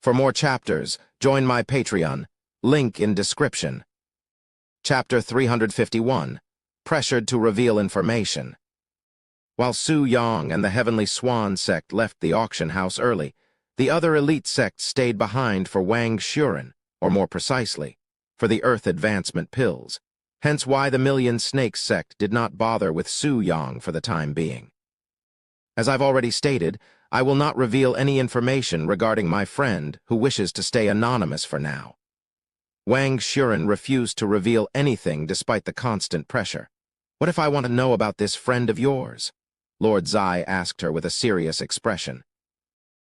For more chapters, join my Patreon, link in description. Chapter 351, Pressured to Reveal Information. While Su Yang and the Heavenly Swan sect left the auction house early, the other elite sects stayed behind for Wang Shuren, or more precisely, for the Earth Advancement pills, hence why the Million Snakes sect did not bother with Su Yang for the time being. As I've already stated, I will not reveal any information regarding my friend who wishes to stay anonymous for now. Wang Shuren refused to reveal anything despite the constant pressure. What if I want to know about this friend of yours? Lord Zai asked her with a serious expression.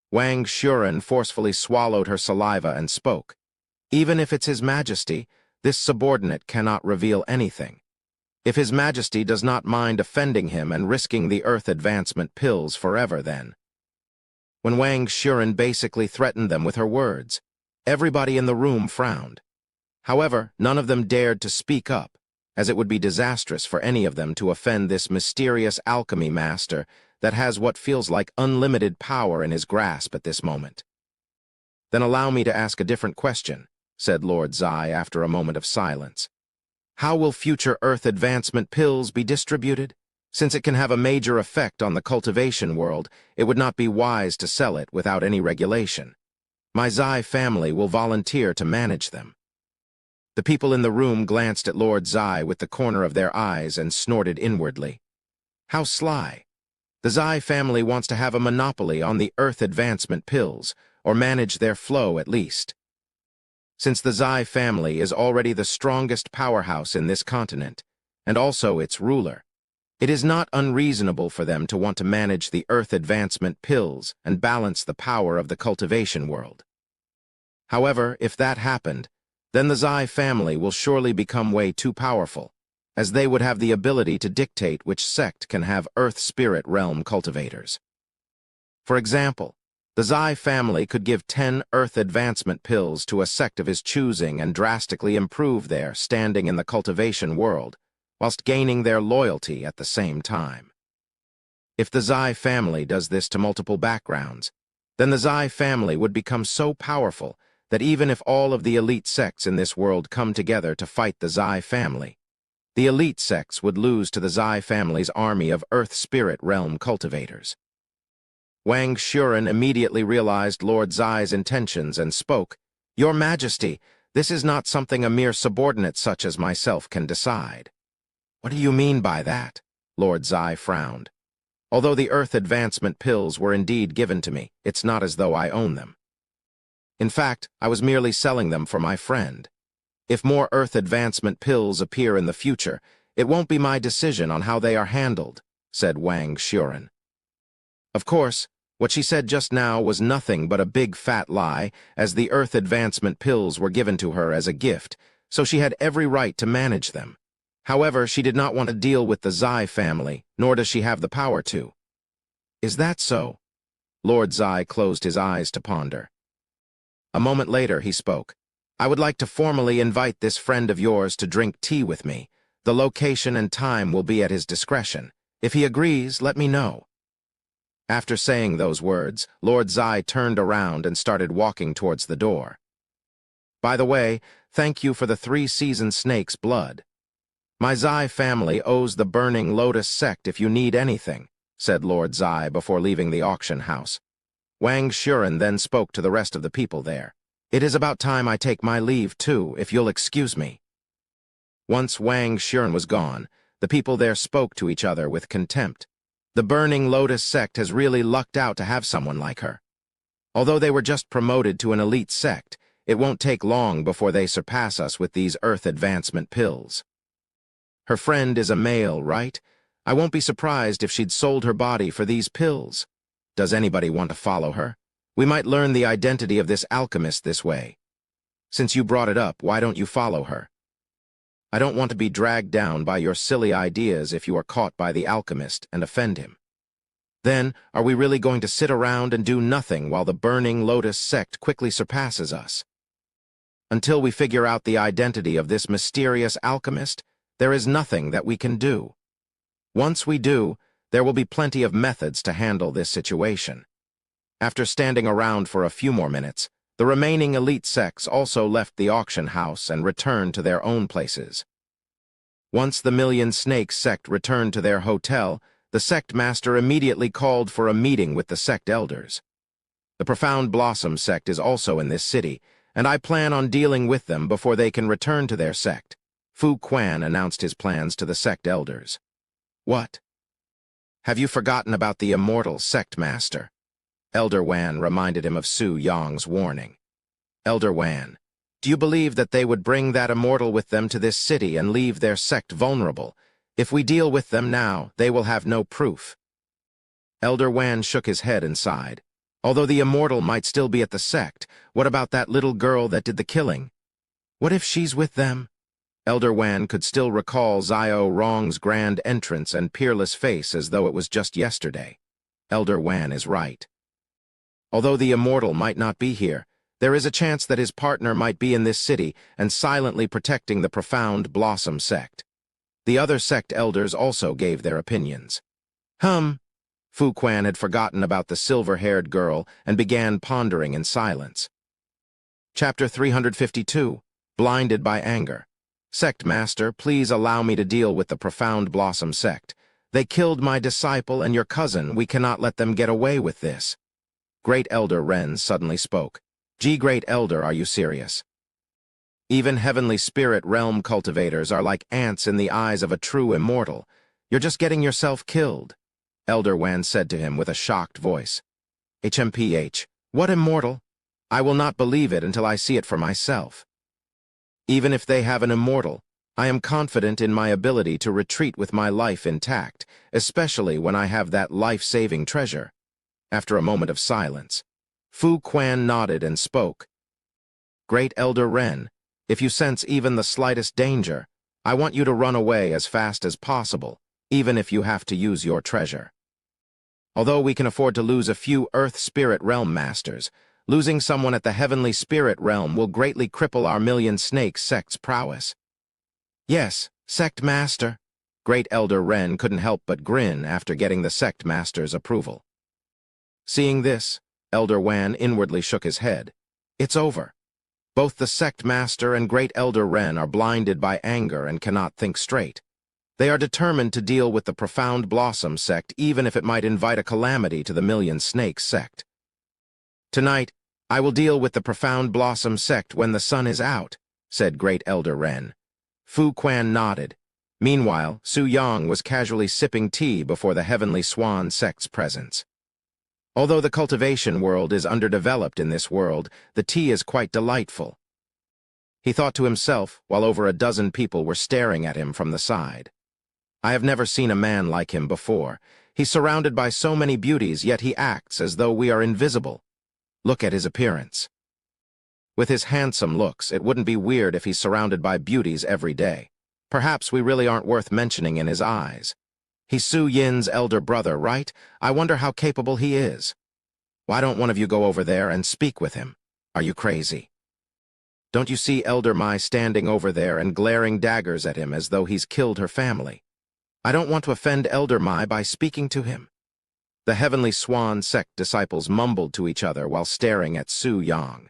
Wang Shuren forcefully swallowed her saliva and spoke. Even if it's His Majesty, this subordinate cannot reveal anything. If His Majesty does not mind offending him and risking the Earth Advancement pills forever, then. When Wang Shuren basically threatened them with her words, everybody in the room frowned. However, none of them dared to speak up, as it would be disastrous for any of them to offend this mysterious alchemy master that has what feels like unlimited power in his grasp at this moment. Then allow me to ask a different question, said Lord Zai after a moment of silence. How will future Earth Advancement pills be distributed? Since it can have a major effect on the cultivation world, it would not be wise to sell it without any regulation. My Zai family will volunteer to manage them. The people in the room glanced at Lord Zai with the corner of their eyes and snorted inwardly. How sly! The Zai family wants to have a monopoly on the Earth Advancement pills, or manage their flow at least. Since the Zai family is already the strongest powerhouse in this continent, and also its ruler, it is not unreasonable for them to want to manage the Earth Advancement pills and balance the power of the cultivation world. However, if that happened, then the Zai family will surely become way too powerful, as they would have the ability to dictate which sect can have Earth Spirit Realm cultivators. For example, the Zai family could give 10 Earth Advancement pills to a sect of his choosing and drastically improve their standing in the cultivation world, whilst gaining their loyalty at the same time. If the Zai family does this to multiple backgrounds, then the Zai family would become so powerful that even if all of the elite sects in this world come together to fight the Zai family, the elite sects would lose to the Zai family's army of Earth Spirit Realm cultivators. Wang Shuren immediately realized Lord Zai's intentions and spoke, "Your Majesty, this is not something a mere subordinate such as myself can decide." What do you mean by that? Lord Zai frowned. Although the Earth Advancement pills were indeed given to me, it's not as though I own them. In fact, I was merely selling them for my friend. If more Earth Advancement pills appear in the future, it won't be my decision on how they are handled, said Wang Shuren. Of course, what she said just now was nothing but a big fat lie, as the Earth Advancement pills were given to her as a gift, so she had every right to manage them. However, she did not want to deal with the Zai family, nor does she have the power to. Is that so? Lord Zai closed his eyes to ponder. A moment later, he spoke. I would like to formally invite this friend of yours to drink tea with me. The location and time will be at his discretion. If he agrees, let me know. After saying those words, Lord Zai turned around and started walking towards the door. By the way, thank you for the 3-season snake's blood. My Zai family owes the Burning Lotus sect if you need anything, said Lord Zai before leaving the auction house. Wang Shuren then spoke to the rest of the people there. It is about time I take my leave too, if you'll excuse me. Once Wang Shuren was gone, the people there spoke to each other with contempt. The Burning Lotus sect has really lucked out to have someone like her. Although they were just promoted to an elite sect, it won't take long before they surpass us with these Earth Advancement pills. Her friend is a male, right? I won't be surprised if she'd sold her body for these pills. Does anybody want to follow her? We might learn the identity of this alchemist this way. Since you brought it up, why don't you follow her? I don't want to be dragged down by your silly ideas if you are caught by the alchemist and offend him. Then, are we really going to sit around and do nothing while the Burning Lotus sect quickly surpasses us? Until we figure out the identity of this mysterious alchemist, there is nothing that we can do. Once we do, there will be plenty of methods to handle this situation. After standing around for a few more minutes, The remaining elite sects also left the auction house and returned to their own places. Once the Million Snakes sect returned to their hotel, the sect master immediately called for a meeting with the sect elders. The Profound Blossom sect is also in this city, and I plan on dealing with them before they can return to their sect. Fu Quan announced his plans to the sect elders. What? Have you forgotten about the immortal sect master? Elder Wan reminded him of Su Yang's warning. Elder Wan, do you believe that they would bring that immortal with them to this city and leave their sect vulnerable? If we deal with them now, they will have no proof. Elder Wan shook his head and sighed. Although the immortal might still be at the sect, what about that little girl that did the killing? What if she's with them? Elder Wan could still recall Xiao Rong's grand entrance and peerless face as though it was just yesterday. Elder Wan is right. Although the immortal might not be here, there is a chance that his partner might be in this city and silently protecting the Profound Blossom sect. The other sect elders also gave their opinions. Fu Quan had forgotten about the silver-haired girl and began pondering in silence. Chapter 352, Blinded by Anger. Sect Master, please allow me to deal with the Profound Blossom sect. They killed my disciple and your cousin. We cannot let them get away with this. Great Elder Ren suddenly spoke. Great Elder, are you serious? Even Heavenly Spirit Realm cultivators are like ants in the eyes of a true immortal. You're just getting yourself killed. Elder Wan said to him with a shocked voice. HMPH, what immortal? I will not believe it until I see it for myself. Even if they have an immortal, I am confident in my ability to retreat with my life intact, especially when I have that life-saving treasure. After a moment of silence, Fu Quan nodded and spoke. Great Elder Ren, if you sense even the slightest danger, I want you to run away as fast as possible, even if you have to use your treasure. Although we can afford to lose a few Earth Spirit Realm Masters, losing someone at the Heavenly Spirit Realm will greatly cripple our Million Snakes sect's prowess. Yes, Sect Master. Great Elder Ren couldn't help but grin after getting the Sect Master's approval. Seeing this, Elder Wan inwardly shook his head. It's over. Both the Sect Master and Great Elder Ren are blinded by anger and cannot think straight. They are determined to deal with the Profound Blossom sect even if it might invite a calamity to the Million Snakes sect. Tonight, I will deal with the Profound Blossom sect when the sun is out, said Great Elder Ren. Fu Quan nodded. Meanwhile, Su Yang was casually sipping tea before the Heavenly Swan sect's presence. Although the cultivation world is underdeveloped in this world, the tea is quite delightful. He thought to himself while over a dozen people were staring at him from the side. I have never seen a man like him before. He's surrounded by so many beauties, yet he acts as though we are invisible. Look at his appearance. With his handsome looks, it wouldn't be weird if he's surrounded by beauties every day. Perhaps we really aren't worth mentioning in his eyes. He's Su Yin's elder brother, right? I wonder how capable he is. Why don't one of you go over there and speak with him? Are you crazy? Don't you see Elder Mai standing over there and glaring daggers at him as though he's killed her family? I don't want to offend Elder Mai by speaking to him. The Heavenly Swan sect disciples mumbled to each other while staring at Su Yang.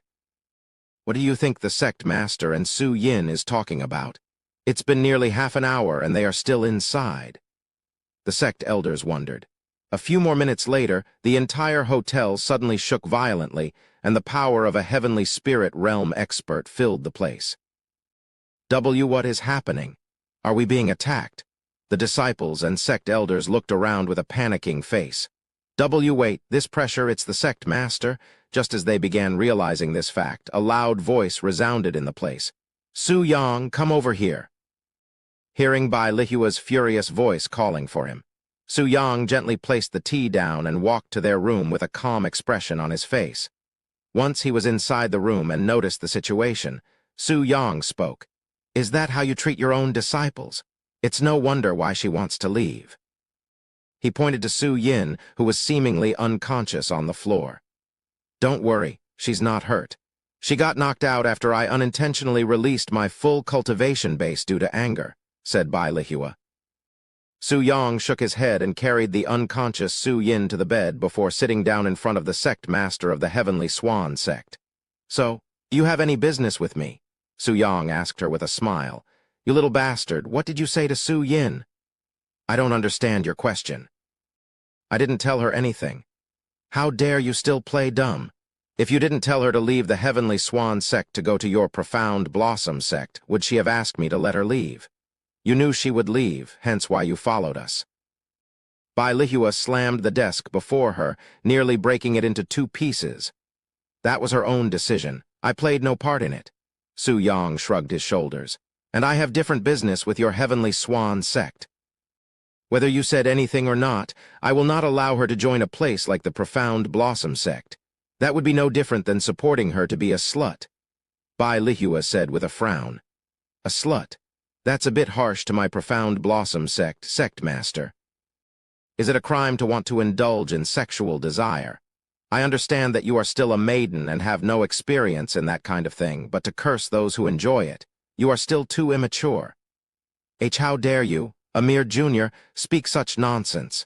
What do you think the sect master and Su Yin is talking about? It's been nearly half an hour and they are still inside. The sect elders wondered. A few more minutes later, the entire hotel suddenly shook violently, and the power of a Heavenly Spirit Realm expert filled the place. What is happening? Are we being attacked? The disciples and sect elders looked around with a panicking face. Wait, this pressure, it's the sect master. Just as they began realizing this fact, a loud voice resounded in the place. Su Yang, come over here. Hearing Bai Lihua's furious voice calling for him, Su Yang gently placed the tea down and walked to their room with a calm expression on his face. Once he was inside the room and noticed the situation, Su Yang spoke. Is that how you treat your own disciples? It's no wonder why she wants to leave. He pointed to Su Yin, who was seemingly unconscious on the floor. Don't worry, she's not hurt. She got knocked out after I unintentionally released my full cultivation base due to anger, said Bai Lihua. Su Yang shook his head and carried the unconscious Su Yin to the bed before sitting down in front of the sect master of the Heavenly Swan sect. So, do you have any business with me? Su Yang asked her with a smile. You little bastard, what did you say to Su Yin? I don't understand your question. I didn't tell her anything. How dare you still play dumb? If you didn't tell her to leave the Heavenly Swan sect to go to your Profound Blossom sect, would she have asked me to let her leave? You knew she would leave, hence why you followed us. Bai Lihua slammed the desk before her, nearly breaking it into 2 pieces. That was her own decision. I played no part in it. Su Yang shrugged his shoulders. And I have different business with your Heavenly Swan sect. Whether you said anything or not, I will not allow her to join a place like the Profound Blossom sect. That would be no different than supporting her to be a slut. Bai Lihua said with a frown. A slut? That's a bit harsh to my Profound Blossom sect master. Is it a crime to want to indulge in sexual desire? I understand that you are still a maiden and have no experience in that kind of thing, but to curse those who enjoy it, you are still too immature. How dare you, a mere junior, speak such nonsense?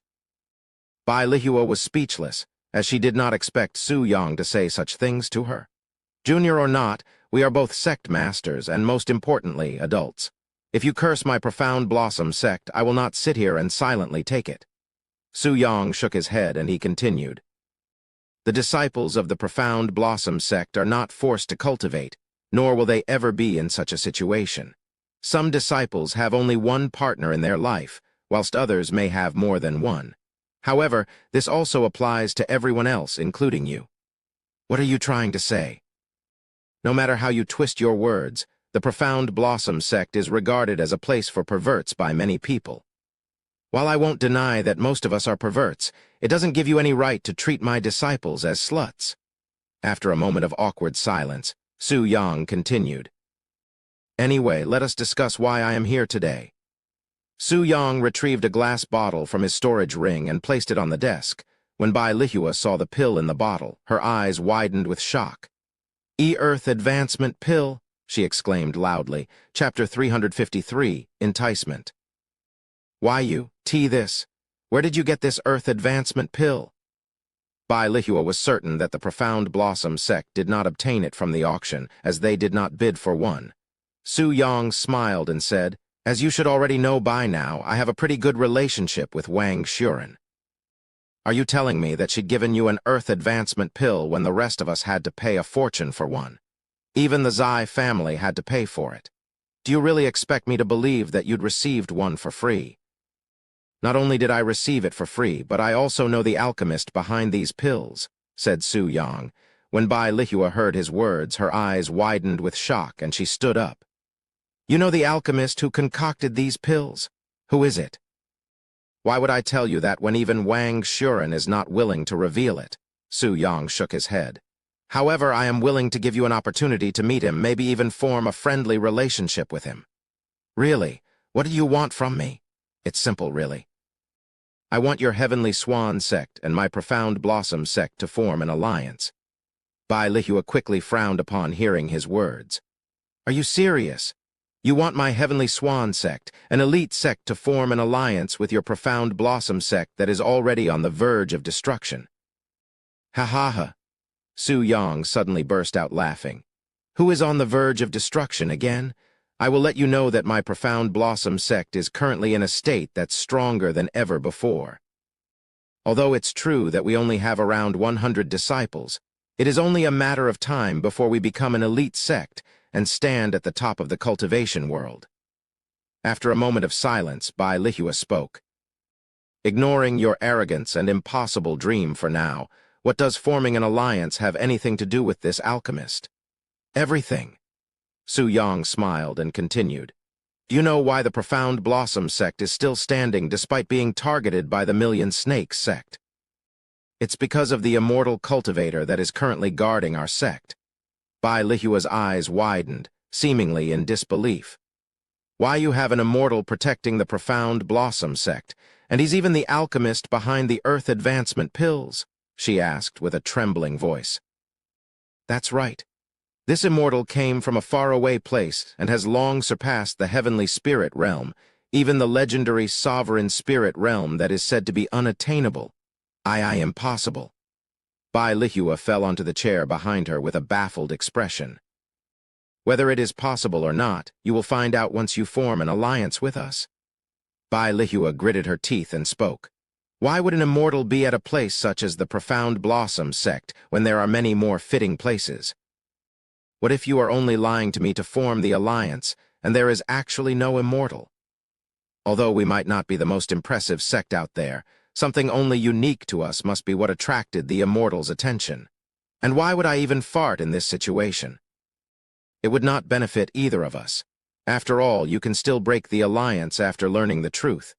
Bai Lihua was speechless, as she did not expect Su Yang to say such things to her. Junior or not, we are both sect masters and, most importantly, adults. If you curse my Profound Blossom sect, I will not sit here and silently take it. Su Yang shook his head and he continued. The disciples of the Profound Blossom sect are not forced to cultivate, nor will they ever be in such a situation. Some disciples have only one partner in their life, whilst others may have more than one. However, this also applies to everyone else, including you. What are you trying to say? No matter how you twist your words, the Profound Blossom sect is regarded as a place for perverts by many people. While I won't deny that most of us are perverts, it doesn't give you any right to treat my disciples as sluts. After a moment of awkward silence, Su Yang continued. Anyway, let us discuss why I am here today. Su Yang retrieved a glass bottle from his storage ring and placed it on the desk. When Bai Lihua saw the pill in the bottle, her eyes widened with shock. E-Earth Advancement Pill, she exclaimed loudly. Chapter 353, Enticement. Why you, this? Where did you get this Earth Advancement Pill? Bai Lihua was certain that the Profound Blossom sect did not obtain it from the auction, as they did not bid for one. Su Yang smiled and said, As you should already know by now, I have a pretty good relationship with Wang Xuren. Are you telling me that she'd given you an Earth Advancement Pill when the rest of us had to pay a fortune for one? Even the Zai family had to pay for it. Do you really expect me to believe that you'd received one for free? Not only did I receive it for free, but I also know the alchemist behind these pills, said Su Yang. When Bai Lihua heard his words, her eyes widened with shock and she stood up. You know the alchemist who concocted these pills? Who is it? Why would I tell you that when even Wang Xuren is not willing to reveal it? Su Yang shook his head. However, I am willing to give you an opportunity to meet him, maybe even form a friendly relationship with him. Really? What do you want from me? It's simple, really. I want your Heavenly Swan sect and my Profound Blossom sect to form an alliance. Bai Lihua quickly frowned upon hearing his words. Are you serious? You want my Heavenly Swan sect, an elite sect, to form an alliance with your Profound Blossom sect that is already on the verge of destruction? Ha ha ha. Su Yang suddenly burst out laughing. Who is on the verge of destruction again? I will let you know that my Profound Blossom sect is currently in a state that's stronger than ever before. Although it's true that we only have around 100 disciples, it is only a matter of time before we become an elite sect and stand at the top of the cultivation world. After a moment of silence, Bai Lihua spoke. Ignoring your arrogance and impossible dream for now, what does forming an alliance have anything to do with this alchemist? Everything. Su Yang smiled and continued. Do you know why the Profound Blossom sect is still standing despite being targeted by the Million Snakes sect? It's because of the immortal cultivator that is currently guarding our sect. Bai Lihua's eyes widened, seemingly in disbelief. Why you have an immortal protecting the Profound Blossom sect, and he's even the alchemist behind the Earth Advancement Pills? She asked with a trembling voice. That's right. This immortal came from a faraway place and has long surpassed the heavenly spirit realm, even the legendary sovereign spirit realm that is said to be unattainable, impossible. Bai Lihua fell onto the chair behind her with a baffled expression. Whether it is possible or not, you will find out once you form an alliance with us. Bai Lihua gritted her teeth and spoke. Why would an immortal be at a place such as the Profound Blossom sect when there are many more fitting places? What if you are only lying to me to form the alliance, and there is actually no immortal? Although we might not be the most impressive sect out there, something only unique to us must be what attracted the immortal's attention. And why would I even fart in this situation? It would not benefit either of us. After all, you can still break the alliance after learning the truth.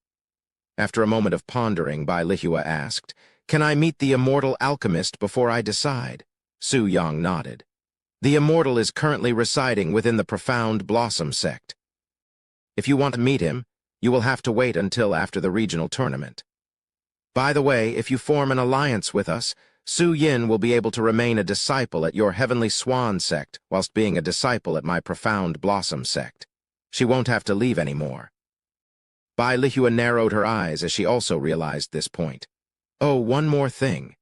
After a moment of pondering, Bai Lihua asked, Can I meet the immortal alchemist before I decide? Su Yang nodded. The immortal is currently residing within the Profound Blossom sect. If you want to meet him, you will have to wait until after the regional tournament. By the way, if you form an alliance with us, Su Yin will be able to remain a disciple at your Heavenly Swan sect whilst being a disciple at my Profound Blossom sect. She won't have to leave anymore. Bai Lihua narrowed her eyes as she also realized this point. Oh, one more thing,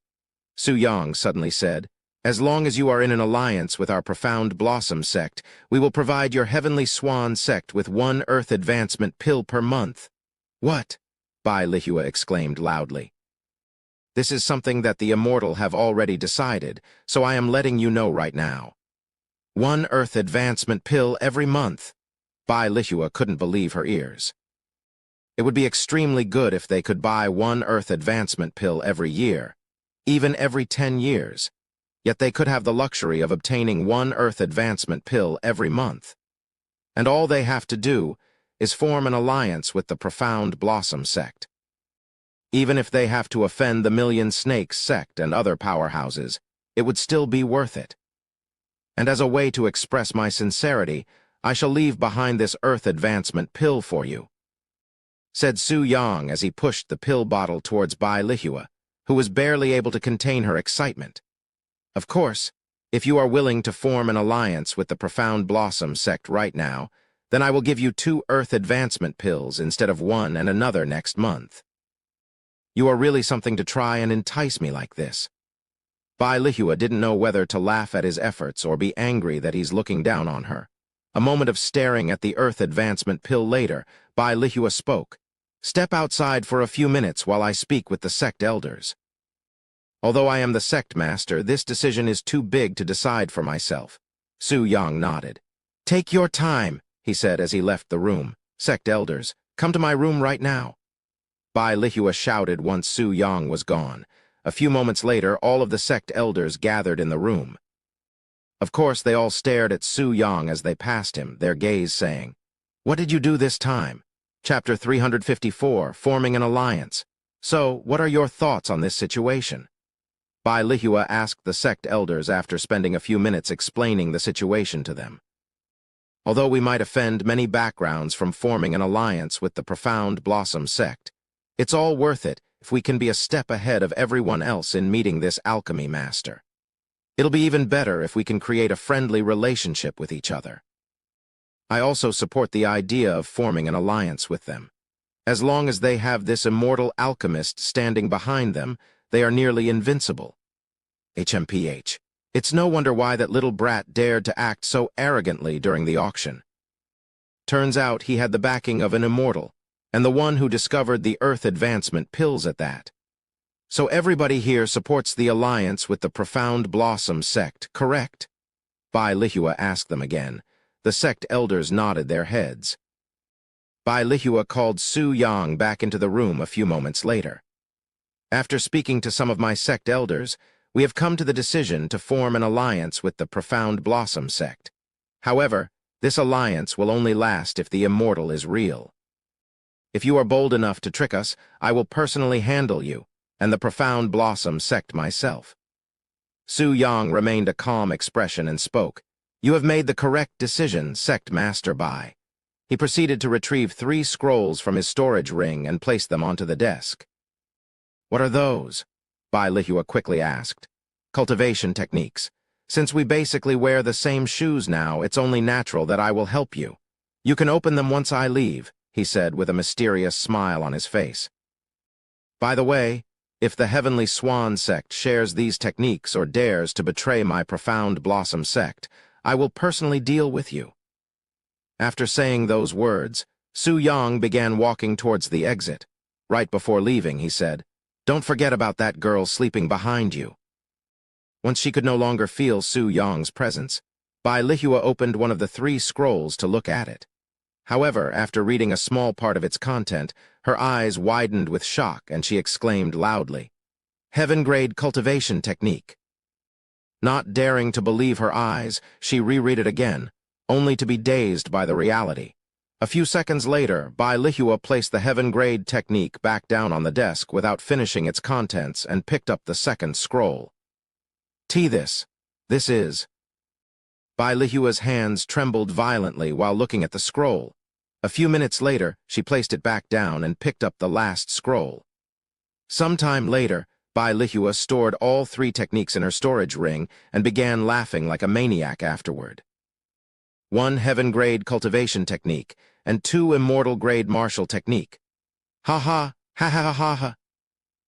Su Yang suddenly said. As long as you are in an alliance with our Profound Blossom sect, we will provide your Heavenly Swan sect with 1 Earth Advancement pill per month. What? Bai Lihua exclaimed loudly. This is something that the immortal have already decided, so I am letting you know right now. 1 Earth Advancement pill every month. Bai Lihua couldn't believe her ears. It would be extremely good if they could buy 1 Earth Advancement pill every year, even every 10 years. Yet they could have the luxury of obtaining 1 Earth Advancement pill every month. And all they have to do is form an alliance with the Profound Blossom sect. Even if they have to offend the Million Snakes sect and other powerhouses, it would still be worth it. And as a way to express my sincerity, I shall leave behind this Earth Advancement pill for you, said Su Yang as he pushed the pill bottle towards Bai Lihua, who was barely able to contain her excitement. Of course, if you are willing to form an alliance with the Profound Blossom sect right now, then I will give you 2 Earth Advancement pills instead of 1 and another next month. You are really something to try and entice me like this. Bai Lihua didn't know whether to laugh at his efforts or be angry that he's looking down on her. A moment of staring at the Earth Advancement pill later, Bai Lihua spoke. Step outside for a few minutes while I speak with the sect elders. Although I am the sect master, this decision is too big to decide for myself. Su Yang nodded. Take your time, he said as he left the room. Sect elders, come to my room right now. Bai Lihua shouted once Su Yang was gone. A few moments later, all of the sect elders gathered in the room. Of course, they all stared at Su Yang as they passed him, their gaze saying, What did you do this time? Chapter 354, Forming an Alliance. So, what are your thoughts on this situation? Bai Lihua asked the sect elders after spending a few minutes explaining the situation to them. Although we might offend many backgrounds from forming an alliance with the Profound Blossom sect, it's all worth it if we can be a step ahead of everyone else in meeting this alchemy master. It'll be even better if we can create a friendly relationship with each other. I also support the idea of forming an alliance with them. As long as they have this immortal alchemist standing behind them, they are nearly invincible. HMPH. It's no wonder why that little brat dared to act so arrogantly during the auction. Turns out he had the backing of an immortal, and the one who discovered the Earth Advancement pills at that. So everybody here supports the alliance with the Profound Blossom sect, correct? Bai Lihua asked them again. The sect elders nodded their heads. Bai Lihua called Su Yang back into the room a few moments later. After speaking to some of my sect elders, we have come to the decision to form an alliance with the Profound Blossom sect. However, this alliance will only last if the immortal is real. If you are bold enough to trick us, I will personally handle you, and the Profound Blossom sect myself. Su Yang remained a calm expression and spoke. You have made the correct decision, Sect Master Bai. He proceeded to retrieve 3 scrolls from his storage ring and place them onto the desk. What are those? Bai Lihua quickly asked. Cultivation techniques. Since we basically wear the same shoes now, it's only natural that I will help you. You can open them once I leave, he said with a mysterious smile on his face. By the way, If the Heavenly Swan sect shares these techniques or dares to betray my Profound Blossom sect, I will personally deal with you." After saying those words, Su Yang began walking towards the exit. Right before leaving, he said, "Don't forget about that girl sleeping behind you." Once she could no longer feel Su Yang's presence, Bai Lihua opened one of the 3 scrolls to look at it. However, after reading a small part of its content, her eyes widened with shock and she exclaimed loudly, "Heaven-grade cultivation technique." Not daring to believe her eyes, she reread it again, only to be dazed by the reality. A few seconds later, Bai Lihua placed the heaven-grade technique back down on the desk without finishing its contents and picked up the second scroll. This is. Bai Lihua's hands trembled violently while looking at the scroll. A few minutes later, she placed it back down and picked up the last scroll. Sometime later, Bai Lihua stored all 3 techniques in her storage ring and began laughing like a maniac afterward. 1 heaven-grade cultivation technique and 2 immortal-grade martial technique. Ha ha, ha ha ha ha ha.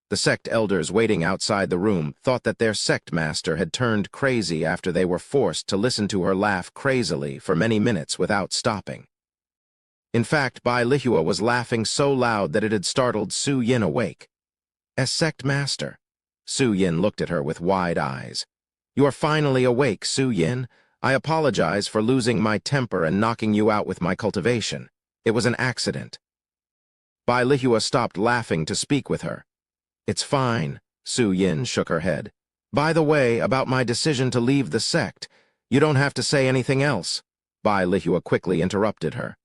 The sect elders waiting outside the room thought that their sect master had turned crazy after they were forced to listen to her laugh crazily for many minutes without stopping. In fact, Bai Lihua was laughing so loud that it had startled Su Yin awake. "As sect master?" Su Yin looked at her with wide eyes. "You are finally awake, Su Yin. I apologize for losing my temper and knocking you out with my cultivation. It was an accident." Bai Lihua stopped laughing to speak with her. "It's fine," Su Yin shook her head. "By the way, about my decision to leave the sect, you don't have to say anything else." Bai Lihua quickly interrupted her.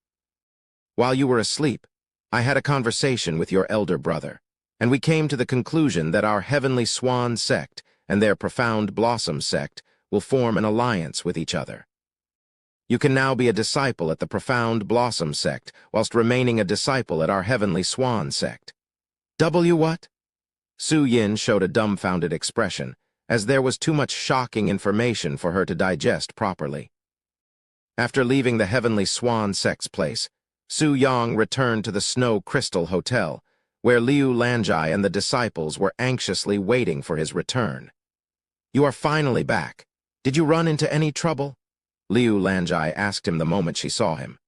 "While you were asleep, I had a conversation with your elder brother, and we came to the conclusion that our Heavenly Swan sect and their Profound Blossom sect will form an alliance with each other. You can now be a disciple at the Profound Blossom sect whilst remaining a disciple at our Heavenly Swan sect." What? Su Yin showed a dumbfounded expression, as there was too much shocking information for her to digest properly. After leaving the Heavenly Swan sect's place, Su Yang returned to the Snow Crystal Hotel, where Liu Lanjai and the disciples were anxiously waiting for his return. "You are finally back. Did you run into any trouble?" Liu Lanjai asked him the moment she saw him.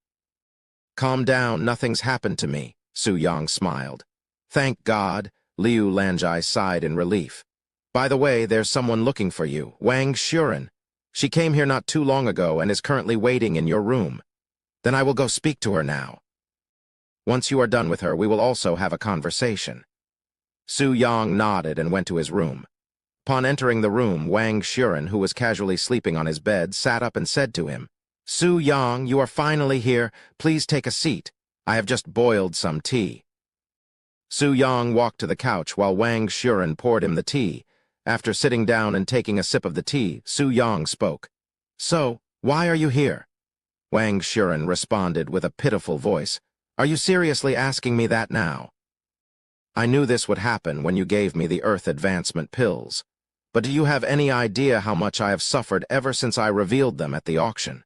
"Calm down, nothing's happened to me," Su Yang smiled. "Thank God," Liu Lanjai sighed in relief. "By the way, there's someone looking for you, Wang Shuren. She came here not too long ago and is currently waiting in your room. Then I will go speak to her now. Once you are done with her, we will also have a conversation." Su Yang nodded and went to his room. Upon entering the room, Wang Shuren, who was casually sleeping on his bed, sat up and said to him, "Su Yang, you are finally here. Please take a seat. I have just boiled some tea." Su Yang walked to the couch while Wang Shuren poured him the tea. After sitting down and taking a sip of the tea, Su Yang spoke. "So, why are you here?" Wang Shuren responded with a pitiful voice. "Are you seriously asking me that now? I knew this would happen when you gave me the Earth Advancement pills. But do you have any idea how much I have suffered ever since I revealed them at the auction?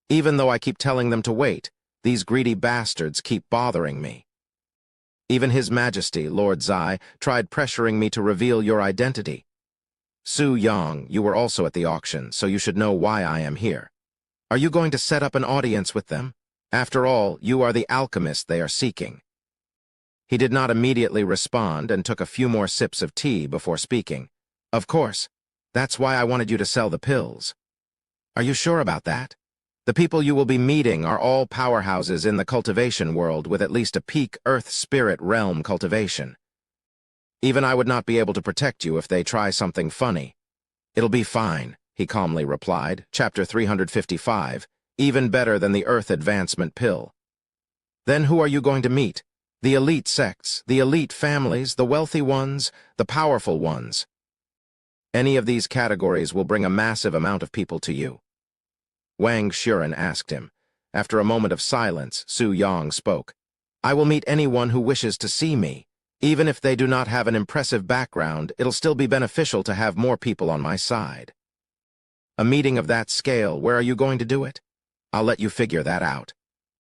Even though I keep telling them to wait, these greedy bastards keep bothering me. Even His Majesty, Lord Zai, tried pressuring me to reveal your identity. Su Yang, you were also at the auction, so you should know why I am here. Are you going to set up an audience with them? After all, you are the alchemist they are seeking." He did not immediately respond and took a few more sips of tea before speaking. "Of course. That's why I wanted you to sell the pills." "Are you sure about that? The people you will be meeting are all powerhouses in the cultivation world with at least a peak Earth Spirit Realm cultivation. Even I would not be able to protect you if they try something funny." "It'll be fine," he calmly replied. Chapter 355, even better than the Earth Advancement pill. "Then who are you going to meet? The elite sects, the elite families, the wealthy ones, the powerful ones. Any of these categories will bring a massive amount of people to you." Wang Shuren asked him. After a moment of silence, Su Yang spoke. "I will meet anyone who wishes to see me. Even if they do not have an impressive background, it'll still be beneficial to have more people on my side." "A meeting of that scale, where are you going to do it?" "I'll let you figure that out."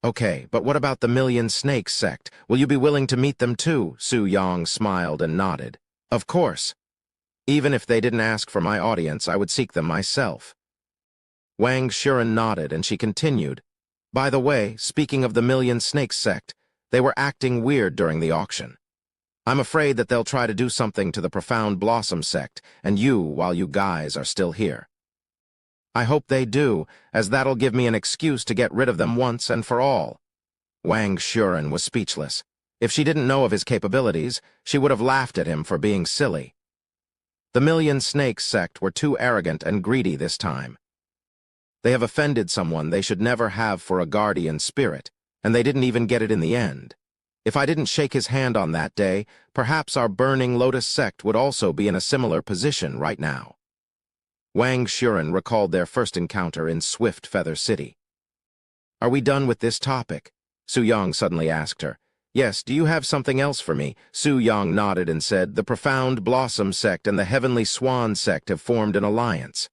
"Okay, but what about the Million Snakes sect? Will you be willing to meet them too?" Su Yang smiled and nodded. Of course. Even if they didn't ask for my audience, I would seek them myself. Wang Shuren nodded, and she continued, "By the way, speaking of the Million Snakes sect, they were acting weird during the auction. I'm afraid that they'll try to do something to the Profound Blossom sect, and while you guys are still here. I hope they do, as that'll give me an excuse to get rid of them once and for all." Wang Shuren was speechless. If she didn't know of his capabilities, she would have laughed at him for being silly. The Million Snakes sect were too arrogant and greedy this time. They have offended someone they should never have for a guardian spirit, and they didn't even get it in the end. If I didn't shake his hand on that day, perhaps our Burning Lotus sect would also be in a similar position right now. Wang Shuren recalled their first encounter in Swift Feather City. "Are we done with this topic?" Su Yang suddenly asked her. "Yes, do you have something else for me?" Su Yang nodded and said, "The Profound Blossom sect and the Heavenly Swan sect have formed an alliance."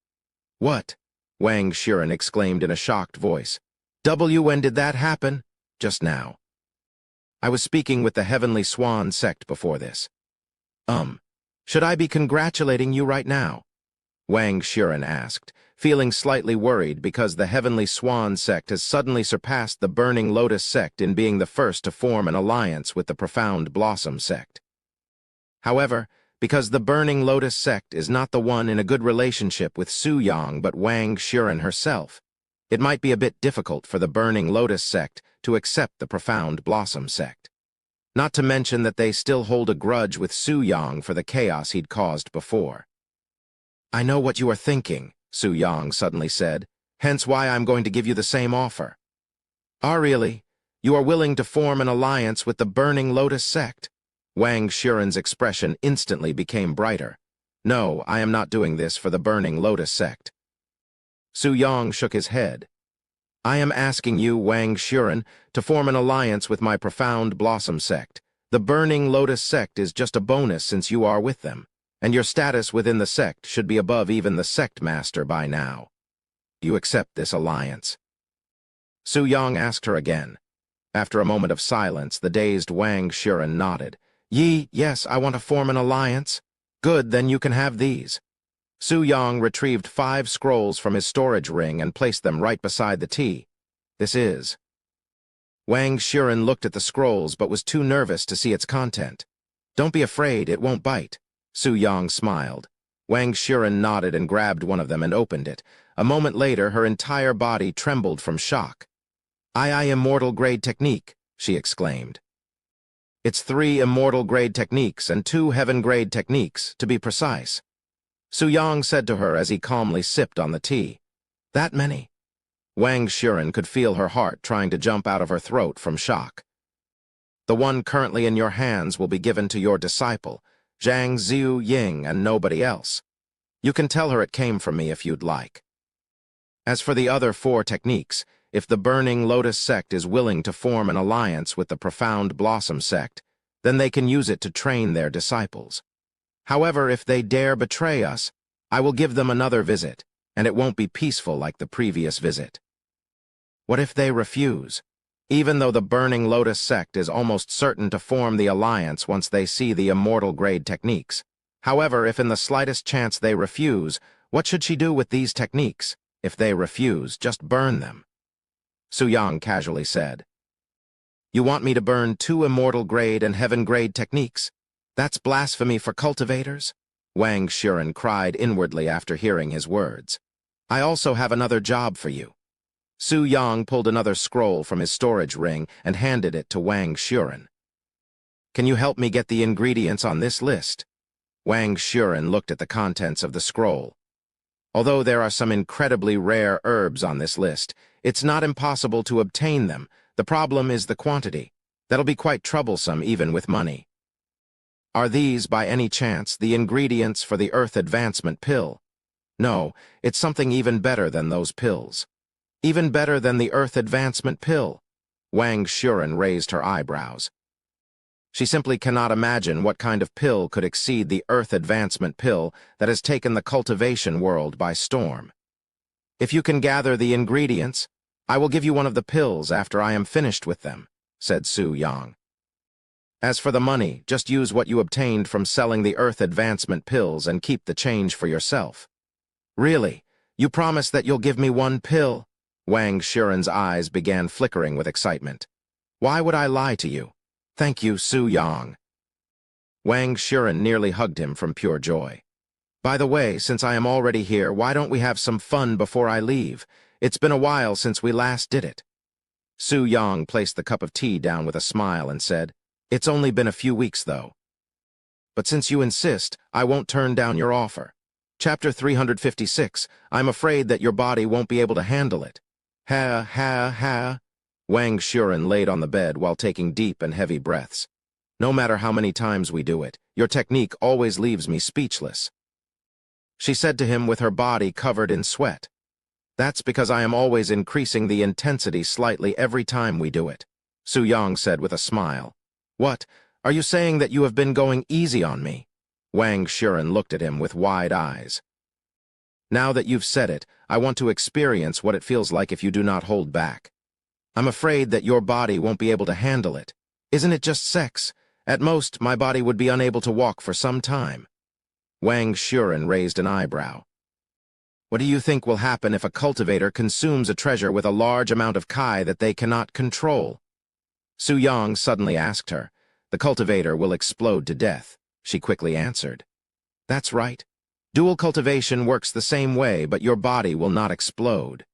"What?" Wang Shuren exclaimed in a shocked voice. "When did that happen?" "Just now. I was speaking with the Heavenly Swan sect before this." Should I be congratulating you right now?" Wang Shuren asked, feeling slightly worried because the Heavenly Swan sect has suddenly surpassed the Burning Lotus sect in being the first to form an alliance with the Profound Blossom sect. However, because the Burning Lotus sect is not the one in a good relationship with Su Yang but Wang Shuren herself, it might be a bit difficult for the Burning Lotus sect to accept the Profound Blossom sect. Not to mention that they still hold a grudge with Su Yang for the chaos he'd caused before. "I know what you are thinking," Su Yang suddenly said, "hence why I'm going to give you the same offer." "Ah, really? You are willing to form an alliance with the Burning Lotus sect?" Wang Shuren's expression instantly became brighter. "No, I am not doing this for the Burning Lotus sect." Su Yang shook his head. "I am asking you, Wang Shuren, to form an alliance with my Profound Blossom sect. The Burning Lotus sect is just a bonus since you are with them, and your status within the sect should be above even the sect master by now. Do you accept this alliance?" Su Yang asked her again. After a moment of silence, the dazed Wang Shuren nodded. Yes, I want to form an alliance." "Good, then you can have these." Su Yang retrieved 5 scrolls from his storage ring and placed them right beside the tea. "This is." Wang Shuren looked at the scrolls but was too nervous to see its content. "Don't be afraid, it won't bite." Su Yang smiled. Wang Shuren nodded and grabbed one of them and opened it. A moment later, her entire body trembled from shock. "I immortal grade technique," she exclaimed. "It's 3 immortal grade techniques and 2 heaven grade techniques, to be precise," Su Yang said to her as he calmly sipped on the tea. "That many?" Wang Shuren could feel her heart trying to jump out of her throat from shock. "The one currently in your hands will be given to your disciple, Zhang Ziyu Ying, and nobody else. You can tell her it came from me if you'd like. As for the other 4 techniques, if the Burning Lotus sect is willing to form an alliance with the Profound Blossom sect, then they can use it to train their disciples. However, if they dare betray us, I will give them another visit, and it won't be peaceful like the previous visit." "What if they refuse? Even though the Burning Lotus sect is almost certain to form the alliance once they see the immortal grade techniques. However, if in the slightest chance they refuse, what should she do with these techniques? If they refuse, just burn them." Su Yang casually said. "You want me to burn 2 immortal grade and heaven grade techniques? That's blasphemy for cultivators?" Wang Shuren cried inwardly after hearing his words. "I also have another job for you." Su Yang pulled another scroll from his storage ring and handed it to Wang Shuren. "Can you help me get the ingredients on this list?" Wang Shuren looked at the contents of the scroll. "Although there are some incredibly rare herbs on this list, it's not impossible to obtain them. The problem is the quantity. That'll be quite troublesome even with money." "Are these, by any chance, the ingredients for the Earth Advancement pill?" "No, it's something even better than those pills." "Even better than the Earth Advancement pill?" Wang Shuren raised her eyebrows. She simply cannot imagine what kind of pill could exceed the Earth Advancement pill that has taken the cultivation world by storm. "If you can gather the ingredients, I will give you one of the pills after I am finished with them," said Su Yang. As for the money, just use what you obtained from selling the Earth Advancement pills and keep the change for yourself. Really? You promise that you'll give me 1 pill? Wang Shuren's eyes began flickering with excitement. Why would I lie to you? Thank you, Su Yang. Wang Shuren nearly hugged him from pure joy. By the way, since I am already here, why don't we have some fun before I leave? It's been a while since we last did it. Su Yang placed the cup of tea down with a smile and said, It's only been a few weeks, though. But since you insist, I won't turn down your offer. Chapter 356, I'm afraid that your body won't be able to handle it. Ha, ha, ha. Wang Shuren laid on the bed while taking deep and heavy breaths. No matter how many times we do it, your technique always leaves me speechless. She said to him with her body covered in sweat. That's because I am always increasing the intensity slightly every time we do it, Su Yang said with a smile. What? Are you saying that you have been going easy on me? Wang Shuren looked at him with wide eyes. Now that you've said it, I want to experience what it feels like if you do not hold back. I'm afraid that your body won't be able to handle it. Isn't it just sex? At most, my body would be unable to walk for some time. Wang Shuren raised an eyebrow. What do you think will happen if a cultivator consumes a treasure with a large amount of Kai that they cannot control? Su Yang suddenly asked her. The cultivator will explode to death, she quickly answered. That's right. Dual cultivation works the same way, but your body will not explode.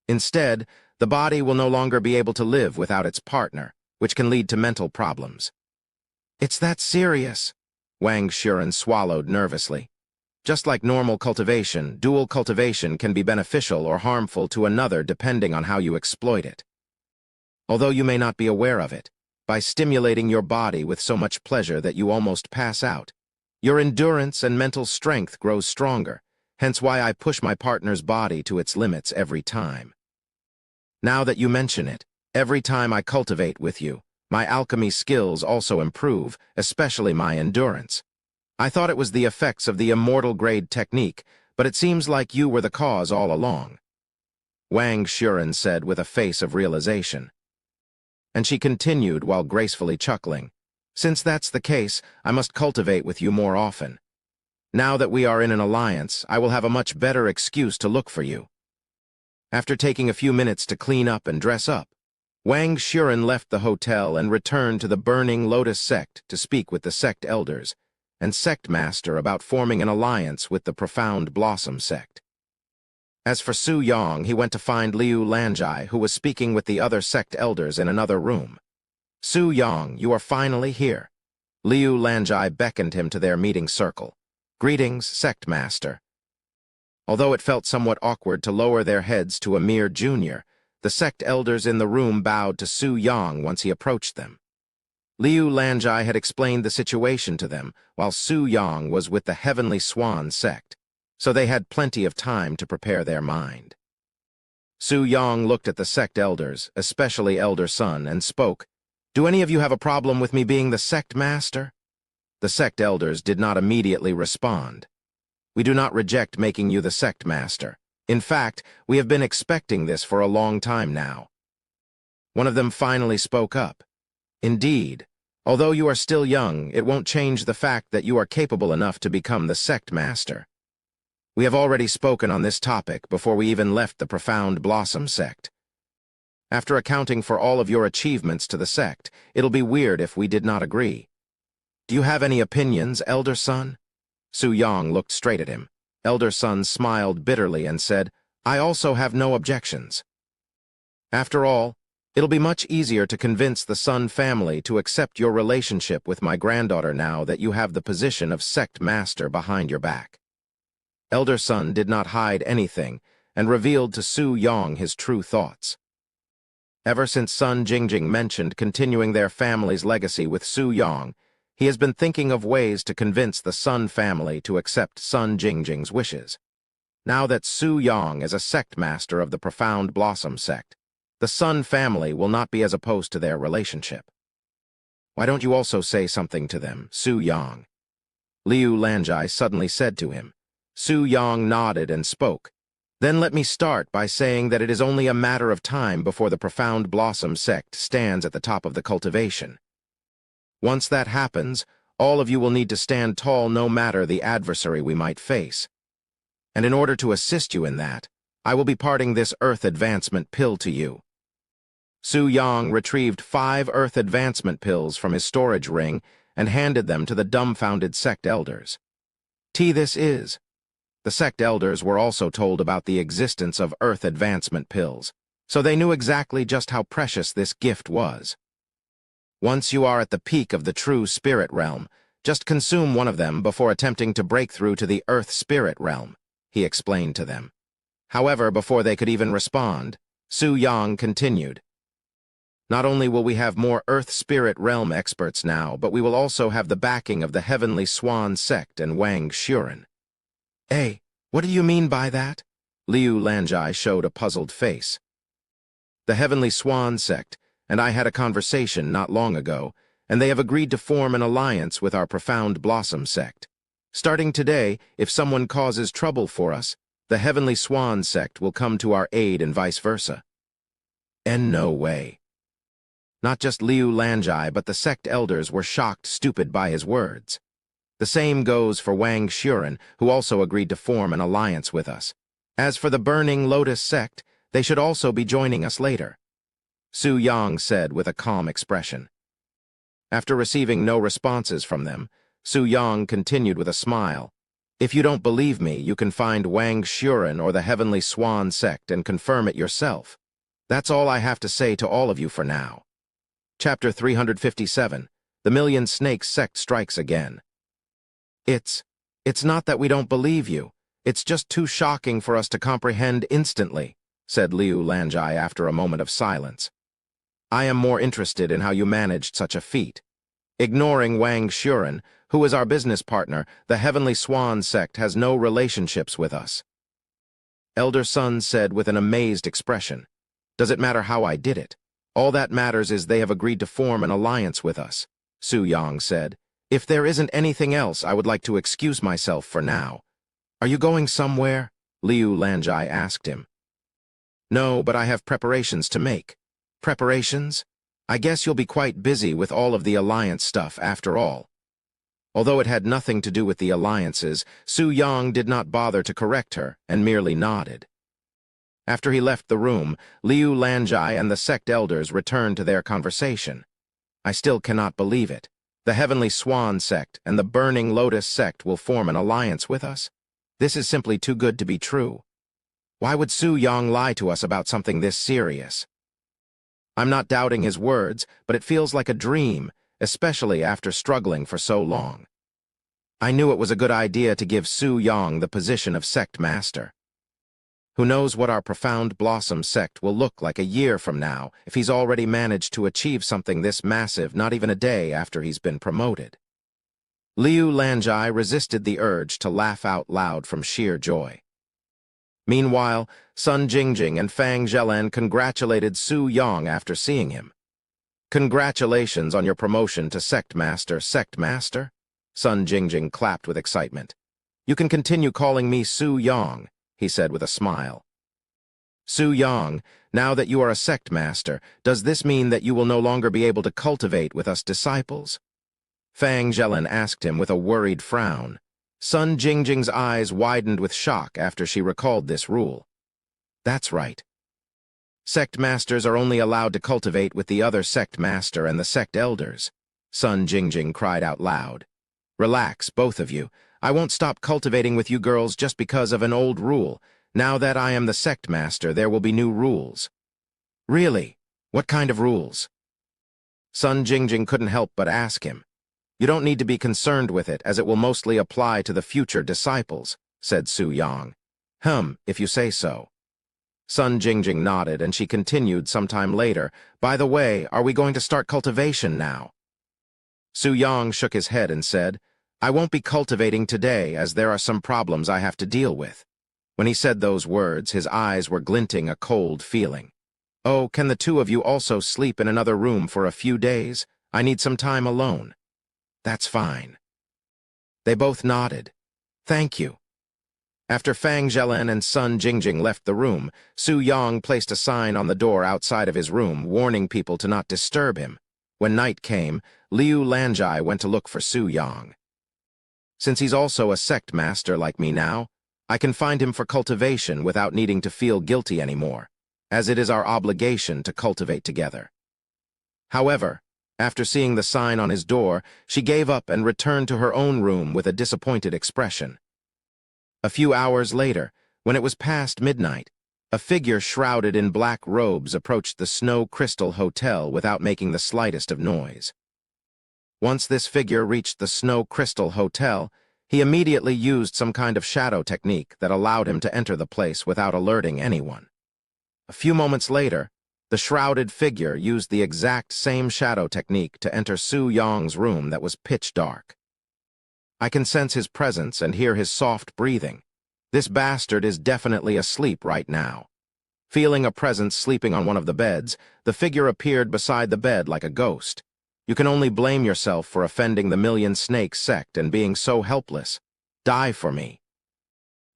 Instead, the body will no longer be able to live without its partner, which can lead to mental problems. It's that serious? Wang Shuren swallowed nervously. Just like normal cultivation, dual cultivation can be beneficial or harmful to another depending on how you exploit it. Although you may not be aware of it, by stimulating your body with so much pleasure that you almost pass out, your endurance and mental strength grows stronger, hence why I push my partner's body to its limits every time. Now that you mention it, every time I cultivate with you, my alchemy skills also improve, especially my endurance. I thought it was the effects of the immortal grade technique, but it seems like you were the cause all along. Wang Shuren said with a face of realization. And she continued while gracefully chuckling. Since that's the case, I must cultivate with you more often. Now that we are in an alliance, I will have a much better excuse to look for you. After taking a few minutes to clean up and dress up, Wang Shuren left the hotel and returned to the Burning Lotus sect to speak with the sect elders and sect master about forming an alliance with the Profound Blossom sect. As for Su Yang, he went to find Liu Lanjai, who was speaking with the other sect elders in another room. Su Yang, you are finally here. Liu Lanjai beckoned him to their meeting circle. Greetings, sect master. Although it felt somewhat awkward to lower their heads to a mere junior, the sect elders in the room bowed to Su Yang once he approached them. Liu Lanjai had explained the situation to them, while Su Yang was with the Heavenly Swan sect, so they had plenty of time to prepare their mind. Su Yang looked at the sect elders, especially Elder Sun, and spoke, Do any of you have a problem with me being the sect master? The sect elders did not immediately respond. We do not reject making you the sect master. In fact, we have been expecting this for a long time now. One of them finally spoke up. Indeed, although you are still young, it won't change the fact that you are capable enough to become the sect master. We have already spoken on this topic before we even left the Profound Blossom sect. After accounting for all of your achievements to the sect, it'll be weird if we did not agree. Do you have any opinions, Elder Sun? Su Yang looked straight at him. Elder Sun smiled bitterly and said, I also have no objections. After all, it'll be much easier to convince the Sun family to accept your relationship with my granddaughter now that you have the position of sect master behind your back. Elder Sun did not hide anything and revealed to Su Yang his true thoughts. Ever since Sun Jingjing mentioned continuing their family's legacy with Su Yang, he has been thinking of ways to convince the Sun family to accept Sun Jingjing's wishes. Now that Su Yang is a sect master of the Profound Blossom sect, the Sun family will not be as opposed to their relationship. Why don't you also say something to them, Su Yang? Liu Lanjai suddenly said to him. Su Yang nodded and spoke. Then let me start by saying that it is only a matter of time before the Profound Blossom sect stands at the top of the cultivation. Once that happens, all of you will need to stand tall no matter the adversary we might face. And in order to assist you in that, I will be parting this Earth Advancement pill to you." Su Yang retrieved 5 Earth Advancement pills from his storage ring and handed them to the dumbfounded sect elders. This is. The sect elders were also told about the existence of Earth Advancement pills, so they knew exactly just how precious this gift was. Once you are at the peak of the true spirit realm, just consume one of them before attempting to break through to the Earth Spirit realm, he explained to them. However, before they could even respond, Su Yang continued. "Not only will we have more Earth Spirit Realm experts now, but we will also have the backing of the Heavenly Swan Sect and Wang Shuren." "Hey, what do you mean by that?" Liu Lanjai showed a puzzled face. "The Heavenly Swan Sect and I had a conversation not long ago, and they have agreed to form an alliance with our Profound Blossom Sect. Starting today, if someone causes trouble for us, the Heavenly Swan Sect will come to our aid and vice versa." And no way. Not just Liu Lanjai, but the sect elders were shocked stupid by his words. The same goes for Wang Shuren, who also agreed to form an alliance with us. As for the Burning Lotus Sect, they should also be joining us later, Su Yang said with a calm expression. After receiving no responses from them, Su Yang continued with a smile. "If you don't believe me, you can find Wang Shuren or the Heavenly Swan Sect and confirm it yourself. That's all I have to say to all of you for now." Chapter 357, The Million Snakes Sect Strikes Again. It's not that we don't believe you. It's just too shocking for us to comprehend instantly," said Liu Lanjai after a moment of silence. "I am more interested in how you managed such a feat. Ignoring Wang Shuren, who is our business partner, the Heavenly Swan Sect has no relationships with us." Elder Sun said with an amazed expression. "Does it matter how I did it? All that matters is they have agreed to form an alliance with us," Su Yang said. "If there isn't anything else, I would like to excuse myself for now." "Are you going somewhere?" Liu Lanjai asked him. "No, but I have preparations to make." "Preparations? I guess you'll be quite busy with all of the alliance stuff after all." Although it had nothing to do with the alliances, Su Yang did not bother to correct her and merely nodded. After he left the room, Liu Lanjai and the sect elders returned to their conversation. "I still cannot believe it. The Heavenly Swan Sect and the Burning Lotus Sect will form an alliance with us? This is simply too good to be true. Why would Su Yang lie to us about something this serious?" I'm not doubting his words, but it feels like a dream, especially after struggling for so long. I knew it was a good idea to give Su Yang the position of sect master. Who knows what our Profound Blossom Sect will look like a year from now if he's already managed to achieve something this massive not even a day after he's been promoted. Liu Lanjai resisted the urge to laugh out loud from sheer joy. Meanwhile, Sun Jingjing and Fang Zhelan congratulated Su Yang after seeing him. "Congratulations on your promotion to Sect Master, Sect Master?" Sun Jingjing clapped with excitement. "You can continue calling me Su Yang," he said with a smile. "Su Yang, now that you are a Sect Master, does this mean that you will no longer be able to cultivate with us disciples?" Fang Zhelan asked him with a worried frown. Sun Jingjing's eyes widened with shock after she recalled this rule. "That's right. Sect Masters are only allowed to cultivate with the other Sect Master and the Sect Elders," Sun Jingjing cried out loud. "Relax, both of you. I won't stop cultivating with you girls just because of an old rule. Now that I am the Sect Master, there will be new rules." "Really? What kind of rules?" Sun Jingjing couldn't help but ask him. "You don't need to be concerned with it, as it will mostly apply to the future disciples," said Su Yang. If you say so." Sun Jingjing nodded, and she continued sometime later, "By the way, are we going to start cultivation now?" Su Yang shook his head and said, "I won't be cultivating today, as there are some problems I have to deal with." When he said those words, his eyes were glinting a cold feeling. "Oh, can the two of you also sleep in another room for a few days? I need some time alone." "That's fine." They both nodded. "Thank you." After Fang Zhelan and Sun Jingjing left the room, Su Yang placed a sign on the door outside of his room, warning people to not disturb him. When night came, Liu Lanjai went to look for Su Yang. Since he's also a sect master like me now, I can find him for cultivation without needing to feel guilty anymore, as it is our obligation to cultivate together. However, after seeing the sign on his door, she gave up and returned to her own room with a disappointed expression. A few hours later, when it was past midnight, a figure shrouded in black robes approached the Snow Crystal Hotel without making the slightest of noise. Once this figure reached the Snow Crystal Hotel, he immediately used some kind of shadow technique that allowed him to enter the place without alerting anyone. A few moments later, the shrouded figure used the exact same shadow technique to enter Su Yang's room that was pitch dark. I can sense his presence and hear his soft breathing. This bastard is definitely asleep right now. Feeling a presence sleeping on one of the beds, the figure appeared beside the bed like a ghost. You can only blame yourself for offending the Million Snake sect and being so helpless. Die for me.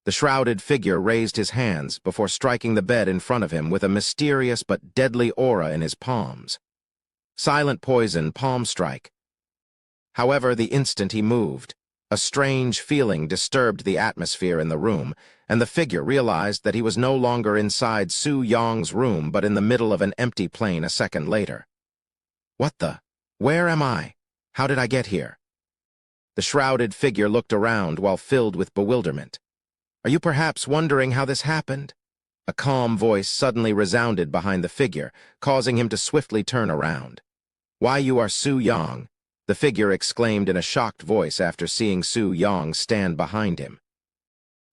The shrouded figure raised his hands before striking the bed in front of him with a mysterious but deadly aura in his palms. Silent poison palm strike. However, the instant he moved, a strange feeling disturbed the atmosphere in the room, and the figure realized that he was no longer inside Su Yang's room but in the middle of an empty plane a second later. What the? Where am I? How did I get here? The shrouded figure looked around while filled with bewilderment. Are you perhaps wondering how this happened? A calm voice suddenly resounded behind the figure, causing him to swiftly turn around. Why, you are Su Yang, the figure exclaimed in a shocked voice after seeing Su Yang stand behind him.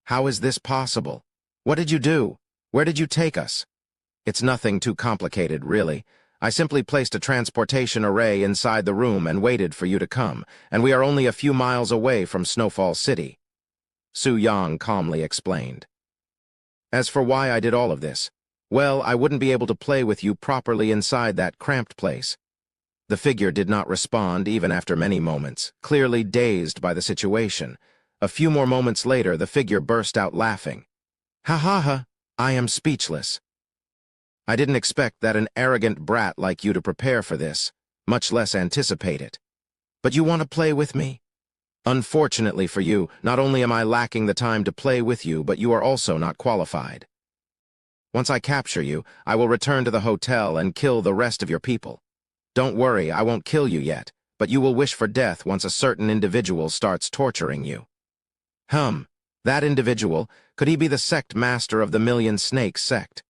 How is this possible? What did you do? Where did you take us? It's nothing too complicated, really. I simply placed a transportation array inside the room and waited for you to come, and we are only a few miles away from Snowfall City. Su Yang calmly explained. As for why I did all of this, well, I wouldn't be able to play with you properly inside that cramped place. The figure did not respond even after many moments, clearly dazed by the situation. A few more moments later, the figure burst out laughing. Ha ha ha, I am speechless. I didn't expect that an arrogant brat like you to prepare for this, much less anticipate it. But you want to play with me? Unfortunately for you, not only am I lacking the time to play with you, but you are also not qualified. Once I capture you, I will return to the hotel and kill the rest of your people. Don't worry, I won't kill you yet, but you will wish for death once a certain individual starts torturing you. That individual, could he be the sect master of the Million Snake sect?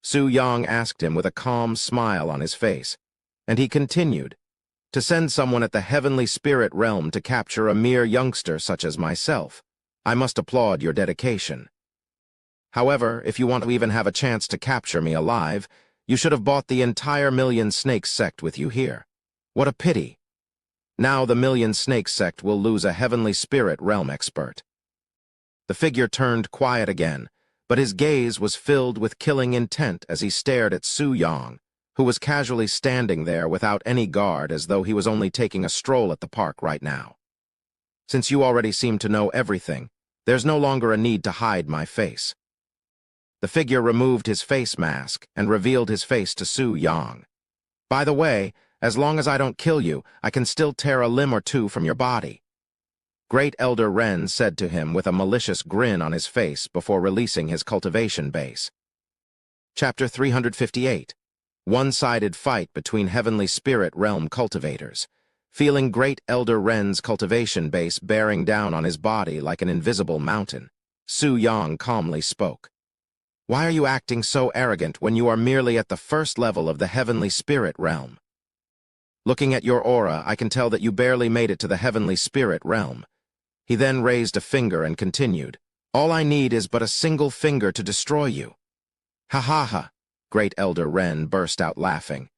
Su Yang asked him with a calm smile on his face, and he continued, to send someone at the heavenly spirit realm to capture a mere youngster such as myself. I must applaud your dedication. However, if you want to even have a chance to capture me alive, you should have bought the entire Million Snake sect with you here. What a pity. Now the Million Snake sect will lose a heavenly spirit realm expert. The figure turned quiet again, but his gaze was filled with killing intent as he stared at Su Yang, who was casually standing there without any guard as though he was only taking a stroll at the park right now. Since you already seem to know everything, there's no longer a need to hide my face. The figure removed his face mask and revealed his face to Su Yang. By the way, as long as I don't kill you, I can still tear a limb or two from your body. Great Elder Ren said to him with a malicious grin on his face before releasing his cultivation base. Chapter 358. One-sided fight between Heavenly Spirit Realm cultivators. Feeling Great Elder Ren's cultivation base bearing down on his body like an invisible mountain, Su Yang calmly spoke. Why are you acting so arrogant when you are merely at the first level of the Heavenly Spirit Realm? Looking at your aura, I can tell that you barely made it to the Heavenly Spirit Realm. He then raised a finger and continued, all I need is but a single finger to destroy you. Ha ha ha, Great Elder Ren burst out laughing.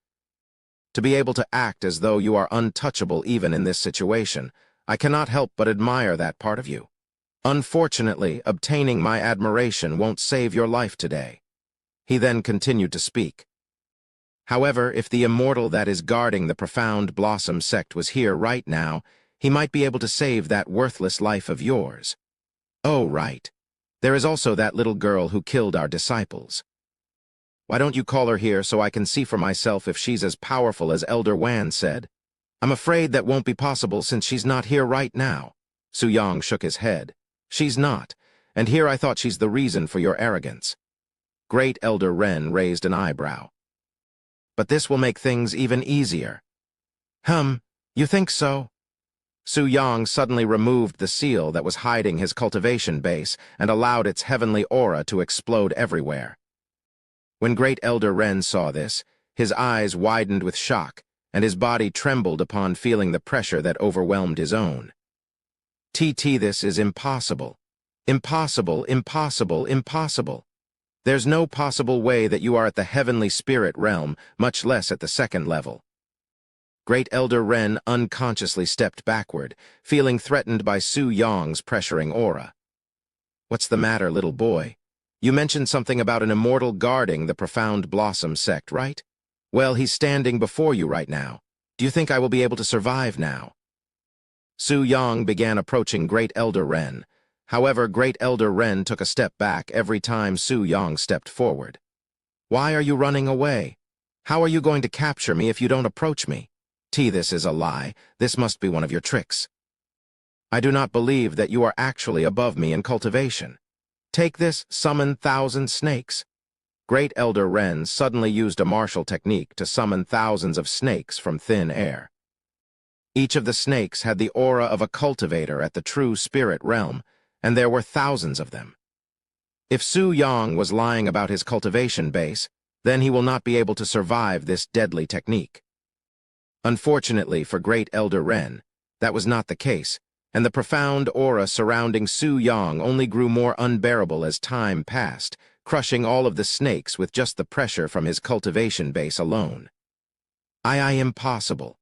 To be able to act as though you are untouchable even in this situation, I cannot help but admire that part of you. Unfortunately, obtaining my admiration won't save your life today. He then continued to speak. However, if the immortal that is guarding the Profound Blossom sect was here right now, he might be able to save that worthless life of yours. Oh, right. There is also that little girl who killed our disciples. Why don't you call her here so I can see for myself if she's as powerful as Elder Wan said? I'm afraid that won't be possible since she's not here right now. Su Yang shook his head. She's not, and here I thought she's the reason for your arrogance. Great Elder Ren raised an eyebrow. But this will make things even easier. You think so? Su Yang suddenly removed the seal that was hiding his cultivation base and allowed its heavenly aura to explode everywhere. When Great Elder Ren saw this, his eyes widened with shock, and his body trembled upon feeling the pressure that overwhelmed his own. This is impossible. Impossible, impossible, impossible. There's no possible way that you are at the heavenly spirit realm, much less at the second level. Great Elder Ren unconsciously stepped backward, feeling threatened by Su Yang's pressuring aura. What's the matter, little boy? You mentioned something about an immortal guarding the Profound Blossom sect, right? Well, he's standing before you right now. Do you think I will be able to survive now? Su Yang began approaching Great Elder Ren. However, Great Elder Ren took a step back every time Su Yang stepped forward. Why are you running away? How are you going to capture me if you don't approach me? This is a lie. This must be one of your tricks. I do not believe that you are actually above me in cultivation. Take this, summon 1,000 snakes. Great Elder Ren suddenly used a martial technique to summon thousands of snakes from thin air. Each of the snakes had the aura of a cultivator at the true spirit realm, and there were thousands of them. If Su Yang was lying about his cultivation base, then he will not be able to survive this deadly technique. Unfortunately for Great Elder Ren, that was not the case, and the profound aura surrounding Su Yang only grew more unbearable as time passed, crushing all of the snakes with just the pressure from his cultivation base alone. Impossible.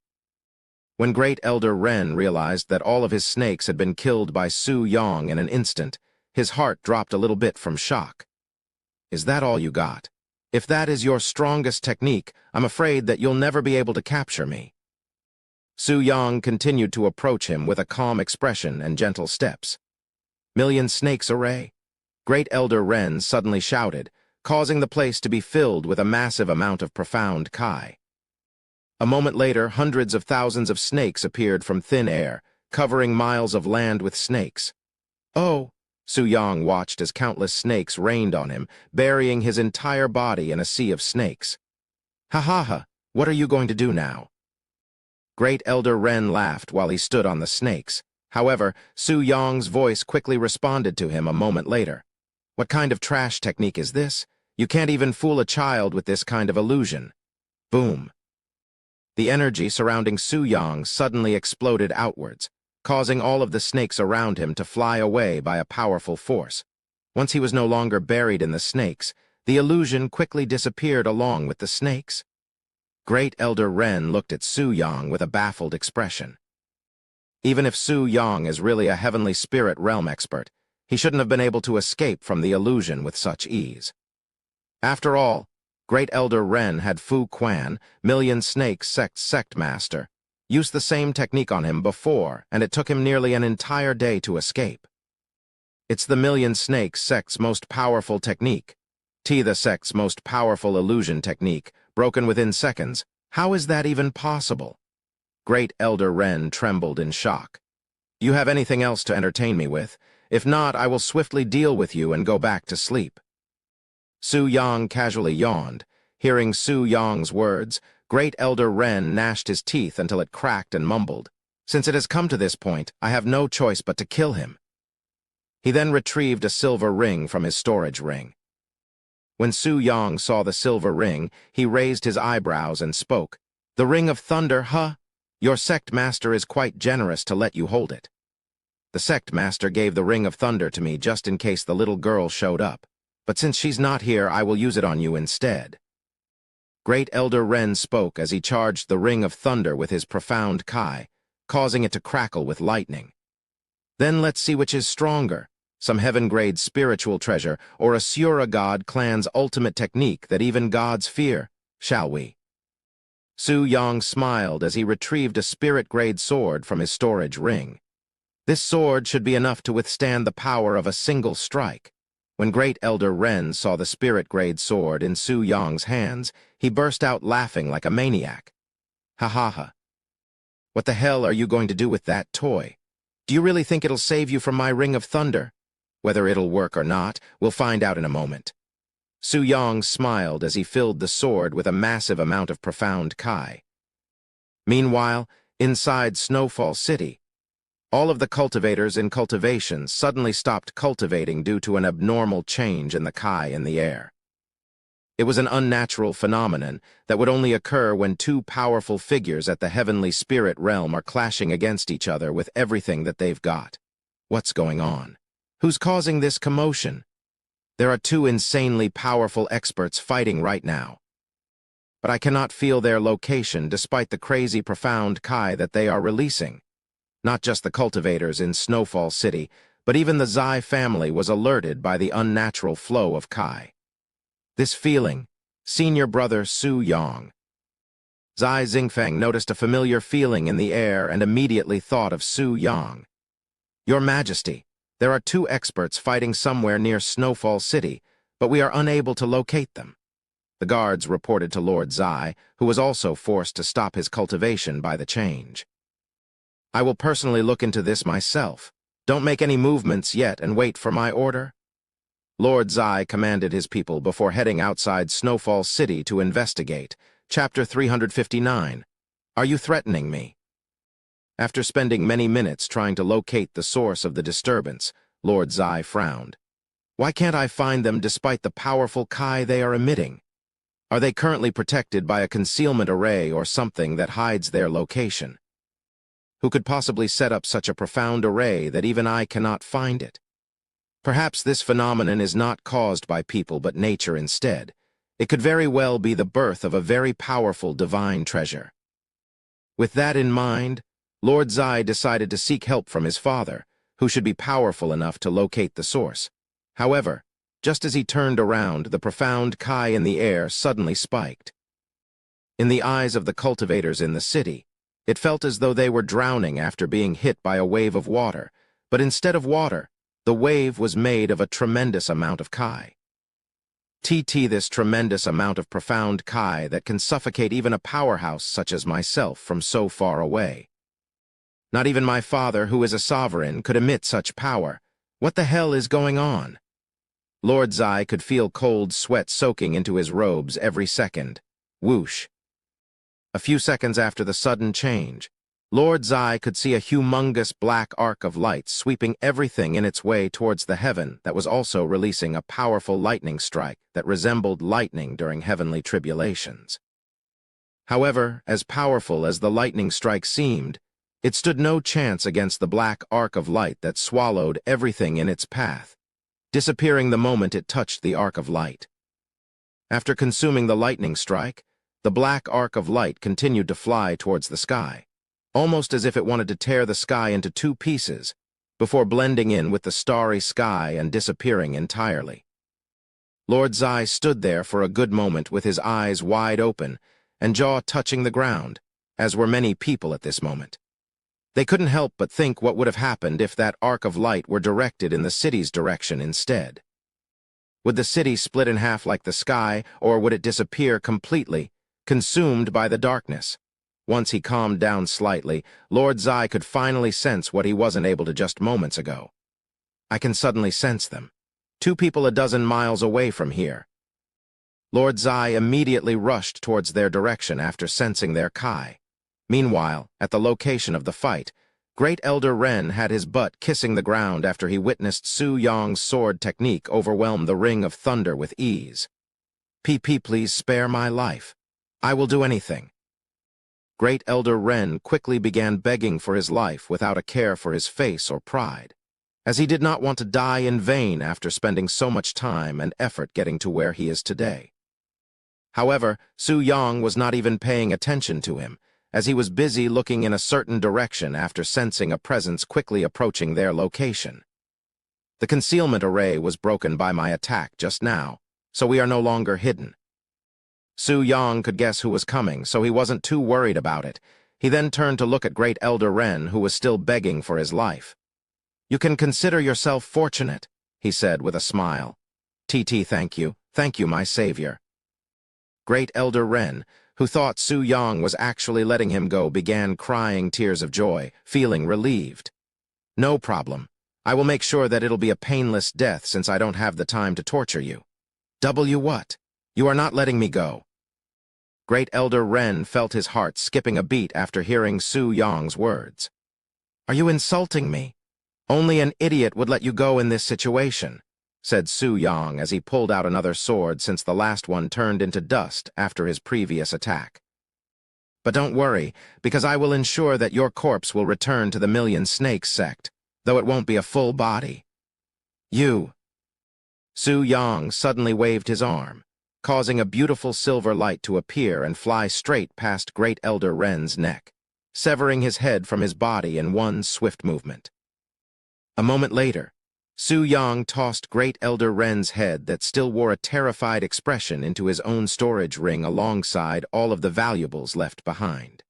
When Great Elder Ren realized that all of his snakes had been killed by Su Yang in an instant, his heart dropped a little bit from shock. Is that all you got? If that is your strongest technique, I'm afraid that you'll never be able to capture me. Su Yang continued to approach him with a calm expression and gentle steps. Million snakes array? Great Elder Ren suddenly shouted, causing the place to be filled with a massive amount of profound Kai. A moment later, hundreds of thousands of snakes appeared from thin air, covering miles of land with snakes. Oh! Su Yang watched as countless snakes rained on him, burying his entire body in a sea of snakes. Ha! What are you going to do now? Great Elder Ren laughed while he stood on the snakes. However, Su Yang's voice quickly responded to him a moment later. What kind of trash technique is this? You can't even fool a child with this kind of illusion. Boom. The energy surrounding Su Yang suddenly exploded outwards, causing all of the snakes around him to fly away by a powerful force. Once he was no longer buried in the snakes, the illusion quickly disappeared along with the snakes. Great Elder Ren looked at Su Yang with a baffled expression. Even if Su Yang is really a heavenly spirit realm expert, he shouldn't have been able to escape from the illusion with such ease. After all, Great Elder Ren had Fu Quan, Million Snake Sect Master, used the same technique on him before, and it took him nearly an entire day to escape. It's the Million Snake Sect's most powerful technique. The sect's most powerful illusion technique, broken within seconds. How is that even possible? Great Elder Ren trembled in shock. You have anything else to entertain me with? If not, I will swiftly deal with you and go back to sleep. Su Yang casually yawned. Hearing Su Yang's words, Great Elder Ren gnashed his teeth until it cracked and mumbled. Since it has come to this point, I have no choice but to kill him. He then retrieved a silver ring from his storage ring. When Su Yang saw the silver ring, he raised his eyebrows and spoke. The Ring of Thunder, huh? Your sect master is quite generous to let you hold it. The sect master gave the Ring of Thunder to me just in case the little girl showed up. But since she's not here, I will use it on you instead. Great Elder Ren spoke as he charged the Ring of Thunder with his profound Kai, causing it to crackle with lightning. Then let's see which is stronger, some heaven-grade spiritual treasure or Asura God clan's ultimate technique that even gods fear, shall we? Su Yang smiled as he retrieved a spirit-grade sword from his storage ring. This sword should be enough to withstand the power of a single strike. When Great Elder Ren saw the spirit-grade sword in Su Yong's hands, he burst out laughing like a maniac. Ha ha ha. What the hell are you going to do with that toy? Do you really think it'll save you from my Ring of Thunder? Whether it'll work or not, we'll find out in a moment. Su Yong smiled as he filled the sword with a massive amount of profound Kai. Meanwhile, inside Snowfall City, all of the cultivators in Cultivation suddenly stopped cultivating due to an abnormal change in the Kai in the air. It was an unnatural phenomenon that would only occur when two powerful figures at the heavenly spirit realm are clashing against each other with everything that they've got. What's going on? Who's causing this commotion? There are two insanely powerful experts fighting right now. But I cannot feel their location despite the crazy profound Kai that they are releasing. Not just the cultivators in Snowfall City, but even the Zai family was alerted by the unnatural flow of Kai. This feeling, senior brother Su Yong. Zai Xingfeng noticed a familiar feeling in the air and immediately thought of Su Yong. Your Majesty, there are two experts fighting somewhere near Snowfall City, but we are unable to locate them. The guards reported to Lord Zai, who was also forced to stop his cultivation by the change. I will personally look into this myself. Don't make any movements yet and wait for my order. Lord Zai commanded his people before heading outside Snowfall City to investigate. Chapter 359. Are you threatening me? After spending many minutes trying to locate the source of the disturbance, Lord Zai frowned. Why can't I find them despite the powerful Kai they are emitting? Are they currently protected by a concealment array or something that hides their location? Who could possibly set up such a profound array that even I cannot find it? Perhaps this phenomenon is not caused by people but nature instead. It could very well be the birth of a very powerful divine treasure. With that in mind, Lord Zai decided to seek help from his father, who should be powerful enough to locate the source. However, just as he turned around, the profound Kai in the air suddenly spiked. In the eyes of the cultivators in the city, it felt as though they were drowning after being hit by a wave of water, but instead of water, the wave was made of a tremendous amount of Kai. This tremendous amount of profound Kai that can suffocate even a powerhouse such as myself from so far away. Not even my father, who is a sovereign, could emit such power. What the hell is going on? Lord Zai could feel cold sweat soaking into his robes every second. Whoosh. A few seconds after the sudden change, Lord Zai could see a humongous black arc of light sweeping everything in its way towards the heaven that was also releasing a powerful lightning strike that resembled lightning during heavenly tribulations. However, as powerful as the lightning strike seemed, it stood no chance against the black arc of light that swallowed everything in its path, disappearing the moment it touched the arc of light. After consuming the lightning strike, the black arc of light continued to fly towards the sky, almost as if it wanted to tear the sky into two pieces, before blending in with the starry sky and disappearing entirely. Lord Zai stood there for a good moment with his eyes wide open and jaw touching the ground, as were many people at this moment. They couldn't help but think what would have happened if that arc of light were directed in the city's direction instead. Would the city split in half like the sky, or would it disappear completely, consumed by the darkness? Once he calmed down slightly, Lord Zai could finally sense what he wasn't able to just moments ago. I can suddenly sense them. Two people a dozen miles away from here. Lord Zai immediately rushed towards their direction after sensing their Kai. Meanwhile, at the location of the fight, Great Elder Ren had his butt kissing the ground after he witnessed Su Yong's sword technique overwhelm the Ring of Thunder with ease. Please spare my life. I will do anything. Great Elder Ren quickly began begging for his life without a care for his face or pride, as he did not want to die in vain after spending so much time and effort getting to where he is today. However, Su Yong was not even paying attention to him, as he was busy looking in a certain direction after sensing a presence quickly approaching their location. The concealment array was broken by my attack just now, so we are no longer hidden. Su Yong could guess who was coming, so he wasn't too worried about it. He then turned to look at Great Elder Ren, who was still begging for his life. "You can consider yourself fortunate," he said with a smile. Thank you. Thank you, my savior. Great Elder Ren, who thought Su Yang was actually letting him go, began crying tears of joy, feeling relieved. No problem. I will make sure that it'll be a painless death since I don't have the time to torture you. What? You are not letting me go. Great Elder Ren felt his heart skipping a beat after hearing Su Yang's words. Are you insulting me? Only an idiot would let you go in this situation, said Su Yang as he pulled out another sword since the last one turned into dust after his previous attack. But don't worry, because I will ensure that your corpse will return to the Million Snakes sect, though it won't be a full body. You. Su Yang suddenly waved his arm, causing a beautiful silver light to appear and fly straight past Great Elder Ren's neck, severing his head from his body in one swift movement. A moment later, Su Yang tossed Great Elder Ren's head that still wore a terrified expression into his own storage ring alongside all of the valuables left behind.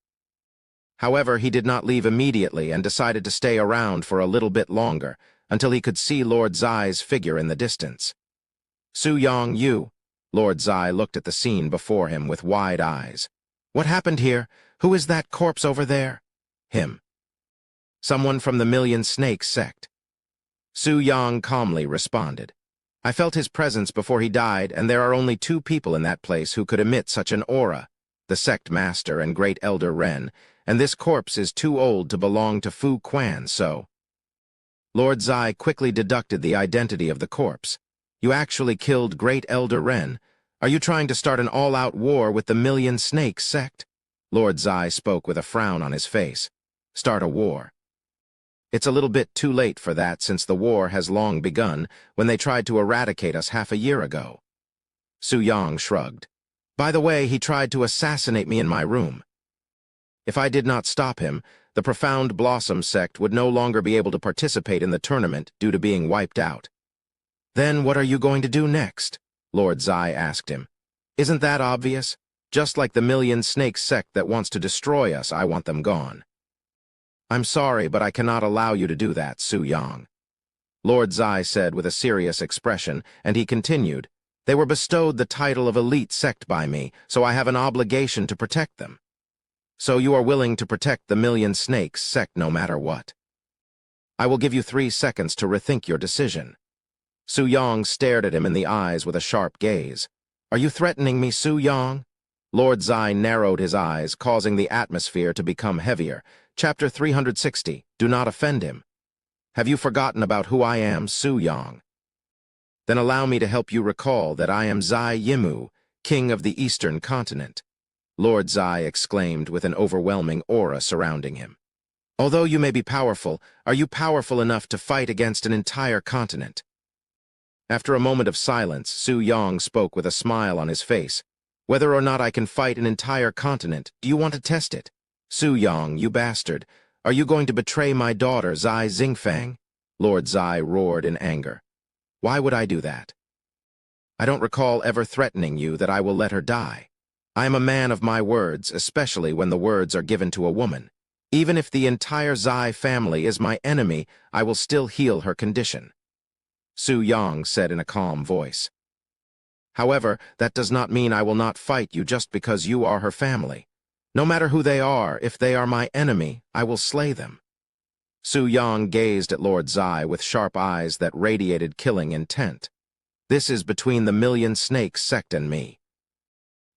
However, he did not leave immediately and decided to stay around for a little bit longer until he could see Lord Zai's figure in the distance. Su Yang, you. Lord Zai looked at the scene before him with wide eyes. What happened here? Who is that corpse over there? Him. Someone from the Million Snakes sect. Su Yang calmly responded. I felt his presence before he died, and there are only two people in that place who could emit such an aura, the sect master and Great Elder Ren, and this corpse is too old to belong to Fu Quan, so... Lord Zai quickly deducted the identity of the corpse. You actually killed Great Elder Ren. Are you trying to start an all-out war with the Million Snakes sect? Lord Zai spoke with a frown on his face. Start a war. It's a little bit too late for that since the war has long begun when they tried to eradicate us half a year ago. Su Yang shrugged. By the way, he tried to assassinate me in my room. If I did not stop him, the Profound Blossom sect would no longer be able to participate in the tournament due to being wiped out. Then what are you going to do next? Lord Zai asked him. Isn't that obvious? Just like the Million Snakes sect that wants to destroy us, I want them gone. I'm sorry, but I cannot allow you to do that, Su Yang. Lord Zai said with a serious expression, and he continued, They were bestowed the title of elite sect by me, so I have an obligation to protect them. So you are willing to protect the Million Snakes sect no matter what. I will give you 3 seconds to rethink your decision. Su Yang stared at him in the eyes with a sharp gaze. Are you threatening me, Su Yang? Lord Zai narrowed his eyes, causing the atmosphere to become heavier. Chapter 360, Do Not Offend Him. Have you forgotten about who I am, Su Yang? Then allow me to help you recall that I am Zai Yimu, king of the Eastern Continent. Lord Zai exclaimed with an overwhelming aura surrounding him. Although you may be powerful, are you powerful enough to fight against an entire continent? After a moment of silence, Su Yang spoke with a smile on his face. Whether or not I can fight an entire continent, do you want to test it? Su Yang, you bastard, are you going to betray my daughter, Zai Xingfang? Lord Zai roared in anger. Why would I do that? I don't recall ever threatening you that I will let her die. I am a man of my words, especially when the words are given to a woman. Even if the entire Zai family is my enemy, I will still heal her condition. Su Yang said in a calm voice. However, that does not mean I will not fight you just because you are her family. No matter who they are, if they are my enemy, I will slay them. Su Yang gazed at Lord Zai with sharp eyes that radiated killing intent. This is between the Million Snakes sect and me.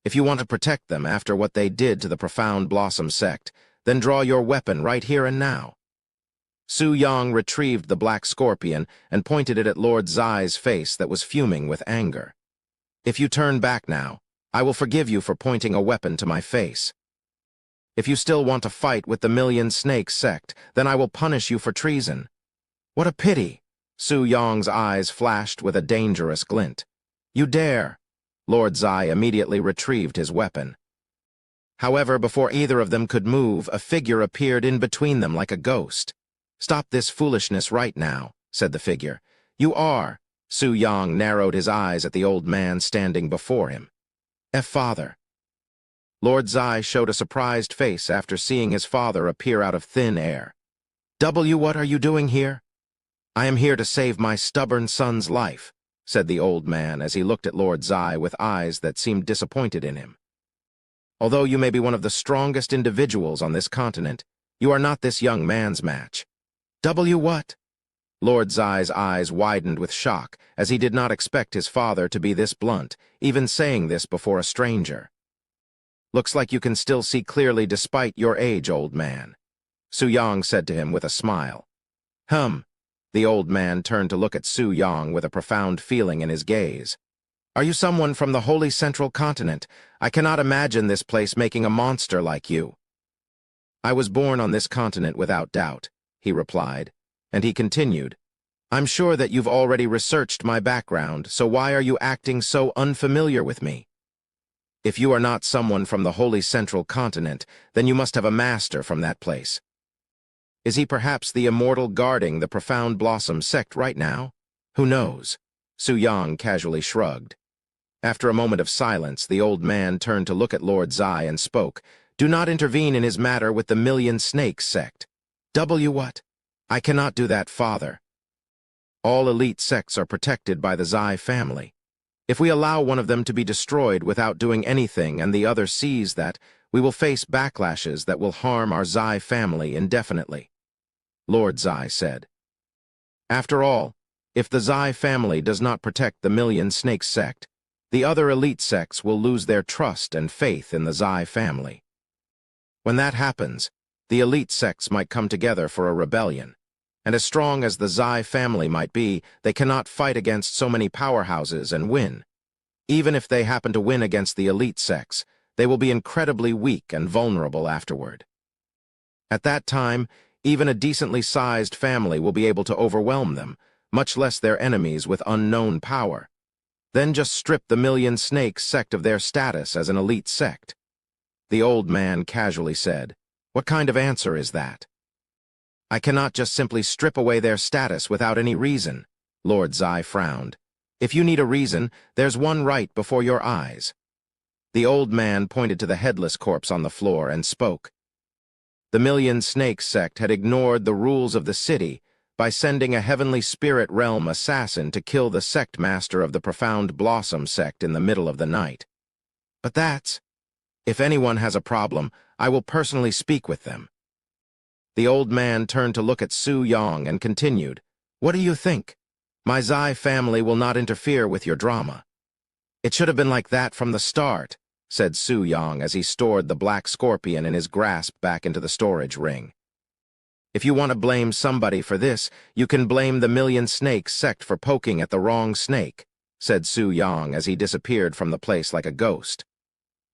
If you want to protect them after what they did to the Profound Blossom sect, then draw your weapon right here and now. Su Yang retrieved the black scorpion and pointed it at Lord Zai's face that was fuming with anger. If you turn back now, I will forgive you for pointing a weapon to my face. If you still want to fight with the Million Snakes sect, then I will punish you for treason. What a pity! Su Yang's eyes flashed with a dangerous glint. You dare! Lord Zai immediately retrieved his weapon. However, before either of them could move, a figure appeared in between them like a ghost. Stop this foolishness right now, said the figure. You are. Su Yang narrowed his eyes at the old man standing before him. Father. Lord Zai showed a surprised face after seeing his father appear out of thin air. What are you doing here? I am here to save my stubborn son's life. said the old man as he looked at Lord Zai with eyes that seemed disappointed in him. Although you may be one of the strongest individuals on this continent, you are not this young man's match. What? Lord Zai's eyes widened with shock, as he did not expect his father to be this blunt, even saying this before a stranger. Looks like you can still see clearly despite your age, old man, Su Yang said to him with a smile. The old man turned to look at Su Yang with a profound feeling in his gaze. Are you someone from the holy central continent? I cannot imagine this place making a monster like you. I was born on this continent without doubt, he replied, and he continued, I'm sure that you've already researched my background, so why are you acting so unfamiliar with me? If you are not someone from the holy central continent, then you must have a master from that place. Is he perhaps the immortal guarding the profound blossom sect right now? Who knows? Su Yang casually shrugged. After a moment of silence, the old man turned to look at Lord Zai and spoke. Do not intervene in his matter with the Million Snakes sect. What? I cannot do that, father. All elite sects are protected by the Zai family. If we allow one of them to be destroyed without doing anything and the other sees that, we will face backlashes that will harm our Zai family indefinitely, Lord Zai said. After all, if the Zai family does not protect the Million Snakes sect, the other elite sects will lose their trust and faith in the Zai family. When that happens, the elite sects might come together for a rebellion, and as strong as the Zai family might be, they cannot fight against so many powerhouses and win. Even if they happen to win against the elite sects, they will be incredibly weak and vulnerable afterward. At that time, even a decently sized family will be able to overwhelm them, much less their enemies with unknown power. Then just strip the Million Snakes sect of their status as an elite sect. The old man casually said, What kind of answer is that? I cannot just simply strip away their status without any reason, Lord Zai frowned. If you need a reason, there's one right before your eyes. The old man pointed to the headless corpse on the floor and spoke. The Million Snakes sect had ignored the rules of the city by sending a heavenly spirit realm assassin to kill the sect master of the Profound Blossom sect in the middle of the night. But that's... If anyone has a problem, I will personally speak with them. The old man turned to look at Su Yang and continued, What do you think? My Zai family will not interfere with your drama. It should have been like that from the start, said Su Yang as he stored the black scorpion in his grasp back into the storage ring. If you want to blame somebody for this, you can blame the Million Snakes sect for poking at the wrong snake, said Su Yang as he disappeared from the place like a ghost.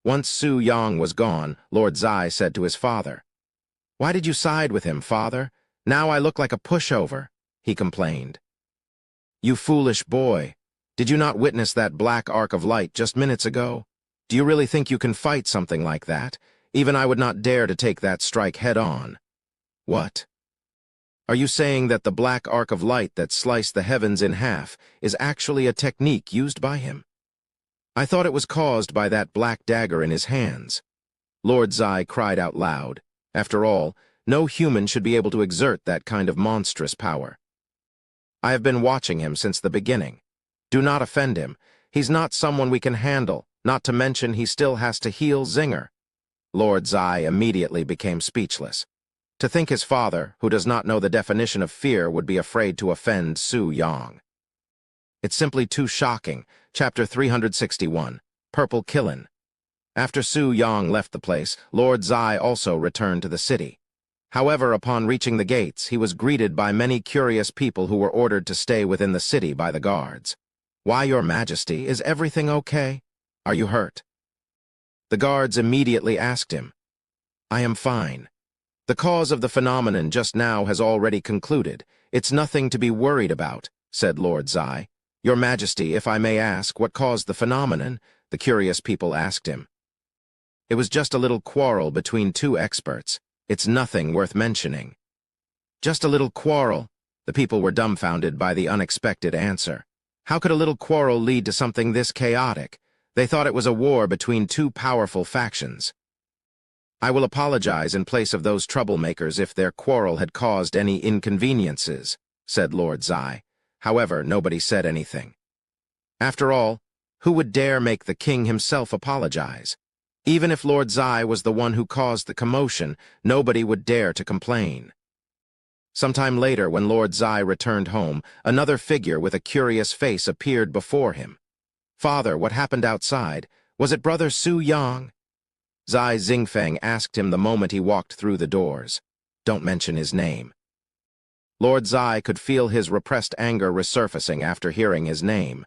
Once Su Yang was gone, Lord Zai said to his father, Why did you side with him, father? Now I look like a pushover, he complained. You foolish boy. Did you not witness that black arc of light just minutes ago? Do you really think you can fight something like that? Even I would not dare to take that strike head-on. What? Are you saying that the black arc of light that sliced the heavens in half is actually a technique used by him? I thought it was caused by that black dagger in his hands. Lord Zai cried out loud. After all, no human should be able to exert that kind of monstrous power. I have been watching him since the beginning. Do not offend him. He's not someone we can handle, not to mention he still has to heal Zinger. Lord Zai immediately became speechless. To think his father, who does not know the definition of fear, would be afraid to offend Su Yang. It's simply too shocking. Chapter 361, Purple Killin. After Su Yang left the place, Lord Zai also returned to the city. However, upon reaching the gates, he was greeted by many curious people who were ordered to stay within the city by the guards. Why, Your Majesty, is everything okay? Are you hurt? The guards immediately asked him. I am fine. The cause of the phenomenon just now has already concluded. It's nothing to be worried about, said Lord Zai. Your Majesty, if I may ask, what caused the phenomenon? The curious people asked him. It was just a little quarrel between two experts. It's nothing worth mentioning. Just a little quarrel? The people were dumbfounded by the unexpected answer. How could a little quarrel lead to something this chaotic? They thought it was a war between two powerful factions. I will apologize in place of those troublemakers if their quarrel had caused any inconveniences, said Lord Zai. However, nobody said anything. After all, who would dare make the king himself apologize? Even if Lord Zai was the one who caused the commotion, nobody would dare to complain. Sometime later, when Lord Zai returned home, another figure with a curious face appeared before him. "Father, what happened outside? Was it Brother Su Yang?" Zai Xingfeng asked him the moment he walked through the doors. "Don't mention his name." Lord Zai could feel his repressed anger resurfacing after hearing his name.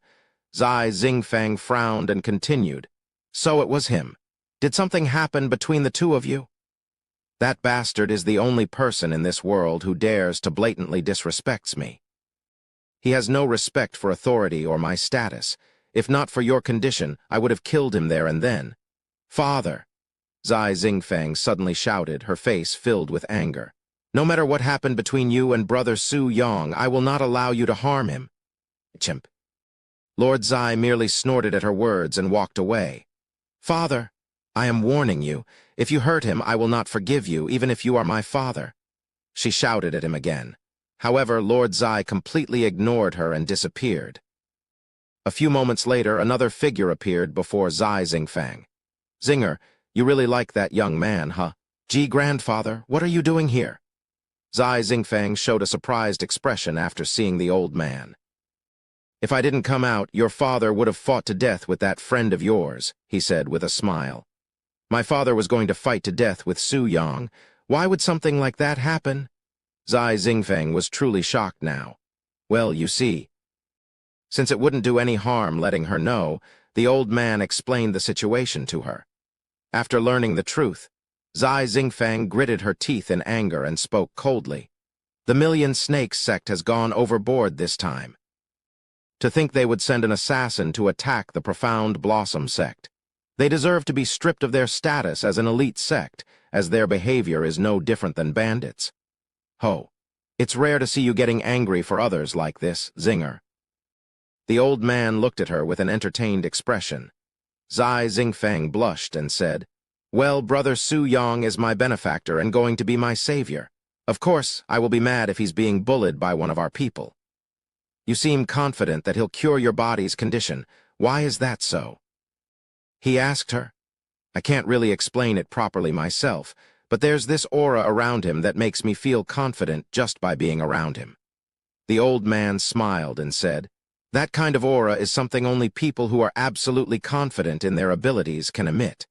Zai Xingfeng frowned and continued. "So it was him. Did something happen between the two of you?" "That bastard is the only person in this world who dares to blatantly disrespects me. He has no respect for authority or my status. If not for your condition, I would have killed him there and then." "Father!" Zai Xingfeng suddenly shouted, her face filled with anger. "No matter what happened between you and Brother Su Yang, I will not allow you to harm him." "Chimp." Lord Zai merely snorted at her words and walked away. "Father, I am warning you. If you hurt him, I will not forgive you, even if you are my father." She shouted at him again. However, Lord Zai completely ignored her and disappeared. A few moments later, another figure appeared before Zai Xingfeng. "Zinger, you really like that young man, huh? Gee, grandfather, what are you doing here?" Zai Xingfeng showed a surprised expression after seeing the old man. "If I didn't come out, your father would have fought to death with that friend of yours," he said with a smile. "My father was going to fight to death with Su Yang. Why would something like that happen?" Zai Xingfeng was truly shocked now. "Well, you see." Since it wouldn't do any harm letting her know, the old man explained the situation to her. After learning the truth, Zai Xingfeng gritted her teeth in anger and spoke coldly. "The Million Snakes sect has gone overboard this time. To think they would send an assassin to attack the Profound Blossom sect. They deserve to be stripped of their status as an elite sect, as their behavior is no different than bandits. Ho, it's rare to see you getting angry for others like this, Zinger." The old man looked at her with an entertained expression. Zai Xingfeng blushed and said, "Well, Brother Su Yang is my benefactor and going to be my savior. Of course, I will be mad if he's being bullied by one of our people. You seem confident that he'll cure your body's condition. Why is that so?" He asked her. "I can't really explain it properly myself, but there's this aura around him that makes me feel confident just by being around him." The old man smiled and said, "That kind of aura is something only people who are absolutely confident in their abilities can emit.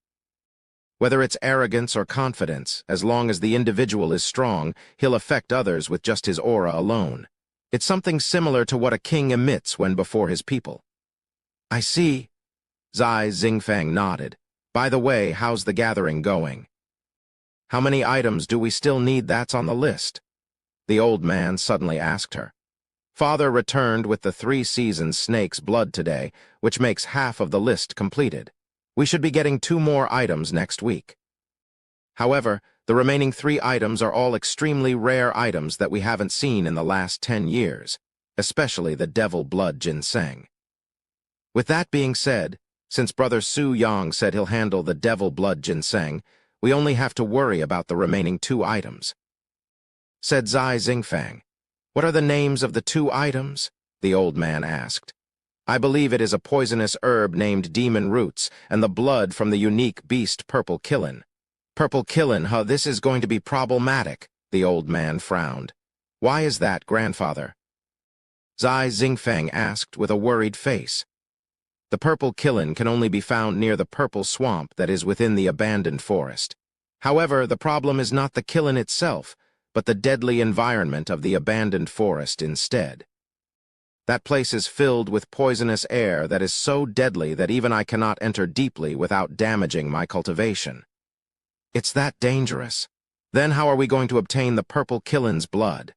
Whether it's arrogance or confidence, as long as the individual is strong, he'll affect others with just his aura alone. It's something similar to what a king emits when before his people." "I see." Zai Xingfeng nodded. "By the way, how's the gathering going? How many items do we still need that's on the list?" The old man suddenly asked her. "Father returned with the 3 Seasons snake's blood today, which makes half of the list completed. We should be getting 2 more items next week. However, the remaining 3 items are all extremely rare items that we haven't seen in the last 10 years, especially the Devil Blood Ginseng. With that being said, since Brother Su Yang said he'll handle the Devil Blood Ginseng, we only have to worry about the remaining 2 items." Said Zai Xingfeng. "What are the names of the 2 items?" the old man asked. "I believe it is a poisonous herb named Demon Roots and the blood from the unique beast Purple Killin." "Purple Killin, huh? This is going to be problematic," the old man frowned. "Why is that, grandfather?" Zai Xingfeng asked with a worried face. "The Purple Killin can only be found near the purple swamp that is within the abandoned forest. However, the problem is not the Killin itself, but the deadly environment of the abandoned forest instead. That place is filled with poisonous air that is so deadly that even I cannot enter deeply without damaging my cultivation. It's that dangerous. Then how are we going to obtain the Purple Killin's blood?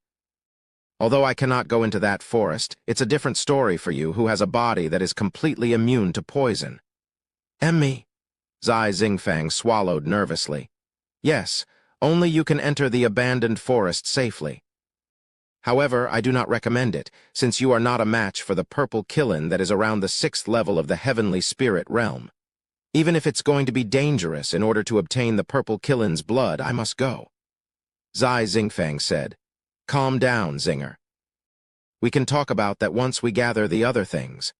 Although I cannot go into that forest, it's a different story for you who has a body that is completely immune to poison." "Emmy?" Zai Xingfeng swallowed nervously. "Yes, only you can enter the abandoned forest safely. However, I do not recommend it, since you are not a match for the Purple Killin that is around the 6th level of the Heavenly Spirit realm. Even if it's going to be dangerous in order to obtain the Purple Killin's blood, I must go." Zai Xingfeng said, "Calm down, Zinger. We can talk about that once we gather the other things.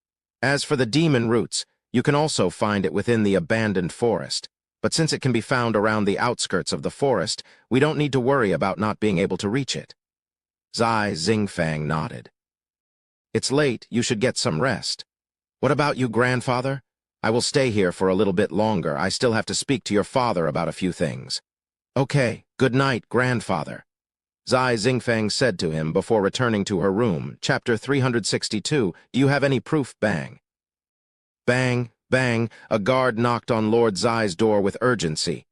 As for the demon roots, you can also find it within the abandoned forest, but since it can be found around the outskirts of the forest, we don't need to worry about not being able to reach it. Zai Xingfang nodded. It's late, you should get some rest. What about you, grandfather? I will stay here for a little bit longer. I still have to speak to your father about a few things. Okay, good night, grandfather. Zai Xingfang said to him before returning to her room. Chapter 362, Do you have any proof? Bang. Bang, bang, a guard knocked on Lord Zai's door with urgency.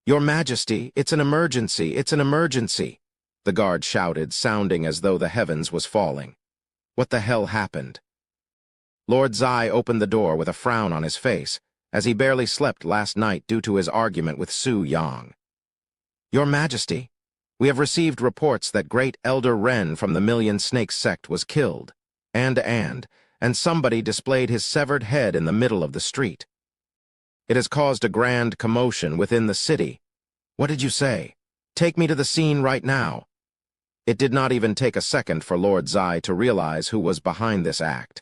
Your Majesty, it's an emergency, it's an emergency, the guard shouted, sounding as though the heavens was falling. What the hell happened? Lord Zai opened the door with a frown on his face, as he barely slept last night due to his argument with Su Yang. Your Majesty, we have received reports that Great Elder Ren from the Million Snakes sect was killed, and somebody displayed his severed head in the middle of the street. It has caused a grand commotion within the city. What did you say? Take me to the scene right now. It did not even take a second for Lord Zai to realize who was behind this act.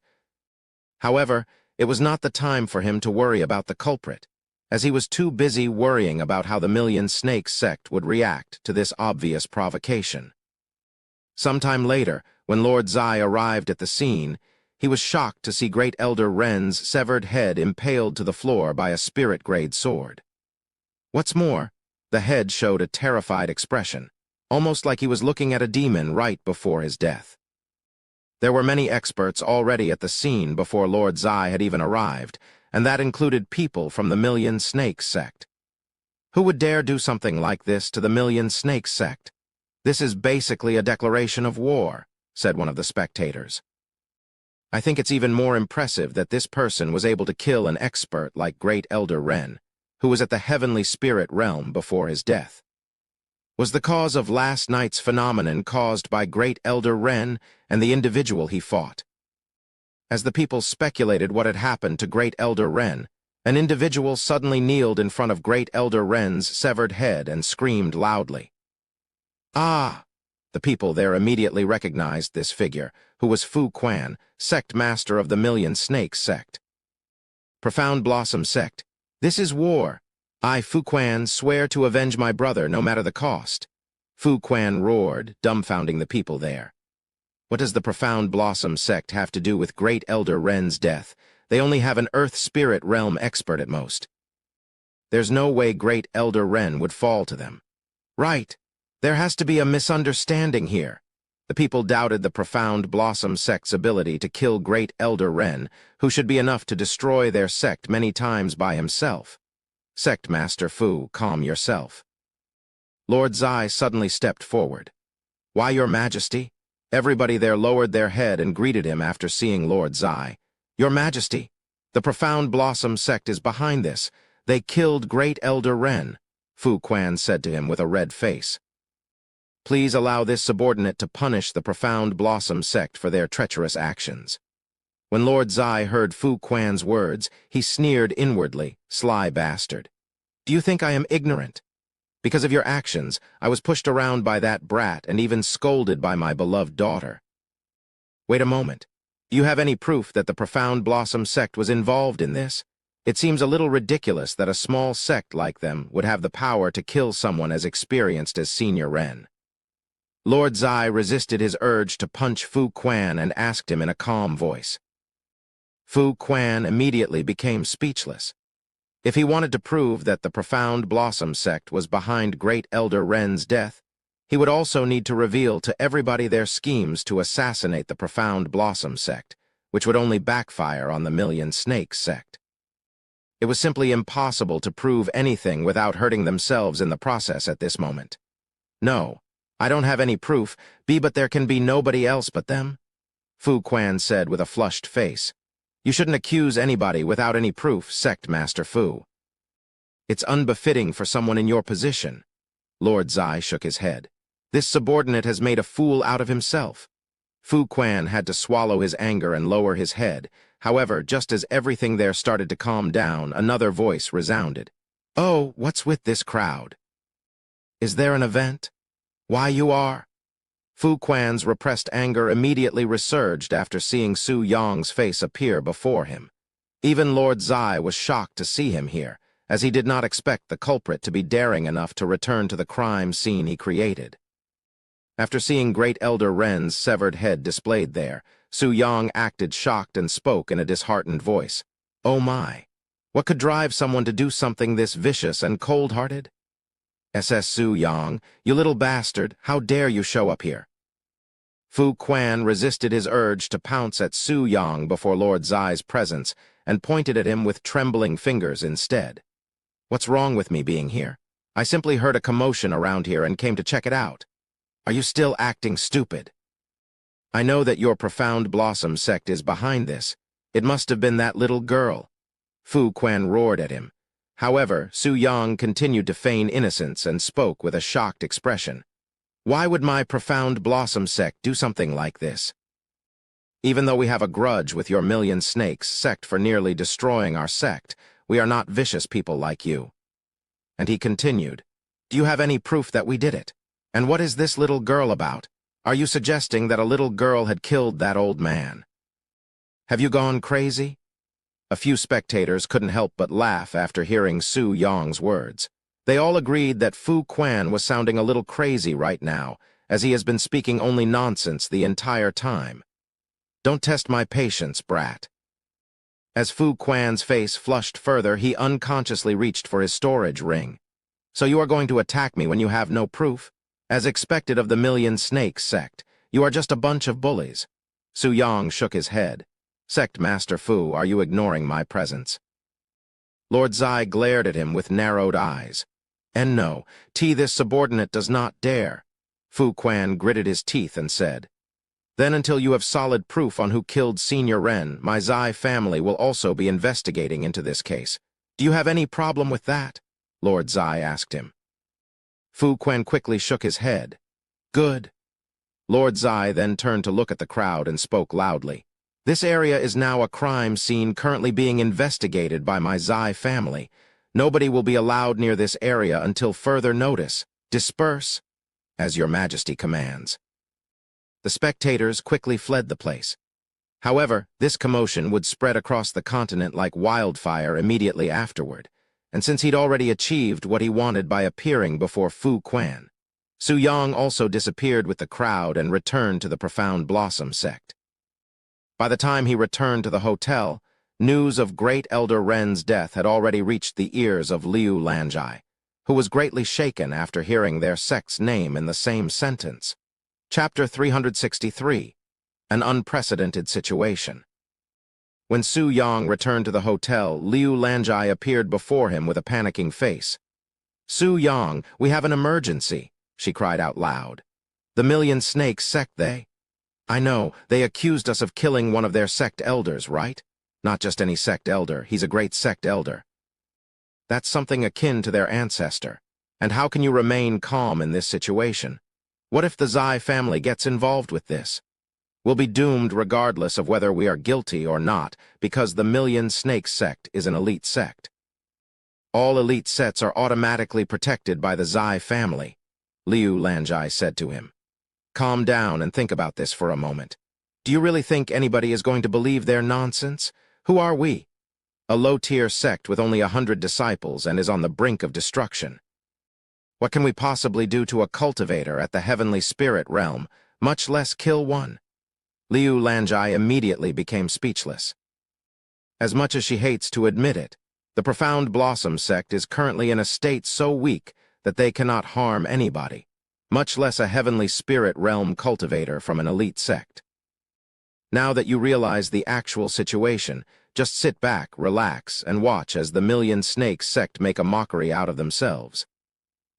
However, it was not the time for him to worry about the culprit, as he was too busy worrying about how the Million Snakes sect would react to this obvious provocation. Sometime later, when Lord Zai arrived at the scene, he was shocked to see Great Elder Ren's severed head impaled to the floor by a spirit-grade sword. What's more, the head showed a terrified expression, almost like he was looking at a demon right before his death. There were many experts already at the scene before Lord Zai had even arrived, and that included people from the Million Snakes sect. Who would dare do something like this to the Million Snakes sect? This is basically a declaration of war, said one of the spectators. I think it's even more impressive that this person was able to kill an expert like Great Elder Ren, who was at the heavenly spirit realm before his death. Was the cause of last night's phenomenon caused by Great Elder Ren and the individual he fought? As the people speculated what had happened to Great Elder Ren, an individual suddenly kneeled in front of Great Elder Ren's severed head and screamed loudly. Ah! The people there immediately recognized this figure, who was Fu Quan, sect master of the Million Snakes sect. Profound Blossom sect, this is war. I, Fu Quan, swear to avenge my brother no matter the cost. Fu Quan roared, dumbfounding the people there. What does the Profound Blossom sect have to do with Great Elder Ren's death? They only have an Earth Spirit Realm expert at most. There's no way Great Elder Ren would fall to them. Right. There has to be a misunderstanding here. The people doubted the Profound Blossom sect's ability to kill Great Elder Ren, who should be enough to destroy their sect many times by himself. Sect Master Fu, calm yourself. Lord Zai suddenly stepped forward. Why, Your Majesty? Everybody there lowered their head and greeted him after seeing Lord Zai. Your Majesty, the Profound Blossom sect is behind this. They killed Great Elder Ren, Fu Quan said to him with a red face. Please allow this subordinate to punish the Profound Blossom sect for their treacherous actions. When Lord Zai heard Fu Quan's words, he sneered inwardly, sly bastard. Do you think I am ignorant? Because of your actions, I was pushed around by that brat and even scolded by my beloved daughter. Wait a moment. Do you have any proof that the Profound Blossom sect was involved in this? It seems a little ridiculous that a small sect like them would have the power to kill someone as experienced as Senior Ren. Lord Zai resisted his urge to punch Fu Quan and asked him in a calm voice. Fu Quan immediately became speechless. If he wanted to prove that the Profound Blossom sect was behind Great Elder Ren's death, he would also need to reveal to everybody their schemes to assassinate the Profound Blossom sect, which would only backfire on the Million Snakes sect. It was simply impossible to prove anything without hurting themselves in the process at this moment. No, I don't have any proof, but there can be nobody else but them, Fu Quan said with a flushed face. You shouldn't accuse anybody without any proof, Sect Master Fu. It's unbefitting for someone in your position. Lord Zai shook his head. This subordinate has made a fool out of himself. Fu Quan had to swallow his anger and lower his head. However, just as everything there started to calm down, another voice resounded. Oh, what's with this crowd? Is there an event? Why you are? Fu Quan's repressed anger immediately resurged after seeing Su Yong's face appear before him. Even Lord Zai was shocked to see him here, as he did not expect the culprit to be daring enough to return to the crime scene he created. After seeing Great Elder Ren's severed head displayed there, Su Yong acted shocked and spoke in a disheartened voice. "Oh my! What could drive someone to do something this vicious and cold-hearted? SS Su Yong, you little bastard, how dare you show up here?" Fu Quan resisted his urge to pounce at Su Yong before Lord Zai's presence and pointed at him with trembling fingers instead. "What's wrong with me being here? I simply heard a commotion around here and came to check it out. Are you still acting stupid? I know that your Profound Blossom sect is behind this. It must have been that little girl." Fu Quan roared at him. However, Su Yong continued to feign innocence and spoke with a shocked expression. "Why would my Profound Blossom sect do something like this? Even though we have a grudge with your Million Snakes sect for nearly destroying our sect, we are not vicious people like you." And he continued, "Do you have any proof that we did it? And what is this little girl about? Are you suggesting that a little girl had killed that old man? Have you gone crazy?" A few spectators couldn't help but laugh after hearing Su Yong's words. They all agreed that Fu Quan was sounding a little crazy right now, as he has been speaking only nonsense the entire time. "Don't test my patience, brat." As Fu Quan's face flushed further, he unconsciously reached for his storage ring. "So you are going to attack me when you have no proof? As expected of the Million Snakes sect, you are just a bunch of bullies." Su Yong shook his head. "Sect Master Fu, are you ignoring my presence?" Lord Zai glared at him with narrowed eyes. "And no, this subordinate does not dare." Fu Quan gritted his teeth and said, "Then until you have solid proof on who killed Senior Ren, my Zai family will also be investigating into this case. Do you have any problem with that?" Lord Zai asked him. Fu Quan quickly shook his head. "Good." Lord Zai then turned to look at the crowd and spoke loudly. "This area is now a crime scene currently being investigated by my Zai family. Nobody will be allowed near this area until further notice. Disperse, as your majesty commands." The spectators quickly fled the place. However, this commotion would spread across the continent like wildfire immediately afterward, and since he'd already achieved what he wanted by appearing before Fu Quan, Su Yong also disappeared with the crowd and returned to the Profound Blossom sect. By the time he returned to the hotel, news of Great Elder Ren's death had already reached the ears of Liu Lanjai, who was greatly shaken after hearing their sect's name in the same sentence. Chapter 363, An Unprecedented Situation. When Su Yong returned to the hotel, Liu Lanjai appeared before him with a panicking face. "Su Yong, we have an emergency," she cried out loud. "The Million Snakes sect, they? I know, they accused us of killing one of their sect elders, right? Not just any sect elder, he's a great sect elder. That's something akin to their ancestor. And how can you remain calm in this situation? What if the Zai family gets involved with this? We'll be doomed regardless of whether we are guilty or not, because the Million Snakes sect is an elite sect. All elite sects are automatically protected by the Zai family," Liu Lanjai said to him. "Calm down and think about this for a moment. Do you really think anybody is going to believe their nonsense? Who are we? A low-tier sect with only 100 disciples and is on the brink of destruction. What can we possibly do to a cultivator at the heavenly spirit realm, much less kill one?" Liu Lanjai immediately became speechless. As much as she hates to admit it, the Profound Blossom sect is currently in a state so weak that they cannot harm anybody, much less a heavenly spirit realm cultivator from an elite sect. Now that you realize the actual situation, just sit back, relax, and watch as the Million Snakes sect make a mockery out of themselves.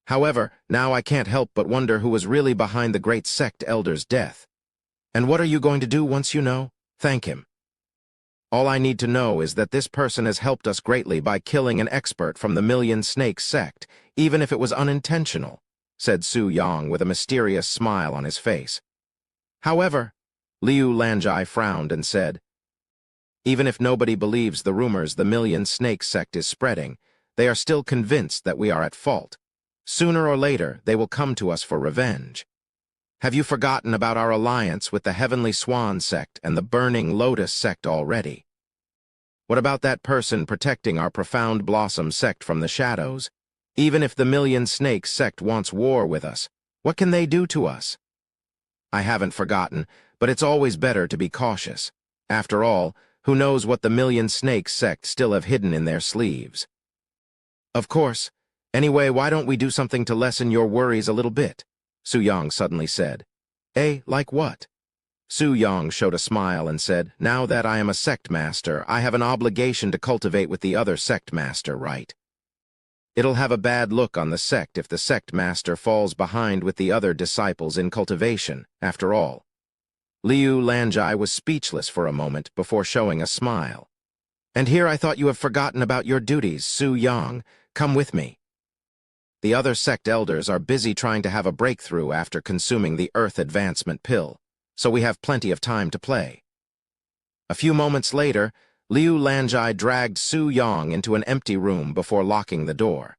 However, now I can't help but wonder who was really behind the great sect elder's death. And what are you going to do once you know? Thank him. All I need to know is that this person has helped us greatly by killing an expert from the Million Snakes sect, even if it was unintentional," said Su Yong with a mysterious smile on his face. However, Liu Lanjai frowned and said, "Even if nobody believes the rumors the Million Snakes sect is spreading, they are still convinced that we are at fault. Sooner or later, they will come to us for revenge." Have you forgotten about our alliance with the Heavenly Swan sect and the Burning Lotus sect already? What about that person protecting our Profound Blossom sect from the shadows? Even if the Million Snakes sect wants war with us, what can they do to us? I haven't forgotten, but it's always better to be cautious. After all, who knows what the Million Snakes sect still have hidden in their sleeves? Of course. Anyway, why don't we do something to lessen your worries a little bit? Su Yang suddenly said. Like what? Su Yang showed a smile and said, now that I am a sect master, I have an obligation to cultivate with the other sect master, right? It'll have a bad look on the sect if the sect master falls behind with the other disciples in cultivation, after all. Liu Lanjai was speechless for a moment before showing a smile. And here I thought you have forgotten about your duties, Su Yang. Come with me. The other sect elders are busy trying to have a breakthrough after consuming the Earth Advancement pill, so we have plenty of time to play. A few moments later, Liu Lanjai dragged Su Yang into an empty room before locking the door.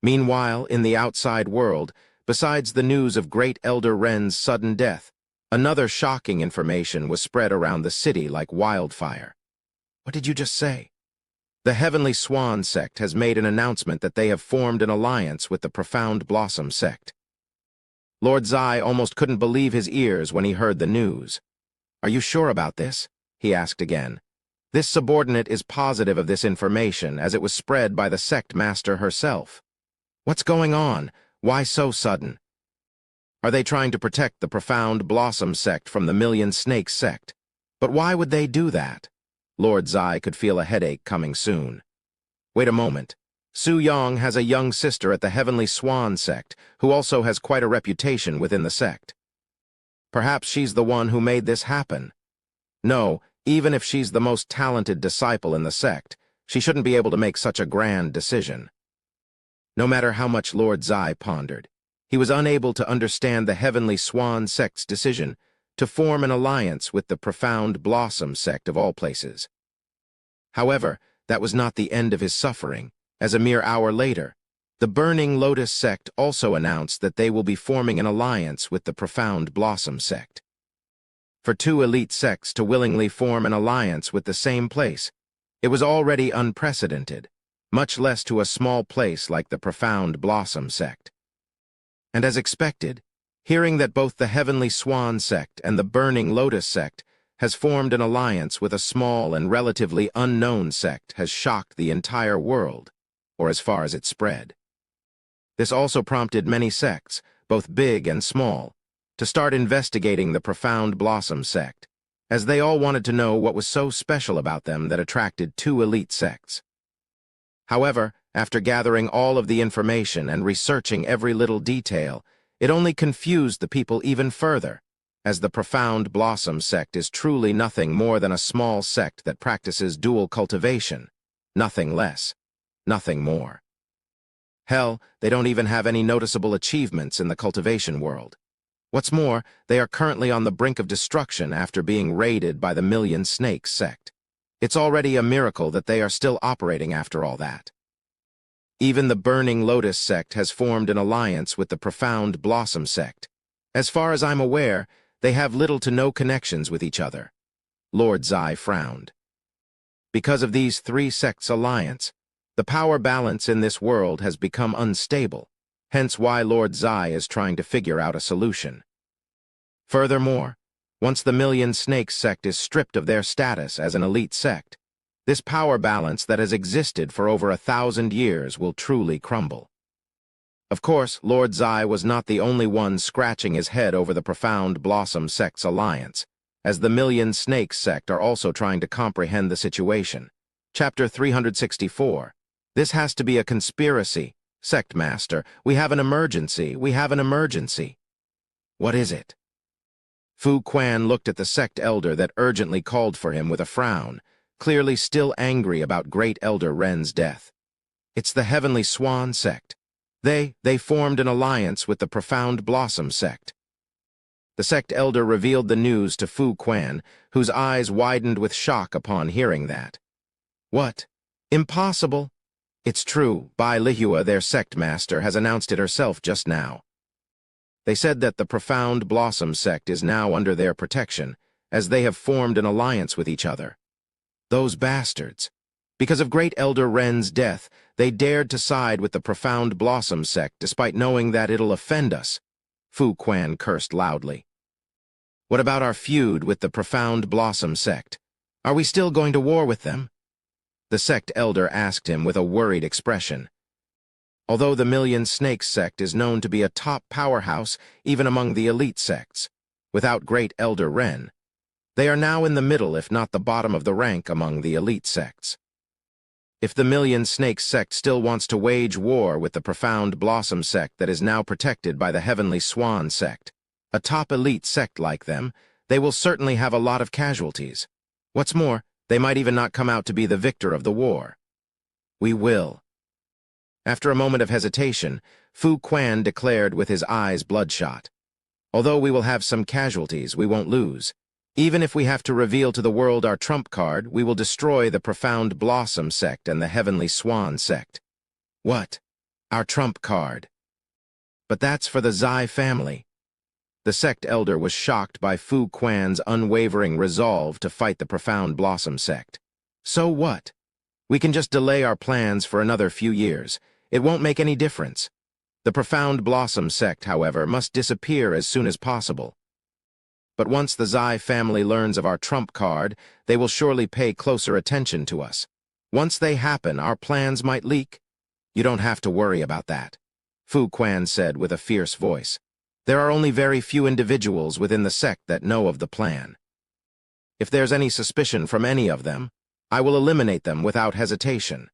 Meanwhile, in the outside world, besides the news of Great Elder Ren's sudden death, another shocking information was spread around the city like wildfire. What did you just say? The Heavenly Swan sect has made an announcement that they have formed an alliance with the Profound Blossom sect. Lord Zai almost couldn't believe his ears when he heard the news. Are you sure about this? He asked again. This subordinate is positive of this information as it was spread by the sect master herself. What's going on? Why so sudden? Are they trying to protect the Profound Blossom sect from the Million Snakes sect? But why would they do that? Lord Zai could feel a headache coming soon. Wait a moment. Su Yang has a young sister at the Heavenly Swan sect, who also has quite a reputation within the sect. Perhaps she's the one who made this happen. No, even if she's the most talented disciple in the sect, she shouldn't be able to make such a grand decision. No matter how much Lord Zai pondered, he was unable to understand the Heavenly Swan sect's decision to form an alliance with the Profound Blossom sect of all places. However, that was not the end of his suffering, as a mere hour later, the Burning Lotus sect also announced that they will be forming an alliance with the Profound Blossom sect. For two elite sects to willingly form an alliance with the same place, it was already unprecedented, much less to a small place like the Profound Blossom sect. And as expected, hearing that both the Heavenly Swan sect and the Burning Lotus sect has formed an alliance with a small and relatively unknown sect has shocked the entire world, or as far as it spread. This also prompted many sects, both big and small, to start investigating the Profound Blossom sect, as they all wanted to know what was so special about them that attracted two elite sects. However, after gathering all of the information and researching every little detail, it only confused the people even further, as the Profound Blossom sect is truly nothing more than a small sect that practices dual cultivation, nothing less, nothing more. Hell, they don't even have any noticeable achievements in the cultivation world. What's more, they are currently on the brink of destruction after being raided by the Million Snakes sect. It's already a miracle that they are still operating after all that. Even the Burning Lotus sect has formed an alliance with the Profound Blossom sect. As far as I'm aware, they have little to no connections with each other. Lord Zai frowned. Because of these three sects' alliance, the power balance in this world has become unstable, hence why Lord Zai is trying to figure out a solution. Furthermore, once the Million Snakes sect is stripped of their status as an elite sect, this power balance that has existed for over 1,000 years will truly crumble. Of course, Lord Zai was not the only one scratching his head over the Profound Blossom sect's alliance, as the Million Snakes sect are also trying to comprehend the situation. Chapter 364. This has to be a conspiracy. Sect Master, we have an emergency. We have an emergency. What is it? Fu Quan looked at the sect elder that urgently called for him with a frown, clearly still angry about Great Elder Ren's death. It's the Heavenly Swan sect. They formed an alliance with the Profound Blossom sect. The sect elder revealed the news to Fu Quan, whose eyes widened with shock upon hearing that. What? Impossible! It's true, Bai Lihua, their sect master, has announced it herself just now. They said that the Profound Blossom sect is now under their protection, as they have formed an alliance with each other. Those bastards. Because of Great Elder Ren's death, they dared to side with the Profound Blossom sect despite knowing that it'll offend us. Fu Quan cursed loudly. What about our feud with the Profound Blossom sect? Are we still going to war with them? The sect elder asked him with a worried expression. Although the Million Snakes sect is known to be a top powerhouse even among the elite sects, without Great Elder Ren, they are now in the middle if not the bottom of the rank among the elite sects. If the Million Snakes sect still wants to wage war with the Profound Blossom sect that is now protected by the Heavenly Swan sect, a top elite sect like them, they will certainly have a lot of casualties. What's more, they might even not come out to be the victor of the war. We will. After a moment of hesitation, Fu Quan declared with his eyes bloodshot. Although we will have some casualties, we won't lose. Even if we have to reveal to the world our trump card, we will destroy the Profound Blossom sect and the Heavenly Swan sect. What? Our trump card. But that's for the Zai family. The sect elder was shocked by Fu Quan's unwavering resolve to fight the Profound Blossom sect. So what? We can just delay our plans for another few years. It won't make any difference. The Profound Blossom sect, however, must disappear as soon as possible. But once the Zai family learns of our trump card, they will surely pay closer attention to us. Once they happen, our plans might leak. You don't have to worry about that, Fu Quan said with a fierce voice. There are only very few individuals within the sect that know of the plan. If there's any suspicion from any of them, I will eliminate them without hesitation.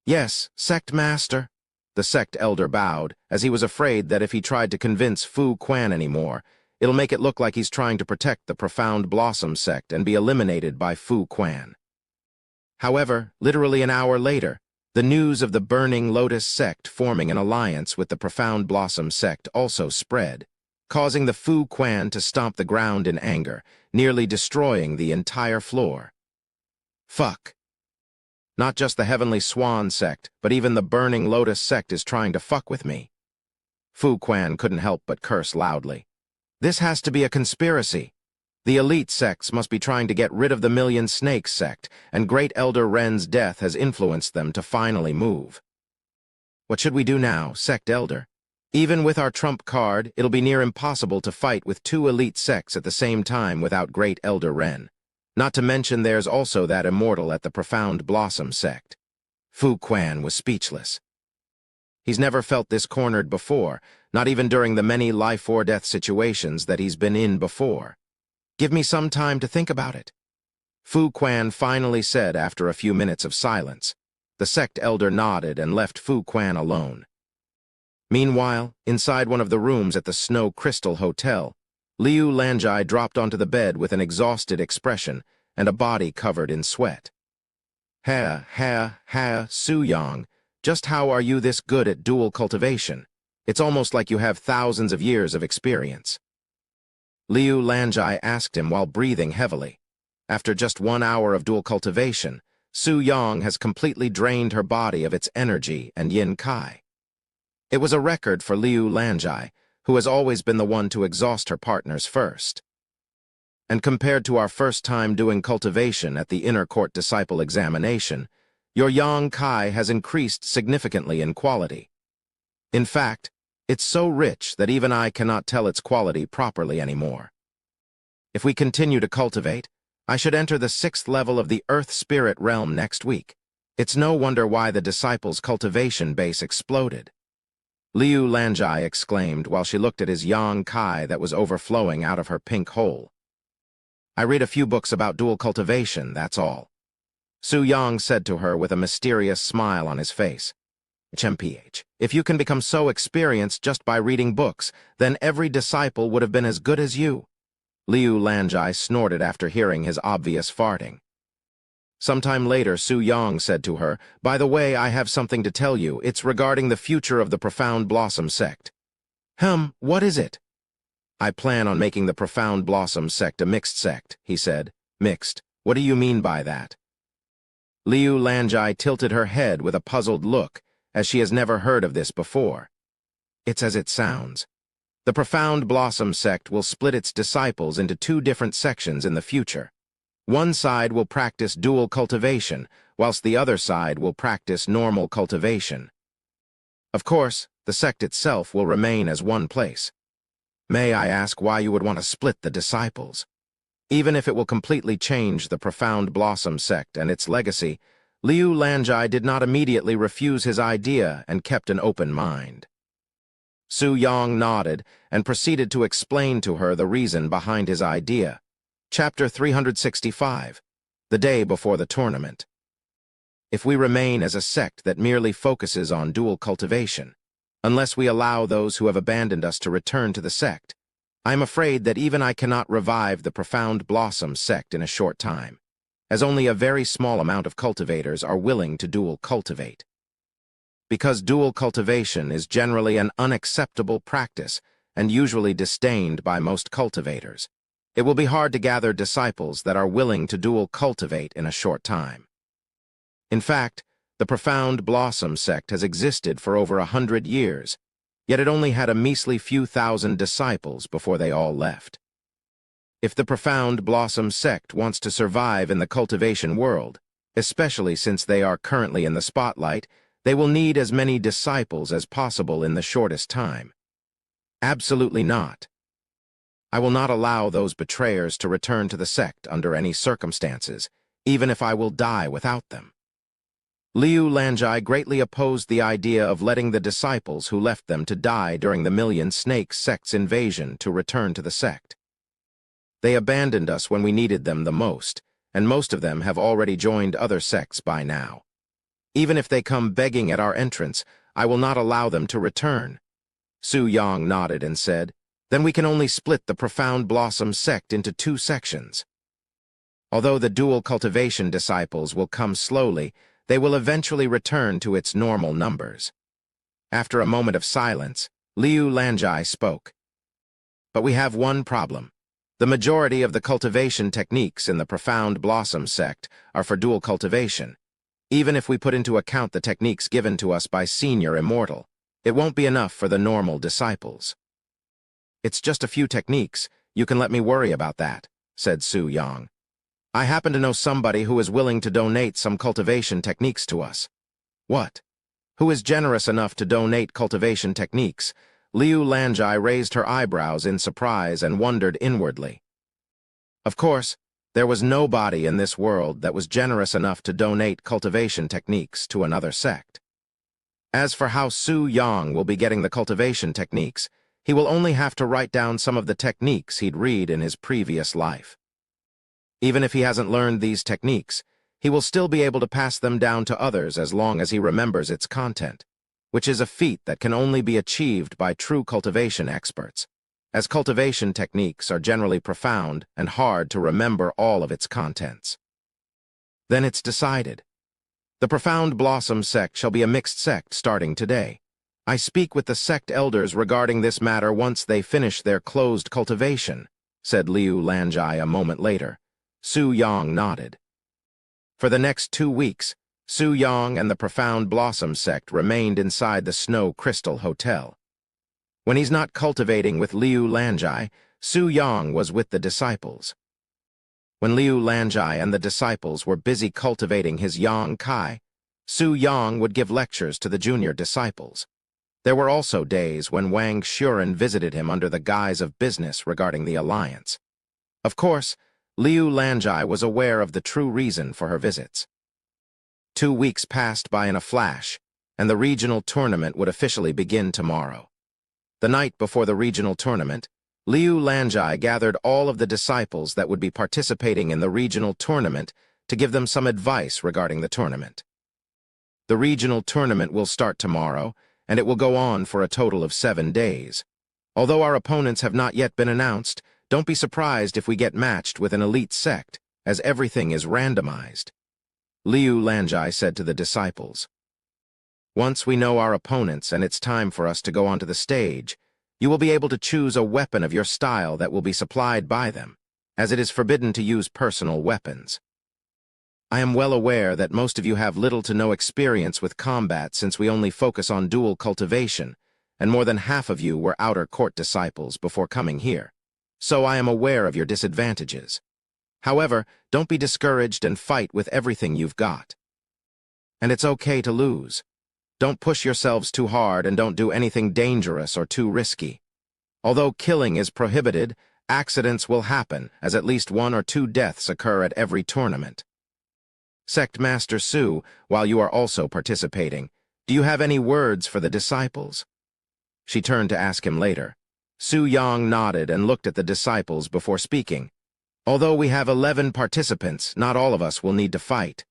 Yes, sect master. The sect elder bowed, as he was afraid that if he tried to convince Fu Quan anymore, it'll make it look like he's trying to protect the Profound Blossom sect and be eliminated by Fu Quan. However, literally an hour later, the news of the Burning Lotus sect forming an alliance with the Profound Blossom sect also spread, causing the Fu Quan to stomp the ground in anger, nearly destroying the entire floor. Fuck. Not just the Heavenly Swan sect, but even the Burning Lotus sect is trying to fuck with me. Fu Quan couldn't help but curse loudly. This has to be a conspiracy. The elite sects must be trying to get rid of the Million Snakes sect, and Great Elder Ren's death has influenced them to finally move. What should we do now, sect elder? Even with our trump card, it'll be near impossible to fight with two elite sects at the same time without Great Elder Ren. Not to mention there's also that immortal at the Profound Blossom sect. Fu Quan was speechless. He's never felt this cornered before, not even during the many life-or-death situations that he's been in before. Give me some time to think about it, Fu Quan finally said after a few minutes of silence. The sect elder nodded and left Fu Quan alone. Meanwhile, inside one of the rooms at the Snow Crystal Hotel, Liu Lanjai dropped onto the bed with an exhausted expression and a body covered in sweat. Su Yang, just how are you this good at dual cultivation? It's almost like you have thousands of years of experience. Liu Lanjai asked him while breathing heavily. After just 1 hour of dual cultivation, Su Yang has completely drained her body of its energy and yin kai. It was a record for Liu Lanjai, who has always been the one to exhaust her partners first. And compared to our first time doing cultivation at the Inner Court Disciple examination, your yang kai has increased significantly in quality. In fact, it's so rich that even I cannot tell its quality properly anymore. If we continue to cultivate, I should enter the 6th level of the Earth Spirit realm next week. It's no wonder why the Disciple's cultivation base exploded. Liu Lanjai exclaimed while she looked at his yang kai that was overflowing out of her pink hole. I read a few books about dual cultivation, that's all. Su Yang said to her with a mysterious smile on his face. HMPH, if you can become so experienced just by reading books, then every disciple would have been as good as you. Liu Lanjai snorted after hearing his obvious farting. Sometime later, Su Yang said to her, by the way, I have something to tell you. It's regarding the future of the Profound Blossom sect. What is it? I plan on making the Profound Blossom sect a mixed sect, he said. Mixed? What do you mean by that? Liu Lanjai tilted her head with a puzzled look, as she has never heard of this before. It's as it sounds. The Profound Blossom sect will split its disciples into two different sections in the future. One side will practice dual cultivation, whilst the other side will practice normal cultivation. Of course, the sect itself will remain as one place. May I ask why you would want to split the disciples? Even if it will completely change the Profound Blossom sect and its legacy, Liu Lanjai did not immediately refuse his idea and kept an open mind. Su Yang nodded and proceeded to explain to her the reason behind his idea. Chapter 365, the day before the tournament. If we remain as a sect that merely focuses on dual cultivation, unless we allow those who have abandoned us to return to the sect, I am afraid that even I cannot revive the Profound Blossom sect in a short time, as only a very small amount of cultivators are willing to dual cultivate. Because dual cultivation is generally an unacceptable practice and usually disdained by most cultivators, it will be hard to gather disciples that are willing to dual cultivate in a short time. In fact, the Profound Blossom sect has existed for over 100 years, yet it only had a measly few thousand disciples before they all left. If the Profound Blossom sect wants to survive in the cultivation world, especially since they are currently in the spotlight, they will need as many disciples as possible in the shortest time. Absolutely not. I will not allow those betrayers to return to the sect under any circumstances, even if I will die without them. Liu Lanjai greatly opposed the idea of letting the disciples who left them to die during the Million Snake sect's invasion to return to the sect. They abandoned us when we needed them the most, and most of them have already joined other sects by now. Even if they come begging at our entrance, I will not allow them to return. Su Yang nodded and said, then we can only split the Profound Blossom sect into two sections. Although the dual cultivation disciples will come slowly, they will eventually return to its normal numbers. After a moment of silence, Liu Lanjai spoke. But we have one problem. The majority of the cultivation techniques in the Profound Blossom sect are for dual cultivation. Even if we put into account the techniques given to us by Senior Immortal, it won't be enough for the normal disciples. It's just a few techniques, you can let me worry about that, said Su Yang. I happen to know somebody who is willing to donate some cultivation techniques to us. What? Who is generous enough to donate cultivation techniques? Liu Lanjai raised her eyebrows in surprise and wondered inwardly. Of course, there was nobody in this world that was generous enough to donate cultivation techniques to another sect. As for how Su Yang will be getting the cultivation techniques, he will only have to write down some of the techniques he'd read in his previous life. Even if he hasn't learned these techniques, he will still be able to pass them down to others as long as he remembers its content, which is a feat that can only be achieved by true cultivation experts, as cultivation techniques are generally profound and hard to remember all of its contents. Then it's decided. The Profound Blossom sect shall be a mixed sect starting today. I speak with the sect elders regarding this matter once they finish their closed cultivation, said Liu Lanjai a moment later. Su Yang nodded. For the next 2 weeks, Su Yang and the Profound Blossom sect remained inside the Snow Crystal Hotel. When he's not cultivating with Liu Lanjai, Su Yang was with the disciples. When Liu Lanjai and the disciples were busy cultivating his Yang Kai, Su Yang would give lectures to the junior disciples. There were also days when Wang Shuren visited him under the guise of business regarding the alliance. Of course, Liu Lanjai was aware of the true reason for her visits. 2 weeks passed by in a flash, and the regional tournament would officially begin tomorrow. The night before the regional tournament, Liu Lanjai gathered all of the disciples that would be participating in the regional tournament to give them some advice regarding the tournament. The regional tournament will start tomorrow, and it will go on for a total of 7 days. Although our opponents have not yet been announced, don't be surprised if we get matched with an elite sect, as everything is randomized. Liu Lanjai said to the disciples. Once we know our opponents and it's time for us to go onto the stage, you will be able to choose a weapon of your style that will be supplied by them, as it is forbidden to use personal weapons. I am well aware that most of you have little to no experience with combat since we only focus on dual cultivation, and more than half of you were outer court disciples before coming here. So I am aware of your disadvantages. However, don't be discouraged and fight with everything you've got. And it's okay to lose. Don't push yourselves too hard and don't do anything dangerous or too risky. Although killing is prohibited, accidents will happen, as at least 1 or 2 deaths occur at every tournament. Sect Master Su, while you are also participating, do you have any words for the disciples? She turned to ask him later. Su Yang nodded and looked at the disciples before speaking. Although we have 11 participants, not all of us will need to fight.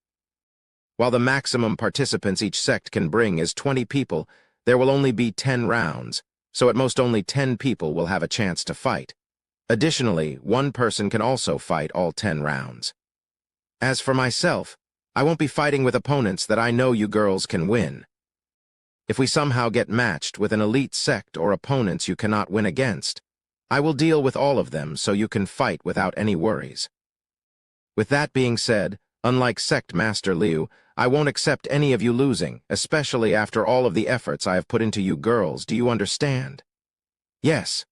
While the maximum participants each sect can bring is 20 people, there will only be 10 rounds, so at most only 10 people will have a chance to fight. Additionally, 1 person can also fight all 10 rounds. As for myself, I won't be fighting with opponents that I know you girls can win. If we somehow get matched with an elite sect or opponents you cannot win against, I will deal with all of them so you can fight without any worries. With that being said, unlike Sect Master Liu, I won't accept any of you losing, especially after all of the efforts I have put into you girls. Do you understand? Yes.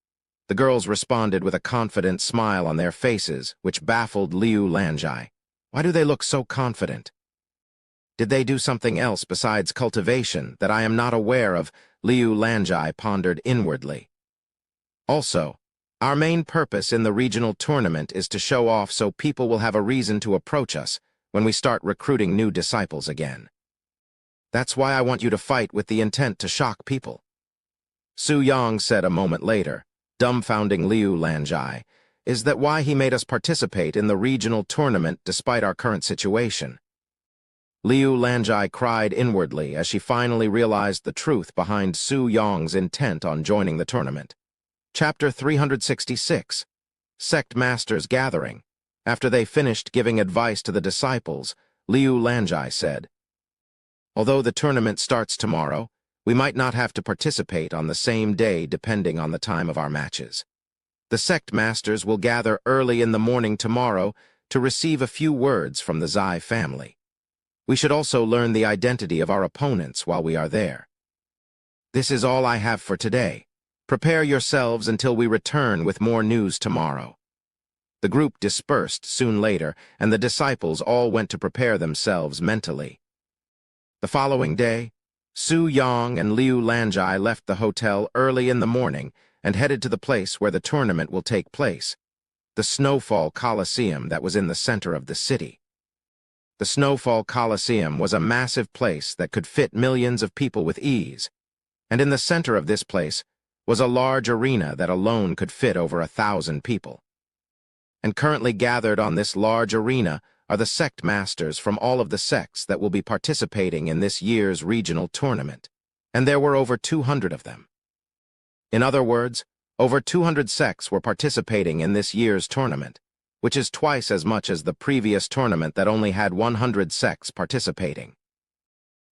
The girls responded with a confident smile on their faces, which baffled Liu Lanjai. Why do they look so confident? Did they do something else besides cultivation that I am not aware of? Liu Lanjai pondered inwardly. Also, our main purpose in the regional tournament is to show off so people will have a reason to approach us when we start recruiting new disciples again. That's why I want you to fight with the intent to shock people. Su Yang said a moment later, dumbfounding Liu Lanjai, is that why he made us participate in the regional tournament despite our current situation? Liu Lanjai cried inwardly as she finally realized the truth behind Su Yang's intent on joining the tournament. Chapter 366, Sect Masters Gathering. After they finished giving advice to the disciples, Liu Lanjai said, although the tournament starts tomorrow, we might not have to participate on the same day depending on the time of our matches. The sect masters will gather early in the morning tomorrow to receive a few words from the Zai family. We should also learn the identity of our opponents while we are there. This is all I have for today. Prepare yourselves until we return with more news tomorrow. The group dispersed soon later, and the disciples all went to prepare themselves mentally. The following day, Su Yang and Liu Lanjai left the hotel early in the morning and headed to the place where the tournament will take place, the Snowfall Coliseum that was in the center of the city. The Snowfall Coliseum was a massive place that could fit millions of people with ease, and in the center of this place was a large arena that alone could fit over 1,000 people. And currently gathered on this large arena are the sect masters from all of the sects that will be participating in this year's regional tournament, and there were over 200 of them. In other words, over 200 sects were participating in this year's tournament, which is twice as much as the previous tournament that only had 100 sects participating.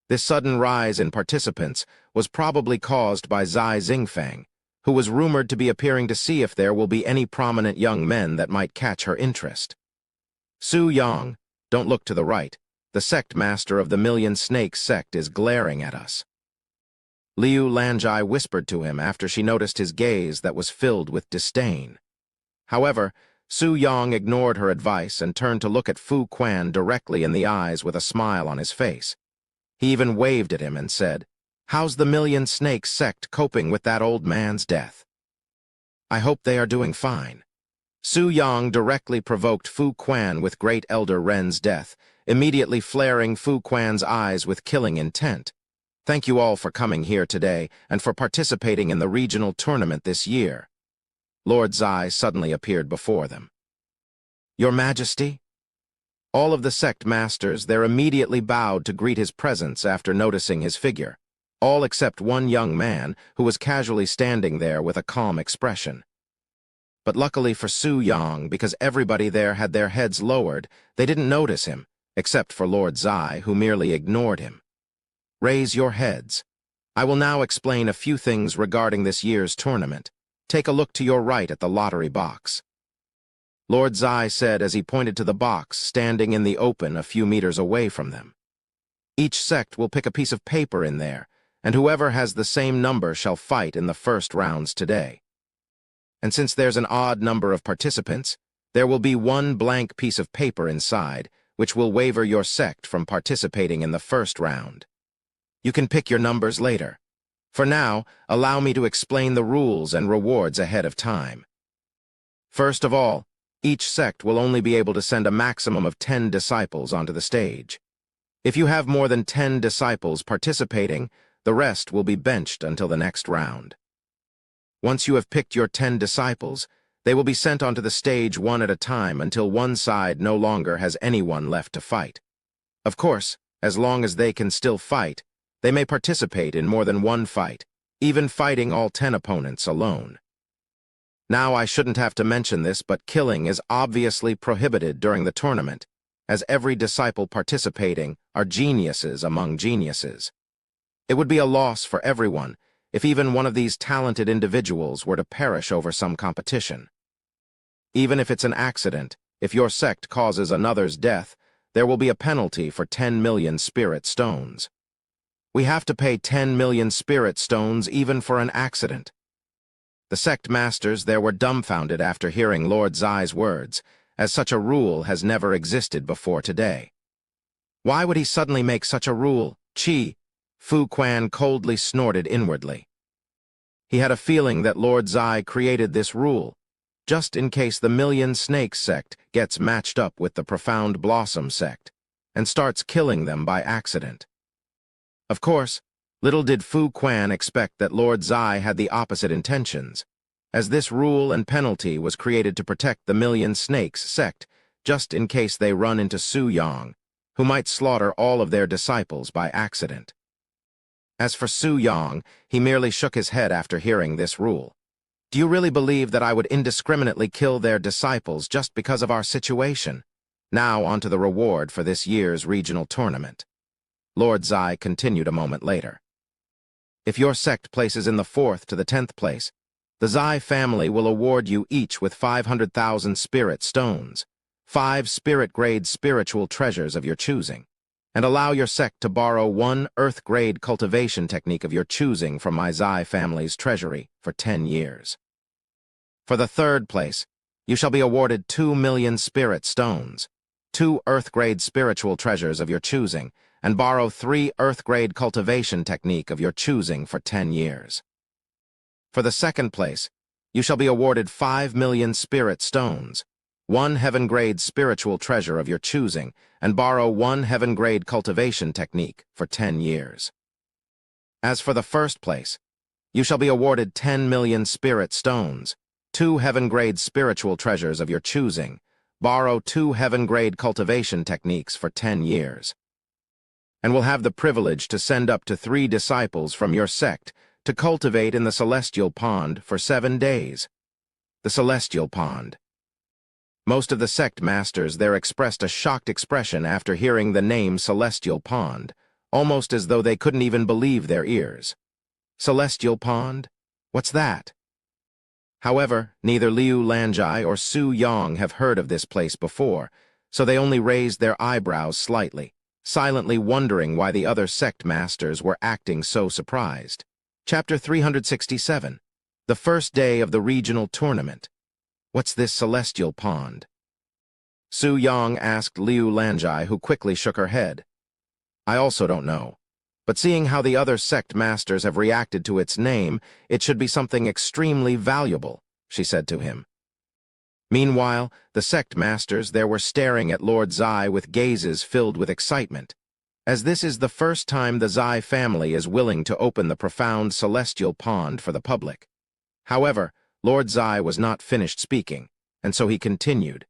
This sudden rise in participants was probably caused by Zai Xingfang, who was rumored to be appearing to see if there will be any prominent young men that might catch her interest. Su Yang, don't look to the right. The sect master of the Million Snakes sect is glaring at us. Liu Lanjai whispered to him after she noticed his gaze that was filled with disdain. However, Su Yang ignored her advice and turned to look at Fu Quan directly in the eyes with a smile on his face. He even waved at him and said, "How's the Million Snakes sect coping with that old man's death?" "I hope they are doing fine." Su Yang directly provoked Fu Quan with Great Elder Ren's death, immediately flaring Fu Quan's eyes with killing intent. "Thank you all for coming here today and for participating in the regional tournament this year." Lord Zai suddenly appeared before them. "Your Majesty?" All of the sect masters there immediately bowed to greet his presence after noticing his figure, all except one young man who was casually standing there with a calm expression. But luckily for Su Yang, because everybody there had their heads lowered, they didn't notice him, except for Lord Zai, who merely ignored him. "Raise your heads. I will now explain a few things regarding this year's tournament. Take a look to your right at the lottery box." Lord Zai said as he pointed to the box standing in the open a few meters away from them. "Each sect will pick a piece of paper in there, and whoever has the same number shall fight in the first rounds today. And since there's an odd number of participants, there will be one blank piece of paper inside, which will waiver your sect from participating in the first round. You can pick your numbers later. For now, allow me to explain the rules and rewards ahead of time. First of all, each sect will only be able to send a maximum of 10 disciples onto the stage. If you have more than 10 disciples participating, the rest will be benched until the next round. Once you have picked your 10 disciples, they will be sent onto the stage one at a time until one side no longer has anyone left to fight. Of course, as long as they can still fight, they may participate in more than one fight, even fighting all 10 opponents alone. Now, I shouldn't have to mention this, but killing is obviously prohibited during the tournament, as every disciple participating are geniuses among geniuses. It would be a loss for everyone if even one of these talented individuals were to perish over some competition. Even if it's an accident, if your sect causes another's death, there will be a penalty for 10 million spirit stones. We have to pay 10 million spirit stones even for an accident. The sect masters there were dumbfounded after hearing Lord Zai's words, as such a rule has never existed before today. Why would he suddenly make such a rule? Fu Quan coldly snorted inwardly. He had a feeling that Lord Zai created this rule, just in case the Million Snakes sect gets matched up with the Profound Blossom sect, and starts killing them by accident. Of course, little did Fu Quan expect that Lord Zai had the opposite intentions, as this rule and penalty was created to protect the Million Snakes sect, just in case they run into Su Yang, who might slaughter all of their disciples by accident. As for Su Yang, he merely shook his head after hearing this rule. Do you really believe that I would indiscriminately kill their disciples just because of our situation? Now onto the reward for this year's regional tournament. Lord Zai continued a moment later. If your sect places in the 4th to the 10th place, the Zai family will award you each with 500,000 spirit stones, 5 spirit-grade spiritual treasures of your choosing, and allow your sect to borrow 1 earth-grade cultivation technique of your choosing from my Zai family's treasury for 10 years. For the 3rd place, you shall be awarded 2 million spirit stones, 2 earth-grade spiritual treasures of your choosing, and borrow 3 earth-grade cultivation technique of your choosing for 10 years. For the 2nd place, you shall be awarded 5 million spirit stones, 1 heaven-grade spiritual treasure of your choosing, and borrow 1 heaven-grade cultivation technique for 10 years. As for the 1st place, you shall be awarded 10 million spirit stones, 2 heaven-grade spiritual treasures of your choosing, borrow 2 heaven-grade cultivation techniques for 10 years. And will have the privilege to send up to 3 disciples from your sect to cultivate in the Celestial Pond for 7 days. The Celestial Pond. Most of the sect masters there expressed a shocked expression after hearing the name Celestial Pond, almost as though they couldn't even believe their ears. Celestial Pond? What's that? However, neither Liu Lanjai or Su Yang have heard of this place before, so they only raised their eyebrows slightly, silently wondering why the other sect masters were acting so surprised. Chapter 367. The first day of the regional tournament. What's this Celestial Pond? Su Yang asked Liu Lanjai, who quickly shook her head. I also don't know, but seeing how the other sect masters have reacted to its name, it should be something extremely valuable, she said to him. Meanwhile, the sect masters there were staring at Lord Zai with gazes filled with excitement, as this is the first time the Zai family is willing to open the profound Celestial Pond for the public. However, Lord Zai was not finished speaking, and so he continued.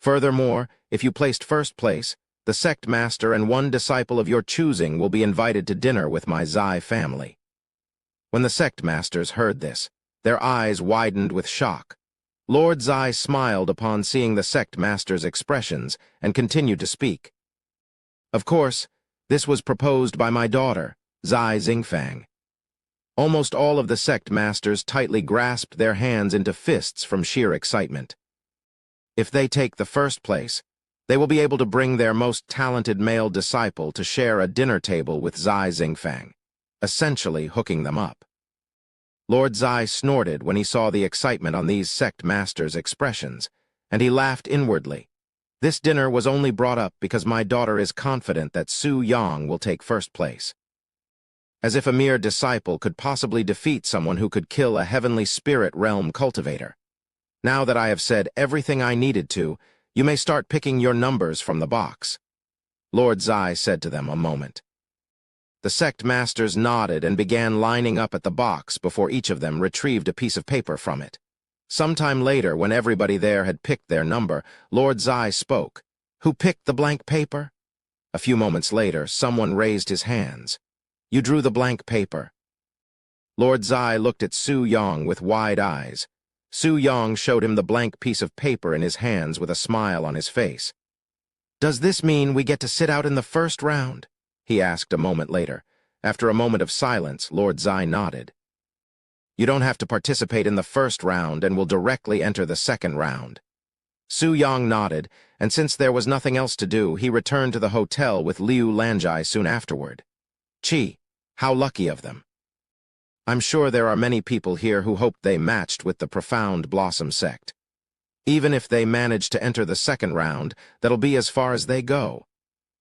Furthermore, if you placed 1st place, the sect master and 1 disciple of your choosing will be invited to dinner with my Zai family. When the sect masters heard this, their eyes widened with shock. Lord Zai smiled upon seeing the sect master's expressions and continued to speak. Of course, this was proposed by my daughter, Zai Xingfang. Almost all of the sect masters tightly grasped their hands into fists from sheer excitement. If they take the 1st place, they will be able to bring their most talented male disciple to share a dinner table with Zai Xingfang. essentially hooking them up. Lord Zai snorted when he saw the excitement on these sect masters' expressions, and he laughed inwardly. This dinner was only brought up because my daughter is confident that Su Yang will take first place. As if a mere disciple could possibly defeat someone who could kill a heavenly spirit realm cultivator. Now that I have said everything I needed to, you may start picking your numbers from the box. Lord Zai said to them a moment. The sect masters nodded and began lining up at the box before each of them retrieved a piece of paper from it. Sometime later, when everybody there had picked their number, Lord Zai spoke. Who picked the blank paper? A few moments later, someone raised his hands. You drew the blank paper. Lord Zai looked at Su Yang with wide eyes. Su Yang showed him the blank piece of paper in his hands with a smile on his face. Does this mean we get to sit out in the first round? He asked a moment later. After a moment of silence, Lord Zai nodded. You don't have to participate in the first round and will directly enter the second round. Su Yang nodded, and since there was nothing else to do, he returned to the hotel with Liu Lanjai soon afterward. Chi, how lucky of them. I'm sure there are many people here who hoped they matched with the Profound Blossom sect. Even if they manage to enter the second round, that'll be as far as they go.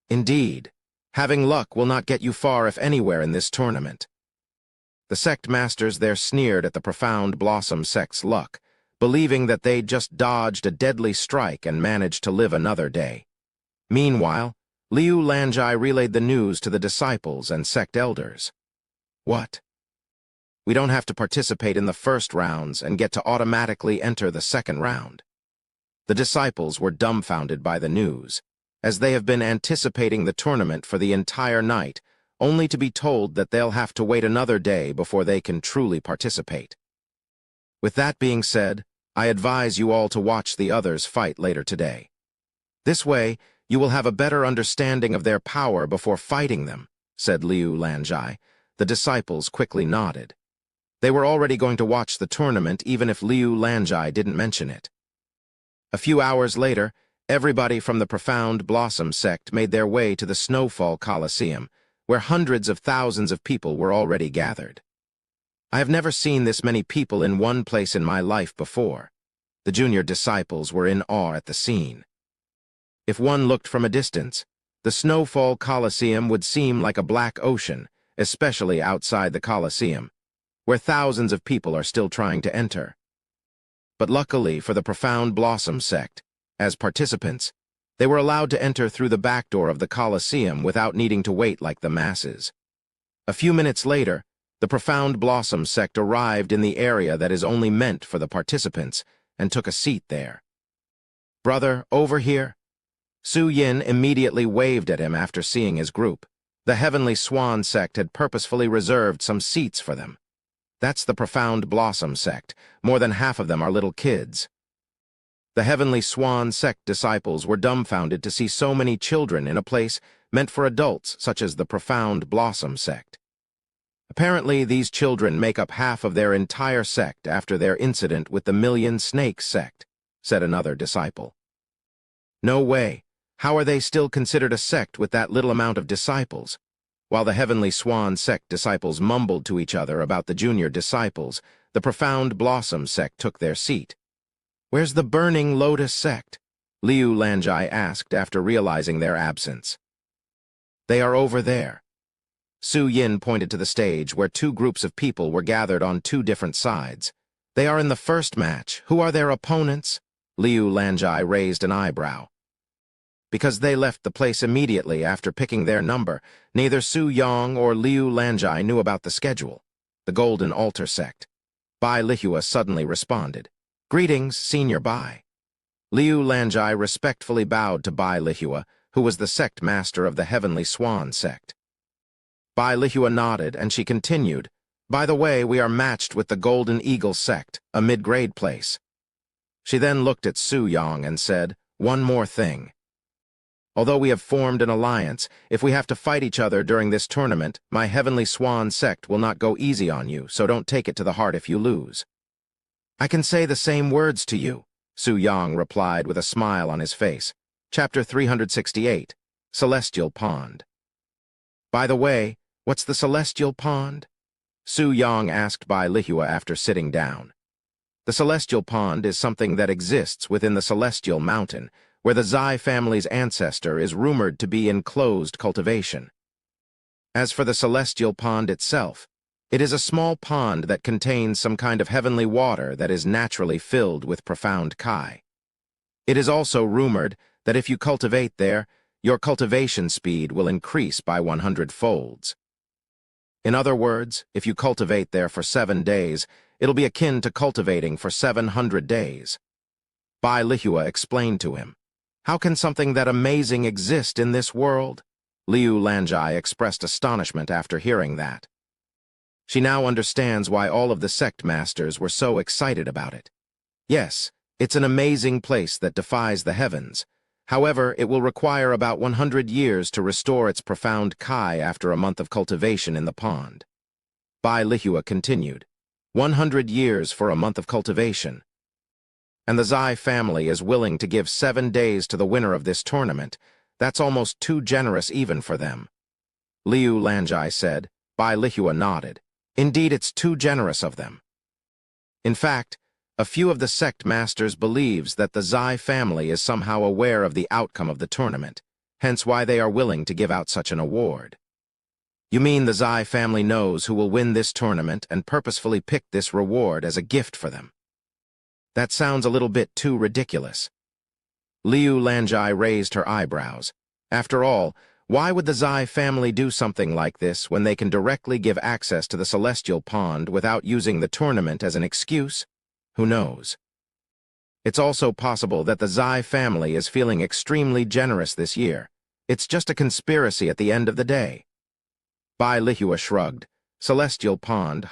Indeed, having luck will not get you far if anywhere in this tournament. The sect masters there sneered at the Profound Blossom sect's luck, believing that they'd just dodged a deadly strike and managed to live another day. Meanwhile, Liu Lanjai relayed the news to the disciples and sect elders. What? We don't have to participate in the first rounds and get to automatically enter the second round. The disciples were dumbfounded by the news, as they have been anticipating the tournament for the entire night, only to be told that they'll have to wait another day before they can truly participate. With that being said, I advise you all to watch the others fight later today. This way, you will have a better understanding of their power before fighting them, said Liu Lanjai. The disciples quickly nodded. They were already going to watch the tournament even if Liu Lanjai didn't mention it. A few hours later, everybody from the Profound Blossom sect made their way to the Snowfall Coliseum, where hundreds of thousands of people were already gathered. I have never seen this many people in one place in my life before. The junior disciples were in awe at the scene. If one looked from a distance, the Snowfall Coliseum would seem like a black ocean, especially outside the Coliseum, where thousands of people are still trying to enter. But luckily for the Profound Blossom sect, as participants, they were allowed to enter through the back door of the Coliseum without needing to wait like the masses. A few minutes later, the Profound Blossom sect arrived in the area that is only meant for the participants and took a seat there. Brother, over here. Su Yin immediately waved at him after seeing his group. The Heavenly Swan sect had purposefully reserved some seats for them. That's the Profound Blossom sect. More than half of them are little kids. The Heavenly Swan sect disciples were dumbfounded to see so many children in a place meant for adults such as the Profound Blossom sect. Apparently, these children make up half of their entire sect after their incident with the Million Snakes sect, said another disciple. No way. How are they still considered a sect with that little amount of disciples? While the Heavenly Swan sect disciples mumbled to each other about the junior disciples, the Profound Blossom sect took their seat. Where's the Burning Lotus sect? Liu Lanjai asked after realizing their absence. They are over there. Su Yin pointed to the stage where two groups of people were gathered on two different sides. They are in the first match. Who are their opponents? Liu Lanjai raised an eyebrow. Because they left the place immediately after picking their number, neither Su Yang or Liu Lanjai knew about the schedule. The Golden Altar sect. Bai Lihua suddenly responded. Greetings, Senior Bai. Liu Lanjai respectfully bowed to Bai Lihua, who was the sect master of the Heavenly Swan sect. Bai Lihua nodded, and she continued, By the way, we are matched with the Golden Eagle sect, a mid-grade place. She then looked at Su Yang and said, One more thing. Although we have formed an alliance, if we have to fight each other during this tournament, my Heavenly Swan sect will not go easy on you, so don't take it to the heart if you lose. I can say the same words to you, Su Yang replied with a smile on his face. Chapter 368, Celestial Pond. By the way, What's the celestial pond? Su Yang asked Bai Lihua after sitting down. The celestial pond is something that exists within the celestial mountain, where the Zai family's ancestor is rumored to be in closed cultivation. As for the celestial pond itself, it is a small pond that contains some kind of heavenly water that is naturally filled with profound Kai. It is also rumored that if you cultivate there, your cultivation speed will increase by 100 folds. In other words, if you cultivate there for 7 days, it'll be akin to cultivating for 700 days. Bai Lihua explained to him. How can something that amazing exist in this world? Liu Lanjai expressed astonishment after hearing that. She now understands why all of the sect masters were so excited about it. Yes, it's an amazing place that defies the heavens. However, it will require about 100 years to restore its profound Kai after a month of cultivation in the pond. Bai Lihua continued, 100 years for a month of cultivation. And the Zai family is willing to give 7 days to the winner of this tournament. That's almost too generous even for them. Liu Lanjai said. Bai Lihua nodded. Indeed, it's too generous of them. In fact, a few of the sect masters believes that the Zai family is somehow aware of the outcome of the tournament, hence why they are willing to give out such an award. You mean the Zai family knows who will win this tournament and purposefully picked this reward as a gift for them? That sounds a little bit too ridiculous. Liu Lanjai raised her eyebrows. After all, why would the Zai family do something like this when they can directly give access to the celestial pond without using the tournament as an excuse? Who knows? It's also possible that the Zai family is feeling extremely generous this year. It's just a conspiracy at the end of the day. Bai Lihua shrugged. Celestial pond,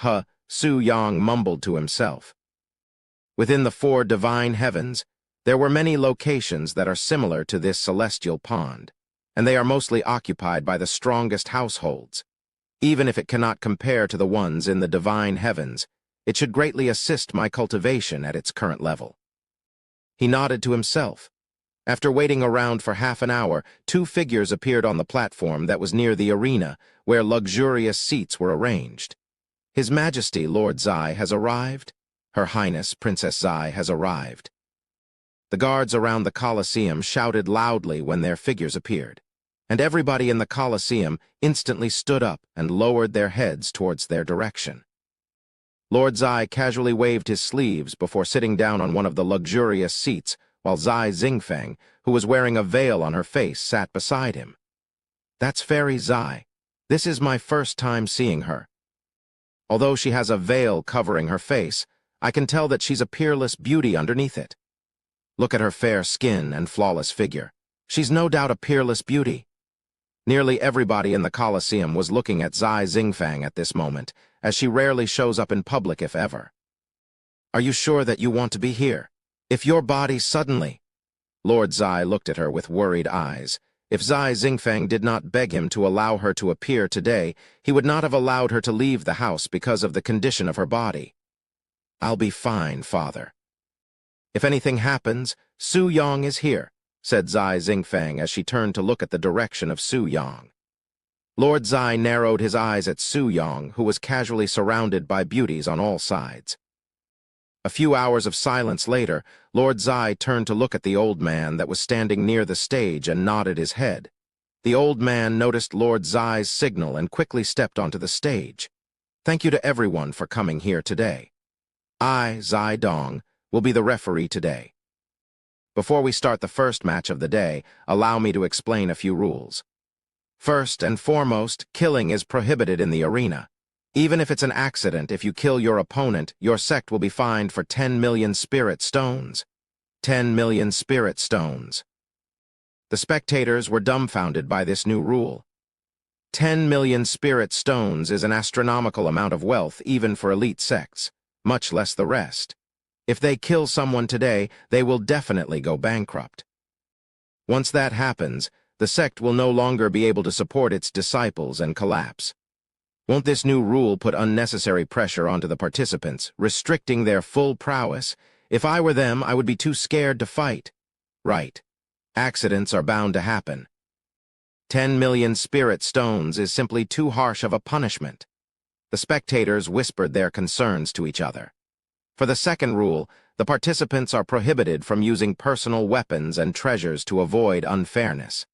Su Yang mumbled to himself. Within the 4 divine heavens, there were many locations that are similar to this celestial pond, and they are mostly occupied by the strongest households. Even if it cannot compare to the ones in the divine heavens, it should greatly assist my cultivation at its current level. He nodded to himself. After waiting around for half an hour, 2 figures appeared on the platform that was near the arena, where luxurious seats were arranged. His Majesty, Lord Zai, has arrived. Her Highness, Princess Zai, has arrived. The guards around the Colosseum shouted loudly when their figures appeared, and everybody in the Colosseum instantly stood up and lowered their heads towards their direction. Lord Zai casually waved his sleeves before sitting down on one of the luxurious seats, while Zai Xingfeng, who was wearing a veil on her face, sat beside him. That's Fairy Zai. This is my first time seeing her. Although she has a veil covering her face, I can tell that she's a peerless beauty underneath it. Look at her fair skin and flawless figure. She's no doubt a peerless beauty. Nearly everybody in the Colosseum was looking at Zai Xingfang at this moment, as she rarely shows up in public if ever. Are you sure that you want to be here? If your body suddenly... Lord Zai looked at her with worried eyes. If Zai Xingfang did not beg him to allow her to appear today, he would not have allowed her to leave the house because of the condition of her body. I'll be fine, father. If anything happens, Su Yang is here, said Zai Xingfang as she turned to look at the direction of Su Yang. Lord Zai narrowed his eyes at Su Yang, who was casually surrounded by beauties on all sides. A few hours of silence later, Lord Zai turned to look at the old man that was standing near the stage and nodded his head. The old man noticed Lord Zai's signal and quickly stepped onto the stage. Thank you to everyone for coming here today. I, Zai Dong, will be the referee today. Before we start the first match of the day, allow me to explain a few rules. First and foremost, killing is prohibited in the arena. Even if it's an accident, if you kill your opponent, your sect will be fined for 10 million spirit stones. 10 million spirit stones. The spectators were dumbfounded by this new rule. 10 million spirit stones is an astronomical amount of wealth even for elite sects, much less the rest. If they kill someone today, they will definitely go bankrupt. Once that happens, the sect will no longer be able to support its disciples and collapse. Won't this new rule put unnecessary pressure onto the participants, restricting their full prowess? If I were them, I would be too scared to fight. Right. Accidents are bound to happen. 10 million spirit stones is simply too harsh of a punishment. The spectators whispered their concerns to each other. For the second rule, the participants are prohibited from using personal weapons and treasures to avoid unfairness.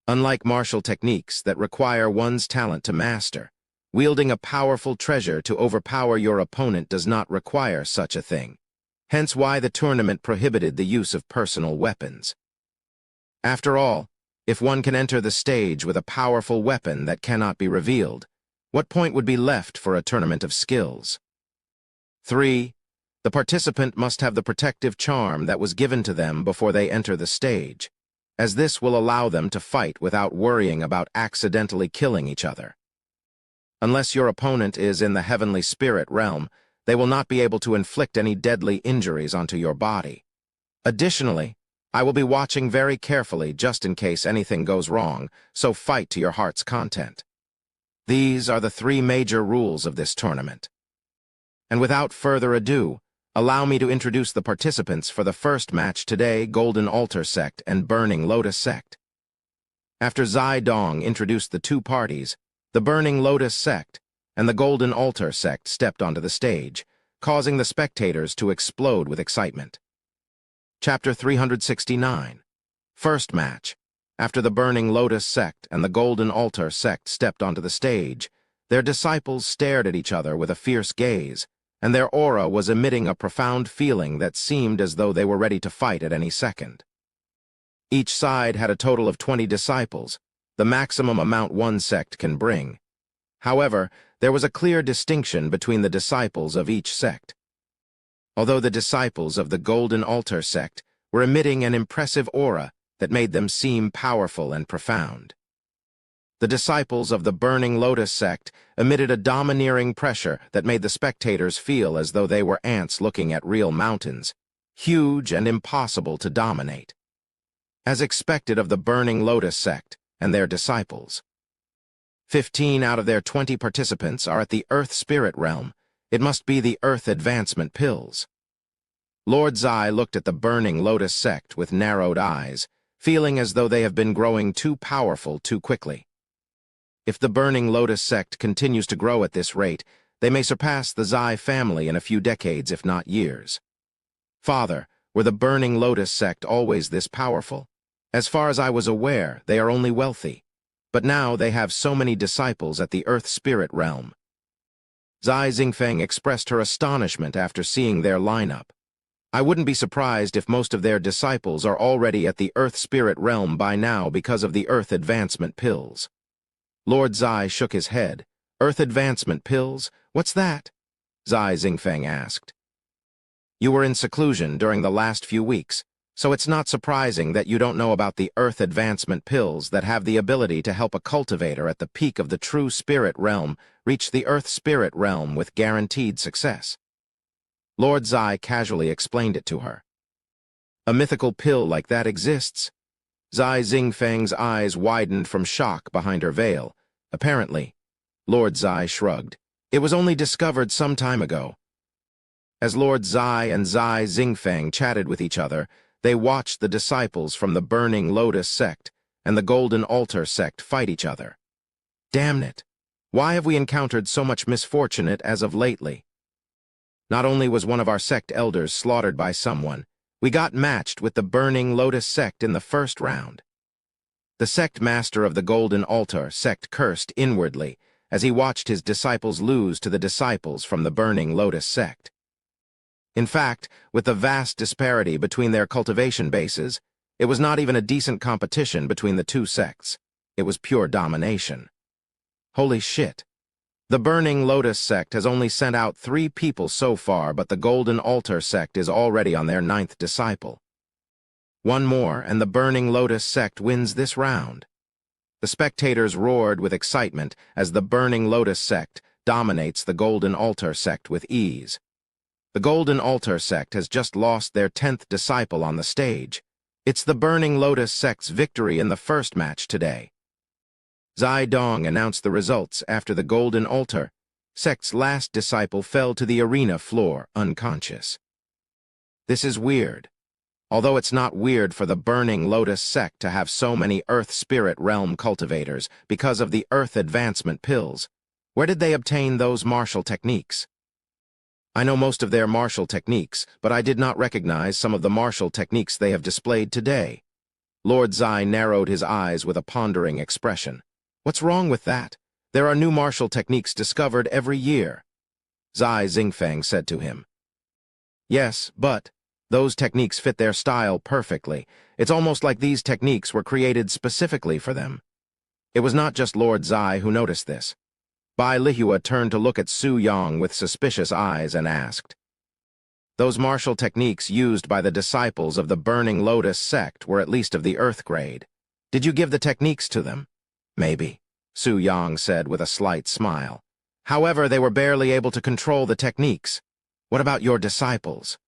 Unlike martial techniques that require one's talent to master, wielding a powerful treasure to overpower your opponent does not require such a thing. Hence why the tournament prohibited the use of personal weapons. After all, if one can enter the stage with a powerful weapon that cannot be revealed, what point would be left for a tournament of skills? 3. The participant must have the protective charm that was given to them before they enter the stage, as this will allow them to fight without worrying about accidentally killing each other. Unless your opponent is in the heavenly spirit realm, they will not be able to inflict any deadly injuries onto your body. Additionally, I will be watching very carefully just in case anything goes wrong, so fight to your heart's content. These are the 3 major rules of this tournament. And without further ado, allow me to introduce the participants for the first match today, Golden Altar Sect and Burning Lotus Sect. After Zai Dong introduced the 2 parties, the Burning Lotus Sect and the Golden Altar Sect stepped onto the stage, causing the spectators to explode with excitement. Chapter 369. First match. After the Burning Lotus Sect and the Golden Altar Sect stepped onto the stage, their disciples stared at each other with a fierce gaze, and their aura was emitting a profound feeling that seemed as though they were ready to fight at any second. Each side had a total of 20 disciples, the maximum amount one sect can bring. However, there was a clear distinction between the disciples of each sect. Although the disciples of the Golden Altar Sect were emitting an impressive aura that made them seem powerful and profound. The disciples of the Burning Lotus Sect emitted a domineering pressure that made the spectators feel as though they were ants looking at real mountains, huge and impossible to dominate. As expected of the Burning Lotus Sect and their disciples. 15 out of their 20 participants are at the Earth Spirit Realm. It must be the Earth Advancement Pills. Lord Zai looked at the Burning Lotus Sect with narrowed eyes, feeling as though they have been growing too powerful too quickly. If the Burning Lotus Sect continues to grow at this rate, they may surpass the Zai family in a few decades, if not years. Father, were the Burning Lotus Sect always this powerful? As far as I was aware, they are only wealthy. But now they have so many disciples at the Earth Spirit Realm. Zai Xingfeng expressed her astonishment after seeing their lineup. I wouldn't be surprised if most of their disciples are already at the Earth Spirit Realm by now because of the Earth Advancement Pills. Lord Zai shook his head. Earth Advancement Pills? What's that? Zai Xingfeng asked. You were in seclusion during the last few weeks, so it's not surprising that you don't know about the Earth Advancement Pills that have the ability to help a cultivator at the peak of the true spirit realm reach the Earth Spirit Realm with guaranteed success. Lord Zai casually explained it to her. A mythical pill like that exists? Zai Xingfeng's eyes widened from shock behind her veil. Apparently, Lord Zai shrugged. It was only discovered some time ago. As Lord Zai and Zai Xingfeng chatted with each other, they watched the disciples from the Burning Lotus Sect and the Golden Altar Sect fight each other. Damn it! Why have we encountered so much misfortune as of lately? Not only was one of our sect elders slaughtered by someone, we got matched with the Burning Lotus Sect in the first round. The sect master of the Golden Altar Sect cursed inwardly as he watched his disciples lose to the disciples from the Burning Lotus Sect. In fact, with the vast disparity between their cultivation bases, it was not even a decent competition between the 2 sects. It was pure domination. Holy shit. The Burning Lotus Sect has only sent out 3 people so far, but the Golden Altar Sect is already on their 9th disciple. One more, and the Burning Lotus Sect wins this round. The spectators roared with excitement as the Burning Lotus Sect dominates the Golden Altar Sect with ease. The Golden Altar Sect has just lost their 10th disciple on the stage. It's the Burning Lotus Sect's victory in the first match today. Zai Dong announced the results after the Golden Altar Sect's last disciple fell to the arena floor unconscious. This is weird. Although it's not weird for the Burning Lotus sect to have so many Earth Spirit Realm cultivators because of the Earth Advancement pills, where did they obtain those martial techniques? I know most of their martial techniques, but I did not recognize some of the martial techniques they have displayed today. Lord Zai narrowed his eyes with a pondering expression. What's wrong with that? There are new martial techniques discovered every year. Zai Xingfeng said to him. Yes, but those techniques fit their style perfectly. It's almost like these techniques were created specifically for them. It was not just Lord Zai who noticed this. Bai Lihua turned to look at Su Yang with suspicious eyes and asked, "Those martial techniques used by the disciples of the Burning Lotus sect were at least of the Earth grade. Did you give the techniques to them?" "Maybe," Su Yang said with a slight smile. "However, they were barely able to control the techniques. What about your disciples?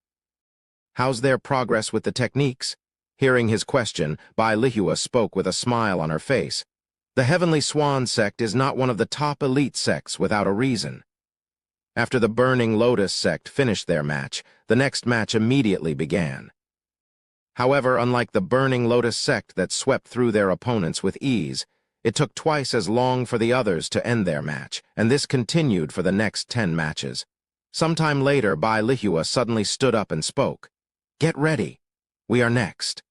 How's their progress with the techniques?" Hearing his question, Bai Lihua spoke with a smile on her face. The Heavenly Swan sect is not one of the top elite sects without a reason. After the Burning Lotus sect finished their match, the next match immediately began. However, unlike the Burning Lotus sect that swept through their opponents with ease, it took twice as long for the others to end their match, and this continued for the next 10 matches. Sometime later, Bai Lihua suddenly stood up and spoke. "Get ready. We are next."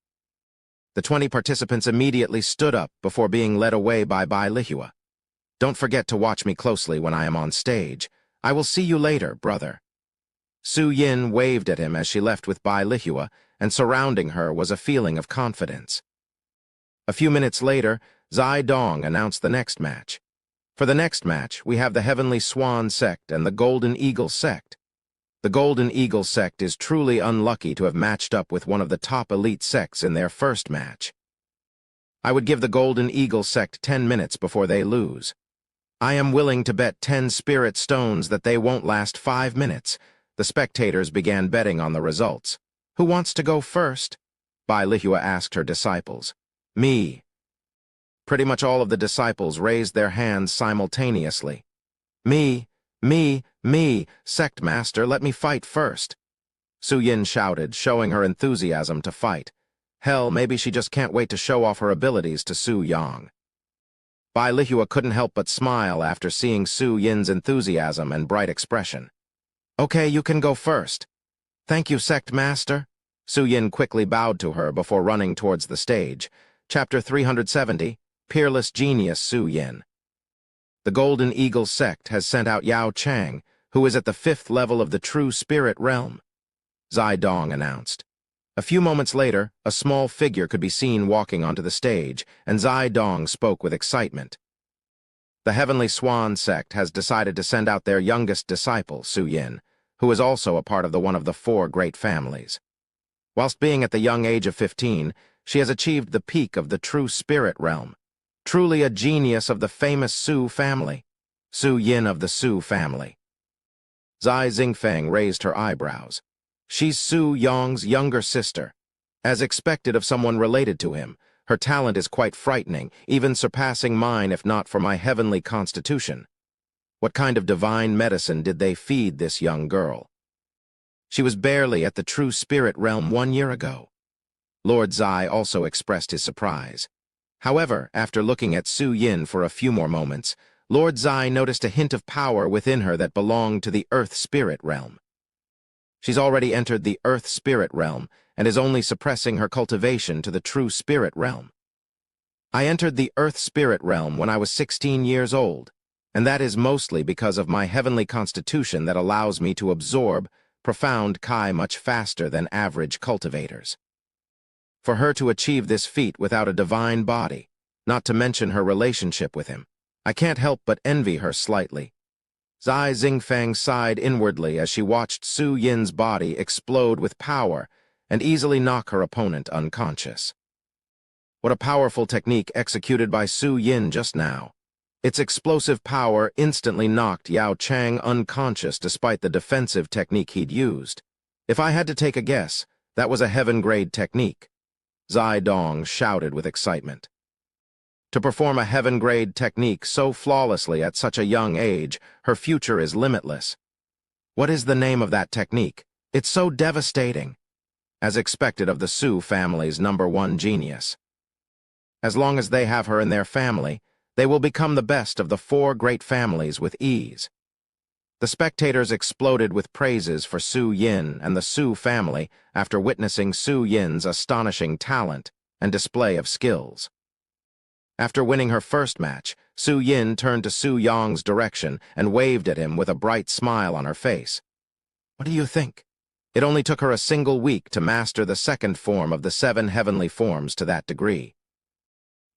The 20 participants immediately stood up before being led away by Bai Lihua. "Don't forget to watch me closely when I am on stage. I will see you later, brother." Su Yin waved at him as she left with Bai Lihua, and surrounding her was a feeling of confidence. A few minutes later, Zai Dong announced the next match. For the next match, we have the Heavenly Swan sect and the Golden Eagle sect. The Golden Eagle sect is truly unlucky to have matched up with one of the top elite sects in their first match. I would give the Golden Eagle sect 10 minutes before they lose. I am willing to bet 10 spirit stones that they won't last 5 minutes. The spectators began betting on the results. "Who wants to go first?" Bai Lihua asked her disciples. "Me." Pretty much all of the disciples raised their hands simultaneously. "Me, me, sect master, let me fight first." Su Yin shouted, showing her enthusiasm to fight. Hell, maybe she just can't wait to show off her abilities to Su Yang. Bai Lihua couldn't help but smile after seeing Su Yin's enthusiasm and bright expression. "Okay, you can go first." "Thank you, sect master." Su Yin quickly bowed to her before running towards the stage. Chapter 370, Peerless Genius Su Yin. The Golden Eagle sect has sent out Yao Chang, who is at the 5th level of the True Spirit Realm, Zai Dong announced. A few moments later, a small figure could be seen walking onto the stage, and Zai Dong spoke with excitement. The Heavenly Swan sect has decided to send out their youngest disciple, Su Yin, who is also a part of one of the 4 great families. Whilst being at the young age of 15, she has achieved the peak of the True Spirit Realm. Truly a genius of the famous Su family. Su Yin of the Su family. Zai Xingfeng raised her eyebrows. She's Su Yang's younger sister. As expected of someone related to him, her talent is quite frightening, even surpassing mine if not for my heavenly constitution. What kind of divine medicine did they feed this young girl? She was barely at the True Spirit Realm 1 year ago. Lord Zai also expressed his surprise. However, after looking at Su Yin for a few more moments, Lord Zai noticed a hint of power within her that belonged to the Earth Spirit Realm. She's already entered the Earth Spirit Realm and is only suppressing her cultivation to the True Spirit Realm. I entered the Earth Spirit Realm when I was 16 years old, and that is mostly because of my heavenly constitution that allows me to absorb profound Kai much faster than average cultivators. For her to achieve this feat without a divine body, not to mention her relationship with him, I can't help but envy her slightly. Zai Xingfeng sighed inwardly as she watched Su Yin's body explode with power and easily knock her opponent unconscious. What a powerful technique executed by Su Yin just now. Its explosive power instantly knocked Yao Chang unconscious despite the defensive technique he'd used. If I had to take a guess, that was a heaven-grade technique. Zai Dong shouted with excitement. To perform a heaven-grade technique so flawlessly at such a young age, her future is limitless. What is the name of that technique? It's so devastating. as expected of the Su family's #1 genius. As long as they have her in their family, they will become the best of the 4 great families with ease. The spectators exploded with praises for Su Yin and the Su family after witnessing Su Yin's astonishing talent and display of skills. After winning her first match, Su Yin turned to Su Yong's direction and waved at him with a bright smile on her face. "What do you think? It only took her a single week to master the second form of the 7 heavenly forms to that degree."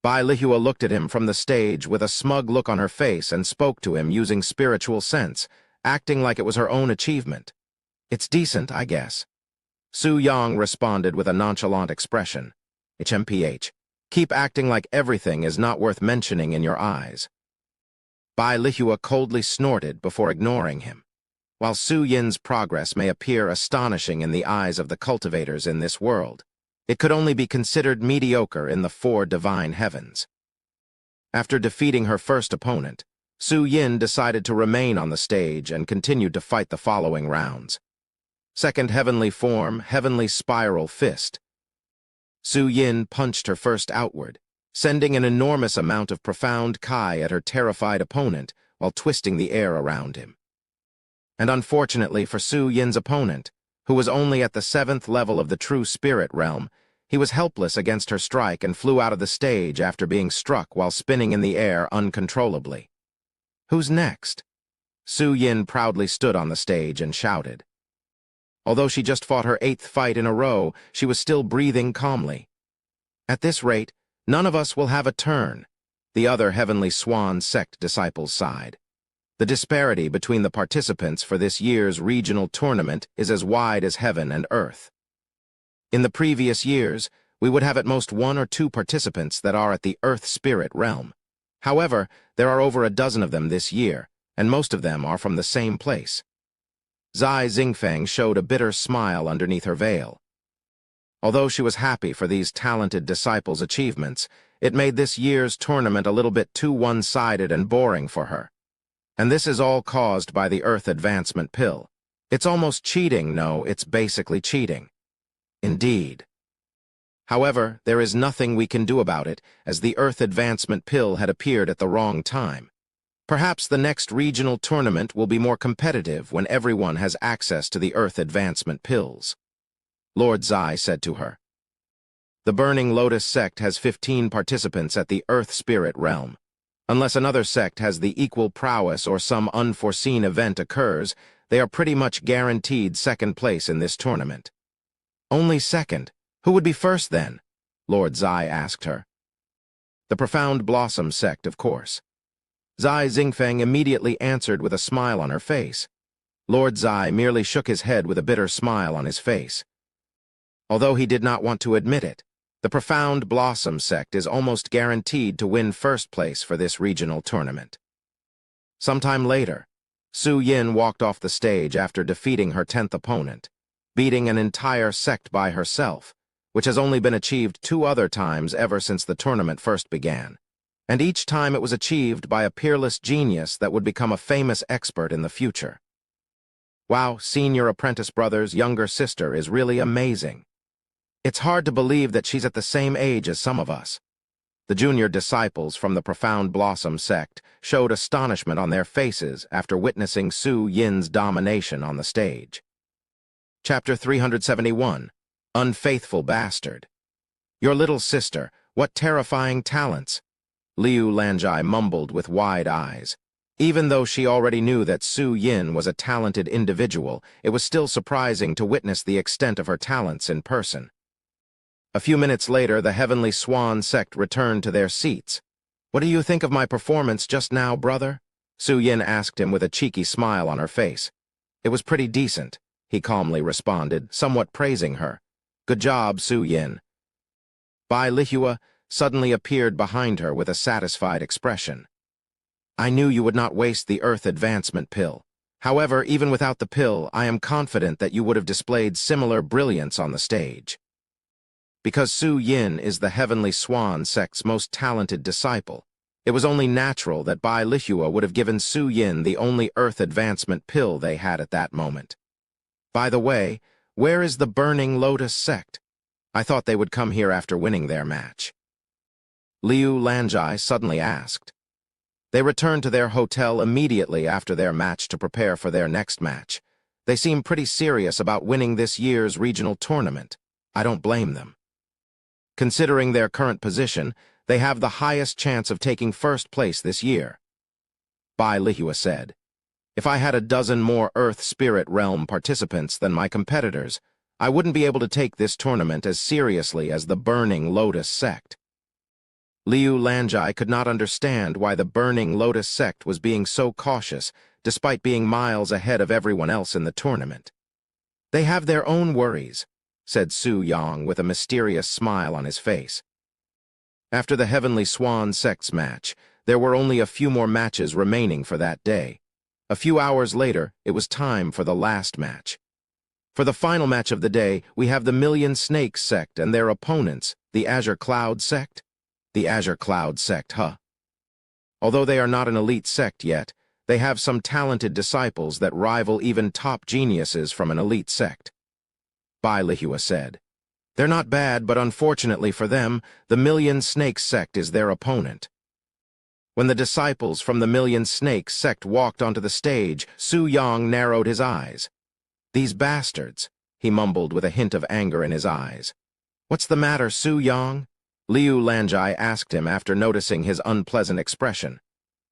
Bai Lihua looked at him from the stage with a smug look on her face and spoke to him using spiritual sense, acting like it was her own achievement. "It's decent, I guess." Su Yong responded with a nonchalant expression. "HMPH. Keep acting like everything is not worth mentioning in your eyes." Bai Lihua coldly snorted before ignoring him. While Su Yin's progress may appear astonishing in the eyes of the cultivators in this world, it could only be considered mediocre in the 4 divine heavens. After defeating her first opponent, Su Yin decided to remain on the stage and continued to fight the following rounds. Second heavenly form, Heavenly Spiral Fist. Su Yin punched her first outward, sending an enormous amount of profound Kai at her terrified opponent while twisting the air around him. And unfortunately for Su Yin's opponent, who was only at the 7th level of the true spirit realm, he was helpless against her strike and flew out of the stage after being struck while spinning in the air uncontrollably. "Who's next?" Su Yin proudly stood on the stage and shouted. Although she just fought her 8th fight in a row, she was still breathing calmly. "At this rate, none of us will have a turn," the other Heavenly Swan sect disciples sighed. The disparity between the participants for this year's regional tournament is as wide as heaven and earth. In the previous years, we would have at most 1 or 2 participants that are at the earth spirit realm. However, there are over a dozen of them this year, and most of them are from the same place. Zai Xingfeng showed a bitter smile underneath her veil. Although she was happy for these talented disciples' achievements, it made this year's tournament a little bit too one-sided and boring for her. And this is all caused by the Earth Advancement Pill. It's almost cheating, no, it's basically cheating. Indeed. However, there is nothing we can do about it, as the Earth Advancement Pill had appeared at the wrong time. Perhaps the next regional tournament will be more competitive when everyone has access to the Earth Advancement Pills. Lord Zai said to her. The Burning Lotus sect has 15 participants at the Earth Spirit realm. Unless another sect has the equal prowess or some unforeseen event occurs, they are pretty much guaranteed second place in this tournament. Only second? Who would be first then? Lord Zai asked her. The Profound Blossom sect, of course. Zai Xingfeng immediately answered with a smile on her face. Lord Zai merely shook his head with a bitter smile on his face. Although he did not want to admit it, the Profound Blossom sect is almost guaranteed to win first place for this regional tournament. Sometime later, Su Yin walked off the stage after defeating her 10th opponent, beating an entire sect by herself, which has only been achieved 2 other times ever since the tournament first began. And each time it was achieved by a peerless genius that would become a famous expert in the future. Wow, senior apprentice brother's younger sister is really amazing. It's hard to believe that she's at the same age as some of us. The junior disciples from the Profound Blossom sect showed astonishment on their faces after witnessing Su Yin's domination on the stage. Chapter 371, Unfaithful Bastard. Your little sister, what terrifying talents! Liu Lanjai mumbled with wide eyes. Even though she already knew that Su Yin was a talented individual, it was still surprising to witness the extent of her talents in person. A few minutes later, the Heavenly Swan sect returned to their seats. What do you think of my performance just now, brother? Su Yin asked him with a cheeky smile on her face. It was pretty decent, he calmly responded, somewhat praising her. Good job, Su Yin. Bai Lihua suddenly appeared behind her with a satisfied expression. I knew you would not waste the Earth Advancement Pill. However, even without the pill, I am confident that you would have displayed similar brilliance on the stage. Because Su Yin is the Heavenly Swan sect's most talented disciple, it was only natural that Bai Lihua would have given Su Yin the only Earth Advancement Pill they had at that moment. By the way, Where is the Burning Lotus sect? I thought they would come here after winning their match. Liu Lanjai suddenly asked. They returned to their hotel immediately after their match to prepare for their next match. They seem pretty serious about winning this year's regional tournament. I don't blame them. Considering their current position, they have the highest chance of taking first place this year. Bai Lihua said, If I had a dozen more Earth Spirit Realm participants than my competitors, I wouldn't be able to take this tournament as seriously as the Burning Lotus sect. Liu Lanjai could not understand why the Burning Lotus sect was being so cautious, despite being miles ahead of everyone else in the tournament. They have their own worries, said Su Yang with a mysterious smile on his face. After the Heavenly Swan sect's match, there were only a few more matches remaining for that day. A few hours later, it was time for the last match. For the final match of the day, we have the Million Snakes sect and their opponents, the Azure Cloud sect. The Azure Cloud sect, huh? Although they are not an elite sect yet, they have some talented disciples that rival even top geniuses from an elite sect. Bai Lihua said. They're not bad, but unfortunately for them, the Million Snakes sect is their opponent. When the disciples from the Million Snakes sect walked onto the stage, Su Yang narrowed his eyes. These bastards, he mumbled with a hint of anger in his eyes. What's the matter, Su Yang? Liu Lanjai asked him after noticing his unpleasant expression.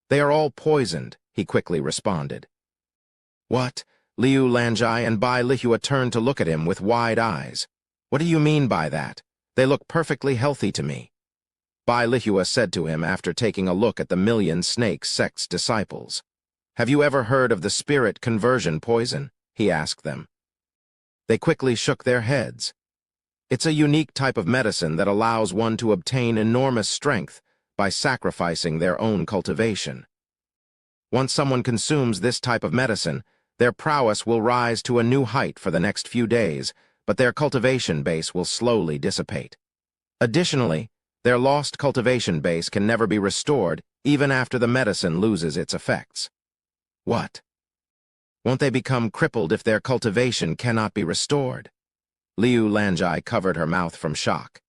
They are all poisoned, he quickly responded. What? Liu Lanjai and Bai Lihua turned to look at him with wide eyes. What do you mean by that? They look perfectly healthy to me. Bai Lihua said to him after taking a look at the Million Snakes sect's disciples. Have you ever heard of the spirit conversion poison? He asked them. They quickly shook their heads. It's a unique type of medicine that allows one to obtain enormous strength by sacrificing their own cultivation. Once someone consumes this type of medicine, their prowess will rise to a new height for the next few days, but their cultivation base will slowly dissipate. Additionally, their lost cultivation base can never be restored even after the medicine loses its effects. What? Won't they become crippled if their cultivation cannot be restored? Liu Lanjai covered her mouth from shock.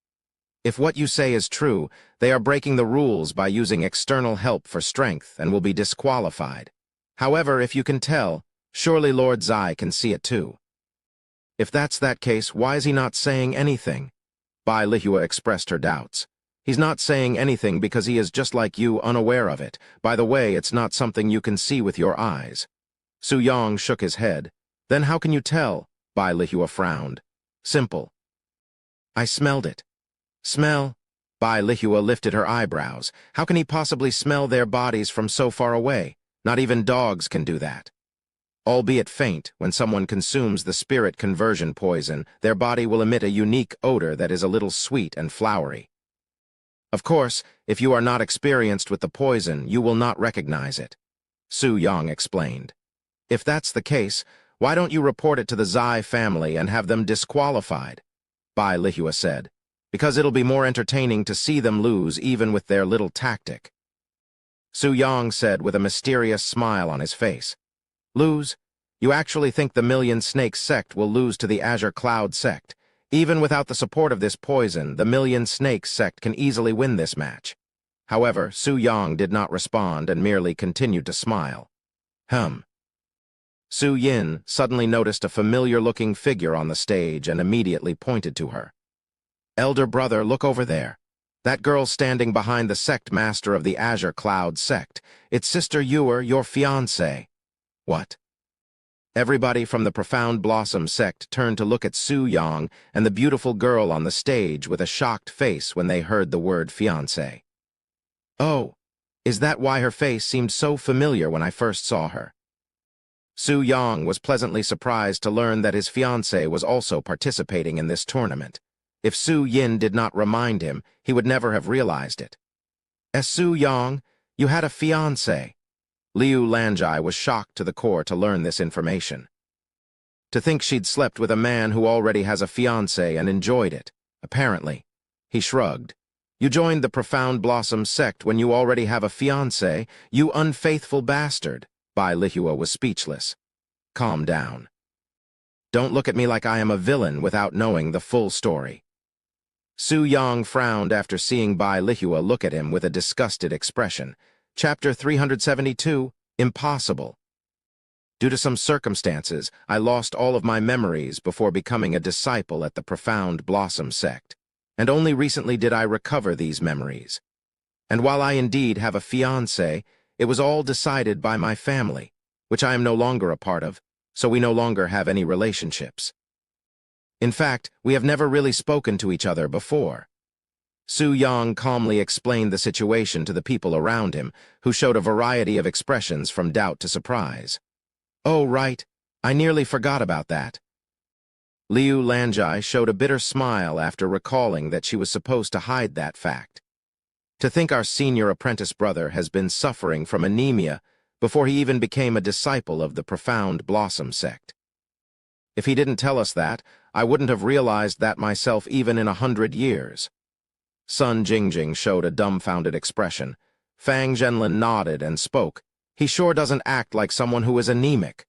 If what you say is true, they are breaking the rules by using external help for strength and will be disqualified. However, if you can tell, surely Lord Zai can see it too. If that's that case, why is he not saying anything? Bai Lihua expressed her doubts. He's not saying anything because he is just like you, unaware of it. By the way, it's not something you can see with your eyes. Su Yang shook his head. Then how can you tell? Bai Lihua frowned. Simple. I smelled it. Smell? Bai Lihua lifted her eyebrows. How can he possibly smell their bodies from so far away? Not even dogs can do that. Albeit faint, when someone consumes the spirit conversion poison, their body will emit a unique odor that is a little sweet and flowery. Of course, if you are not experienced with the poison, you will not recognize it. Su Yang explained. If that's the case, why don't you report it to the Zai family and have them disqualified? Bai Lihua said. Because it'll be more entertaining to see them lose even with their little tactic. Su Yang said with a mysterious smile on his face. Lose? You actually think the Million Snakes sect will lose to the Azure Cloud sect? Even without the support of this poison, the Million Snakes sect can easily win this match. However, Su Yang did not respond and merely continued to smile. Su Yin suddenly noticed a familiar-looking figure on the stage and immediately pointed to her. Elder brother, look over there. That girl standing behind the sect master of the Azure Cloud sect. It's Sister Yuer, your fiancé. What? Everybody from the Profound Blossom sect turned to look at Su Yang and the beautiful girl on the stage with a shocked face when they heard the word fiancé. Oh, is that why her face seemed so familiar when I first saw her? Su Yang was pleasantly surprised to learn that his fiancé was also participating in this tournament. If Su Yin did not remind him, he would never have realized it. Su Yang, you had a fiancé. Liu Lanjai was shocked to the core to learn this information. To think she'd slept with a man who already has a fiancé and enjoyed it, apparently. He shrugged. You joined the Profound Blossom sect when you already have a fiancé, you unfaithful bastard. Bai Lihua was speechless. Calm down. Don't look at me like I am a villain without knowing the full story. Su Yang frowned after seeing Bai Lihua look at him with a disgusted expression. Chapter 372, Impossible. Due to some circumstances, I lost all of my memories before becoming a disciple at the Profound Blossom sect, and only recently did I recover these memories. And while I indeed have a fiancé, it was all decided by my family, which I am no longer a part of, so we no longer have any relationships. In fact, we have never really spoken to each other before. Su Yang calmly explained the situation to the people around him, who showed a variety of expressions from doubt to surprise. Oh, right. I nearly forgot about that. Liu Lanjai showed a bitter smile after recalling that she was supposed to hide that fact. To think our senior apprentice brother has been suffering from anemia before he even became a disciple of the Profound Blossom sect. If he didn't tell us that, I wouldn't have realized that myself even in 100 years. Sun Jingjing showed a dumbfounded expression. Fang Zhenlin nodded and spoke. He sure doesn't act like someone who is anemic.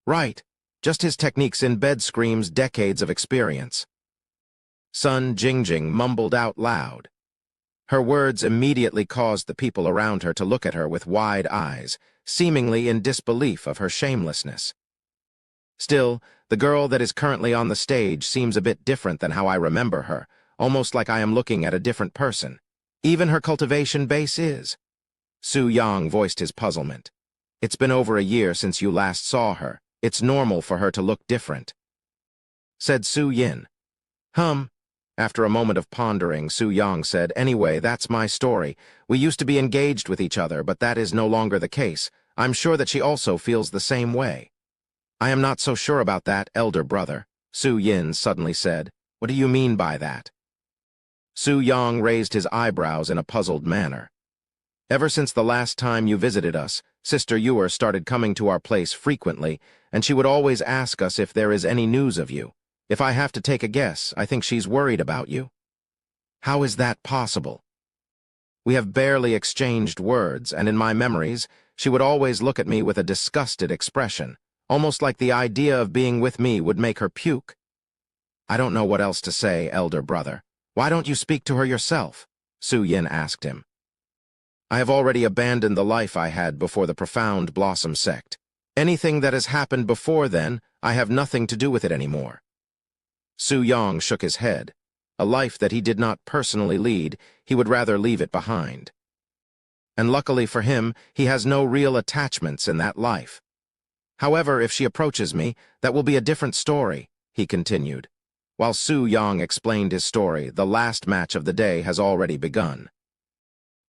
Right, just his techniques in bed screams decades of experience. Sun Jingjing mumbled out loud. Her words immediately caused the people around her to look at her with wide eyes, seemingly in disbelief of her shamelessness. Still, the girl that is currently on the stage seems a bit different than how I remember her, almost like I am looking at a different person. Even her cultivation base is. Su Yang voiced his puzzlement. It's been over a year since you last saw her. It's normal for her to look different. Said Su Yin. After a moment of pondering, Su Yang said, Anyway, that's my story. We used to be engaged with each other, but that is no longer the case. I'm sure that she also feels the same way. I am not so sure about that, elder brother, Su Yin suddenly said. What do you mean by that? Su Yang raised his eyebrows in a puzzled manner. Ever since the last time you visited us, Sister Yuer started coming to our place frequently, and she would always ask us if there is any news of you. If I have to take a guess, I think she's worried about you. How is that possible? We have barely exchanged words, and in my memories, she would always look at me with a disgusted expression, almost like the idea of being with me would make her puke. I don't know what else to say, elder brother. Why don't you speak to her yourself? Su Yin asked him. I have already abandoned the life I had before the Profound Blossom sect. Anything that has happened before then, I have nothing to do with it anymore. Su Yang shook his head. A life that he did not personally lead, he would rather leave it behind. And luckily for him, he has no real attachments in that life. However, if she approaches me, that will be a different story, he continued. While Su Yang explained his story, the last match of the day has already begun.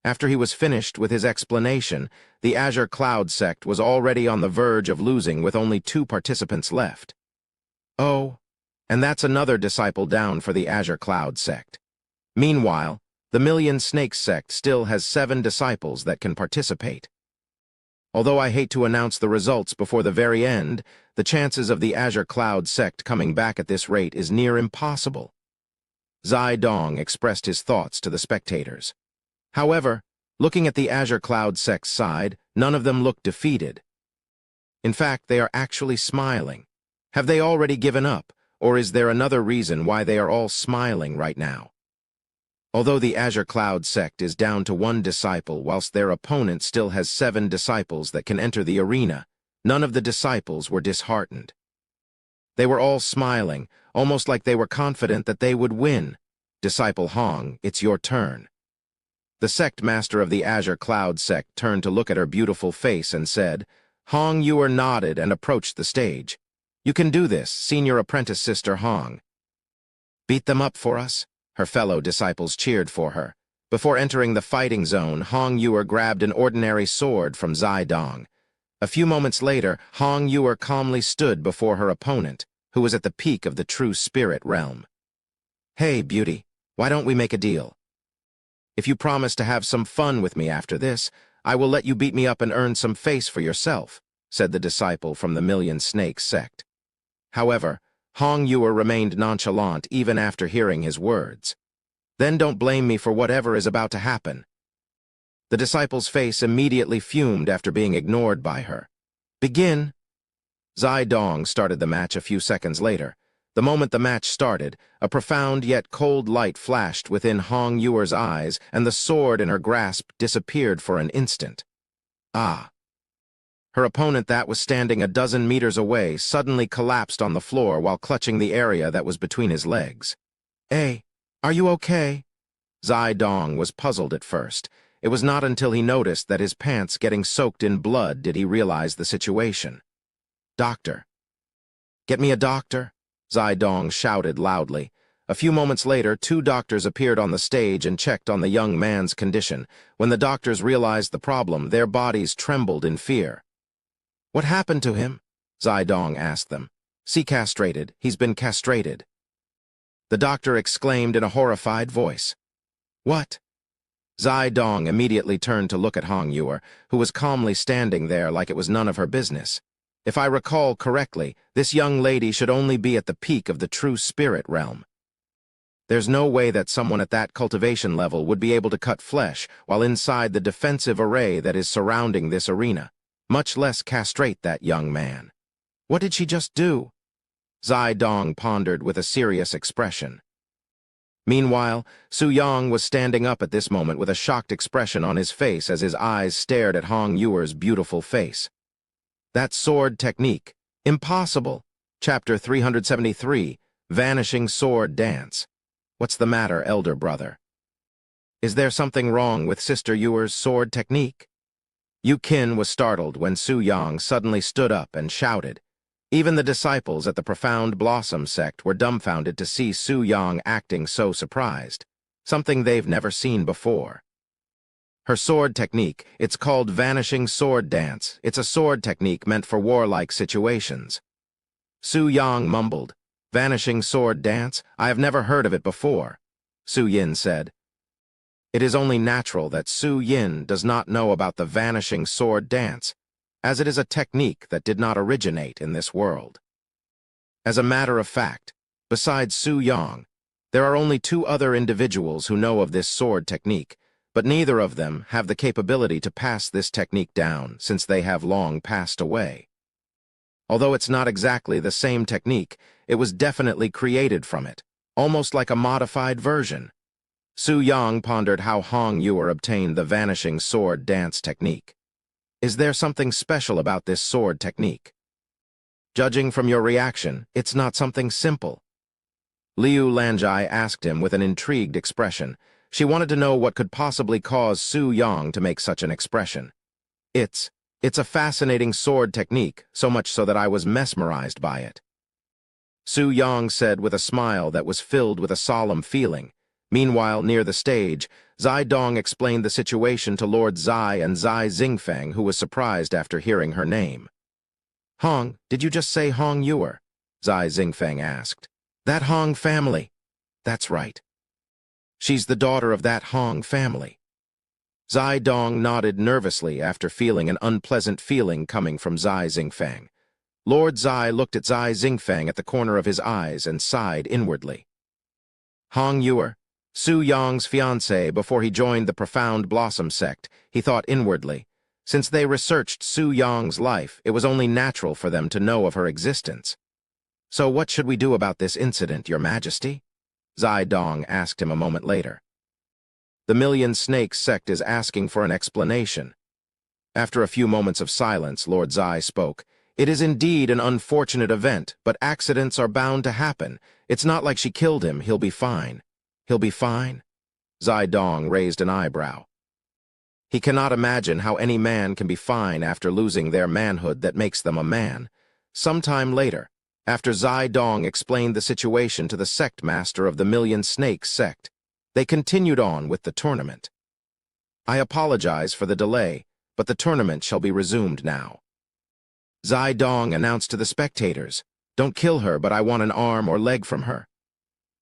After he was finished with his explanation, the Azure Cloud sect was already on the verge of losing with only 2 participants left. Oh, and that's another disciple down for the Azure Cloud sect. Meanwhile, the Million Snakes sect still has 7 disciples that can participate. Although I hate to announce the results before the very end, the chances of the Azure Cloud sect coming back at this rate is near impossible. Zai Dong expressed his thoughts to the spectators. However, looking at the Azure Cloud sect's side, none of them look defeated. In fact, they are actually smiling. Have they already given up, or is there another reason why they are all smiling right now? Although the Azure Cloud sect is down to 1 disciple whilst their opponent still has 7 disciples that can enter the arena, none of the disciples were disheartened. They were all smiling, almost like they were confident that they would win. Disciple Hong, it's your turn. The sect master of the Azure Cloud sect turned to look at her beautiful face and said, Hong Yuer nodded and approached the stage. You can do this, senior apprentice sister Hong. Beat them up for us? Her fellow disciples cheered for her. Before entering the fighting zone, Hong Yuer grabbed an ordinary sword from Zai Dong. A few moments later, Hong Yuer calmly stood before her opponent, who was at the peak of the true spirit realm. Hey, beauty, why don't we make a deal? If you promise to have some fun with me after this, I will let you beat me up and earn some face for yourself, said the disciple from the Million Snakes sect. However, Hong Yuer remained nonchalant even after hearing his words. Then don't blame me for whatever is about to happen. The disciple's face immediately fumed after being ignored by her. Begin. Zai Dong started the match a few seconds later. The moment the match started, a profound yet cold light flashed within Hong Yuer's eyes, and the sword in her grasp disappeared for an instant. Ah! Her opponent that was standing a dozen meters away suddenly collapsed on the floor while clutching the area that was between his legs. "Hey, are you okay?" Zai Dong was puzzled at first. It was not until he noticed that his pants getting soaked in blood did he realize the situation. "Doctor. Get me a doctor," Zai Dong shouted loudly. A few moments later, 2 doctors appeared on the stage and checked on the young man's condition. When the doctors realized the problem, their bodies trembled in fear. "What happened to him?" Zai Dong asked them. "See, castrated. He's been castrated." The doctor exclaimed in a horrified voice. "What?" Zai Dong immediately turned to look at Hong Yuer, who was calmly standing there like it was none of her business. If I recall correctly, this young lady should only be at the peak of the true spirit realm. There's no way that someone at that cultivation level would be able to cut flesh while inside the defensive array that is surrounding this arena, much less castrate that young man. What did she just do? Zai Dong pondered with a serious expression. Meanwhile, Su Yang was standing up at this moment with a shocked expression on his face as his eyes stared at Hong Yuer's beautiful face. That sword technique. Impossible. Chapter 373, Vanishing Sword Dance. What's the matter, elder brother? Is there something wrong with Sister Yuer's sword technique? Yu Qin was startled when Su Yang suddenly stood up and shouted. Even the disciples at the Profound Blossom sect were dumbfounded to see Su Yang acting so surprised, something they've never seen before. Her sword technique, it's called Vanishing Sword Dance. It's a sword technique meant for warlike situations. Su Yang mumbled, "Vanishing Sword Dance? I have never heard of it before," Su Yin said. It is only natural that Su Yin does not know about the Vanishing Sword Dance, as it is a technique that did not originate in this world. As a matter of fact, besides Su Yang, there are only 2 other individuals who know of this sword technique, but neither of them have the capability to pass this technique down since they have long passed away. Although it's not exactly the same technique, it was definitely created from it, almost like a modified version. Su Yang pondered how Hong Yuer obtained the Vanishing Sword Dance technique. Is there something special about this sword technique? Judging from your reaction, it's not something simple. Liu Lanjai asked him with an intrigued expression. She wanted to know what could possibly cause Su Yang to make such an expression. It's a fascinating sword technique, so much so that I was mesmerized by it. Su Yang said with a smile that was filled with a solemn feeling. Meanwhile, near the stage, Zai Dong explained the situation to Lord Zai and Zai Xingfeng, who was surprised after hearing her name. "Hong, did you just say Hong Yuer?" Zai Xingfeng asked. "That Hong family." "That's right. She's the daughter of that Hong family." Zai Dong nodded nervously after feeling an unpleasant feeling coming from Zai Xingfeng. Lord Zai looked at Zai Xingfeng at the corner of his eyes and sighed inwardly. Hong Yuer, Su Yang's fiancé before he joined the Profound Blossom sect, he thought inwardly. Since they researched Su Yang's life, it was only natural for them to know of her existence. "So what should we do about this incident, Your Majesty?" Zai Dong asked him a moment later. "The Million Snakes sect is asking for an explanation." After a few moments of silence, Lord Zai spoke. "It is indeed an unfortunate event, but accidents are bound to happen. It's not like she killed him. He'll be fine." "He'll be fine?" Zai Dong raised an eyebrow. He cannot imagine how any man can be fine after losing their manhood that makes them a man. Sometime later, after Zai Dong explained the situation to the sect master of the Million Snakes sect, they continued on with the tournament. "I apologize for the delay, but the tournament shall be resumed now." Zai Dong announced to the spectators, "Don't kill her, but I want an arm or leg from her."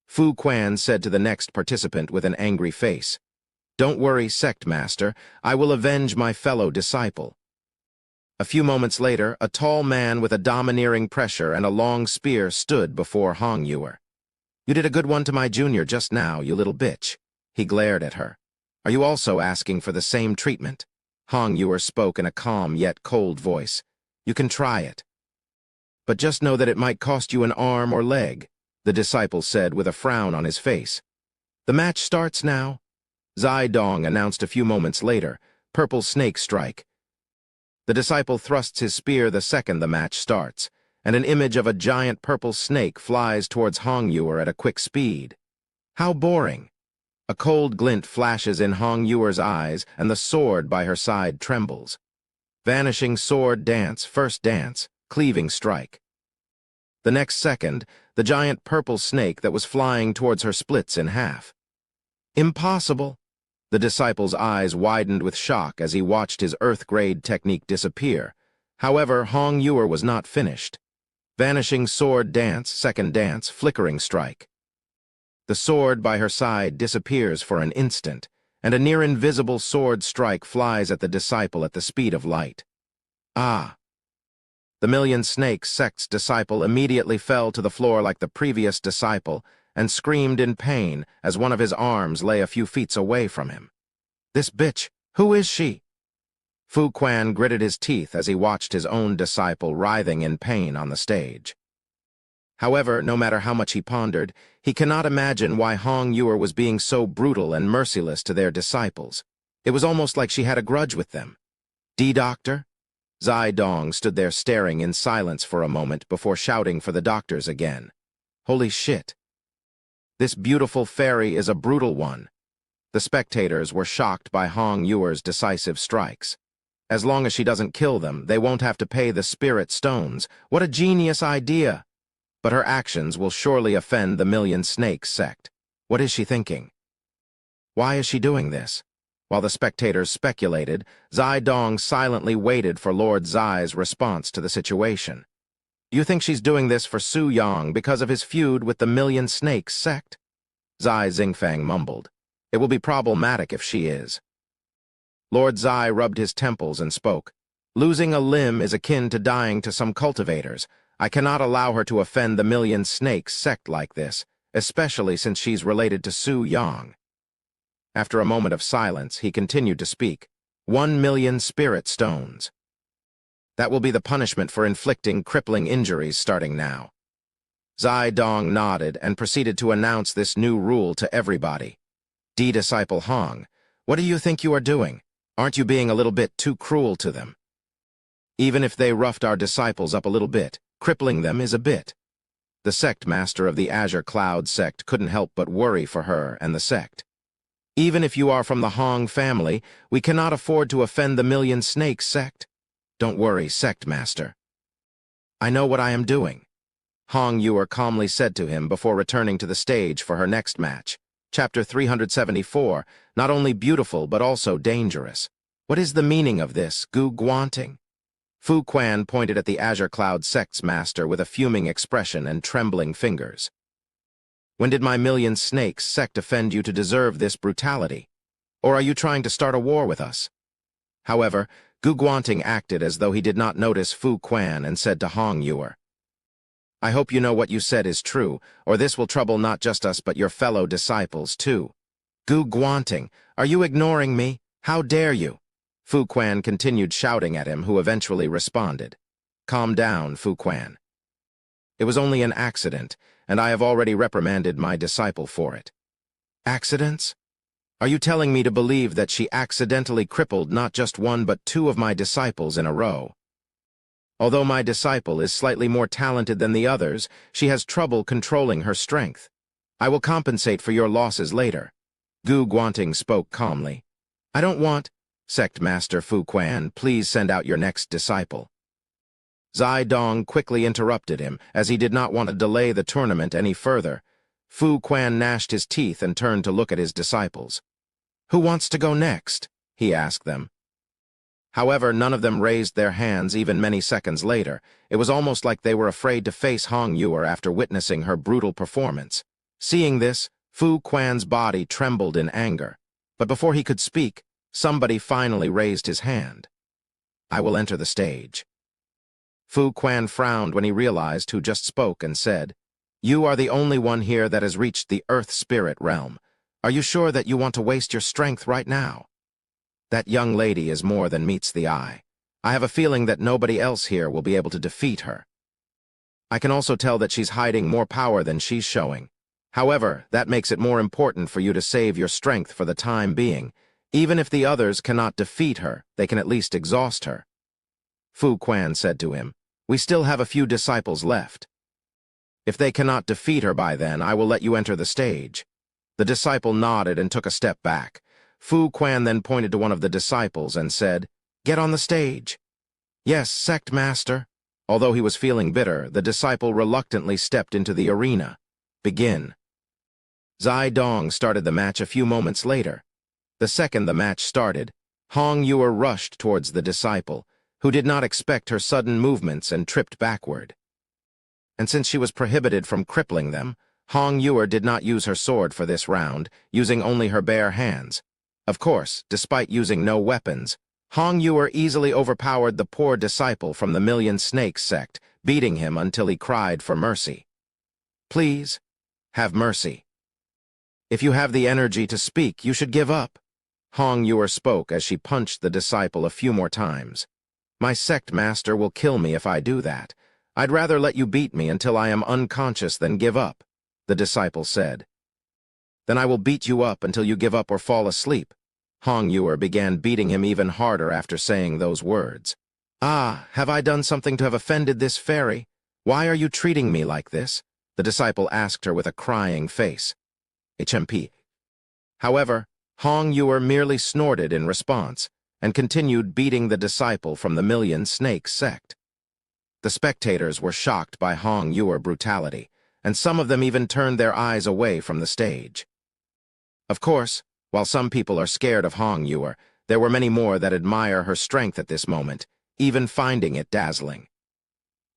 Fu Quan said to the next participant with an angry face, "Don't worry, sect master, I will avenge my fellow disciple." A few moments later, a tall man with a domineering pressure and a long spear stood before Hong Yuer. "You did a good one to my junior just now, you little bitch." He glared at her. "Are you also asking for the same treatment?" Hong Yuer spoke in a calm yet cold voice. "You can try it." but just know that it might cost you an arm or leg," the disciple said with a frown on his face. "The match starts now," Zai Dong announced a few moments later. "Purple snake strike." The disciple thrusts his spear the second the match starts, and an image of a giant purple snake flies towards Hong Yuer at a quick speed. How boring! A cold glint flashes in Hong Yuer's eyes, and the sword by her side trembles. Vanishing sword dance, first dance, cleaving strike. The next second, the giant purple snake that was flying towards her splits in half. Impossible! The disciple's eyes widened with shock as he watched his earth-grade technique disappear. However, Hong Yuer was not finished. Vanishing sword dance, second dance, flickering strike. The sword by her side disappears for an instant, and a near-invisible sword strike flies at the disciple at the speed of light. Ah! The Million Snakes sect's disciple immediately fell to the floor like the previous disciple and screamed in pain as one of his arms lay a few feet away from him. "This bitch, who is she?" Fu Quan gritted his teeth as he watched his own disciple writhing in pain on the stage. However, no matter how much he pondered, he cannot imagine why Hong Yuer was being so brutal and merciless to their disciples. It was almost like she had a grudge with them. "Doctor?" Zai Dong stood there staring in silence for a moment before shouting for the doctors again. "Holy shit! This beautiful fairy is a brutal one." The spectators were shocked by Hong Yuer's decisive strikes. As long as she doesn't kill them, they won't have to pay the spirit stones. What a genius idea! But her actions will surely offend the Million Snakes sect. What is she thinking? Why is she doing this? While the spectators speculated, Zai Dong silently waited for Lord Zai's response to the situation. "You think she's doing this for Su Yang because of his feud with the Million Snakes sect?" Zai Xingfang mumbled. "It will be problematic if she is." Lord Zai rubbed his temples and spoke. "Losing a limb is akin to dying to some cultivators. I cannot allow her to offend the Million Snakes sect like this, especially since she's related to Su Yang." After a moment of silence, he continued to speak. 1,000,000 spirit stones. That will be the punishment for inflicting crippling injuries starting now." Zai Dong nodded and proceeded to announce this new rule to everybody. "Disciple Hong, what do you think you are doing? Aren't you being a little bit too cruel to them? Even if they roughed our disciples up a little bit, crippling them is a bit." The sect master of the Azure Cloud sect couldn't help but worry for her and the sect. "Even if you are from the Hong family, we cannot afford to offend the Million Snakes sect. Don't worry, sect master. I know what I am doing," Hong Yuer calmly said to him before returning to the stage for her next match. Chapter 374, not only beautiful but also dangerous. What is the meaning of this, Gu Guanting? Fu Quan pointed at the Azure Cloud sect's master with a fuming expression and trembling fingers. "When did my Million Snakes sect offend you to deserve this brutality? Or are you trying to start a war with us?" However, Gu Guanting acted as though he did not notice Fu Quan and said to Hong Yuer, "I hope you know what you said is true, or this will trouble not just us but your fellow disciples too." "Gu Guanting, are you ignoring me? How dare you?" Fu Quan continued shouting at him, who eventually responded. "Calm down, Fu Quan. It was only an accident, and I have already reprimanded my disciple for it." "Accidents? Are you telling me to believe that she accidentally crippled not just one but two of my disciples in a row? Although my disciple is slightly more talented than the others, she has trouble controlling her strength. I will compensate for your losses later." Gu Guanting spoke calmly. "I don't want—" "Sect Master Fu Quan, please send out your next disciple." Zai Dong quickly interrupted him, as he did not want to delay the tournament any further. Fu Quan gnashed his teeth and turned to look at his disciples. "Who wants to go next?" he asked them. However, none of them raised their hands even many seconds later. It was almost like they were afraid to face Hong Yuer after witnessing her brutal performance. Seeing this, Fu Quan's body trembled in anger. But before he could speak, somebody finally raised his hand. "I will enter the stage." Fu Quan frowned when he realized who just spoke and said, "You are the only one here that has reached the Earth Spirit realm. Are you sure that you want to waste your strength right now? That young lady is more than meets the eye. I have a feeling that nobody else here will be able to defeat her." I can also tell that she's hiding more power than she's showing. However, that makes it more important for you to save your strength for the time being. Even if the others cannot defeat her, they can at least exhaust her. Fu Quan said to him, "We still have a few disciples left. If they cannot defeat her by then, I will let you enter the stage." The disciple nodded and took a step back. Fu Quan then pointed to one of the disciples and said, "Get on the stage." "Yes, sect master." Although he was feeling bitter, the disciple reluctantly stepped into the arena. Begin. Zai Dong started the match a few moments later. The second the match started, Hong Yuer rushed towards the disciple, who did not expect her sudden movements and tripped backward. And since she was prohibited from crippling them, Hong Yuer did not use her sword for this round, using only her bare hands. Of course, despite using no weapons, Hong Yuer easily overpowered the poor disciple from the Million Snakes sect, beating him until he cried for mercy. "Please, have mercy. If you have the energy to speak, you should give up." Hong Yuer spoke as she punched the disciple a few more times. "My sect master will kill me if I do that. I'd rather let you beat me until I am unconscious than give up," the disciple said. "Then I will beat you up until you give up or fall asleep." Hong Yuer began beating him even harder after saying those words. "Ah, have I done something to have offended this fairy? Why are you treating me like this?" the disciple asked her with a crying face. HMP. However, Hong Yuer merely snorted in response and continued beating the disciple from the Million Snakes sect. The spectators were shocked by Hong Yuer's brutality, and some of them even turned their eyes away from the stage. Of course, while some people are scared of Hong Yuer, there were many more that admire her strength at this moment, even finding it dazzling.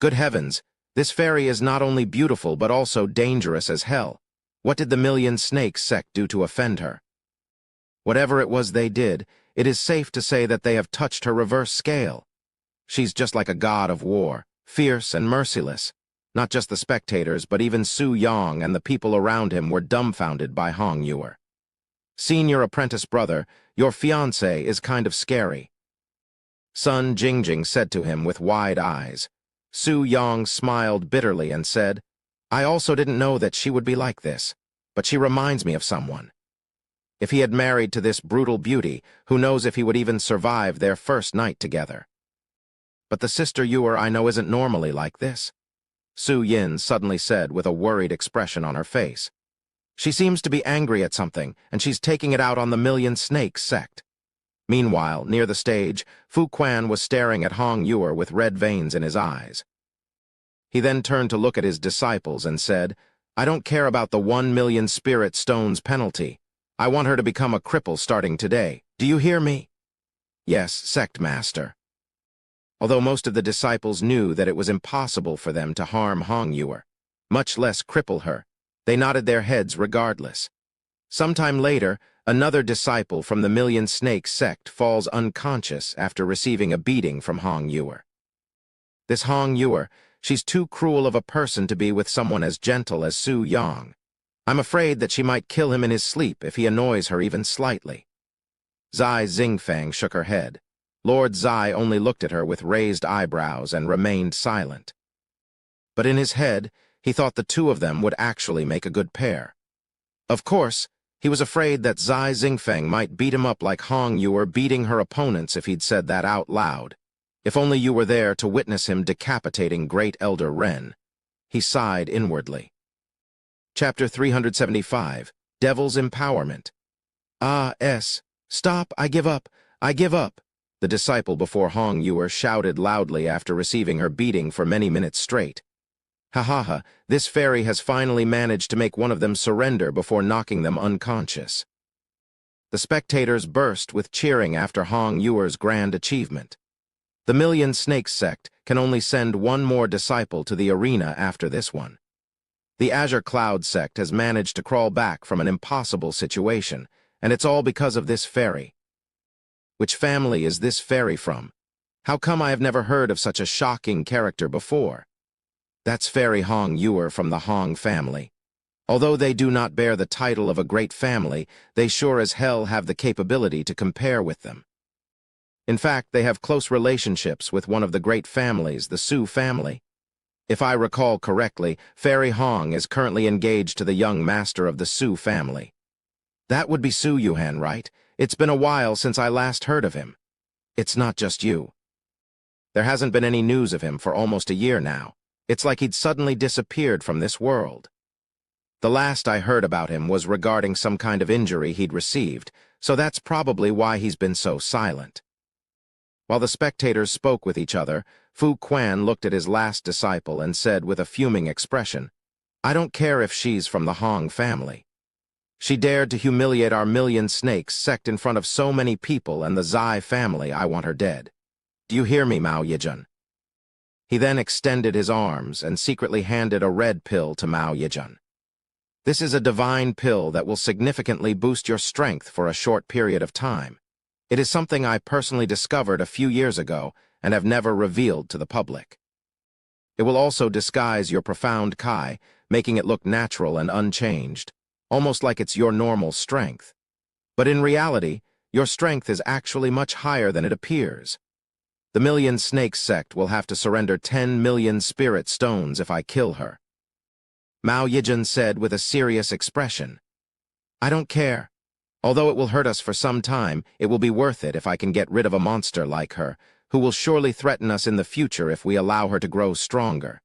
Good heavens, this fairy is not only beautiful but also dangerous as hell. What did the Million Snakes sect do to offend her? Whatever it was they did, it is safe to say that they have touched her reverse scale. She's just like a god of war, fierce and merciless. Not just the spectators, but even Su Yang and the people around him were dumbfounded by Hong Yuer. "Senior apprentice brother, your fiancé is kind of scary," Sun Jingjing said to him with wide eyes. Su Yang smiled bitterly and said, "I also didn't know that she would be like this, but she reminds me of someone. If he had married to this brutal beauty, who knows if he would even survive their first night together. But the sister Yuer I know isn't normally like this," Su Yin suddenly said with a worried expression on her face. "She seems to be angry at something, and she's taking it out on the Million Snakes sect." Meanwhile, near the stage, Fu Quan was staring at Hong Yuer with red veins in his eyes. He then turned to look at his disciples and said, "I don't care about the 1,000,000 spirit stones penalty. I want her to become a cripple starting today. Do you hear me?" "Yes, sect master." Although most of the disciples knew that it was impossible for them to harm Hong Yuer, much less cripple her, they nodded their heads regardless. Sometime later, another disciple from the Million Snakes sect falls unconscious after receiving a beating from Hong Yuer. This Hong Yuer, she's too cruel of a person to be with someone as gentle as Su Yang. I'm afraid that she might kill him in his sleep if he annoys her even slightly. Zai Xingfang shook her head. Lord Zai only looked at her with raised eyebrows and remained silent. But in his head, he thought the two of them would actually make a good pair. Of course, he was afraid that Zai Xingfeng might beat him up like Hong Yuer beating her opponents if he'd said that out loud. If only you were there to witness him decapitating Great Elder Ren. He sighed inwardly. Chapter 375, Devil's Empowerment. Stop, I give up, I give up. The disciple before Hong Yuer shouted loudly after receiving her beating for many minutes straight. Ha ha ha, this fairy has finally managed to make one of them surrender before knocking them unconscious. The spectators burst with cheering after Hong Yuer's grand achievement. The Million Snakes sect can only send one more disciple to the arena after this one. The Azure Cloud sect has managed to crawl back from an impossible situation, and it's all because of this fairy. Which family is this fairy from? How come I have never heard of such a shocking character before? That's Fairy Hong Yuer from the Hong family. Although they do not bear the title of a great family, they sure as hell have the capability to compare with them. In fact, they have close relationships with one of the great families, the Su family. If I recall correctly, Fairy Hong is currently engaged to the young master of the Su family. That would be Su Yuhan, right? It's been a while since I last heard of him. It's not just you. There hasn't been any news of him for almost a year now. It's like he'd suddenly disappeared from this world. The last I heard about him was regarding some kind of injury he'd received, so that's probably why he's been so silent. While the spectators spoke with each other, Fu Quan looked at his last disciple and said with a fuming expression, "I don't care if she's from the Hong family. She dared to humiliate our Million Snakes sect in front of so many people and the Zai family. I want her dead. Do you hear me, Mao Yijun?" He then extended his arms and secretly handed a red pill to Mao Yijun. "This is a divine pill that will significantly boost your strength for a short period of time. It is something I personally discovered a few years ago and have never revealed to the public. It will also disguise your profound Kai, making it look natural and unchanged, almost like it's your normal strength. But in reality, your strength is actually much higher than it appears. The Million Snakes sect will have to surrender 10 million spirit stones if I kill her." Mao Yijun said with a serious expression, "I don't care. Although it will hurt us for some time, it will be worth it if I can get rid of a monster like her, who will surely threaten us in the future if we allow her to grow stronger."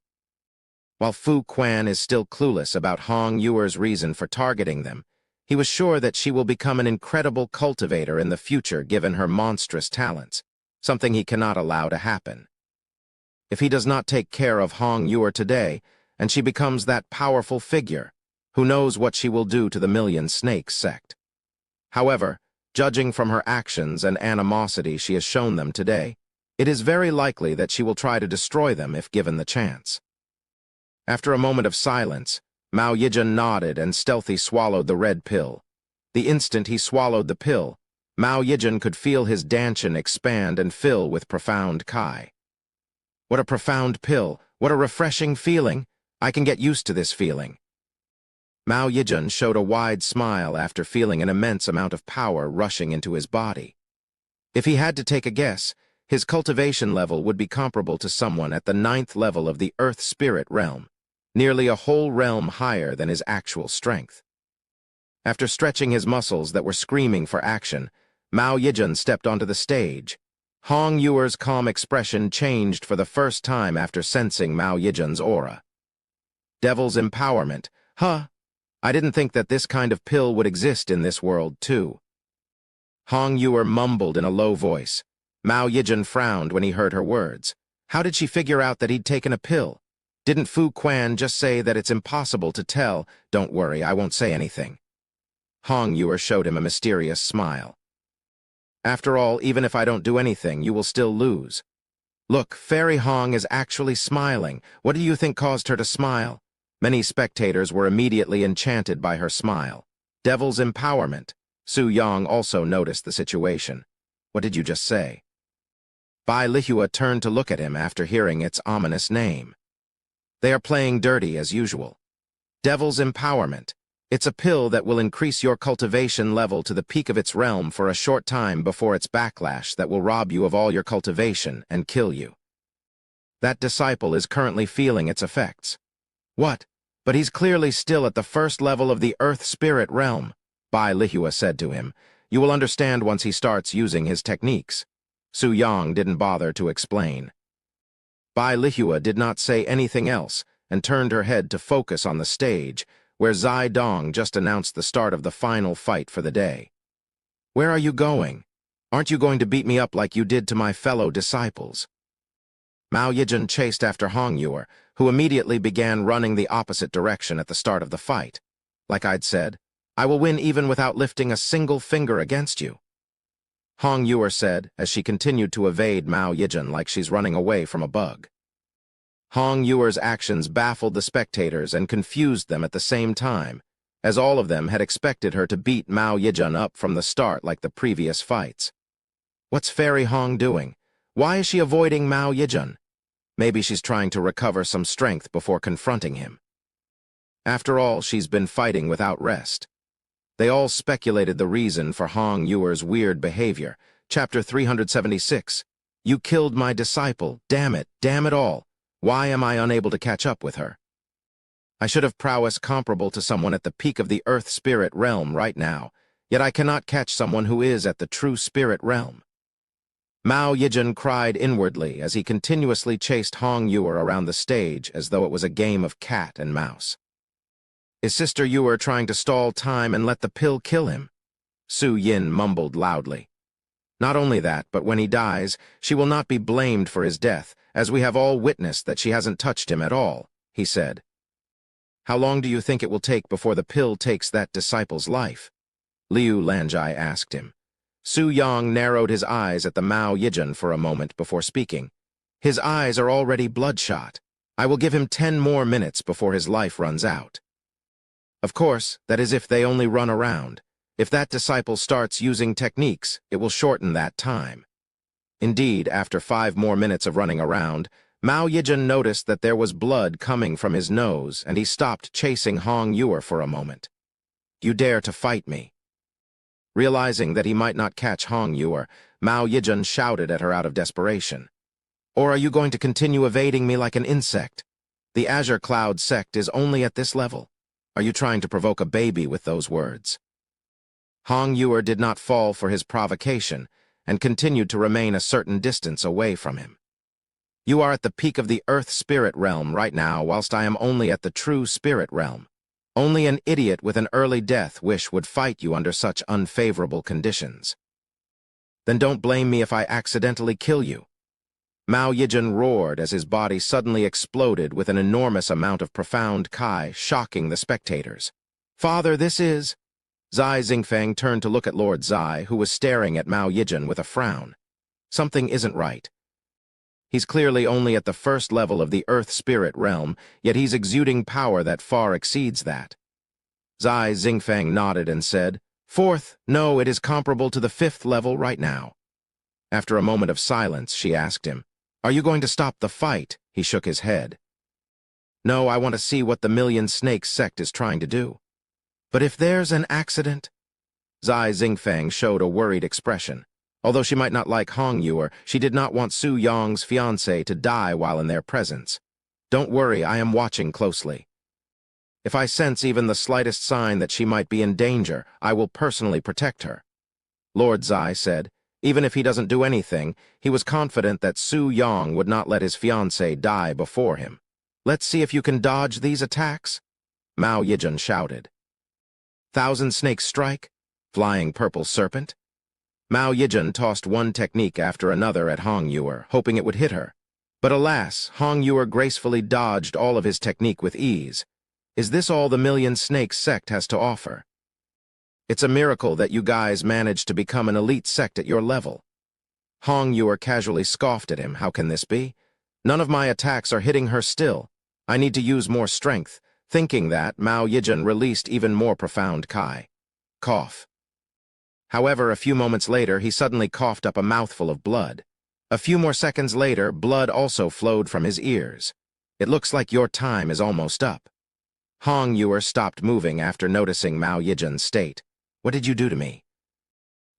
While Fu Quan is still clueless about Hong Yuer's reason for targeting them, he was sure that she will become an incredible cultivator in the future given her monstrous talents, something he cannot allow to happen. If he does not take care of Hong Yuer today, and she becomes that powerful figure, who knows what she will do to the Million Snakes sect. However, judging from her actions and animosity she has shown them today, it is very likely that she will try to destroy them if given the chance. After a moment of silence, Mao Yijun nodded and stealthily swallowed the red pill. The instant he swallowed the pill, Mao Yijun could feel his dantian expand and fill with profound Kai. What a profound pill! What a refreshing feeling! I can get used to this feeling. Mao Yijun showed a wide smile after feeling an immense amount of power rushing into his body. If he had to take a guess, his cultivation level would be comparable to someone at the 9th level of the Earth Spirit realm, nearly a whole realm higher than his actual strength. After stretching his muscles that were screaming for action, Mao Yijun stepped onto the stage. Hong Yuer's calm expression changed for the first time after sensing Mao Yijun's aura. Devil's empowerment. Huh? I didn't think that this kind of pill would exist in this world, too. Hong Yuer mumbled in a low voice. Mao Yijun frowned when he heard her words. How did she figure out that he'd taken a pill? Didn't Fu Quan just say that it's impossible to tell? Don't worry, I won't say anything. Hong Yuer showed him a mysterious smile. After all, even if I don't do anything, you will still lose. Look, Fairy Hong is actually smiling. What do you think caused her to smile? Many spectators were immediately enchanted by her smile. Devil's empowerment. Su Yang also noticed the situation. What did you just say? Bai Lihua turned to look at him after hearing its ominous name. They are playing dirty as usual. Devil's empowerment. It's a pill that will increase your cultivation level to the peak of its realm for a short time before its backlash that will rob you of all your cultivation and kill you. That disciple is currently feeling its effects. What? But he's clearly still at the 1st level of the Earth Spirit realm, Bai Lihua said to him. You will understand once he starts using his techniques. Su Yang didn't bother to explain. Bai Lihua did not say anything else and turned her head to focus on the stage, where Zai Dong just announced the start of the final fight for the day. Where are you going? Aren't you going to beat me up like you did to my fellow disciples? Mao Yijun chased after Hong Yuer, who immediately began running the opposite direction at the start of the fight. Like I'd said, I will win even without lifting a single finger against you. Hong Yuer said, as she continued to evade Mao Yijun like she's running away from a bug. Hong Yuer's actions baffled the spectators and confused them at the same time, as all of them had expected her to beat Mao Yijun up from the start like the previous fights. What's Fairy Hong doing? Why is she avoiding Mao Yijun? Maybe she's trying to recover some strength before confronting him. After all, she's been fighting without rest. They all speculated the reason for Hong Yuer's weird behavior. Chapter 376. You killed my disciple. Damn it all. Why am I unable to catch up with her? I should have prowess comparable to someone at the peak of the earth spirit realm right now, yet I cannot catch someone who is at the true spirit realm. Mao Yijin cried inwardly as he continuously chased Hong Yuer around the stage as though it was a game of cat and mouse. Is Sister Yuer trying to stall time and let the pill kill him? Su Yin mumbled loudly. Not only that, but when he dies, she will not be blamed for his death, as we have all witnessed that she hasn't touched him at all, he said. How long do you think it will take before the pill takes that disciple's life? Liu Lanjai asked him. Su Yang narrowed his eyes at the Mao Yijin for a moment before speaking. His eyes are already bloodshot. I will give him 10 more minutes before his life runs out. Of course, that is if they only run around. If that disciple starts using techniques, it will shorten that time. Indeed, after 5 more minutes of running around, Mao Yijin noticed that there was blood coming from his nose, and he stopped chasing Hong Yuer for a moment. You dare to fight me? Realizing that he might not catch Hong Yuer, Mao Yijin shouted at her out of desperation. Or are you going to continue evading me like an insect? The Azure Cloud sect is only at this level. Are you trying to provoke a baby with those words? Hong Yuer did not fall for his provocation, and continued to remain a certain distance away from him. You are at the peak of the earth spirit realm right now, whilst I am only at the true spirit realm. Only an idiot with an early death wish would fight you under such unfavorable conditions. Then don't blame me if I accidentally kill you. Mao Yijin roared as his body suddenly exploded with an enormous amount of profound Kai, shocking the spectators. Father, this is... Zai Xingfeng turned to look at Lord Zai, who was staring at Mao Yijin with a frown. Something isn't right. He's clearly only at the first level of the earth spirit realm, yet he's exuding power that far exceeds that. Zai Xingfeng nodded and said, Fourth, no, it is comparable to the 5th level right now. After a moment of silence, she asked him, Are you going to stop the fight? He shook his head. No, I want to see what the Million Snakes sect is trying to do. But if there's an accident? Zai Xingfeng showed a worried expression. Although she might not like Hong Yuer, she did not want Su Yang's fiancé to die while in their presence. Don't worry, I am watching closely. If I sense even the slightest sign that she might be in danger, I will personally protect her. Lord Zai said, even if he doesn't do anything, he was confident that Su Yang would not let his fiancé die before him. Let's see if you can dodge these attacks, Mao Yijin shouted. Thousand Snakes Strike? Flying Purple Serpent? Mao Yijin tossed one technique after another at Hong Yuer, hoping it would hit her. But alas, Hong Yuer gracefully dodged all of his technique with ease. Is this all the Million Snakes sect has to offer? It's a miracle that you guys managed to become an elite sect at your level. Hong Yuer casually scoffed at him. How can this be? None of my attacks are hitting her still. I need to use more strength. Thinking that, Mao Yijin released even more profound Kai. Cough. However, a few moments later, he suddenly coughed up a mouthful of blood. A few more seconds later, blood also flowed from his ears. It looks like your time is almost up. Hong Yuer stopped moving after noticing Mao Yijin's state. What did you do to me?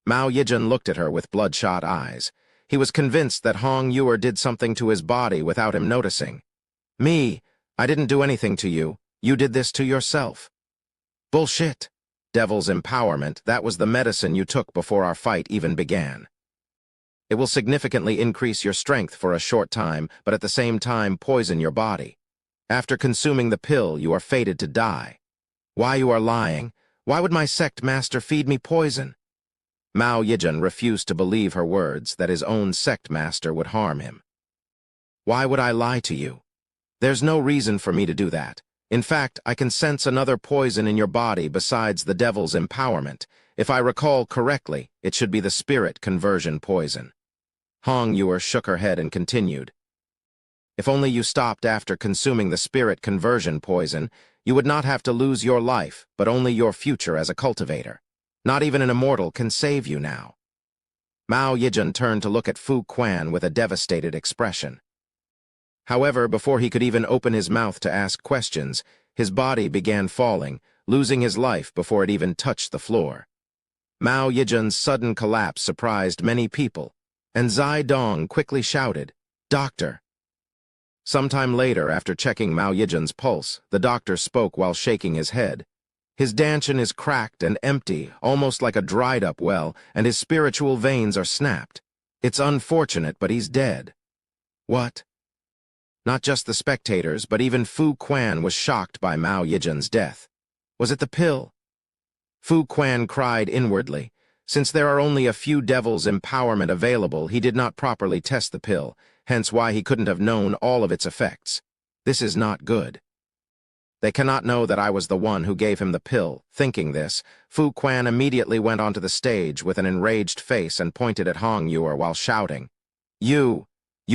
Mao Yijin looked at her with bloodshot eyes. He was convinced that Hong Yuer did something to his body without him noticing. Me? I didn't do anything to you. You did this to yourself. Bullshit. Devil's empowerment, that was the medicine you took before our fight even began. It will significantly increase your strength for a short time, but at the same time poison your body. After consuming the pill, you are fated to die. Why you are lying? Why would my sect master feed me poison? Mao Yijin refused to believe her words that his own sect master would harm him. Why would I lie to you? There's no reason for me to do that. In fact, I can sense another poison in your body besides the devil's empowerment. If I recall correctly, it should be the spirit conversion poison. Hong Yuer shook her head and continued. If only you stopped after consuming the spirit conversion poison, you would not have to lose your life, but only your future as a cultivator. Not even an immortal can save you now. Mao Yijin turned to look at Fu Quan with a devastated expression. However, before he could even open his mouth to ask questions, his body began falling, losing his life before it even touched the floor. Mao Yijin's sudden collapse surprised many people, and Zai Dong quickly shouted, "Doctor!" Sometime later, after checking Mao Yijin's pulse, the doctor spoke while shaking his head. His dantian is cracked and empty, almost like a dried-up well, and his spiritual veins are snapped. It's unfortunate, but he's dead. What? Not just the spectators, but even Fu Quan was shocked by Mao Yijin's death. Was it the pill? Fu Quan cried inwardly. Since there are only a few devils' empowerment available, he did not properly test the pill, hence why he couldn't have known all of its effects. This is not good. They cannot know that I was the one who gave him the pill. Thinking this, Fu Quan immediately went onto the stage with an enraged face and pointed at Hong Yuer while shouting, You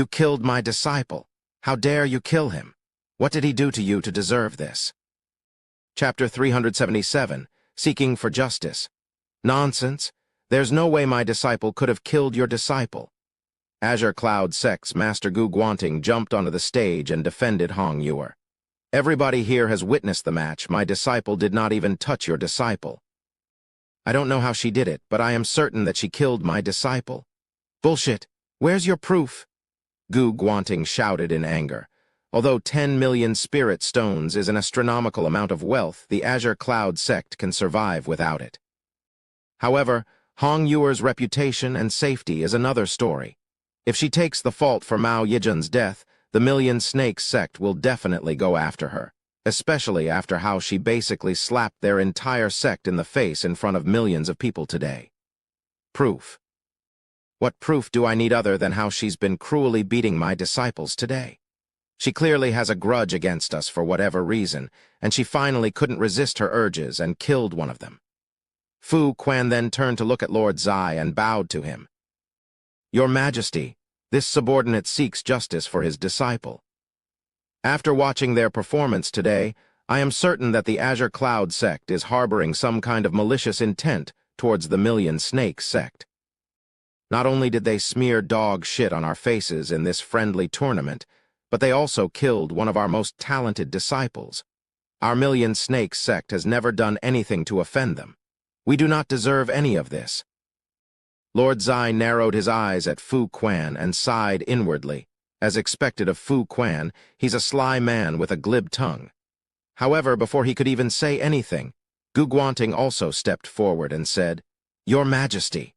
killed my disciple. How dare you kill him? What did he do to you to deserve this? Chapter 377, Seeking for Justice. Nonsense. There's no way my disciple could have killed your disciple. Azure Cloud Sect's Master Gu Guanting jumped onto the stage and defended Hong Yuer. Everybody here has witnessed the match. My disciple did not even touch your disciple. I don't know how she did it, but I am certain that she killed my disciple. Bullshit. Where's your proof? Gu Guanting shouted in anger. Although 10 million spirit stones is an astronomical amount of wealth, the Azure Cloud Sect can survive without it. However, Hong Yuer's reputation and safety is another story. If she takes the fault for Mao Yijin's death, the Million Snakes sect will definitely go after her, especially after how she basically slapped their entire sect in the face in front of millions of people today. Proof. What proof do I need other than how she's been cruelly beating my disciples today? She clearly has a grudge against us for whatever reason, and she finally couldn't resist her urges and killed one of them. Fu Quan then turned to look at Lord Zai and bowed to him. Your Majesty, this subordinate seeks justice for his disciple. After watching their performance today, I am certain that the Azure Cloud sect is harboring some kind of malicious intent towards the Million Snakes sect. Not only did they smear dog shit on our faces in this friendly tournament, but they also killed one of our most talented disciples. Our Million Snakes sect has never done anything to offend them. We do not deserve any of this. Lord Zai narrowed his eyes at Fu Quan and sighed inwardly. As expected of Fu Quan, he's a sly man with a glib tongue. However, before he could even say anything, Gu Guanting also stepped forward and said, Your Majesty,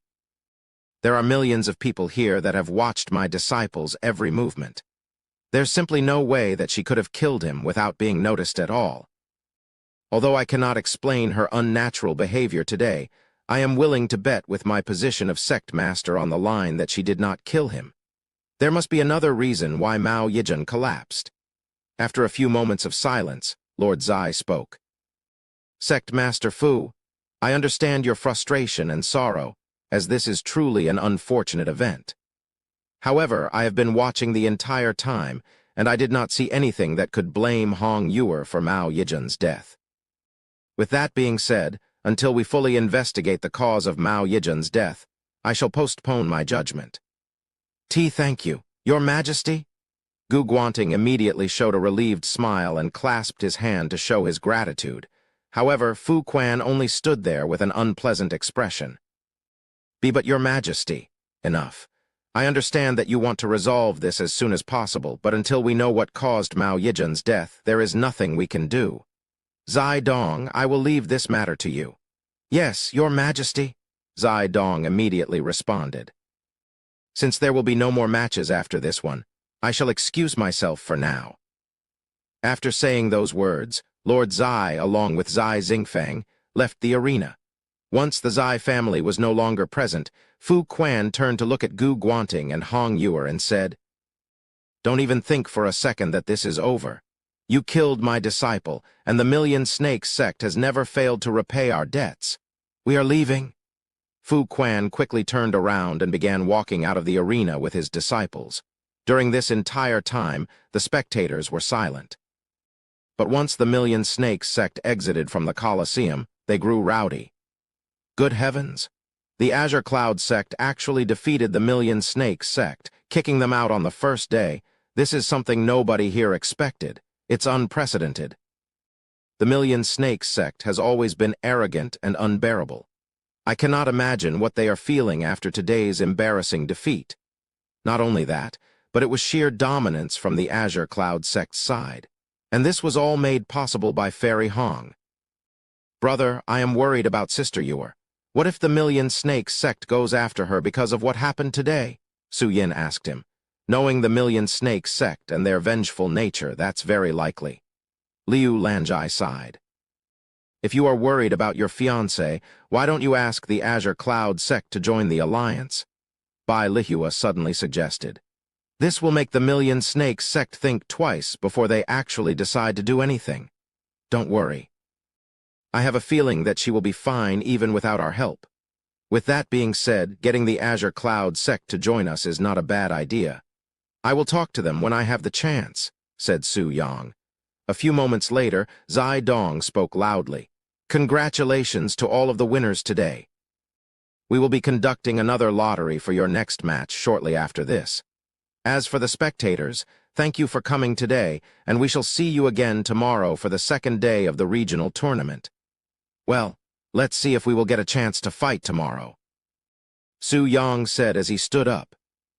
there are millions of people here that have watched my disciple's every movement. There's simply no way that she could have killed him without being noticed at all. Although I cannot explain her unnatural behavior today, I am willing to bet with my position of sect master on the line that she did not kill him. There must be another reason why Mao Yijin collapsed. After a few moments of silence, Lord Zai spoke. Sect Master Fu, I understand your frustration and sorrow, as this is truly an unfortunate event. However, I have been watching the entire time, and I did not see anything that could blame Hong Yuer for Mao Yijin's death. With that being said, until we fully investigate the cause of Mao Yijin's death, I shall postpone my judgment. Thank you, Your Majesty. Gu Guanting immediately showed a relieved smile and clasped his hand to show his gratitude. However, Fu Quan only stood there with an unpleasant expression. Be but Your Majesty. Enough. I understand that you want to resolve this as soon as possible, but until we know what caused Mao Yijin's death, there is nothing we can do. Zai Dong, I will leave this matter to you. Yes, Your Majesty, Zai Dong immediately responded. Since there will be no more matches after this one, I shall excuse myself for now. After saying those words, Lord Zai, along with Zai Xingfang, left the arena. Once the Zai family was no longer present, Fu Quan turned to look at Gu Guanting and Hong Yuer and said, Don't even think for a second that this is over. You killed my disciple, and the Million Snakes sect has never failed to repay our debts. We are leaving. Fu Quan quickly turned around and began walking out of the arena with his disciples. During this entire time, the spectators were silent. But once the Million Snakes sect exited from the Colosseum, they grew rowdy. Good heavens! The Azure Cloud sect actually defeated the Million Snakes sect, kicking them out on the first day. This is something nobody here expected. It's unprecedented. The Million Snakes sect has always been arrogant and unbearable. I cannot imagine what they are feeling after today's embarrassing defeat. Not only that, but it was sheer dominance from the Azure Cloud sect's side. And this was all made possible by Fairy Hong. "Brother, I am worried about Sister Yor. What if the Million Snakes sect goes after her because of what happened today?" Su Yin asked him. "Knowing the Million Snakes sect and their vengeful nature, that's very likely." Liu Lanjai sighed. "If you are worried about your fiancé, why don't you ask the Azure Cloud sect to join the alliance?" Bai Lihua suddenly suggested. "This will make the Million Snakes sect think twice before they actually decide to do anything. Don't worry. I have a feeling that she will be fine even without our help. With that being said, getting the Azure Cloud sect to join us is not a bad idea. I will talk to them when I have the chance," said Su Yang. A few moments later, Zai Dong spoke loudly. "Congratulations to all of the winners today. We will be conducting another lottery for your next match shortly after this. As for the spectators, thank you for coming today, and we shall see you again tomorrow for the second day of the regional tournament. Well, let's see if we will get a chance to fight tomorrow," Su Yang said as he stood up.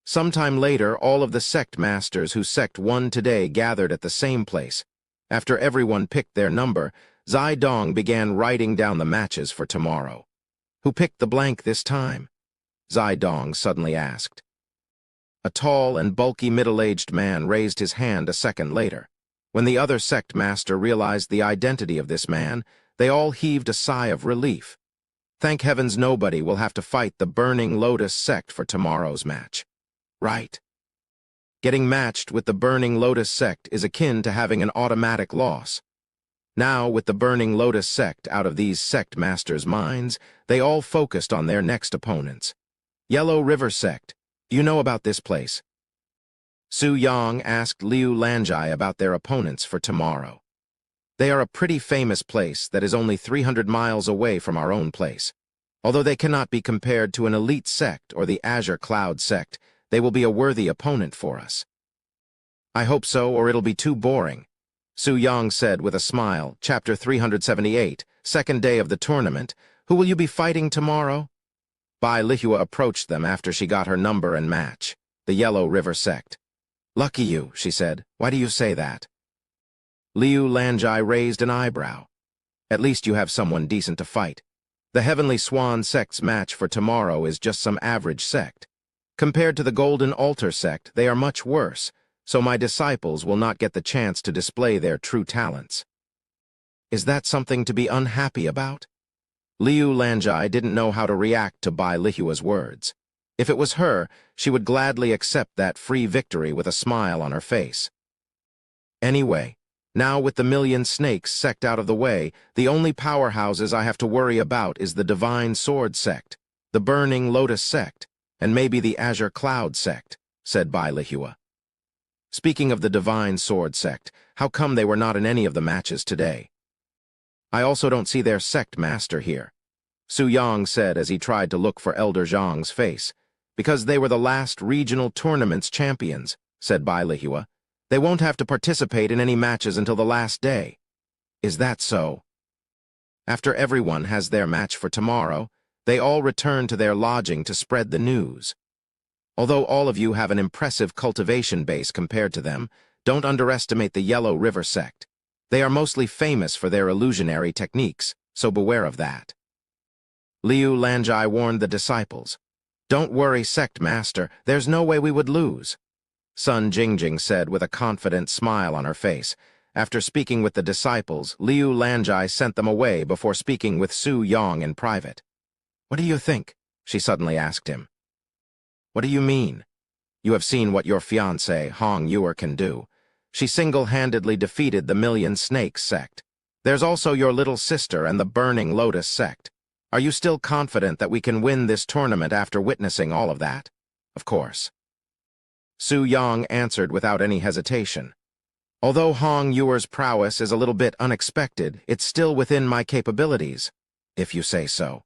Sometime later, all of the sect masters who sect won today gathered at the same place. After everyone picked their number, Zai Dong began writing down the matches for tomorrow. "Who picked the blank this time?" Zai Dong suddenly asked. A tall and bulky middle-aged man raised his hand a second later. When the other sect master realized the identity of this man, they all heaved a sigh of relief. Thank heavens nobody will have to fight the Burning Lotus sect for tomorrow's match. Right. Getting matched with the Burning Lotus sect is akin to having an automatic loss. Now, with the Burning Lotus sect out of these sect masters' minds, they all focused on their next opponents. Yellow River sect. You know about this place? Su Yang asked Liu Lanjai about their opponents for tomorrow. They are a pretty famous place that is only 300 miles away from our own place. Although they cannot be compared to an elite sect or the Azure Cloud sect, they will be a worthy opponent for us. I hope so, or it'll be too boring, Su Yang said with a smile. Chapter 378, second day of the tournament. Who will you be fighting tomorrow? Bai Lihua approached them after she got her number and match. The Yellow River sect. Lucky you, she said. Why do you say that? Liu Lanjai raised an eyebrow. At least you have someone decent to fight. The Heavenly Swan sect's match for tomorrow is just some average sect. Compared to the Golden Altar sect, they are much worse, so my disciples will not get the chance to display their true talents. Is that something to be unhappy about? Liu Lanjai didn't know how to react to Bai Lihua's words. If it was her, she would gladly accept that free victory with a smile on her face. Anyway, now with the Million Snakes sect out of the way, the only powerhouses I have to worry about is the Divine Sword sect, the Burning Lotus sect, and maybe the Azure Cloud sect, said Bai Lihua. Speaking of the Divine Sword sect, how come they were not in any of the matches today? I also don't see their sect master here, Su Yang said as he tried to look for Elder Zhang's face. Because they were the last regional tournament's champions, said Bai Lihua. They won't have to participate in any matches until the last day. Is that so? After everyone has their match for tomorrow, they all return to their lodging to spread the news. Although all of you have an impressive cultivation base compared to them, don't underestimate the Yellow River sect. They are mostly famous for their illusionary techniques, so beware of that. Liu Lanjai warned the disciples. Don't worry, sect master, there's no way we would lose, Sun Jingjing said with a confident smile on her face. After speaking with the disciples, Liu Lanjai sent them away before speaking with Su Yang in private. What do you think? She suddenly asked him. What do you mean? You have seen what your fiancé, Hong Yuer, can do. She single-handedly defeated the Million Snakes sect. There's also your little sister and the Burning Lotus sect. Are you still confident that we can win this tournament after witnessing all of that? Of course. Su Yang answered without any hesitation. Although Hong Yuer's prowess is a little bit unexpected, it's still within my capabilities, if you say so.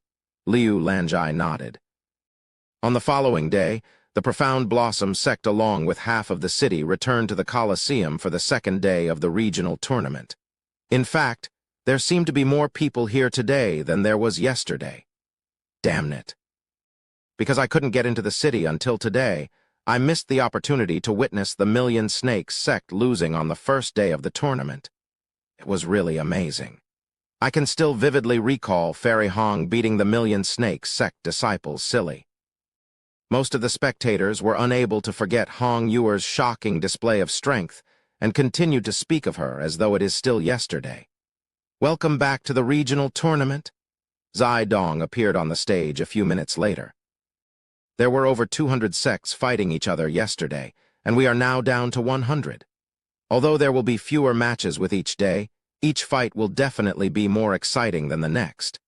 Liu Lanjai nodded. On the following day, the Profound Blossom sect along with half of the city returned to the Colosseum for the second day of the regional tournament. In fact, there seemed to be more people here today than there was yesterday. Damn it. Because I couldn't get into the city until today, I missed the opportunity to witness the Million Snakes sect losing on the first day of the tournament. It was really amazing. I can still vividly recall Fairy Hong beating the Million Snakes sect disciples silly. Most of the spectators were unable to forget Hong Yuer's shocking display of strength and continued to speak of her as though it is still yesterday. Welcome back to the regional tournament. Zai Dong appeared on the stage a few minutes later. There were over 200 sects fighting each other yesterday, and we are now down to 100. Although there will be fewer matches with each day, each fight will definitely be more exciting than the next.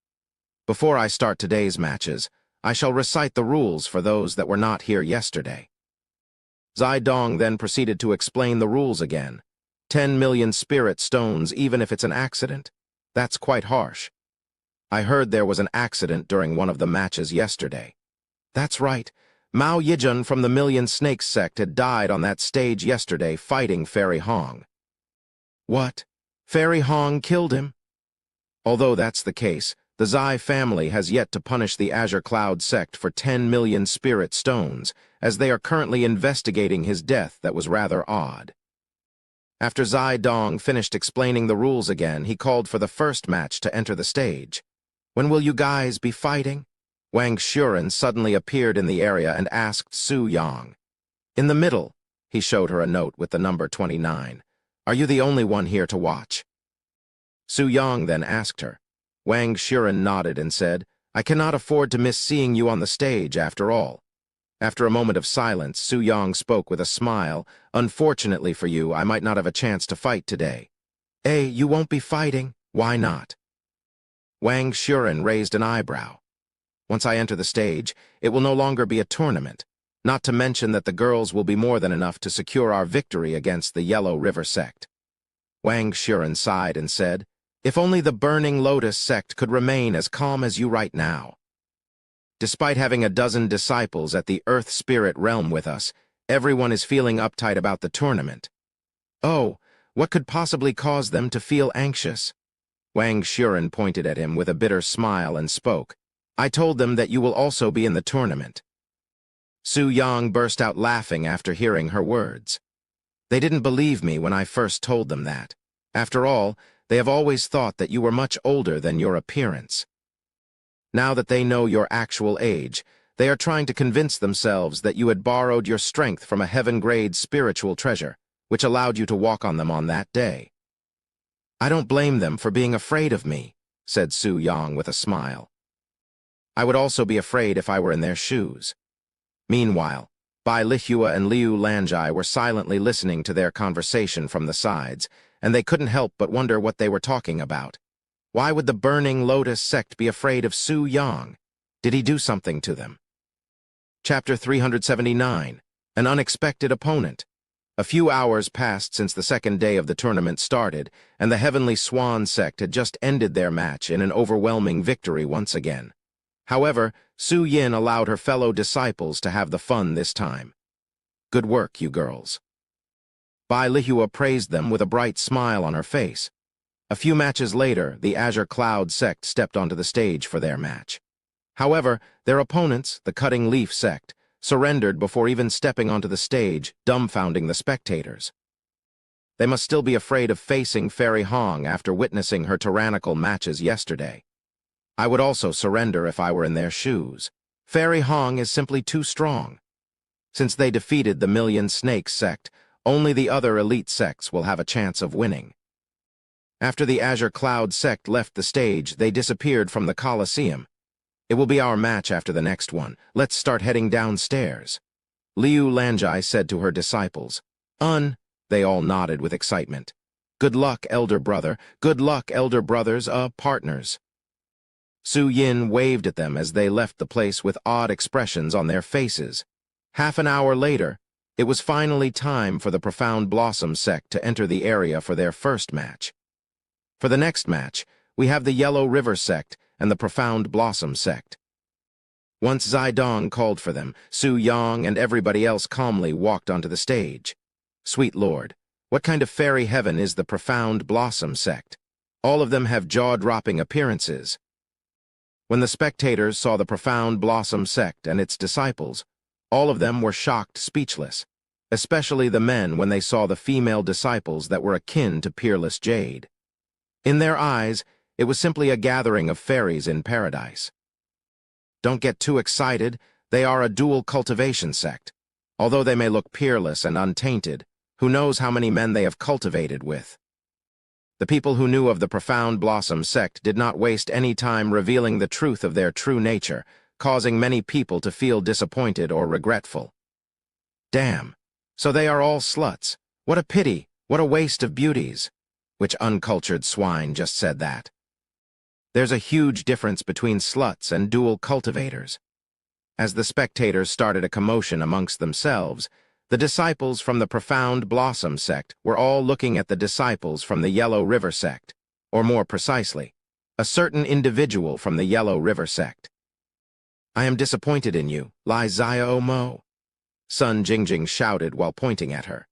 Before I start today's matches, I shall recite the rules for those that were not here yesterday. Zai Dong then proceeded to explain the rules again. 10 million spirit stones even if it's an accident. That's quite harsh. I heard there was an accident during one of the matches yesterday. That's right. Mao Yijun from the Million Snakes sect had died on that stage yesterday fighting Fairy Hong. What? Fairy Hong killed him? Although that's the case, the Zai family has yet to punish the Azure Cloud sect for 10 million spirit stones, as they are currently investigating his death that was rather odd. After Zai Dong finished explaining the rules again, he called for the first match to enter the stage. When will you guys be fighting? Wang Shuren suddenly appeared in the area and asked Su Yang. In the middle, he showed her a note with the number 29. Are you the only one here to watch? Su Yang then asked her. Wang Shuren nodded and said, I cannot afford to miss seeing you on the stage after all. After a moment of silence, Su Yang spoke with a smile. Unfortunately for you, I might not have a chance to fight today. You won't be fighting? Why not? Wang Shuren raised an eyebrow. Once I enter the stage, it will no longer be a tournament, not to mention that the girls will be more than enough to secure our victory against the Yellow River sect. Wang Shuren sighed and said, if only the Burning Lotus sect could remain as calm as you right now. Despite having a dozen disciples at the Earth Spirit realm with us, everyone is feeling uptight about the tournament. Oh, what could possibly cause them to feel anxious? Wang Shuren pointed at him with a bitter smile and spoke. I told them that you will also be in the tournament. Su Yang burst out laughing after hearing her words. They didn't believe me when I first told them that. After all, they have always thought that you were much older than your appearance. Now that they know your actual age, they are trying to convince themselves that you had borrowed your strength from a heaven-grade spiritual treasure, which allowed you to walk on them on that day. I don't blame them for being afraid of me, said Su Yang with a smile. I would also be afraid if I were in their shoes. Meanwhile, Bai Lihua and Liu Lanjai were silently listening to their conversation from the sides, and they couldn't help but wonder what they were talking about. Why would the Burning Lotus sect be afraid of Su Yang? Did he do something to them? Chapter 379, An Unexpected Opponent. A few hours passed since the second day of the tournament started, and the Heavenly Swan sect had just ended their match in an overwhelming victory once again. However, Su Yin allowed her fellow disciples to have the fun this time. Good work, you girls. Bai Lihua praised them with a bright smile on her face. A few matches later, the Azure Cloud sect stepped onto the stage for their match. However, their opponents, the Cutting Leaf sect, surrendered before even stepping onto the stage, dumbfounding the spectators. They must still be afraid of facing Fairy Hong after witnessing her tyrannical matches yesterday. I would also surrender if I were in their shoes. Fairy Hong is simply too strong. Since they defeated the Million Snakes sect, only the other elite sects will have a chance of winning. After the Azure Cloud sect left the stage, they disappeared from the Colosseum. It will be our match after the next one. Let's start heading downstairs. Liu Lanjai said to her disciples. They all nodded with excitement. Good luck, elder brother. Good luck, elder brothers, partners. Su Yin waved at them as they left the place with odd expressions on their faces. Half an hour later, it was finally time for the Profound Blossom sect to enter the area for their first match. For the next match, we have the Yellow River sect and the Profound Blossom sect. Once Zai Dong called for them, Su Yang and everybody else calmly walked onto the stage. Sweet Lord, what kind of fairy heaven is the Profound Blossom sect? All of them have jaw-dropping appearances. When the spectators saw the Profound Blossom sect and its disciples, All of them were shocked, speechless, especially the men when they saw the female disciples that were akin to peerless jade. In their eyes, it was simply a gathering of fairies in paradise. Don't get too excited, they are a dual cultivation sect. Although they may look peerless and untainted, who knows how many men they have cultivated with. The people who knew of the profound Blossom sect did not waste any time revealing the truth of their true nature, causing many people to feel disappointed or regretful. Damn, so they are all sluts. What a pity, what a waste of beauties. Which uncultured swine just said that? There's a huge difference between sluts and dual cultivators. As the spectators started a commotion amongst themselves, the disciples from the profound Blossom sect were all looking at the disciples from the Yellow River sect, or more precisely, a certain individual from the Yellow River sect. I am disappointed in you, Lai Zia Mo, Sun Jingjing shouted while pointing at her.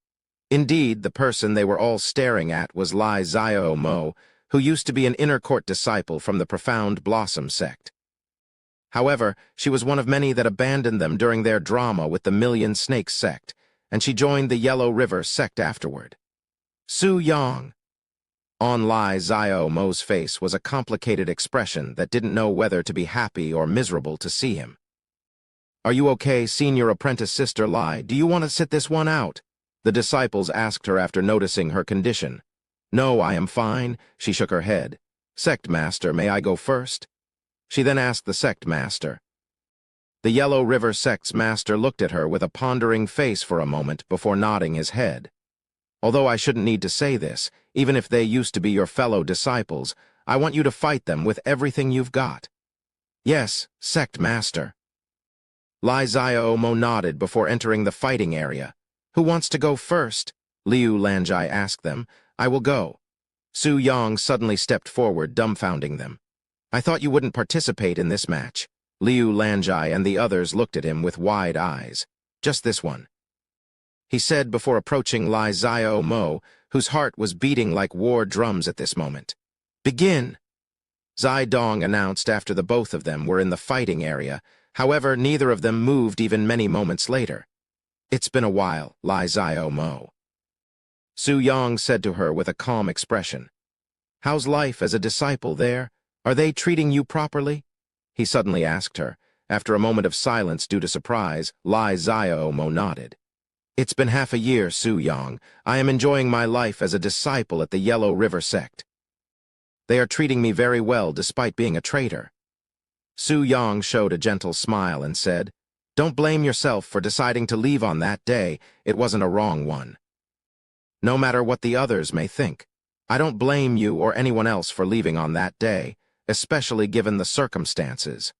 Indeed, the person they were all staring at was Lai Zia Mo, who used to be an inner court disciple from the profound Blossom sect. However, she was one of many that abandoned them during their drama with the Million Snakes sect, and she joined the Yellow River sect afterward. Su Yang. On Lai Zia Mo's face was a complicated expression that didn't know whether to be happy or miserable to see him. Are you okay, senior apprentice sister Lai? Do you want to sit this one out? The disciples asked her after noticing her condition. No, I am fine, she shook her head. Sect master, may I go first? She then asked the sect master. The Yellow River sect's master looked at her with a pondering face for a moment before nodding his head. Although I shouldn't need to say this, even if they used to be your fellow disciples, I want you to fight them with everything you've got. Yes, sect master. Lai Zia Mo nodded before entering the fighting area. Who wants to go first? Liu Lanjai asked them. I will go. Su Yang suddenly stepped forward, dumbfounding them. I thought you wouldn't participate in this match. Liu Lanjai and the others looked at him with wide eyes. Just this one, he said before approaching Lai Zia Mo, whose heart was beating like war drums at this moment. Begin! Zai Dong announced after the both of them were in the fighting area. However, neither of them moved even many moments later. It's been a while, Lai Zia Mo. Su Yang said to her with a calm expression. How's life as a disciple there? Are they treating you properly? He suddenly asked her. After a moment of silence due to surprise, Lai Zia Mo nodded. It's been half a year, Su Yang. I am enjoying my life as a disciple at the Yellow River sect. They are treating me very well despite being a traitor. Su Yang showed a gentle smile and said, Don't blame yourself for deciding to leave on that day. It wasn't a wrong one. No matter what the others may think, I don't blame you or anyone else for leaving on that day, especially given the circumstances.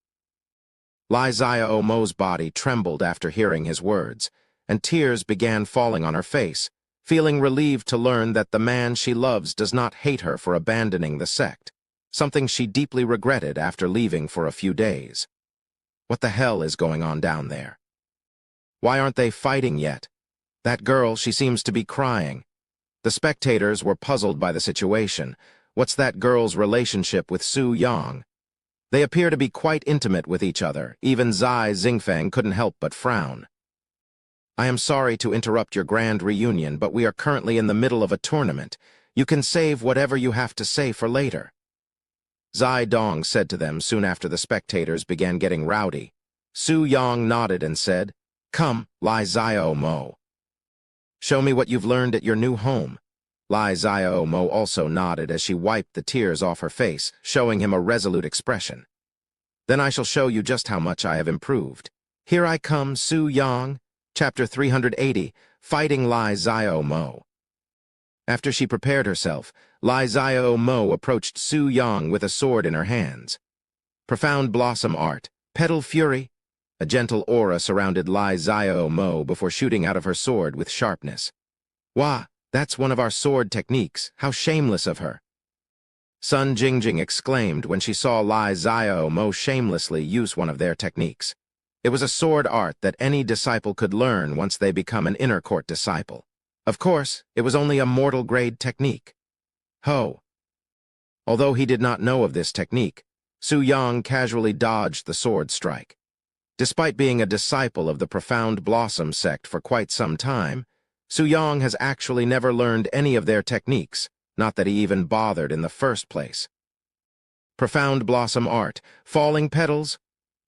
Lai Zia Mo's body trembled after hearing his words, and tears began falling on her face, feeling relieved to learn that the man she loves does not hate her for abandoning the sect, something she deeply regretted after leaving for a few days. What the hell is going on down there? Why aren't they fighting yet? That girl, she seems to be crying. The spectators were puzzled by the situation. What's that girl's relationship with Su Yang? They appear to be quite intimate with each other. Even Zai Xingfeng couldn't help but frown. I am sorry to interrupt your grand reunion, but we are currently in the middle of a tournament. You can save whatever you have to say for later. Zai Dong said to them soon after the spectators began getting rowdy. Su Yang nodded and said, Come, Lai Zia Mo. Show me what you've learned at your new home. Lai Zia Mo also nodded as she wiped the tears off her face, showing him a resolute expression. Then I shall show you just how much I have improved. Here I come, Su Yang. Chapter 380, Fighting Lai Zia Mo. After she prepared herself, Lai Zia Mo approached Su Yang with a sword in her hands. Profound blossom art, petal fury. A gentle aura surrounded Lai Zia Mo before shooting out of her sword with sharpness. Wah, that's one of our sword techniques. How shameless of her. Sun Jingjing exclaimed when she saw Lai Zia Mo shamelessly use one of their techniques. It was a sword art that any disciple could learn once they become an inner court disciple. Of course, it was only a mortal-grade technique. Ho! Although he did not know of this technique, Su Yang casually dodged the sword strike. Despite being a disciple of the Profound Blossom sect for quite some time, Su-Yang has actually never learned any of their techniques, not that he even bothered in the first place. Profound Blossom art, falling petals.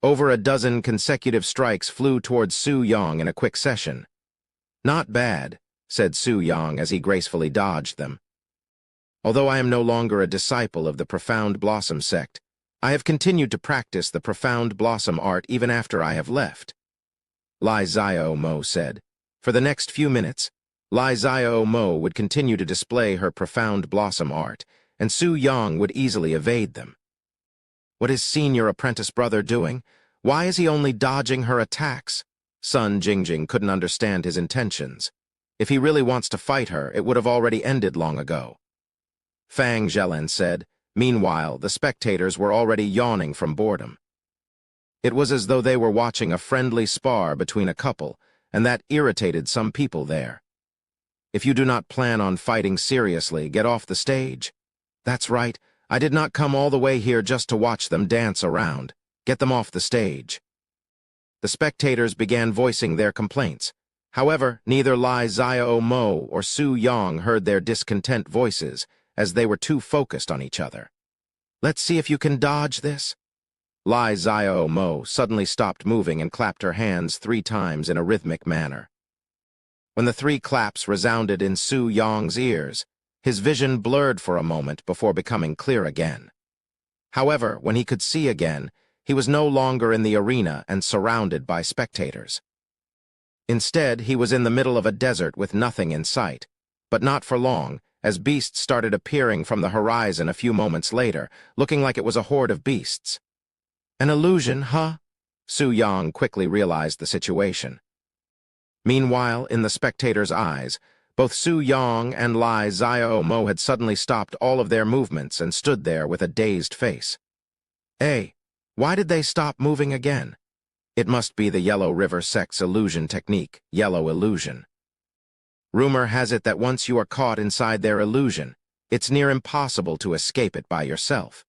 Over a dozen consecutive strikes flew towards Su-Yang in a quick session. "Not bad," said Su-Yang as he gracefully dodged them. "Although I am no longer a disciple of the Profound Blossom sect, I have continued to practice the Profound Blossom art even after I have left," Lai Xiao Mo said. For the next few minutes, Lai Xiao Mo would continue to display her Profound Blossom art, and Su-Yang would easily evade them. "What is senior apprentice brother doing? Why is he only dodging her attacks?" Sun Jingjing couldn't understand his intentions. If he really wants to fight her, it would have already ended long ago. Fang Zhelen said. Meanwhile, the spectators were already yawning from boredom. It was as though they were watching a friendly spar between a couple, and that irritated some people there. "If you do not plan on fighting seriously, get off the stage." "That's right. I did not come all the way here just to watch them dance around. Get them off the stage." The spectators began voicing their complaints. However, neither Lai Xiao Mo or Su-Yang heard their discontent voices, as they were too focused on each other. "Let's see if you can dodge this." Lai Xiao Mo suddenly stopped moving and clapped her hands 3 times in a rhythmic manner. When the 3 claps resounded in Su-Yang's ears, his vision blurred for a moment before becoming clear again. However, when he could see again, he was no longer in the arena and surrounded by spectators. Instead, he was in the middle of a desert with nothing in sight, but not for long, as beasts started appearing from the horizon a few moments later, looking like it was a horde of beasts. "An illusion, huh?" Su-Yang quickly realized the situation. Meanwhile, in the spectators' eyes, both Su-Yang and Lai Xiao Mo had suddenly stopped all of their movements and stood there with a dazed face. "Hey, why did they stop moving again?" "It must be the Yellow River sect's illusion technique, Yellow Illusion. Rumor has it that once you are caught inside their illusion, it's near impossible to escape it by yourself.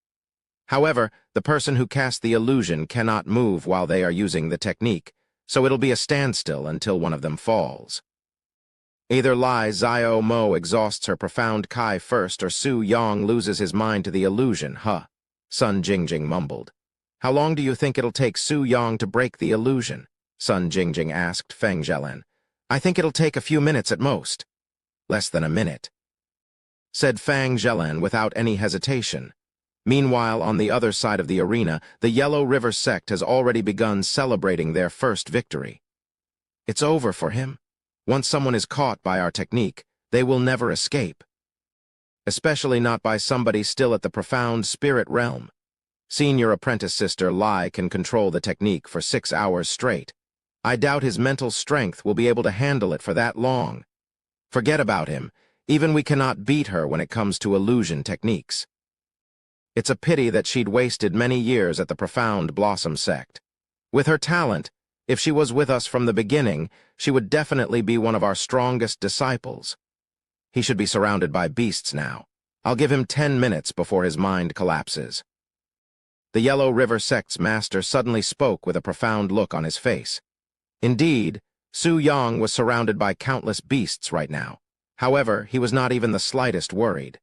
However, the person who cast the illusion cannot move while they are using the technique, so it'll be a standstill until one of them falls. Either Lai Xiao Mo exhausts her profound Kai first or Su-Yang loses his mind to the illusion, huh?" Sun Jingjing mumbled. "How long do you think it'll take Su-Yang to break the illusion?" Sun Jingjing asked Feng Zhelen. "I think it'll take a few minutes at most." "Less than a minute," said Fang Zhelen without any hesitation. Meanwhile, on the other side of the arena, the Yellow River sect has already begun celebrating their first victory. "It's over for him. Once someone is caught by our technique, they will never escape. Especially not by somebody still at the profound spirit realm. Senior apprentice sister Lai can control the technique for 6 hours straight. I doubt his mental strength will be able to handle it for that long. Forget about him. Even we cannot beat her when it comes to illusion techniques. It's a pity that she'd wasted many years at the Profound Blossom sect. With her talent, if she was with us from the beginning, she would definitely be one of our strongest disciples. He should be surrounded by beasts now. I'll give him 10 minutes before his mind collapses." The Yellow River sect's master suddenly spoke with a profound look on his face. Indeed, Su-Yang was surrounded by countless beasts right now. However, he was not even the slightest worried.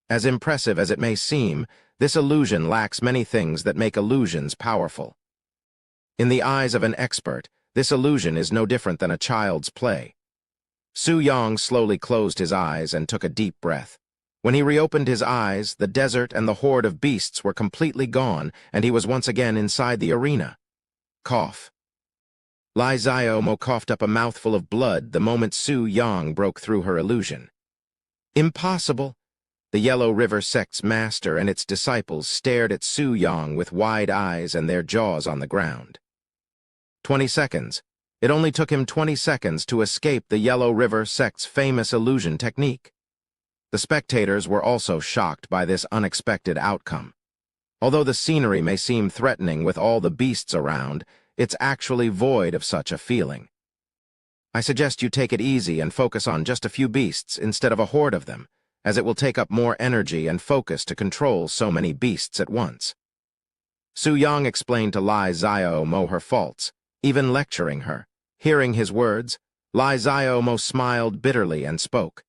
As impressive as it may seem, this illusion lacks many things that make illusions powerful. In the eyes of an expert, this illusion is no different than a child's play. Su-Yang slowly closed his eyes and took a deep breath. When he reopened his eyes, the desert and the horde of beasts were completely gone, and he was once again inside the arena. Cough. Lai Xiao Mo coughed up a mouthful of blood the moment Su-Yang broke through her illusion. "Impossible." The Yellow River sect's master and its disciples stared at Su-Yang with wide eyes and their jaws on the ground. 20 seconds. It only took him 20 seconds to escape the Yellow River sect's famous illusion technique. The spectators were also shocked by this unexpected outcome. Although the scenery may seem threatening with all the beasts around, it's actually void of such a feeling. I suggest you take it easy and focus on just a few beasts instead of a horde of them, as it will take up more energy and focus to control so many beasts at once. Su Yang explained to Lai Xiaomo her faults, even lecturing her. Hearing his words, Lai Xiaomo smiled bitterly and spoke.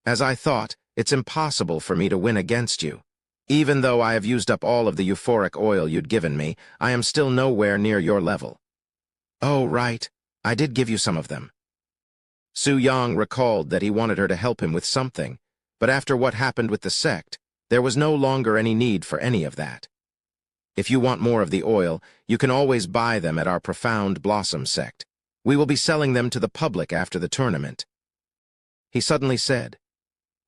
As I thought, it's impossible for me to win against you. Even though I have used up all of the euphoric oil you'd given me, I am still nowhere near your level. Oh, right. I did give you some of them. Su Yang recalled that he wanted her to help him with something, but after what happened with the sect, there was no longer any need for any of that. If you want more of the oil, you can always buy them at our Profound Blossom sect. We will be selling them to the public after the tournament. He suddenly said,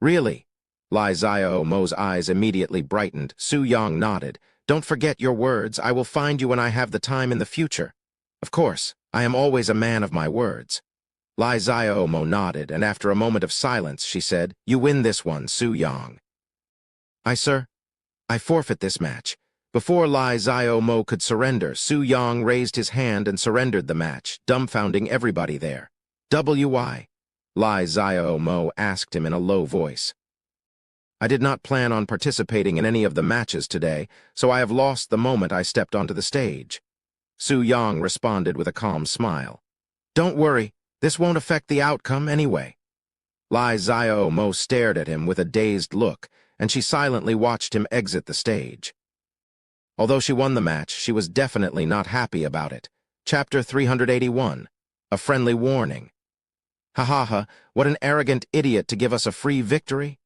Really? Lai Xiaomo's eyes immediately brightened. Su Yang nodded. Don't forget your words. I will find you when I have the time in the future. Of course, I am always a man of my words. Lai Xiaomo nodded, and after a moment of silence, she said, You win this one, Su Yang. Sir, I forfeit this match. Before Lai Xiaomo could surrender, Su Yang raised his hand and surrendered the match, dumbfounding everybody there. Why? Lai Xiaomo asked him in a low voice. I did not plan on participating in any of the matches today, so I have lost the moment I stepped onto the stage. Su Yang responded with a calm smile. Don't worry, this won't affect the outcome anyway. Lai Xiaomo stared at him with a dazed look, and she silently watched him exit the stage. Although she won the match, she was definitely not happy about it. Chapter 381, A Friendly Warning. Ha ha ha, what an arrogant idiot to give us a free victory.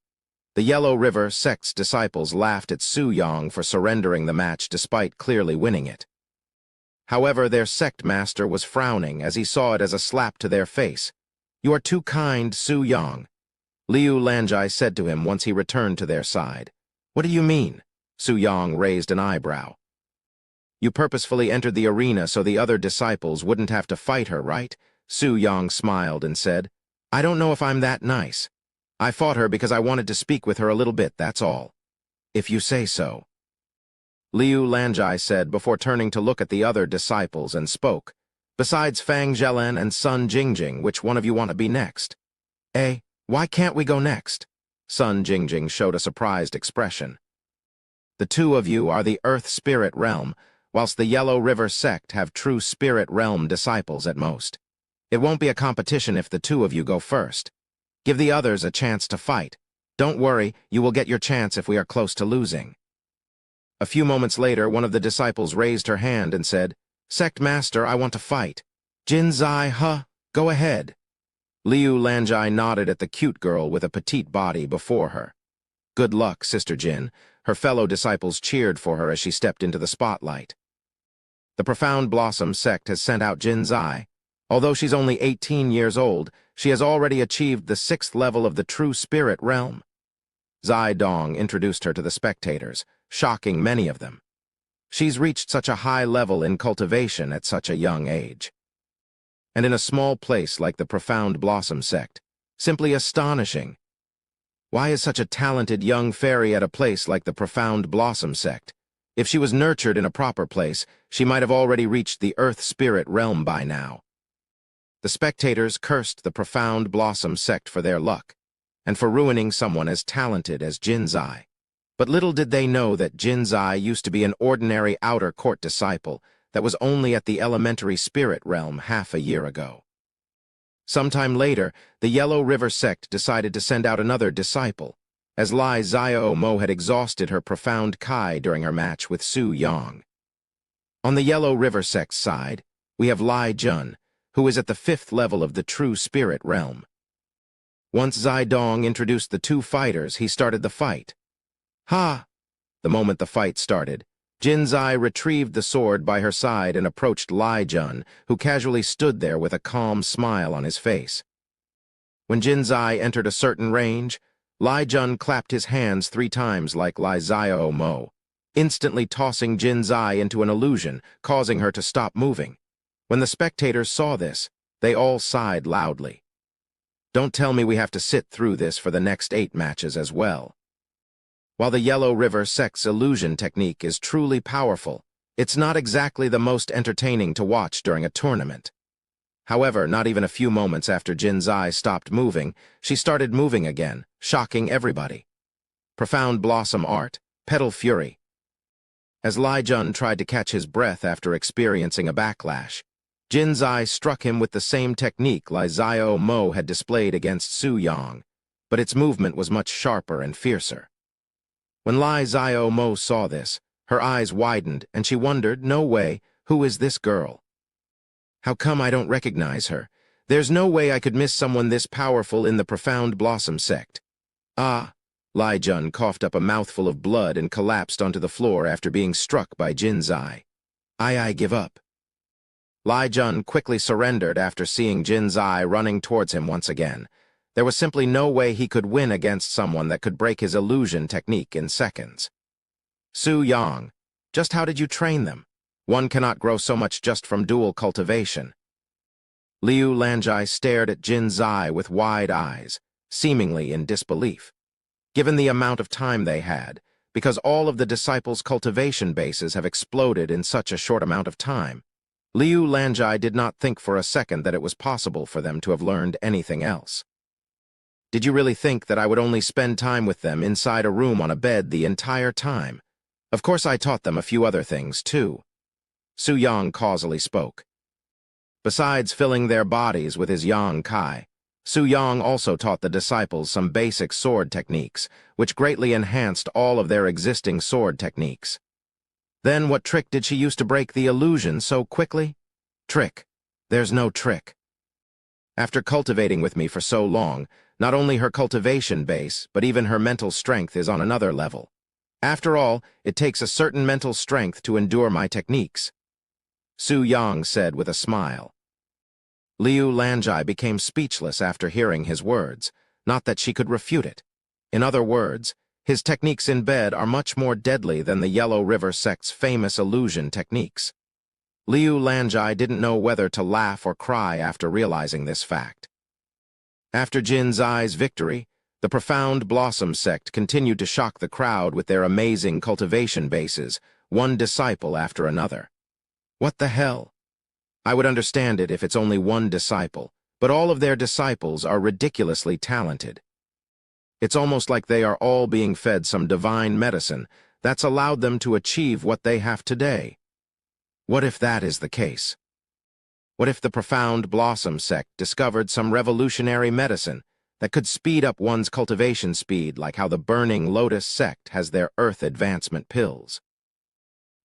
The Yellow River sect's disciples laughed at Su Yang for surrendering the match despite clearly winning it. However, their sect master was frowning as he saw it as a slap to their face. You are too kind, Su Yang. Liu Lanjai said to him once he returned to their side. What do you mean? Su Yang raised an eyebrow. You purposefully entered the arena so the other disciples wouldn't have to fight her, right? Su Yang smiled and said, I don't know if I'm that nice. I fought her because I wanted to speak with her a little bit, that's all. If you say so. Liu Lanjai said before turning to look at the other disciples and spoke. Besides Fang Zhelan and Sun Jingjing, which one of you want to be next? Why can't we go next? Sun Jingjing showed a surprised expression. The two of you are the Earth Spirit Realm, whilst the Yellow River sect have true Spirit Realm disciples at most. It won't be a competition if the two of you go first. Give the others a chance to fight. Don't worry, you will get your chance if we are close to losing. A few moments later, one of the disciples raised her hand and said, Sect Master, I want to fight. Jin Zai, go ahead. Liu Lanjai nodded at the cute girl with a petite body before her. Good luck, Sister Jin. Her fellow disciples cheered for her as she stepped into the spotlight. The Profound Blossom sect has sent out Jin Zai. Although she's only 18 years old, she has already achieved the 6th level of the true spirit realm. Zai Dong introduced her to the spectators, shocking many of them. She's reached such a high level in cultivation at such a young age. And in a small place like the Profound Blossom sect, simply astonishing. Why is such a talented young fairy at a place like the Profound Blossom sect? If she was nurtured in a proper place, she might have already reached the Earth Spirit realm by now. The spectators cursed the Profound Blossom sect for their luck, and for ruining someone as talented as Jin Zai. But little did they know that Jin Zai used to be an ordinary outer court disciple that was only at the elementary spirit realm half a year ago. Sometime later, the Yellow River sect decided to send out another disciple, as Lai Xiaomo had exhausted her profound Kai during her match with Su Yang. On the Yellow River sect's side, we have Lai Jun, who is at the 5th level of the true spirit realm. Once Zai Dong introduced the two fighters, he started the fight. Ha! The moment the fight started, Jin Zai retrieved the sword by her side and approached Lai Jun, who casually stood there with a calm smile on his face. When Jin Zai entered a certain range, Lai Jun clapped his hands 3 times like Lai Xiaomo, instantly tossing Jin Zai into an illusion, causing her to stop moving. When the spectators saw this, they all sighed loudly. Don't tell me we have to sit through this for the next 8 matches as well. While the Yellow River sect's illusion technique is truly powerful, it's not exactly the most entertaining to watch during a tournament. However, not even a few moments after Jin Zai stopped moving, she started moving again, shocking everybody. Profound Blossom Art, Petal Fury. As Lai Jun tried to catch his breath after experiencing a backlash, Jin Zai struck him with the same technique Lai Zio Mo had displayed against Su Yang, but its movement was much sharper and fiercer. When Lai Zio Mo saw this, her eyes widened and she wondered, no way, who is this girl? How come I don't recognize her? There's no way I could miss someone this powerful in the Profound Blossom sect. Ah, Lai Jun coughed up a mouthful of blood and collapsed onto the floor after being struck by Jin Zai. I give up. Lai Jun quickly surrendered after seeing Jin Zai running towards him once again. There was simply no way he could win against someone that could break his illusion technique in seconds. Su Yang, just how did you train them? One cannot grow so much just from dual cultivation. Liu Lanjai stared at Jin Zai with wide eyes, seemingly in disbelief. Given the amount of time they had, because all of the disciples' cultivation bases have exploded in such a short amount of time, Liu Lanjai did not think for a second that it was possible for them to have learned anything else. Did you really think that I would only spend time with them inside a room on a bed the entire time? Of course I taught them a few other things, too. Su Yang causally spoke. Besides filling their bodies with his Yang Kai, Su Yang also taught the disciples some basic sword techniques, which greatly enhanced all of their existing sword techniques. Then what trick did she use to break the illusion so quickly? Trick. There's no trick. After cultivating with me for so long, not only her cultivation base, but even her mental strength is on another level. After all, it takes a certain mental strength to endure my techniques. Su Yang said with a smile. Liu Lanjai became speechless after hearing his words, not that she could refute it. In other words, his techniques in bed are much more deadly than the Yellow River sect's famous illusion techniques. Liu Lanjai didn't know whether to laugh or cry after realizing this fact. After Jin Zai's victory, the Profound Blossom sect continued to shock the crowd with their amazing cultivation bases, one disciple after another. What the hell? I would understand it if it's only one disciple, but all of their disciples are ridiculously talented. It's almost like they are all being fed some divine medicine that's allowed them to achieve what they have today. What if that is the case? What if the Profound Blossom sect discovered some revolutionary medicine that could speed up one's cultivation speed like how the Burning Lotus sect has their Earth Advancement pills?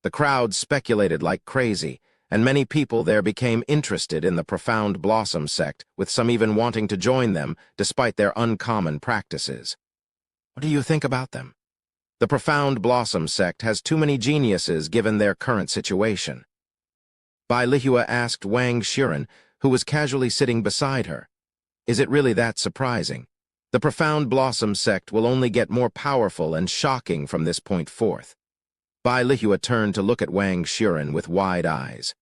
The crowd speculated like crazy, and many people there became interested in the Profound Blossom sect, with some even wanting to join them despite their uncommon practices. What do you think about them? The Profound Blossom sect has too many geniuses given their current situation. Bai Lihua asked Wang Shiren, who was casually sitting beside her. Is it really that surprising? The Profound Blossom sect will only get more powerful and shocking from this point forth. Bai Lihua turned to look at Wang Shiren with wide eyes.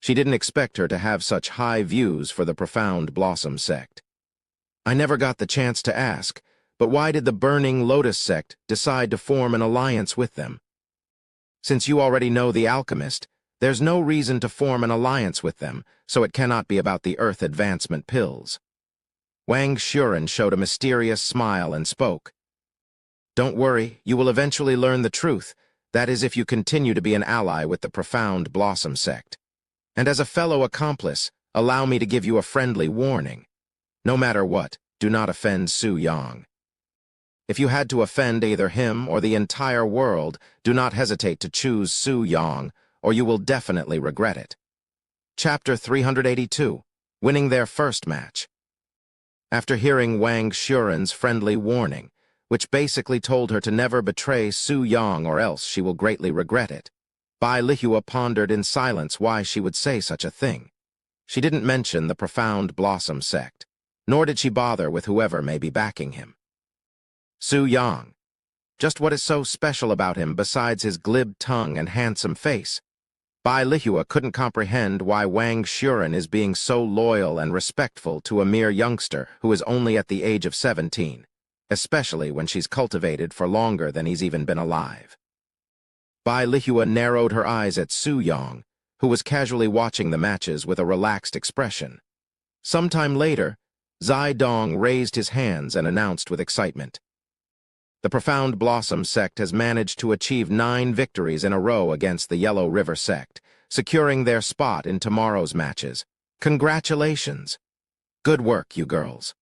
She didn't expect her to have such high views for the Profound Blossom sect. I never got the chance to ask, but why did the Burning Lotus sect decide to form an alliance with them? Since you already know the alchemist, there's no reason to form an alliance with them, so it cannot be about the Earth Advancement pills. Wang Shiren showed a mysterious smile and spoke. Don't worry, you will eventually learn the truth. That is if you continue to be an ally with the Profound Blossom sect. And as a fellow accomplice, allow me to give you a friendly warning. No matter what, do not offend Su Yang. If you had to offend either him or the entire world, do not hesitate to choose Su Yang, or you will definitely regret it. Chapter 382, Winning Their First Match. After hearing Wang Shiren's friendly warning, which basically told her to never betray Su Yang or else she will greatly regret it, Bai Lihua pondered in silence why she would say such a thing. She didn't mention the Profound Blossom sect, nor did she bother with whoever may be backing him. Su Yang. Just what is so special about him besides his glib tongue and handsome face? Bai Lihua couldn't comprehend why Wang Shiren is being so loyal and respectful to a mere youngster who is only at the age of 17, especially when she's cultivated for longer than he's even been alive. Bai Lihua narrowed her eyes at Su Yang, who was casually watching the matches with a relaxed expression. Sometime later, Zai Dong raised his hands and announced with excitement. The Profound Blossom sect has managed to achieve 9 victories in a row against the Yellow River sect, securing their spot in tomorrow's matches. Congratulations! Good work, you girls.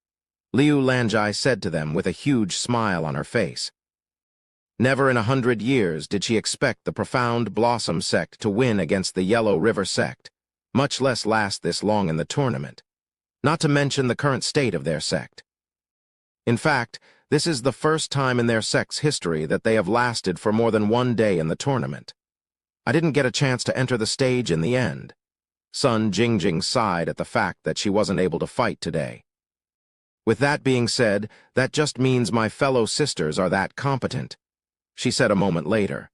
Liu Lanjai said to them with a huge smile on her face. Never in 100 years did she expect the Profound Blossom sect to win against the Yellow River sect, much less last this long in the tournament, not to mention the current state of their sect. In fact, this is the first time in their sect's history that they have lasted for more than 1 day in the tournament. I didn't get a chance to enter the stage in the end. Sun Jingjing sighed at the fact that she wasn't able to fight today. With that being said, that just means my fellow sisters are that competent, she said a moment later.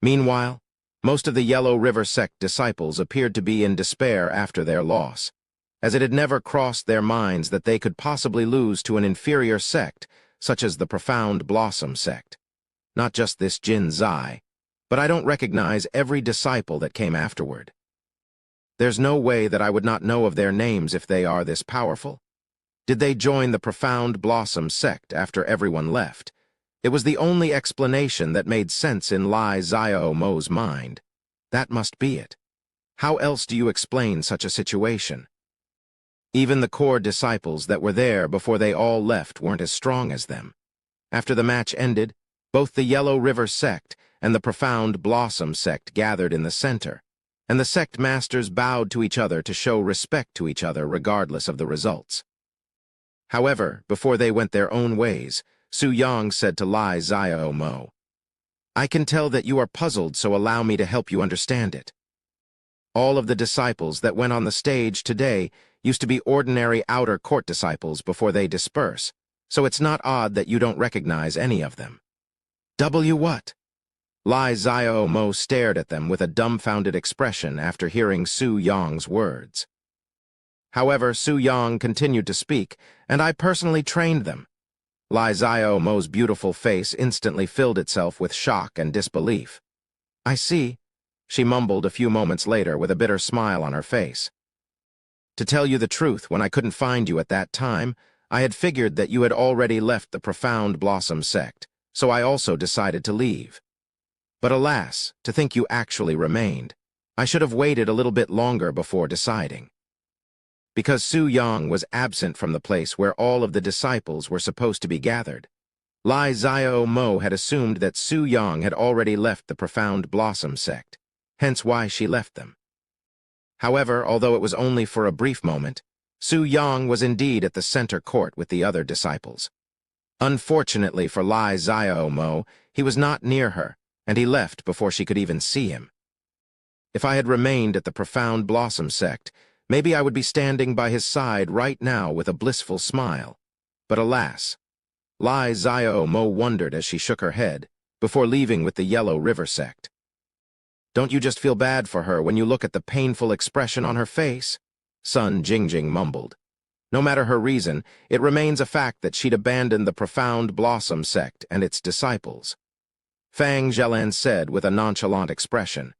Meanwhile, most of the Yellow River sect disciples appeared to be in despair after their loss, as it had never crossed their minds that they could possibly lose to an inferior sect such as the Profound Blossom sect. Not just this Jin Zai, but I don't recognize every disciple that came afterward. There's no way that I would not know of their names if they are this powerful. Did they join the Profound Blossom sect after everyone left? It was the only explanation that made sense in Lai Xiao Mo's mind. That must be it. How else do you explain such a situation? Even the core disciples that were there before they all left weren't as strong as them. After the match ended, both the Yellow River sect and the Profound Blossom sect gathered in the center, and the sect masters bowed to each other to show respect to each other regardless of the results. However, before they went their own ways, Su Yang said to Lai Xiao Mo, "I can tell that you are puzzled, so allow me to help you understand it. All of the disciples that went on the stage today used to be ordinary outer court disciples before they disperse, so it's not odd that you don't recognize any of them." What? Lai Xiao Mo stared at them with a dumbfounded expression after hearing Su Yang's words. However, Su Yang continued to speak, and I personally trained them. Lai Xiao Mo's beautiful face instantly filled itself with shock and disbelief. "I see," she mumbled a few moments later with a bitter smile on her face. "To tell you the truth, when I couldn't find you at that time, I had figured that you had already left the Profound Blossom sect, so I also decided to leave. But alas, to think you actually remained. I should have waited a little bit longer before deciding." Because Su Yang was absent from the place where all of the disciples were supposed to be gathered, Lai Xiao Mo had assumed that Su Yang had already left the Profound Blossom sect, hence why she left them. However, although it was only for a brief moment, Su Yang was indeed at the center court with the other disciples. Unfortunately for Lai Xiao Mo, he was not near her, and he left before she could even see him. If I had remained at the Profound Blossom sect, maybe I would be standing by his side right now with a blissful smile. But alas, Lai Xiao Mo wondered as she shook her head, before leaving with the Yellow River sect. "Don't you just feel bad for her when you look at the painful expression on her face?" Sun Jingjing mumbled. No matter her reason, it remains a fact that she'd abandoned the Profound Blossom sect and its disciples. Fang Zhelan said with a nonchalant expression.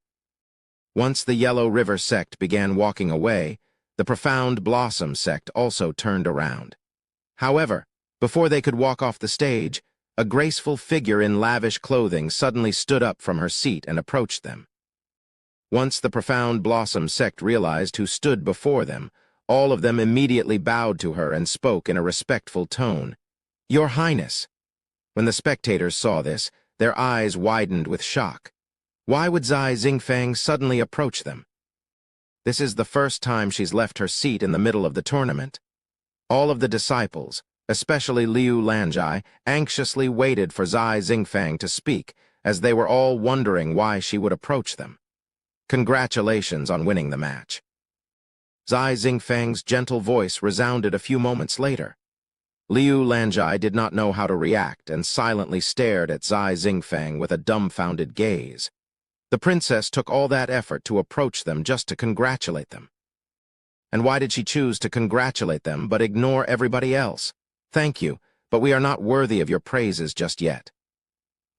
Once the Yellow River sect began walking away, the Profound Blossom sect also turned around. However, before they could walk off the stage, a graceful figure in lavish clothing suddenly stood up from her seat and approached them. Once the Profound Blossom sect realized who stood before them, all of them immediately bowed to her and spoke in a respectful tone. "Your Highness." When the spectators saw this, their eyes widened with shock. Why would Zai Xingfang suddenly approach them? This is the first time she's left her seat in the middle of the tournament. All of the disciples, especially Liu Lanjai, anxiously waited for Zai Xingfang to speak, as they were all wondering why she would approach them. Congratulations on winning the match. Zai Xingfang's gentle voice resounded a few moments later. Liu Lanjai did not know how to react and silently stared at Zai Xingfang with a dumbfounded gaze. The princess took all that effort to approach them just to congratulate them. And why did she choose to congratulate them but ignore everybody else? "Thank you, but we are not worthy of your praises just yet."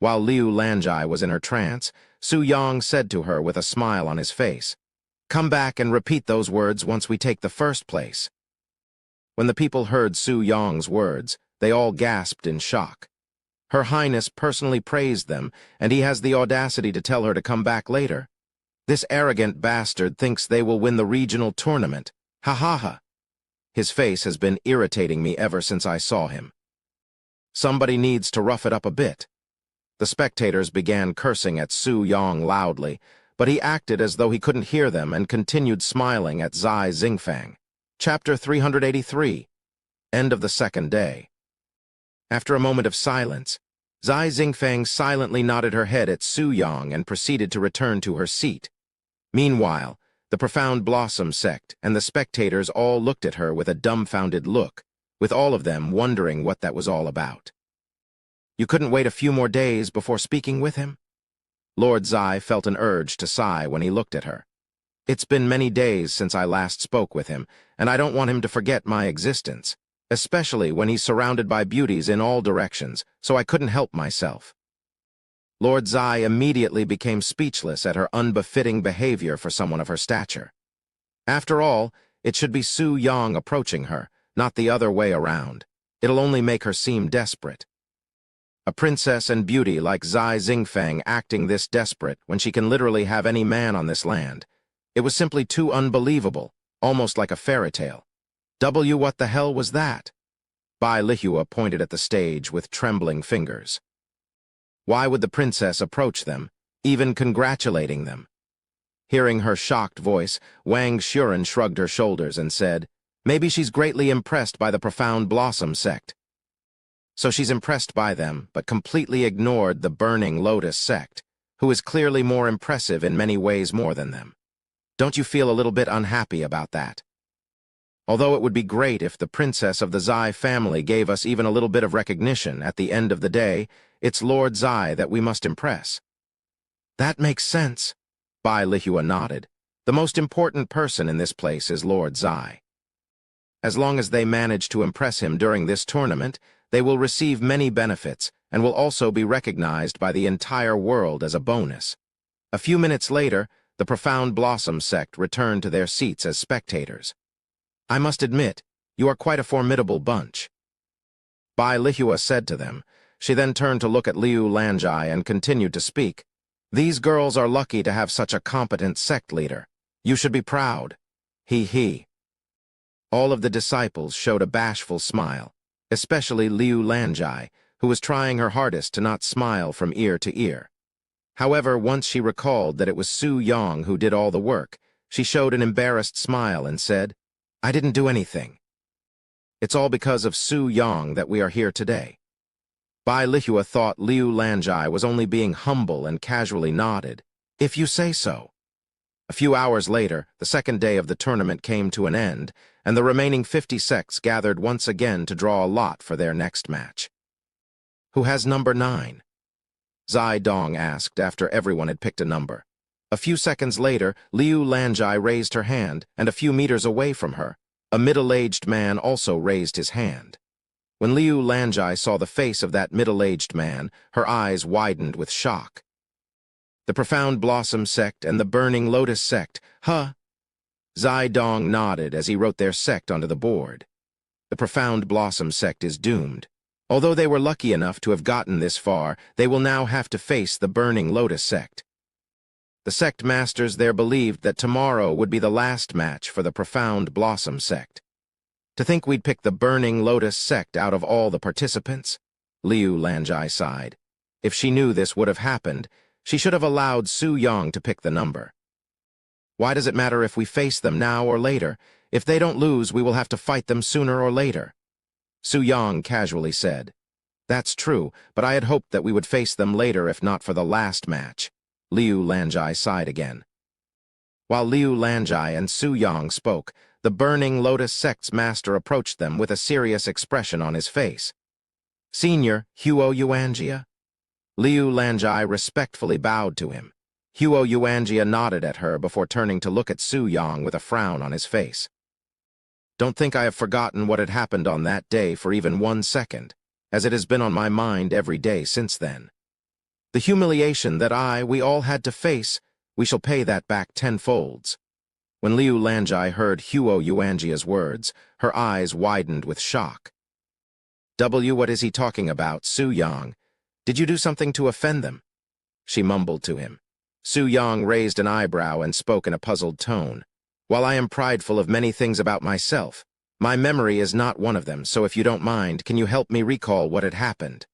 While Liu Lanjai was in her trance, Su Yang said to her with a smile on his face, "Come back and repeat those words once we take the first place." When the people heard Su Yang's words, they all gasped in shock. Her Highness personally praised them, and he has the audacity to tell her to come back later. This arrogant bastard thinks they will win the regional tournament. Ha ha ha. His face has been irritating me ever since I saw him. Somebody needs to rough it up a bit. The spectators began cursing at Su Yong loudly, but he acted as though he couldn't hear them and continued smiling at Zai Xingfang. Chapter 383. End of the second day. After a moment of silence, Zai Xingfang silently nodded her head at Su Yong and proceeded to return to her seat. Meanwhile, the Profound Blossom sect and the spectators all looked at her with a dumbfounded look, with all of them wondering what that was all about. You couldn't wait a few more days before speaking with him? Lord Zai felt an urge to sigh when he looked at her. It's been many days since I last spoke with him, and I don't want him to forget my existence, especially when he's surrounded by beauties in all directions, so I couldn't help myself. Lord Zai immediately became speechless at her unbefitting behavior for someone of her stature. After all, it should be Su Yong approaching her, not the other way around. It'll only make her seem desperate. A princess and beauty like Zai Xingfang acting this desperate when she can literally have any man on this land. It was simply too unbelievable, almost like a fairy tale. What the hell was that? Bai Lihua pointed at the stage with trembling fingers. Why would the princess approach them, even congratulating them? Hearing her shocked voice, Wang Shuren shrugged her shoulders and said, Maybe she's greatly impressed by the Profound Blossom sect. So she's impressed by them, but completely ignored the Burning Lotus sect, who is clearly more impressive in many ways more than them. Don't you feel a little bit unhappy about that? Although it would be great if the princess of the Zai family gave us even a little bit of recognition, at the end of the day, it's Lord Zai that we must impress. That makes sense. Bai Lihua nodded. The most important person in this place is Lord Zai. As long as they manage to impress him during this tournament, they will receive many benefits and will also be recognized by the entire world as a bonus. A few minutes later, the Profound Blossom sect returned to their seats as spectators. I must admit, you are quite a formidable bunch. Bai Lihua said to them. She then turned to look at Liu Lanjai and continued to speak. These girls are lucky to have such a competent sect leader. You should be proud. He. All of the disciples showed a bashful smile, especially Liu Lanjai, who was trying her hardest to not smile from ear to ear. However, once she recalled that it was Su Yong who did all the work, she showed an embarrassed smile and said, I didn't do anything. It's all because of Su Yong that we are here today. Bai Lihua thought Liu Lanjai was only being humble and casually nodded. If you say so. A few hours later, the second day of the tournament came to an end, and the remaining 50 sects gathered once again to draw a lot for their next match. Who has number 9? Zai Dong asked after everyone had picked a number. A few seconds later, Liu Lanjai raised her hand, and a few meters away from her, a middle-aged man also raised his hand. When Liu Lanjai saw the face of that middle-aged man, her eyes widened with shock. The Profound Blossom sect and the Burning Lotus sect, huh? Zai Dong nodded as he wrote their sect onto the board. The Profound Blossom sect is doomed. Although they were lucky enough to have gotten this far, they will now have to face the Burning Lotus sect. The sect masters there believed that tomorrow would be the last match for the Profound Blossom sect. To think we'd pick the Burning Lotus sect out of all the participants? Liu Lanjai sighed. If she knew this would have happened, she should have allowed Su Yong to pick the number. Why does it matter if we face them now or later? If they don't lose, we will have to fight them sooner or later. Su Yong casually said. That's true, but I had hoped that we would face them later if not for the last match. Liu Lanjai sighed again. While Liu Lanjai and Su Yong spoke, the Burning Lotus sect's master approached them with a serious expression on his face. Senior Huo Yuanjia? Liu Lanjai respectfully bowed to him. Huo Yuanjia nodded at her before turning to look at Su Yong with a frown on his face. Don't think I have forgotten what had happened on that day for even 1 second, as it has been on my mind every day since then. The humiliation that we all had to face, we shall pay that back tenfolds. When Liu Lanjai heard Huo Yuanjia's words, her eyes widened with shock. What is he talking about, Su Yong? Did you do something to offend them? She mumbled to him. Su Yang raised an eyebrow and spoke in a puzzled tone. While I am prideful of many things about myself, my memory is not one of them, so if you don't mind, can you help me recall what had happened?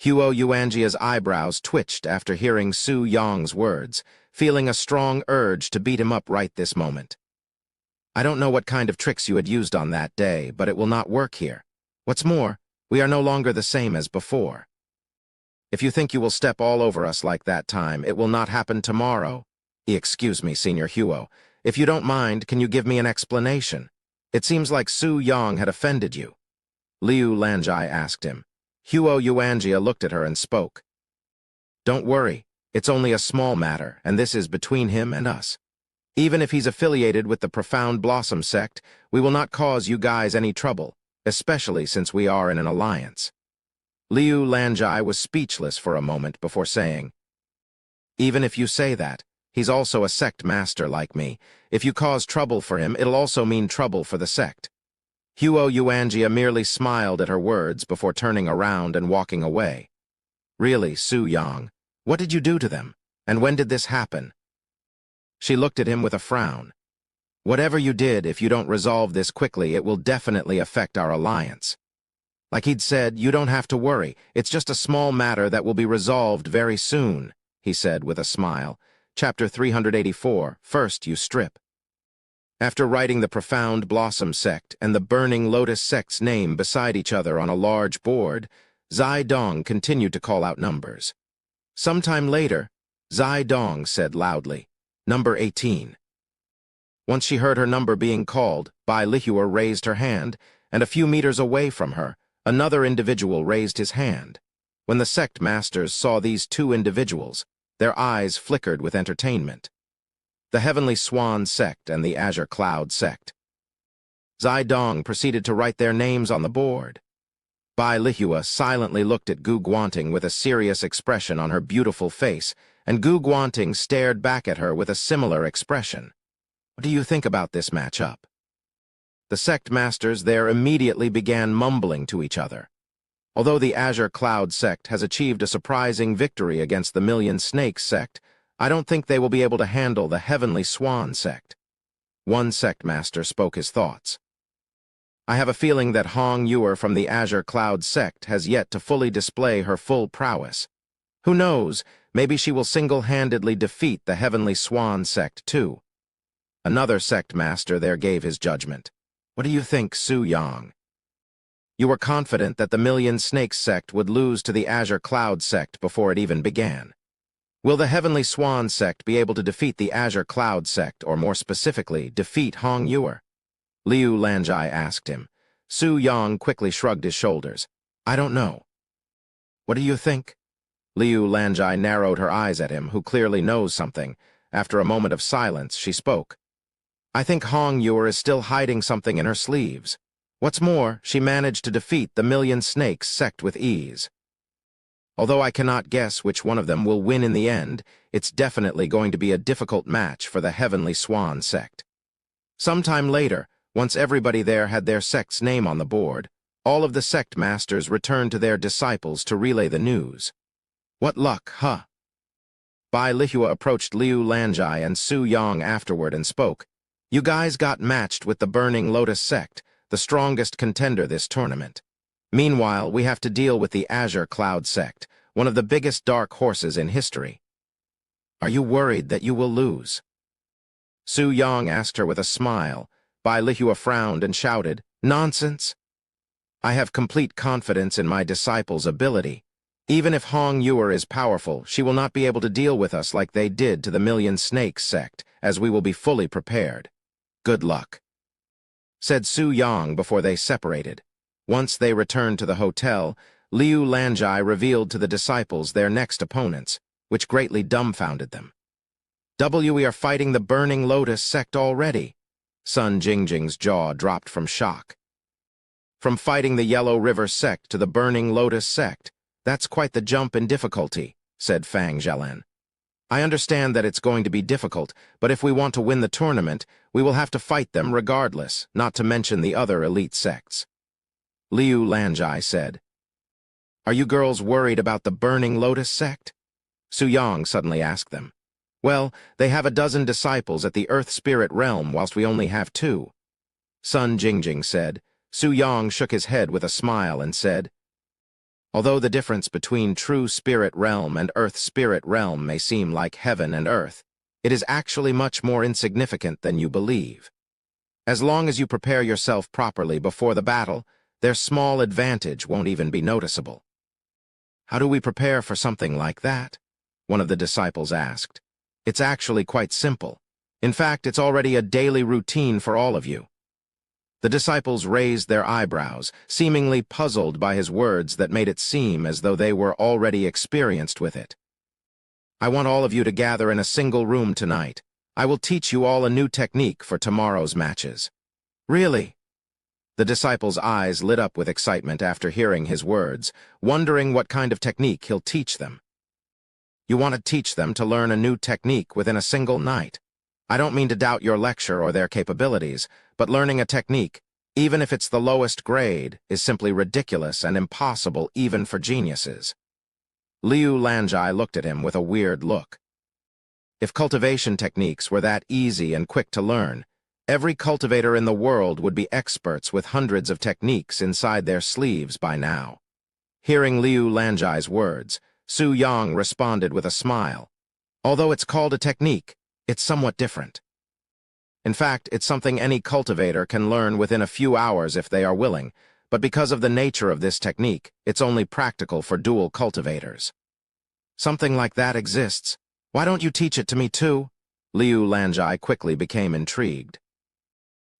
Huo Yuanjia's eyebrows twitched after hearing Su Yang's words, feeling a strong urge to beat him up right this moment. I don't know what kind of tricks you had used on that day, but it will not work here. What's more, we are no longer the same as before. If you think you will step all over us like that time, it will not happen tomorrow. Excuse me, Senior Huo. If you don't mind, can you give me an explanation? It seems like Su Yang had offended you. Liu Lanjai asked him. Huo Yuanjia looked at her and spoke. Don't worry, it's only a small matter, and this is between him and us. Even if he's affiliated with the Profound Blossom sect, we will not cause you guys any trouble, especially since we are in an alliance. Liu Lanjai was speechless for a moment before saying, Even if you say that, he's also a sect master like me. If you cause trouble for him, it'll also mean trouble for the sect. Huo Yuanjia merely smiled at her words before turning around and walking away. Really, Su Yang, what did you do to them? And when did this happen? She looked at him with a frown. Whatever you did, if you don't resolve this quickly, it will definitely affect our alliance. Like he'd said, you don't have to worry. It's just a small matter that will be resolved very soon, he said with a smile. Chapter 384, First You Strip. After writing the Profound Blossom sect and the Burning Lotus sect's name beside each other on a large board, Zai Dong continued to call out numbers. Sometime later, Zai Dong said loudly, Number 18. Once she heard her number being called, Bai Lihua raised her hand, and a few meters away from her, another individual raised his hand. When the sect masters saw these two individuals, their eyes flickered with entertainment. The Heavenly Swan sect and the Azure Cloud sect. Zai Dong proceeded to write their names on the board. Bai Lihua silently looked at Gu Guanting with a serious expression on her beautiful face, and Gu Guanting stared back at her with a similar expression. What do you think about this matchup? The sect masters there immediately began mumbling to each other. Although the Azure Cloud sect has achieved a surprising victory against the Million Snakes sect, I don't think they will be able to handle the Heavenly Swan sect. One sect master spoke his thoughts. I have a feeling that Hong Yuer from the Azure Cloud sect has yet to fully display her full prowess. Who knows, maybe she will single-handedly defeat the Heavenly Swan sect too. Another sect master there gave his judgment. What do you think, Su Yang? You were confident that the Million Snakes sect would lose to the Azure Cloud sect before it even began. Will the Heavenly Swan sect be able to defeat the Azure Cloud sect, or more specifically, defeat Hong Yuer? Liu Lanjai asked him. Su Yang quickly shrugged his shoulders. I don't know. What do you think? Liu Lanjai narrowed her eyes at him, who clearly knows something. After a moment of silence, she spoke. I think Hong Yuer is still hiding something in her sleeves. What's more, she managed to defeat the Million Snakes sect with ease. Although I cannot guess which one of them will win in the end, it's definitely going to be a difficult match for the Heavenly Swan sect. Sometime later, once everybody there had their sect's name on the board, all of the sect masters returned to their disciples to relay the news. What luck, huh? Bai Lihua approached Liu Lanjai and Su Yang afterward and spoke. You guys got matched with the Burning Lotus sect, the strongest contender this tournament. Meanwhile, we have to deal with the Azure Cloud sect, one of the biggest dark horses in history. Are you worried that you will lose? Su Yang asked her with a smile. Bai Lihua frowned and shouted, Nonsense! I have complete confidence in my disciple's ability. Even if Hong Yuer is powerful, she will not be able to deal with us like they did to the Million Snakes sect, as we will be fully prepared. Good luck, said Su Yang before they separated. Once they returned to the hotel, Liu Lanjai revealed to the disciples their next opponents, which greatly dumbfounded them. We are fighting the Burning Lotus sect already. Sun Jingjing's jaw dropped from shock. From fighting the Yellow River sect to the Burning Lotus sect, that's quite the jump in difficulty, said Fang Jialan. I understand that it's going to be difficult, but if we want to win the tournament, we will have to fight them regardless, not to mention the other elite sects. Liu Lanjai said. Are you girls worried about the burning lotus sect? Su Yang suddenly asked them. Well, they have a dozen disciples at the earth spirit realm whilst we only have two. Sun Jingjing said. Su Yang shook his head with a smile and said, although the difference between true spirit realm and earth spirit realm may seem like heaven and earth, it is actually much more insignificant than you believe. As long as you prepare yourself properly before the battle, their small advantage won't even be noticeable. How do we prepare for something like that? One of the disciples asked. It's actually quite simple. In fact, it's already a daily routine for all of you. The disciples raised their eyebrows, seemingly puzzled by his words that made it seem as though they were already experienced with it. I want all of you to gather in a single room tonight. I will teach you all a new technique for tomorrow's matches. Really? The disciples' eyes lit up with excitement after hearing his words, wondering what kind of technique he'll teach them. You want to teach them to learn a new technique within a single night. I don't mean to doubt your lecture or their capabilities, but learning a technique, even if it's the lowest grade, is simply ridiculous and impossible even for geniuses. Liu Lanjai looked at him with a weird look. If cultivation techniques were that easy and quick to learn, every cultivator in the world would be experts with hundreds of techniques inside their sleeves by now. Hearing Liu Lanjai's words, Su Yang responded with a smile. Although it's called a technique, it's somewhat different. In fact, it's something any cultivator can learn within a few hours if they are willing, but because of the nature of this technique, it's only practical for dual cultivators. Something like that exists. Why don't you teach it to me too? Liu Lanjai quickly became intrigued.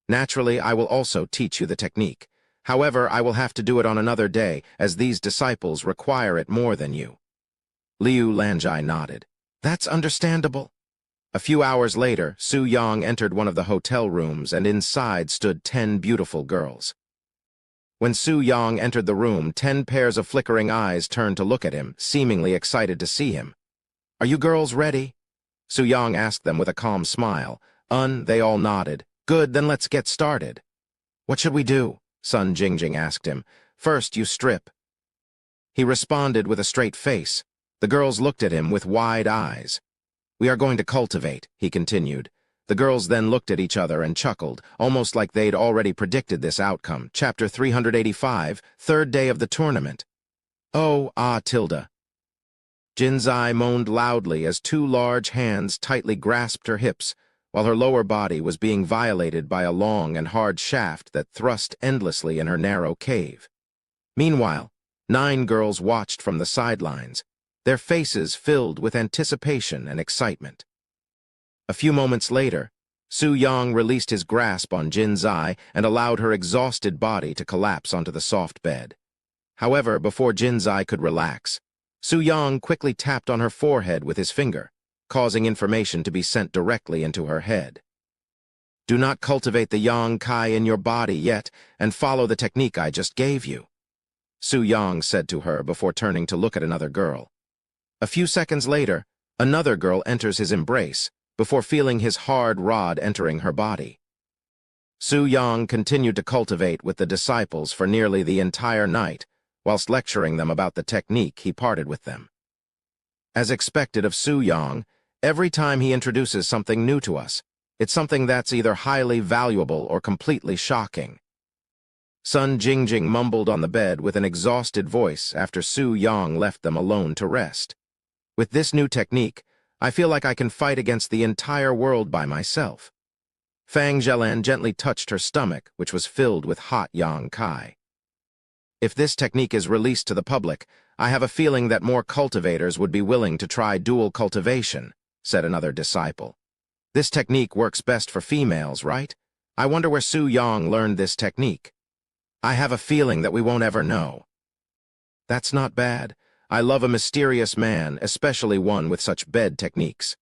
Naturally, I will also teach you the technique. However, I will have to do it on another day, as these disciples require it more than you. Liu Lanjai nodded. That's understandable. A few hours later, Su Yang entered one of the hotel rooms, and inside stood 10 beautiful girls. When Su Yang entered the room, 10 pairs of flickering eyes turned to look at him, seemingly excited to see him. Are you girls ready? Su Yang asked them with a calm smile. They all nodded. Good, then let's get started. What should we do? Sun Jingjing asked him. First, you strip. He responded with a straight face. The girls looked at him with wide eyes. We are going to cultivate, he continued. The girls then looked at each other and chuckled, almost like they'd already predicted this outcome. Chapter 385, third day of the tournament. Oh, Tilda. Jinzai moaned loudly as 2 large hands tightly grasped her hips, while her lower body was being violated by a long and hard shaft that thrust endlessly in her narrow cave. Meanwhile, 9 girls watched from the sidelines, their faces filled with anticipation and excitement. A few moments later, Su Yang released his grasp on Jinzai and allowed her exhausted body to collapse onto the soft bed. However, before Jinzai could relax, Su Yang quickly tapped on her forehead with his finger, causing information to be sent directly into her head. Do not cultivate the Yang Kai in your body yet, and follow the technique I just gave you, Su Yang said to her before turning to look at another girl. A few seconds later, another girl enters his embrace, before feeling his hard rod entering her body. Su Yang continued to cultivate with the disciples for nearly the entire night, whilst lecturing them about the technique he parted with them. As expected of Su Yang, every time he introduces something new to us, it's something that's either highly valuable or completely shocking. Sun Jingjing mumbled on the bed with an exhausted voice after Su Yang left them alone to rest. With this new technique, I feel like I can fight against the entire world by myself. Fang Zhelan gently touched her stomach, which was filled with hot Yang Kai. If this technique is released to the public, I have a feeling that more cultivators would be willing to try dual cultivation, said another disciple. This technique works best for females, right? I wonder where Su Yang learned this technique. I have a feeling that we won't ever know. That's not bad. I love a mysterious man, especially one with such bed techniques.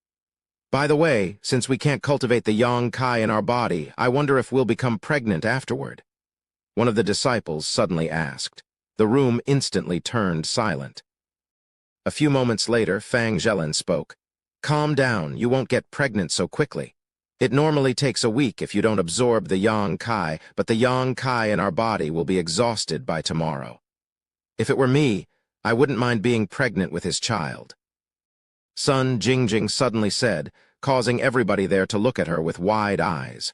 By the way, since we can't cultivate the Yang Kai in our body, I wonder if we'll become pregnant afterward. One of the disciples suddenly asked. The room instantly turned silent. A few moments later, Fang Zhelan spoke. Calm down, you won't get pregnant so quickly. It normally takes a week if you don't absorb the Yang Kai, but the Yang Kai in our body will be exhausted by tomorrow. If it were me, I wouldn't mind being pregnant with his child. Sun Jingjing suddenly said, causing everybody there to look at her with wide eyes.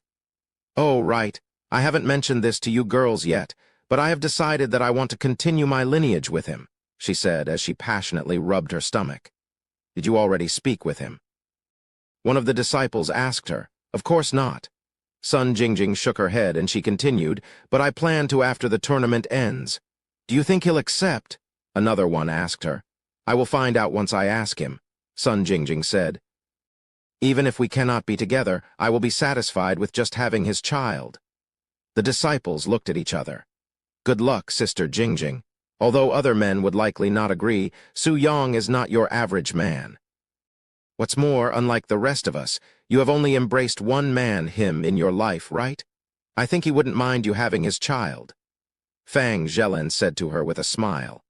Oh, right. I haven't mentioned this to you girls yet, but I have decided that I want to continue my lineage with him, she said as she passionately rubbed her stomach. Did you already speak with him? One of the disciples asked her. Of course not. Sun Jingjing shook her head and she continued, but I plan to after the tournament ends. Do you think he'll accept? Another one asked her. I will find out once I ask him, Sun Jingjing said. Even if we cannot be together, I will be satisfied with just having his child. The disciples looked at each other. Good luck, Sister Jingjing. Although other men would likely not agree, Su Yang is not your average man. What's more, unlike the rest of us, you have only embraced one man, him, in your life, right? I think he wouldn't mind you having his child. Fang Zhelen said to her with a smile.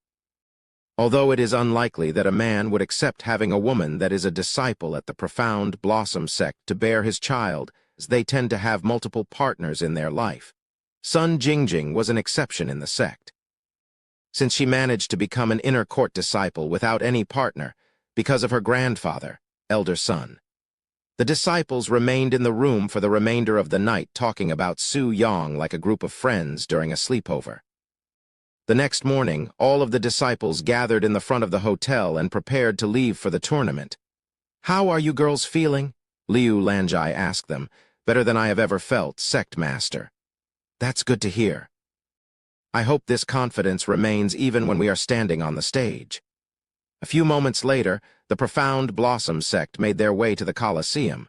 Although it is unlikely that a man would accept having a woman that is a disciple at the Profound Blossom sect to bear his child, as they tend to have multiple partners in their life. Sun Jingjing was an exception in the sect. Since she managed to become an inner court disciple without any partner, because of her grandfather, Elder Sun. The disciples remained in the room for the remainder of the night talking about Su Yang like a group of friends during a sleepover. The next morning, all of the disciples gathered in the front of the hotel and prepared to leave for the tournament. How are you girls feeling? Liu Lanjai asked them. Better than I have ever felt, sect master. That's good to hear. I hope this confidence remains even when we are standing on the stage. A few moments later, the Profound Blossom sect made their way to the Colosseum.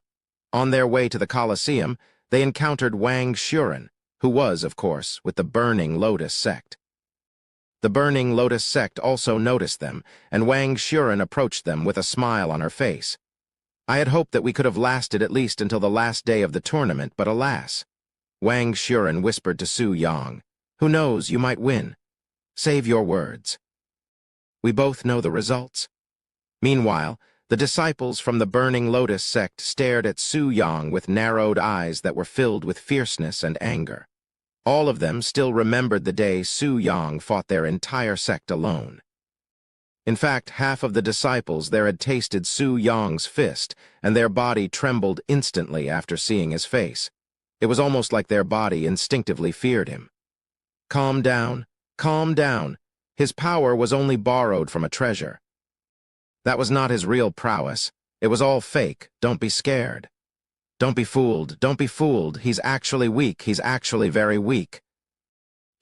On their way to the Colosseum, they encountered Wang Shuren, who was, of course, with the Burning Lotus sect. The Burning Lotus sect also noticed them, and Wang Shuren approached them with a smile on her face. I had hoped that we could have lasted at least until the last day of the tournament, but alas. Wang Shuren whispered to Su Yang, Who knows, you might win. Save your words. We both know the results. Meanwhile, the disciples from the Burning Lotus sect stared at Su Yang with narrowed eyes that were filled with fierceness and anger. All of them still remembered the day Su Yang fought their entire sect alone. In fact, half of the disciples there had tasted Su Yang's fist, and their body trembled instantly after seeing his face. It was almost like their body instinctively feared him. Calm down, calm down. His power was only borrowed from a treasure. That was not his real prowess. It was all fake. Don't be scared. Don't be fooled. Don't be fooled. He's actually weak. He's actually very weak.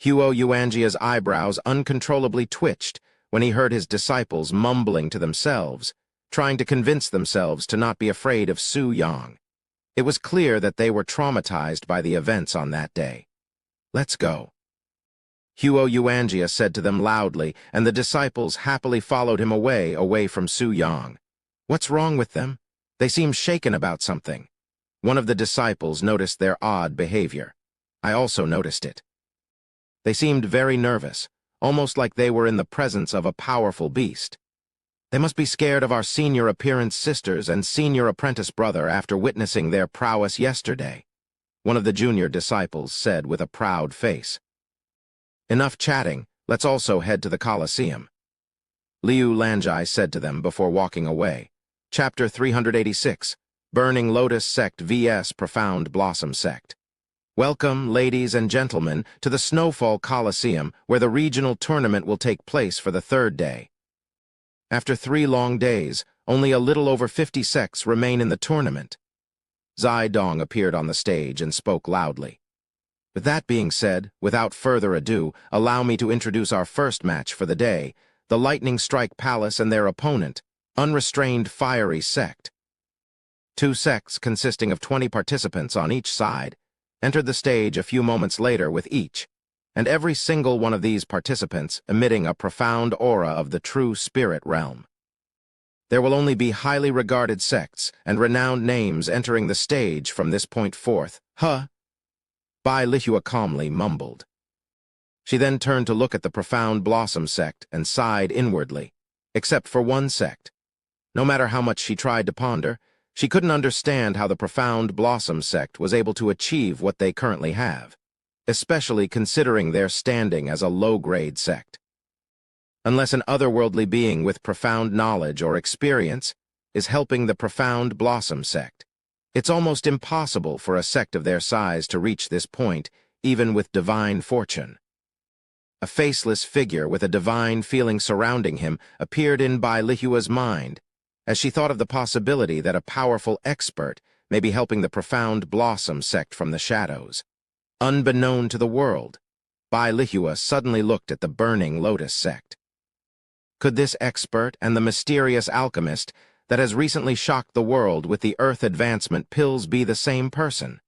Huo Yuanjia's eyebrows uncontrollably twitched when he heard his disciples mumbling to themselves, trying to convince themselves to not be afraid of Su Yang. It was clear that they were traumatized by the events on that day. Let's go. Huo Yuanjia said to them loudly, and the disciples happily followed him away from Su Yang. What's wrong with them? They seem shaken about something. One of the disciples noticed their odd behavior. I also noticed it. They seemed very nervous, almost like they were in the presence of a powerful beast. They must be scared of our senior appearance sisters and senior apprentice brother after witnessing their prowess yesterday, one of the junior disciples said with a proud face. Enough chatting, let's also head to the Colosseum. Liu Lanjai said to them before walking away. Chapter 386, Burning Lotus Sect vs. Profound Blossom Sect. Welcome, ladies and gentlemen, to the Snowfall Colosseum, where the regional tournament will take place for the third day. After 3 long days, only a little over 50 sects remain in the tournament. Zai Dong appeared on the stage and spoke loudly. With that being said, without further ado, allow me to introduce our first match for the day, the Lightning Strike Palace and their opponent, Unrestrained Fiery Sect. 2 sects consisting of 20 participants on each side entered the stage a few moments later with each, and every single one of these participants emitting a profound aura of the true spirit realm. There will only be highly regarded sects and renowned names entering the stage from this point forth. Bai Lihua calmly mumbled. She then turned to look at the Profound Blossom sect and sighed inwardly, except for one sect. No matter how much she tried to ponder, she couldn't understand how the Profound Blossom sect was able to achieve what they currently have, especially considering their standing as a low-grade sect. unless an otherworldly being with profound knowledge or experience is helping the profound Blossom sect. It's almost impossible for a sect of their size to reach this point, even with divine fortune. A faceless figure with a divine feeling surrounding him appeared in Bai Lihua's mind, as she thought of the possibility that a powerful expert may be helping the profound Blossom sect from the shadows. Unbeknown to the world, Bai Lihua suddenly looked at the burning Lotus sect. Could this expert and the mysterious alchemist that has recently shocked the world with the Earth Advancement pills be the same person?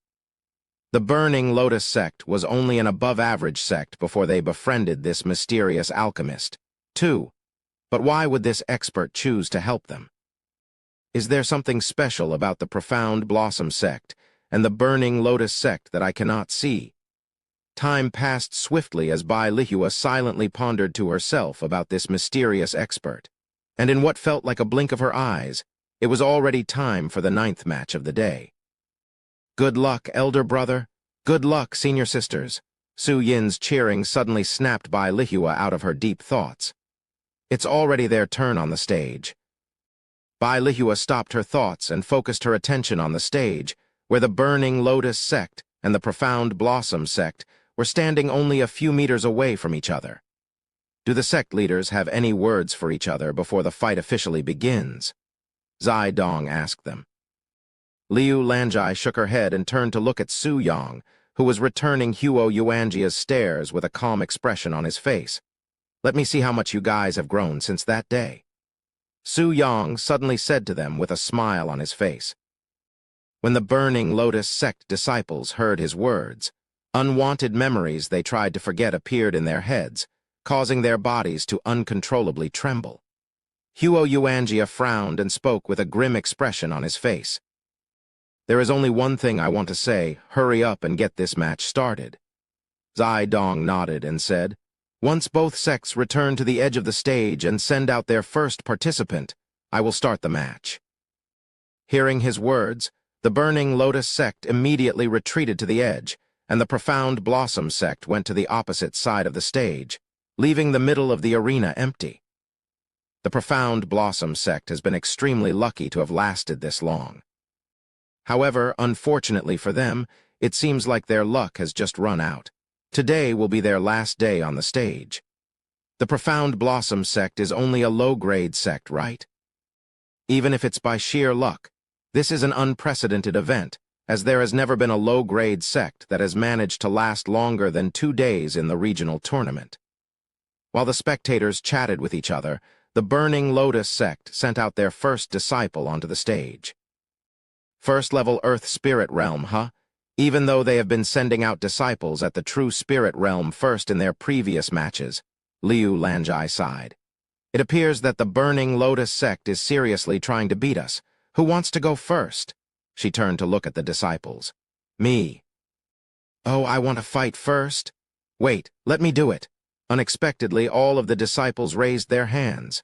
The burning Lotus sect was only an above-average sect before they befriended this mysterious alchemist, too. But why would this expert choose to help them? Is there something special about the profound Blossom sect and the burning Lotus sect that I cannot see? Time passed swiftly as Bai Lihua silently pondered to herself about this mysterious expert, and in what felt like a blink of her eyes, it was already time for the 9th match of the day. Good luck, elder brother. Good luck, senior sisters. Su Yin's cheering suddenly snapped Bai Lihua out of her deep thoughts. It's already their turn on the stage. Bai Lihua stopped her thoughts and focused her attention on the stage, where the burning Lotus sect and the profound Blossom sect were standing only a few meters away from each other. Do the sect leaders have any words for each other before the fight officially begins? Zai Dong asked them. Liu Lanjai shook her head and turned to look at Su Yang, who was returning Huo Yuanjia's stares with a calm expression on his face. Let me see how much you guys have grown since that day. Su Yang suddenly said to them with a smile on his face. When the burning Lotus sect disciples heard his words, unwanted memories they tried to forget appeared in their heads, causing their bodies to uncontrollably tremble. Huo Yuanjia frowned and spoke with a grim expression on his face. There is only one thing I want to say. Hurry up and get this match started. Zai Dong nodded and said, once both sects return to the edge of the stage and send out their first participant, I will start the match. Hearing his words, the burning Lotus sect immediately retreated to the edge, and the profound Blossom sect went to the opposite side of the stage, leaving the middle of the arena empty. The profound Blossom sect has been extremely lucky to have lasted this long. However, unfortunately for them, it seems like their luck has just run out. Today will be their last day on the stage. The profound Blossom sect is only a low-grade sect, right? Even if it's by sheer luck, this is an unprecedented event, as there has never been a low-grade sect that has managed to last longer than 2 days in the regional tournament. While the spectators chatted with each other, the burning Lotus sect sent out their first disciple onto the stage. First-level Earth Spirit Realm, huh? Even though they have been sending out disciples at the true Spirit Realm first in their previous matches, Liu Lanjai sighed. It appears that the burning Lotus sect is seriously trying to beat us. Who wants to go first? She turned to look at the disciples. Me. Oh, I want to fight first? Wait, let me do it. Unexpectedly, all of the disciples raised their hands.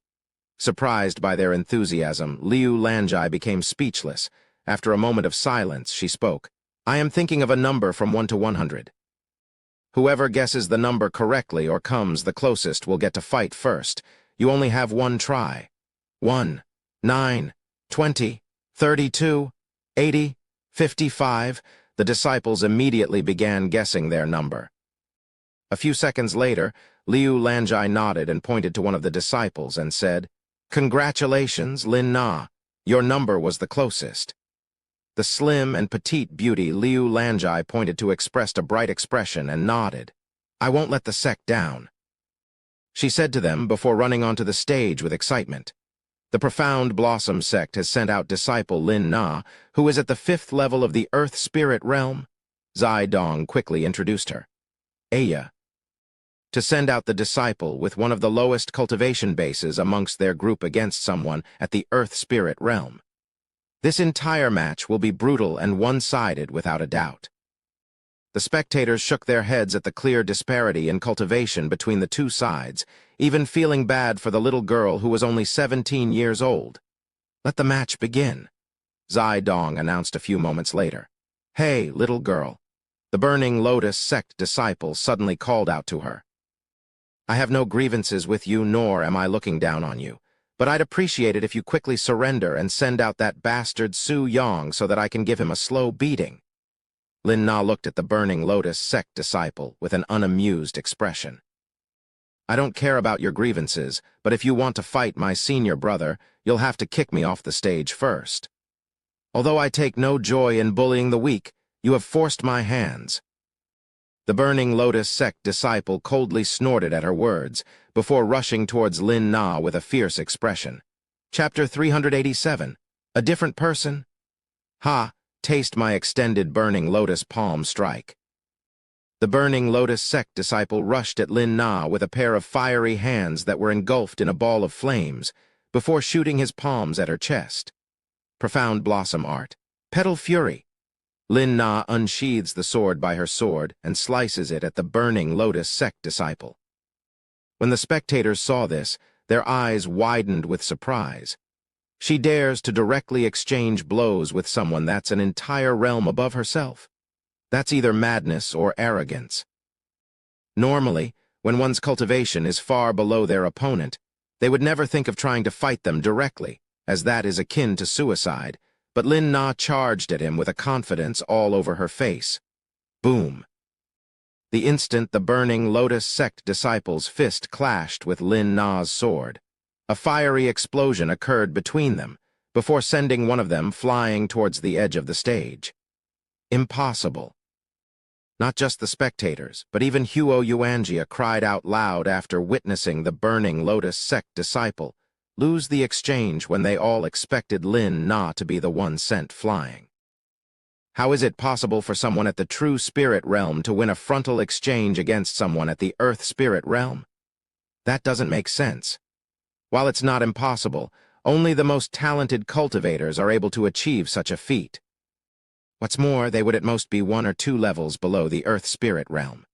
Surprised by their enthusiasm, Liu Lanjai became speechless. After a moment of silence, she spoke. I am thinking of a number from 1 to 100. Whoever guesses the number correctly or comes the closest will get to fight first. You only have one try. 1, 9, 20, 32, 80, 55. The disciples immediately began guessing their number. A few seconds later, Liu Lanjai nodded and pointed to one of the disciples and said, Congratulations, Lin Na. Your number was the closest. The slim and petite beauty Liu Lanjai pointed to expressed a bright expression and nodded. I won't let the sect down, she said to them before running onto the stage with excitement. The profound Blossom sect has sent out disciple Lin Na, who is at the 5th level of the Earth Spirit Realm. Zai Dong quickly introduced her. Aya. To send out the disciple with one of the lowest cultivation bases amongst their group against someone at the Earth Spirit Realm. This entire match will be brutal and one-sided without a doubt. The spectators shook their heads at the clear disparity in cultivation between the two sides, even feeling bad for the little girl who was only 17 years old. Let the match begin, Zai Dong announced a few moments later. Hey, little girl. The burning Lotus sect disciple suddenly called out to her. I have no grievances with you, nor am I looking down on you. But I'd appreciate it if you quickly surrender and send out that bastard Su Yong so that I can give him a slow beating." Lin Na looked at the Burning Lotus sect disciple with an unamused expression. "I don't care about your grievances, but if you want to fight my senior brother, you'll have to kick me off the stage first. Although I take no joy in bullying the weak, you have forced my hands." The Burning Lotus sect disciple coldly snorted at her words, before rushing towards Lin Na with a fierce expression. Chapter 387. A Different Person? Ha! Taste my extended Burning Lotus palm strike. The Burning Lotus sect disciple rushed at Lin Na with a pair of fiery hands that were engulfed in a ball of flames, before shooting his palms at her chest. Profound Blossom Art. Petal Fury. Lin Na unsheathes the sword by her sword and slices it at the Burning Lotus sect disciple. When the spectators saw this, their eyes widened with surprise. She dares to directly exchange blows with someone that's an entire realm above herself. That's either madness or arrogance. Normally, when one's cultivation is far below their opponent, they would never think of trying to fight them directly, as that is akin to suicide, but Lin Na charged at him with a confidence all over her face. Boom. The instant the Burning Lotus sect disciple's fist clashed with Lin Na's sword, a fiery explosion occurred between them, before sending one of them flying towards the edge of the stage. Impossible. Not just the spectators, but even Huo Yuanjia cried out loud after witnessing the Burning Lotus sect disciple lose the exchange when they all expected Lin Na to be the one sent flying. How is it possible for someone at the true spirit realm to win a frontal exchange against someone at the earth spirit realm? That doesn't make sense. While it's not impossible, only the most talented cultivators are able to achieve such a feat. What's more, they would at most be 1 or 2 levels below the earth spirit realm.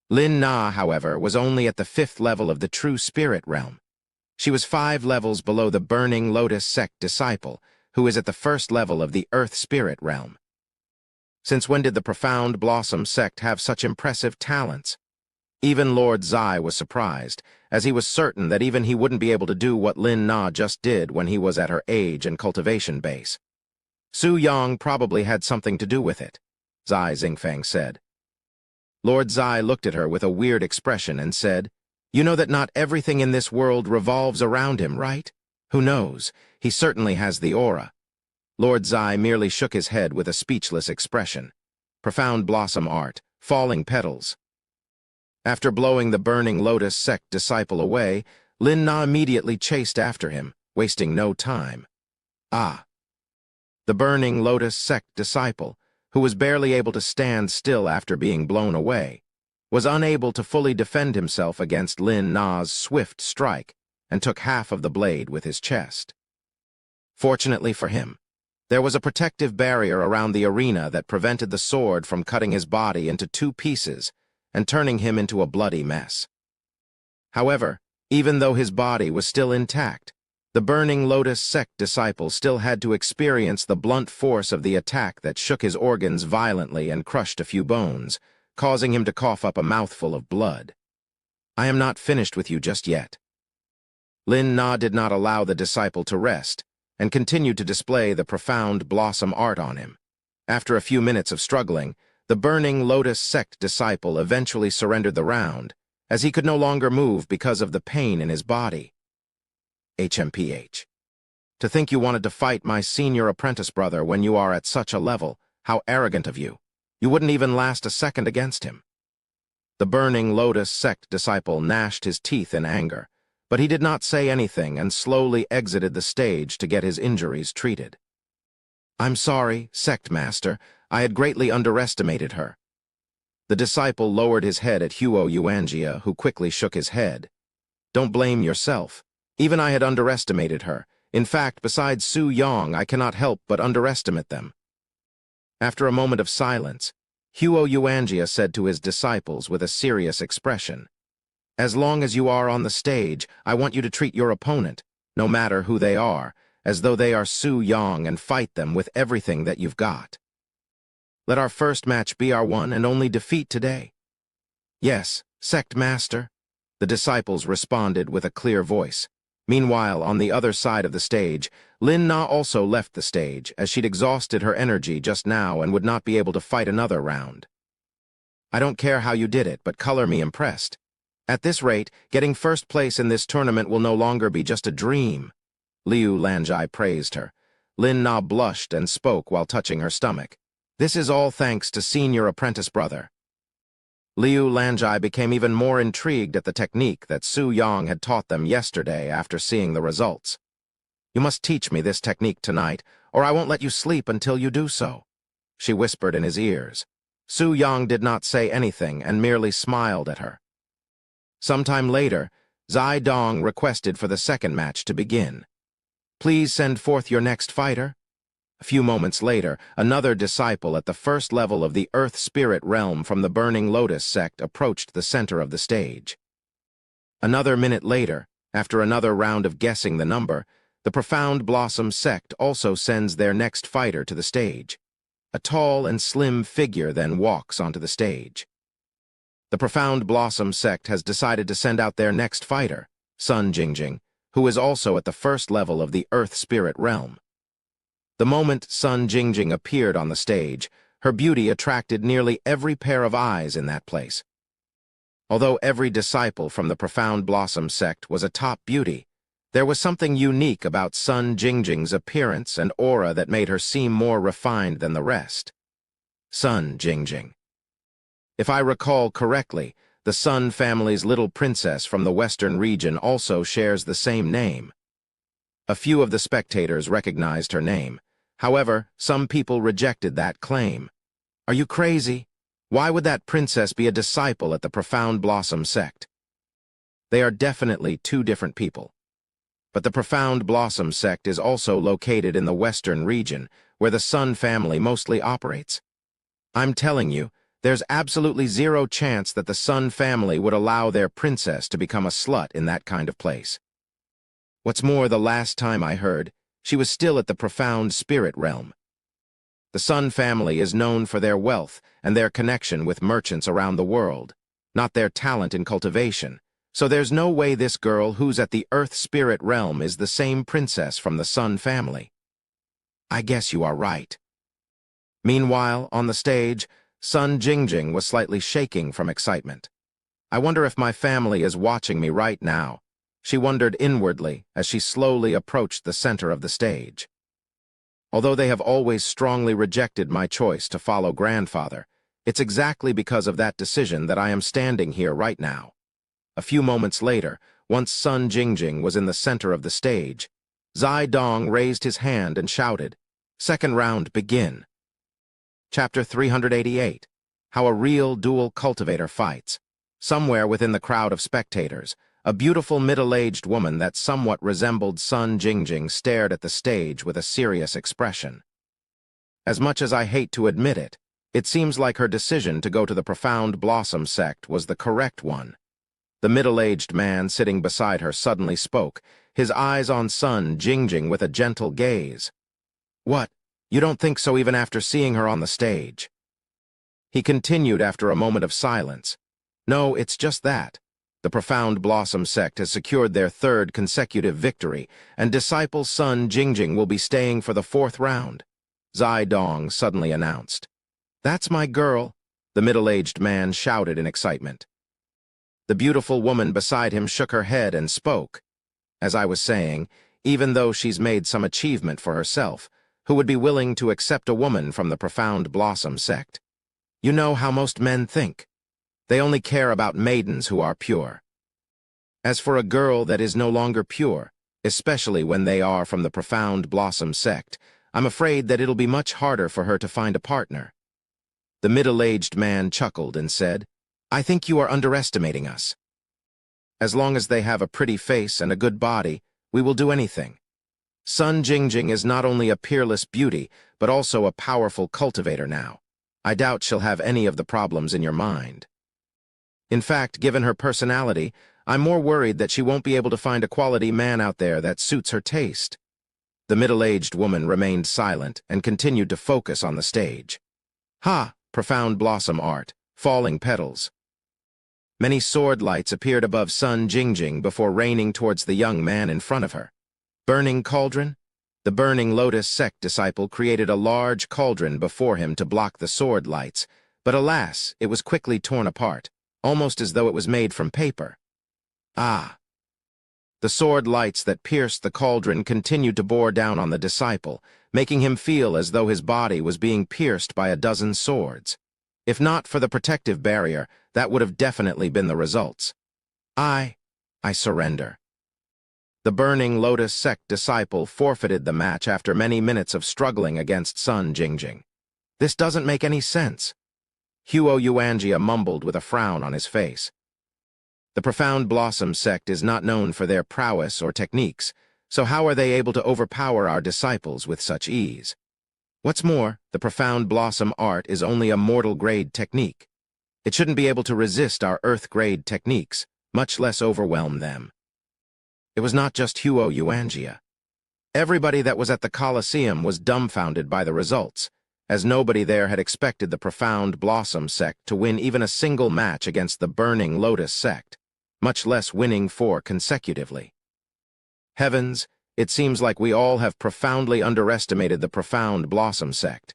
Lin Na, however, was only at the 5th level of the true spirit realm. She was 5 levels below the Burning Lotus sect disciple, who is at the 1st level of the earth spirit realm. Since when did the Profound Blossom sect have such impressive talents? Even Lord Zai was surprised, as he was certain that even he wouldn't be able to do what Lin Na just did when he was at her age and cultivation base. Su Yang probably had something to do with it, Zai Xingfang said. Lord Zai looked at her with a weird expression and said, "You know that not everything in this world revolves around him, right? Who knows? He certainly has the aura." Lord Zai merely shook his head with a speechless expression. Profound Blossom Art. Falling Petals. After blowing the Burning Lotus sect disciple away, Lin Na immediately chased after him, wasting no time. Ah! The Burning Lotus sect disciple, who was barely able to stand still after being blown away, was unable to fully defend himself against Lin Na's swift strike and took half of the blade with his chest. Fortunately for him, there was a protective barrier around the arena that prevented the sword from cutting his body into 2 pieces and turning him into a bloody mess. However, even though his body was still intact, the Burning Lotus sect disciple still had to experience the blunt force of the attack that shook his organs violently and crushed a few bones, causing him to cough up a mouthful of blood. "I am not finished with you just yet." Lin Na did not allow the disciple to rest, and continued to display the Profound Blossom Art on him. After a few minutes of struggling, the Burning Lotus sect disciple eventually surrendered the round, as he could no longer move because of the pain in his body. HMPH. To think you wanted to fight my senior apprentice brother when you are at such a level, how arrogant of you. You wouldn't even last a second against him. The Burning Lotus sect disciple gnashed his teeth in anger, but he did not say anything and slowly exited the stage to get his injuries treated. "I'm sorry, sect master. I had greatly underestimated her." The disciple lowered his head at Huo Yuanjia, who quickly shook his head. "Don't blame yourself. Even I had underestimated her. In fact, besides Su Yang, I cannot help but underestimate them." After a moment of silence, Huo Yuanjia said to his disciples with a serious expression, "As long as you are on the stage, I want you to treat your opponent, no matter who they are, as though they are Su Yang and fight them with everything that you've got. Let our first match be our one and only defeat today." "Yes, sect master." The disciples responded with a clear voice. Meanwhile, on the other side of the stage, Lin Na also left the stage, as she'd exhausted her energy just now and would not be able to fight another round. I don't care how you did it, but color me impressed. At this rate, getting first place in this tournament will no longer be just a dream. Liu Lanjai praised her. Lin Na blushed and spoke while touching her stomach. This is all thanks to senior apprentice brother. Liu Lanjai became even more intrigued at the technique that Su Yang had taught them yesterday after seeing the results. You must teach me this technique tonight, or I won't let you sleep until you do so, she whispered in his ears. Su Yang did not say anything and merely smiled at her. Sometime later, Zai Dong requested for the second match to begin. Please send forth your next fighter. A few moments later, another disciple at the first level of the Earth Spirit realm from the Burning Lotus sect approached the center of the stage. Another minute later, after another round of guessing the number, the Profound Blossom sect also sends their next fighter to the stage. A tall and slim figure then walks onto the stage. The Profound Blossom sect has decided to send out their next fighter, Sun Jingjing, who is also at the first level of the Earth Spirit realm. The moment Sun Jingjing appeared on the stage, her beauty attracted nearly every pair of eyes in that place. Although every disciple from the Profound Blossom sect was a top beauty, there was something unique about Sun Jingjing's appearance and aura that made her seem more refined than the rest. Sun Jingjing. If I recall correctly, the Sun family's little princess from the western region also shares the same name. A few of the spectators recognized her name. However, some people rejected that claim. Are you crazy? Why would that princess be a disciple at the Profound Blossom sect? They are definitely two different people. But the Profound Blossom sect is also located in the western region, where the Sun family mostly operates. I'm telling you, there's absolutely zero chance that the Sun family would allow their princess to become a slut in that kind of place. What's more, the last time I heard, she was still at the Profound Spirit realm. The Sun family is known for their wealth and their connection with merchants around the world, not their talent in cultivation, so there's no way this girl who's at the Earth Spirit realm is the same princess from the Sun family. I guess you are right. Meanwhile, on the stage, Sun Jingjing was slightly shaking from excitement. I wonder if my family is watching me right now, she wondered inwardly as she slowly approached the center of the stage. Although they have always strongly rejected my choice to follow grandfather, it's exactly because of that decision that I am standing here right now. A few moments later, once Sun Jingjing was in the center of the stage, Zai Dong raised his hand and shouted, "Second round, begin." Chapter 388. How a Real Dual Cultivator Fights. Somewhere within the crowd of spectators, a beautiful middle-aged woman that somewhat resembled Sun Jingjing stared at the stage with a serious expression. As much as I hate to admit it, it seems like her decision to go to the Profound Blossom sect was the correct one. The middle-aged man sitting beside her suddenly spoke, his eyes on Sun Jingjing with a gentle gaze. "What? You don't think so even after seeing her on the stage?" He continued after a moment of silence. "No, it's just that. The Profound Blossom sect has secured their third consecutive victory, and disciple Sun Jingjing will be staying for the fourth round," Zai Dong suddenly announced. "That's my girl," the middle-aged man shouted in excitement. The beautiful woman beside him shook her head and spoke. "As I was saying, even though she's made some achievement for herself, who would be willing to accept a woman from the Profound Blossom sect? You know how most men think. They only care about maidens who are pure. As for a girl that is no longer pure, especially when they are from the Profound Blossom sect, I'm afraid that it'll be much harder for her to find a partner." The middle-aged man chuckled and said, "I think you are underestimating us. As long as they have a pretty face and a good body, we will do anything. Sun Jingjing is not only a peerless beauty, but also a powerful cultivator now. I doubt she'll have any of the problems in your mind. In fact, given her personality, I'm more worried that she won't be able to find a quality man out there that suits her taste." The middle-aged woman remained silent and continued to focus on the stage. "Ha! Profound Blossom art, falling petals." Many sword lights appeared above Sun Jingjing before raining towards the young man in front of her. Burning cauldron? The Burning Lotus sect disciple created a large cauldron before him to block the sword lights, but alas, it was quickly torn apart, almost as though it was made from paper. Ah! The sword lights that pierced the cauldron continued to bore down on the disciple, making him feel as though his body was being pierced by a dozen swords. If not for the protective barrier, that would have definitely been the results. I surrender. The Burning Lotus sect disciple forfeited the match after many minutes of struggling against Sun Jingjing. This doesn't make any sense. Huo Yuanjia mumbled with a frown on his face. The Profound Blossom sect is not known for their prowess or techniques, so how are they able to overpower our disciples with such ease? What's more, the Profound Blossom art is only a mortal-grade technique. It shouldn't be able to resist our earth-grade techniques, much less overwhelm them. It was not just Huo Yuanjia. Everybody that was at the Colosseum was dumbfounded by the results, as nobody there had expected the Profound Blossom sect to win even a single match against the Burning Lotus sect, much less winning 4 consecutively. Heavens, it seems like we all have profoundly underestimated the Profound Blossom sect.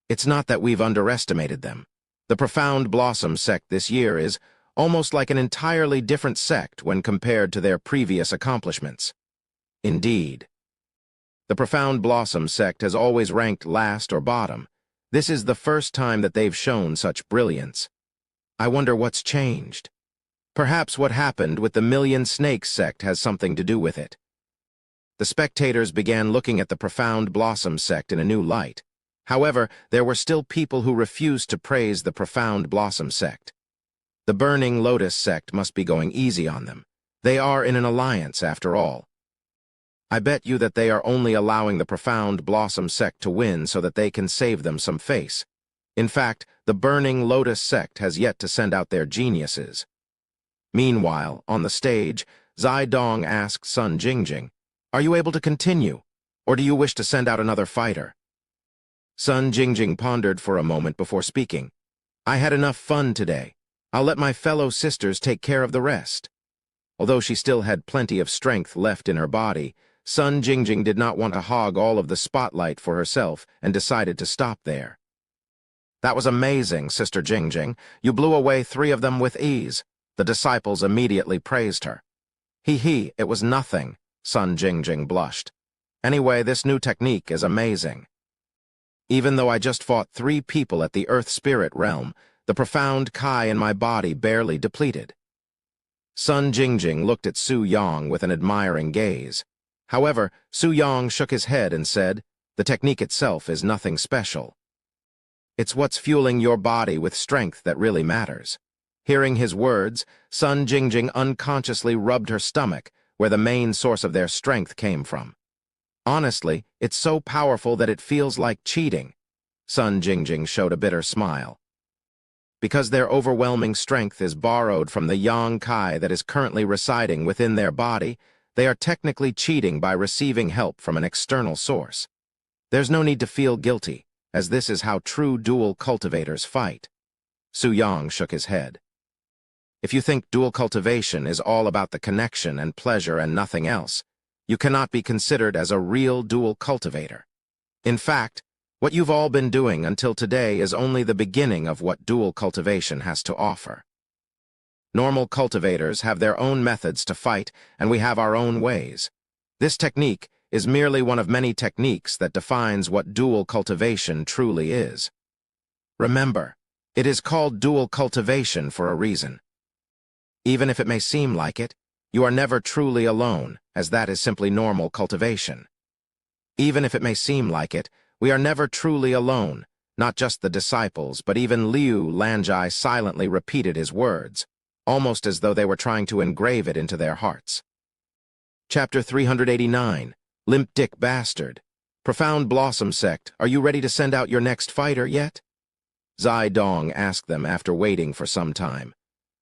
It's not that we've underestimated them. The Profound Blossom sect this year is almost like an entirely different sect when compared to their previous accomplishments. Indeed. The Profound Blossom sect has always ranked last or bottom. This is the first time that they've shown such brilliance. I wonder what's changed. Perhaps what happened with the Million Snakes sect has something to do with it. The spectators began looking at the Profound Blossom sect in a new light. However, there were still people who refused to praise the Profound Blossom sect. The Burning Lotus sect must be going easy on them. They are in an alliance, after all. I bet you that they are only allowing the Profound Blossom sect to win so that they can save them some face. In fact, the Burning Lotus sect has yet to send out their geniuses. Meanwhile, on the stage, Zai Dong asked Sun Jingjing, "Are you able to continue, or do you wish to send out another fighter?" Sun Jingjing pondered for a moment before speaking. "I had enough fun today. I'll let my fellow sisters take care of the rest." Although she still had plenty of strength left in her body, Sun Jingjing did not want to hog all of the spotlight for herself and decided to stop there. "That was amazing, Sister Jingjing. You blew away 3 of them with ease." The disciples immediately praised her. "He, it was nothing," Sun Jingjing blushed. "Anyway, this new technique is amazing. Even though I just fought 3 people at the Earth Spirit realm, the profound Kai in my body barely depleted." Sun Jingjing looked at Su Yang with an admiring gaze. However, Su Yang shook his head and said, "The technique itself is nothing special. It's what's fueling your body with strength that really matters." Hearing his words, Sun Jingjing unconsciously rubbed her stomach, where the main source of their strength came from. "Honestly, it's so powerful that it feels like cheating." Sun Jingjing showed a bitter smile. Because their overwhelming strength is borrowed from the Yang Kai that is currently residing within their body, they are technically cheating by receiving help from an external source. There's no need to feel guilty, as this is how true dual cultivators fight. Su Yang shook his head. If you think dual cultivation is all about the connection and pleasure and nothing else, you cannot be considered as a real dual cultivator. In fact, what you've all been doing until today is only the beginning of what dual cultivation has to offer. Normal cultivators have their own methods to fight, and we have our own ways. This technique is merely one of many techniques that defines what dual cultivation truly is. Remember, it is called dual cultivation for a reason. Even if it may seem like it, you are never truly alone, as that is simply normal cultivation. Even if it may seem like it, we are never truly alone. Not just the disciples, but even Liu Lanjai silently repeated his words, almost as though they were trying to engrave it into their hearts. Chapter 389, Limp Dick Bastard. Profound Blossom Sect, are you ready to send out your next fighter yet? Zai Dong asked them after waiting for some time.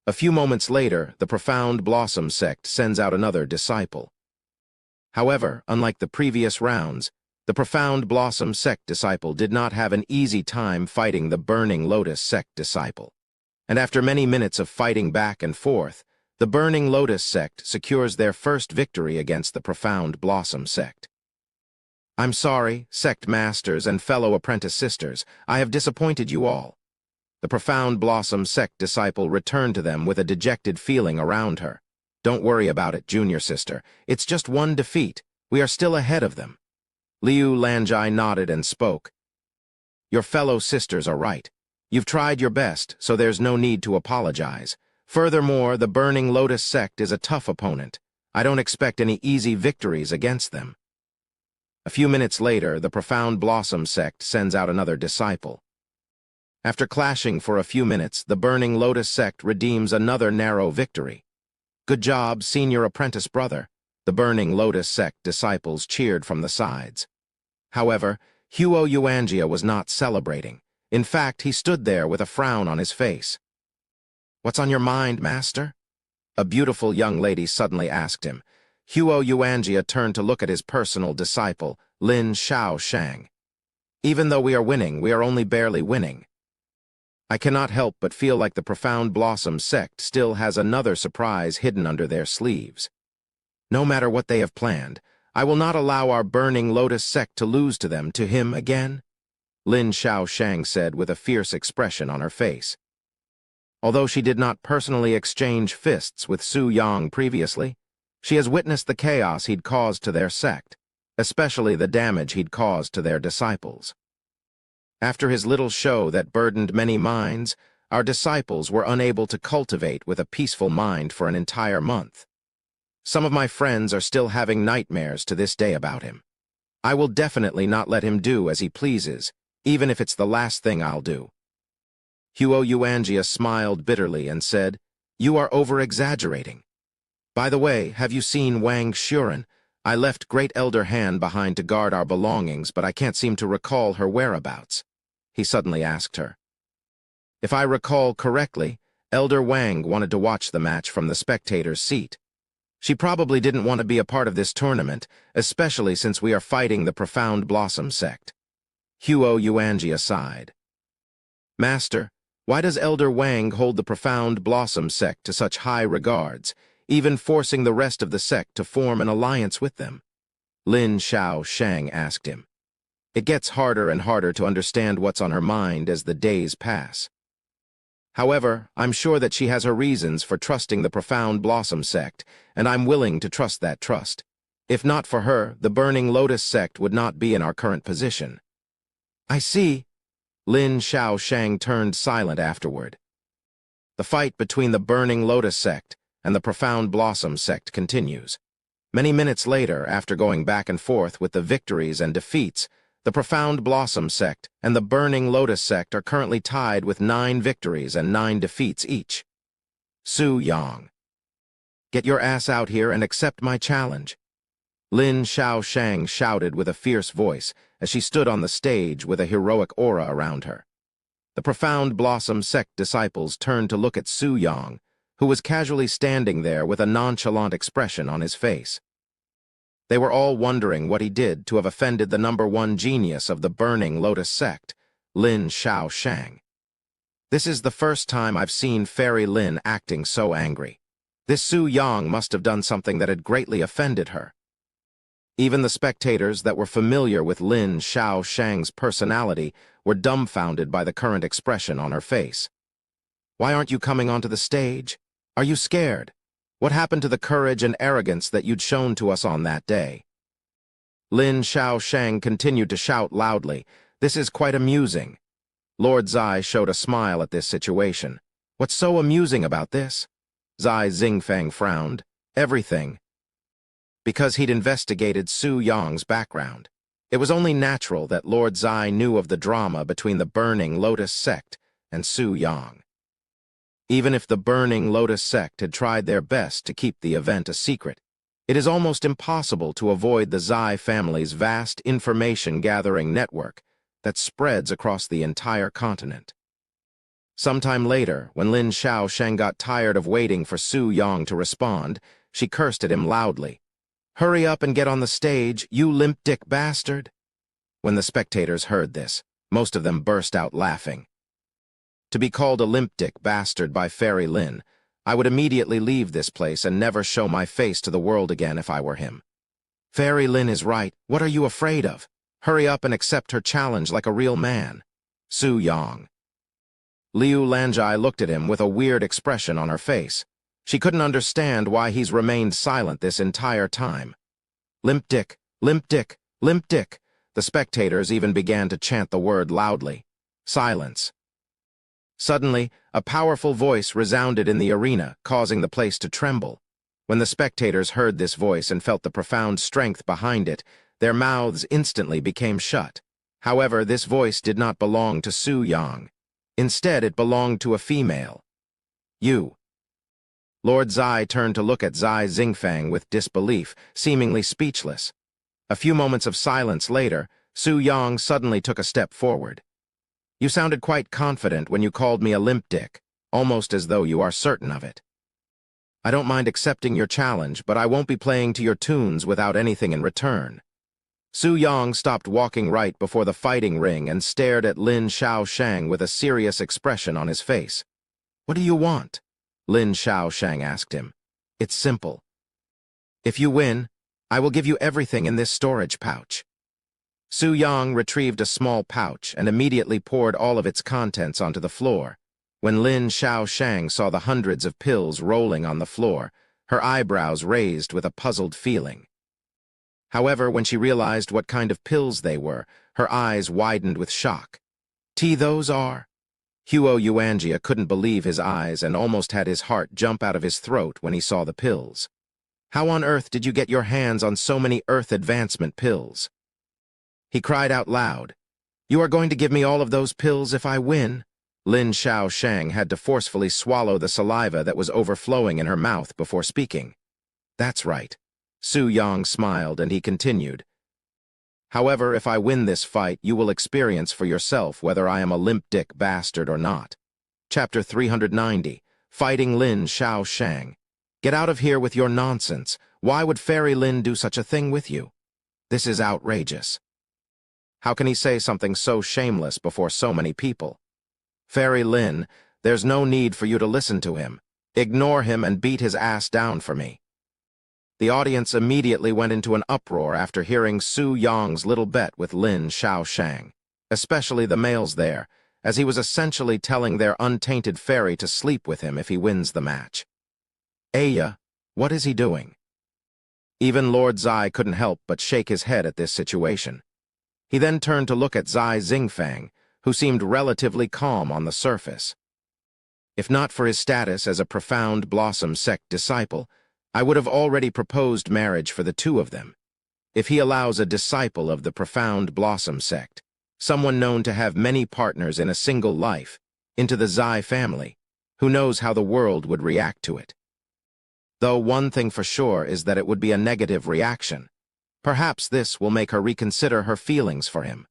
A few moments later, the Profound Blossom Sect sends out another disciple. However, unlike the previous rounds, the Profound Blossom Sect disciple did not have an easy time fighting the Burning Lotus Sect disciple. and after many minutes of fighting back and forth, the Burning Lotus sect secures their first victory against the Profound Blossom sect. I'm sorry, sect masters and fellow apprentice sisters, I have disappointed you all. The Profound Blossom sect disciple returned to them with a dejected feeling around her. Don't worry about it, junior sister. It's just one defeat. We are still ahead of them. Liu Lanjai nodded and spoke. Your fellow sisters are right. You've tried your best, so there's no need to apologize. Furthermore, the Burning Lotus sect is a tough opponent. I don't expect any easy victories against them. A few minutes later, the Profound Blossom sect sends out another disciple. After clashing for a few minutes, the Burning Lotus sect redeems another narrow victory. Good job, senior apprentice brother. The Burning Lotus sect disciples cheered from the sides. However, Huo Yuanjia was not celebrating. In fact, he stood there with a frown on his face. What's on your mind, master? A beautiful young lady suddenly asked him. Huo Yuanjia turned to look at his personal disciple, Lin Xiaoshang. Even though we are winning, we are only barely winning. I cannot help but feel like the Profound Blossom sect still has another surprise hidden under their sleeves. No matter what they have planned, I will not allow our Burning Lotus sect to lose to them, to him again, Lin Xiaoshang said with a fierce expression on her face. Although she did not personally exchange fists with Su Yang previously, she has witnessed the chaos he'd caused to their sect, especially the damage he'd caused to their disciples. After his little show that burdened many minds, our disciples were unable to cultivate with a peaceful mind for an entire month. Some of my friends are still having nightmares to this day about him. I will definitely not let him do as he pleases, even if it's the last thing I'll do. Huo Yuanjia smiled bitterly and said, You are over-exaggerating. By the way, have you seen Wang Shuren? I left Great Elder Han behind to guard our belongings, but I can't seem to recall her whereabouts. He suddenly asked her. If I recall correctly, Elder Wang wanted to watch the match from the spectator's seat. She probably didn't want to be a part of this tournament, especially since we are fighting the Profound Blossom sect. Huo Yuanjia sighed. Master, why does Elder Wang hold the Profound Blossom sect to such high regards, even forcing the rest of the sect to form an alliance with them? Lin Xiaoshang asked him. It gets harder and harder to understand what's on her mind as the days pass. However, I'm sure that she has her reasons for trusting the Profound Blossom sect, and I'm willing to trust that trust. If not for her, the Burning Lotus sect would not be in our current position. I see. Lin Xiaoshang turned silent afterward. The fight between the Burning Lotus sect and the Profound Blossom sect continues. Many minutes later, after going back and forth with the victories and defeats, the Profound Blossom sect and the Burning Lotus sect are currently tied with 9 victories and 9 defeats each. Su Yang. Get your ass out here and accept my challenge. Lin Xiaoshang shouted with a fierce voice as she stood on the stage with a heroic aura around her. The Profound Blossom sect disciples turned to look at Su Yang, who was casually standing there with a nonchalant expression on his face. They were all wondering what he did to have offended the #1 genius of the Burning Lotus sect, Lin Xiaoshang. This is the first time I've seen Fairy Lin acting so angry. This Su Yang must have done something that had greatly offended her. Even the spectators that were familiar with Lin Xiaoshang's personality were dumbfounded by the current expression on her face. Why aren't you coming onto the stage? Are you scared? What happened to the courage and arrogance that you'd shown to us on that day? Lin Xiaoshang continued to shout loudly. This is quite amusing. Lord Zai showed a smile at this situation. What's so amusing about this? Zai Xingfang frowned. Everything. Because he'd investigated Su Yang's background. It was only natural that Lord Zai knew of the drama between the Burning Lotus sect and Su Yang. Even if the Burning Lotus sect had tried their best to keep the event a secret, it is almost impossible to avoid the Zai family's vast information-gathering network that spreads across the entire continent. Sometime later, when Lin Xiaoshang got tired of waiting for Su Yang to respond, she cursed at him loudly. Hurry up and get on the stage, you limp-dick bastard! When the spectators heard this, most of them burst out laughing. To be called a limp-dick bastard by Fairy Lin, I would immediately leave this place and never show my face to the world again if I were him. Fairy Lin is right. What are you afraid of? Hurry up and accept her challenge like a real man. Su Yang. Liu Lanjai looked at him with a weird expression on her face. She couldn't understand why he's remained silent this entire time. Limp dick, limp dick, limp dick. The spectators even began to chant the word loudly. Silence. Suddenly, a powerful voice resounded in the arena, causing the place to tremble. When the spectators heard this voice and felt the profound strength behind it, their mouths instantly became shut. However, this voice did not belong to Su Yang. Instead, it belonged to a female. You. Lord Zai turned to look at Zai Xingfang with disbelief, seemingly speechless. A few moments of silence later, Su Yang suddenly took a step forward. You sounded quite confident when you called me a limp dick, almost as though you are certain of it. I don't mind accepting your challenge, but I won't be playing to your tunes without anything in return. Su Yang stopped walking right before the fighting ring and stared at Lin Xiaoshang with a serious expression on his face. What do you want? Lin Xiaoshang asked him. It's simple. If you win, I will give you everything in this storage pouch. Su Yang retrieved a small pouch and immediately poured all of its contents onto the floor. When Lin Xiaoshang saw the hundreds of pills rolling on the floor, her eyebrows raised with a puzzled feeling. However, when she realized what kind of pills they were, her eyes widened with shock. Those are? Huo Yuanjia couldn't believe his eyes and almost had his heart jump out of his throat when he saw the pills. How on earth did you get your hands on so many Earth Advancement pills? He cried out loud. You are going to give me all of those pills if I win? Lin Xiaoshang had to forcefully swallow the saliva that was overflowing in her mouth before speaking. That's right. Su Yang smiled and he continued. However, if I win this fight, you will experience for yourself whether I am a limp-dick bastard or not. Chapter 390, Fighting Lin Xiaoshang. Get out of here with your nonsense. Why would Fairy Lin do such a thing with you? This is outrageous. How can he say something so shameless before so many people? Fairy Lin, there's no need for you to listen to him. Ignore him and beat his ass down for me. The audience immediately went into an uproar after hearing Su Yang's little bet with Lin Xiaoshang, especially the males there, as he was essentially telling their untainted fairy to sleep with him if he wins the match. Aya, what is he doing? Even Lord Zai couldn't help but shake his head at this situation. He then turned to look at Zai Xingfang, who seemed relatively calm on the surface. If not for his status as a profound Blossom Sect disciple, I would have already proposed marriage for the two of them. If he allows a disciple of the profound Blossom Sect, someone known to have many partners in a single life, into the Zai family, who knows how the world would react to it? Though one thing for sure is that it would be a negative reaction. Perhaps this will make her reconsider her feelings for him.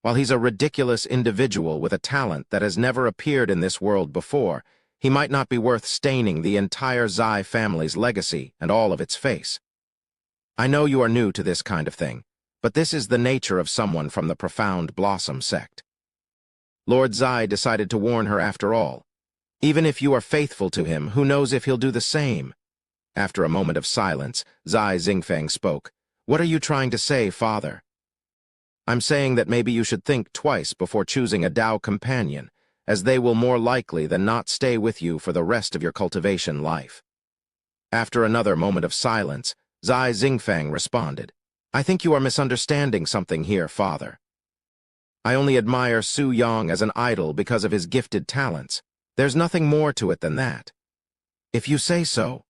While he's a ridiculous individual with a talent that has never appeared in this world before, he might not be worth staining the entire Zai family's legacy and all of its face. I know you are new to this kind of thing, but this is the nature of someone from the profound Blossom Sect. Lord Zai decided to warn her after all. Even if you are faithful to him, who knows if he'll do the same? After a moment of silence, Zai Xingfang spoke. What are you trying to say, father? I'm saying that maybe you should think twice before choosing a Dao companion, as they will more likely than not stay with you for the rest of your cultivation life. After another moment of silence, Zai Xingfang responded, I think you are misunderstanding something here, father. I only admire Su Yang as an idol because of his gifted talents. There's nothing more to it than that. If you say so.